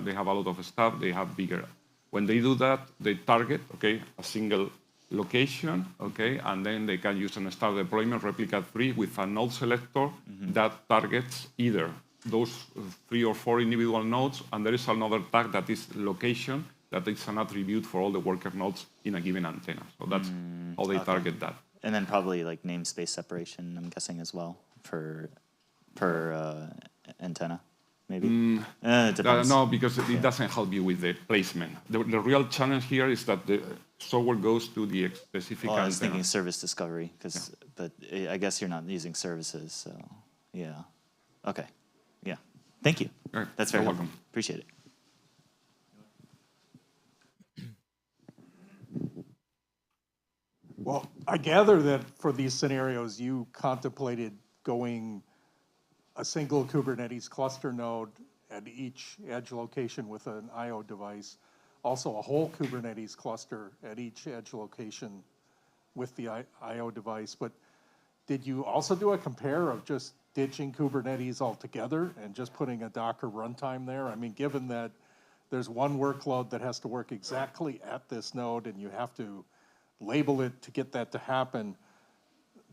they have a lot of stuff, they have bigger. When they do that, they target, okay, a single location, okay, and then they can use a start deployment replica-free with a node selector that targets either those 3 or 4 individual nodes, and there is another tag that is location, that is an attribute for all the worker nodes in a given antenna. So that's how they target that. And then probably like namespace separation, I'm guessing as well, per antenna. Maybe? Depends. No, because it doesn't help you with the placement. The real challenge here is that the software goes to the specific I was antenna. thinking service discovery, but I guess you're not using services, so yeah. Okay, yeah. Thank you. Right. That's very You're helpful. welcome. Appreciate it. Well, I gather that for these scenarios, you contemplated going a single Kubernetes cluster node at each edge location with an I/O device, also a whole Kubernetes cluster at each edge location with the I/O device. But did you also do a compare of just ditching Kubernetes altogether and just putting a Docker runtime there? I mean, given that there's one workload that has to work exactly at this node and you have to label it to get that to happen,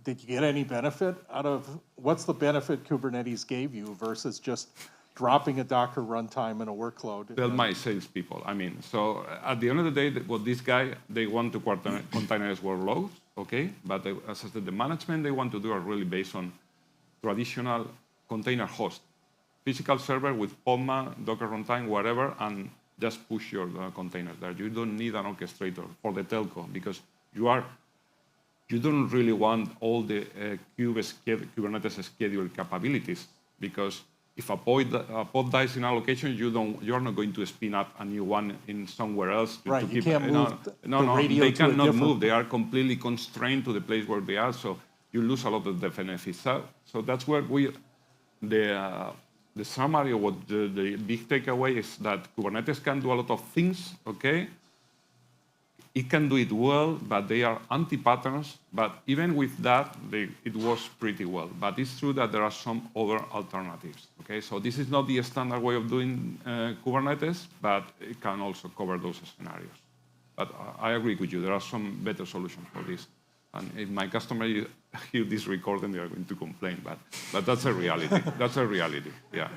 did you get any benefit out of, what's the benefit Kubernetes gave you versus just dropping a Docker runtime in a workload? Tell my salespeople. I mean, so at the end of the day, what this guy, they want to containerize workloads, okay? But as I said, the management they want to do are really based on traditional container host, physical server with Podman, Docker runtime, whatever, and just push your containers there. You don't need an orchestrator for the telco because you don't really want all the Kubernetes schedule capabilities, because if a pod dies in a location, you're not going to spin up a new one in somewhere else. Right, you can't move the they radio to a cannot different... move. They are completely constrained to the place where they are, so you lose a lot of the benefits. So that's where the summary of what the big takeaway is that Kubernetes can do a lot of things, okay? It can do it well, but they are anti-patterns. But even with that, it works pretty well. But it's true that there are some other alternatives, okay? So this is not the standard way of doing Kubernetes, but it can also cover those scenarios. But I agree with you, there are some better solutions for this. And if my customer hear this recording, they are going to complain, but that's a reality. That's a reality, yeah.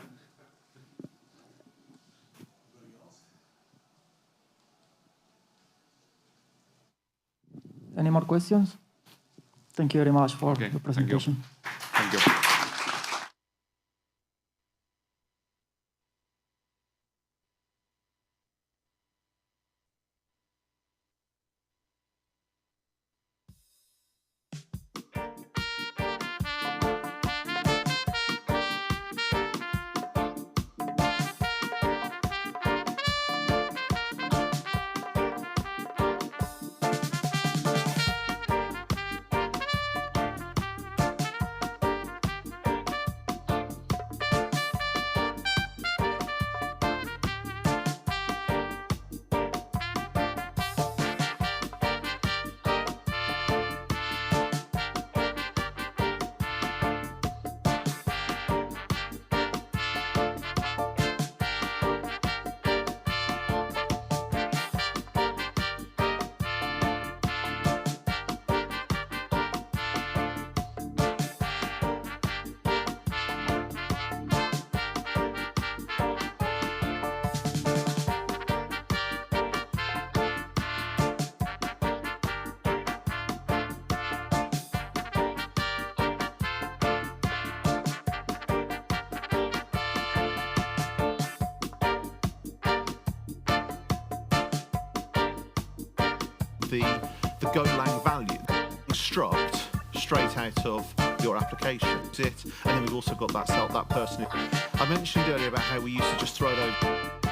Any more questions? Thank you very much for the presentation. Thank you. the Golang value struct straight out of your application. And then we've also got that person. I mentioned earlier about how we used to just throw it over.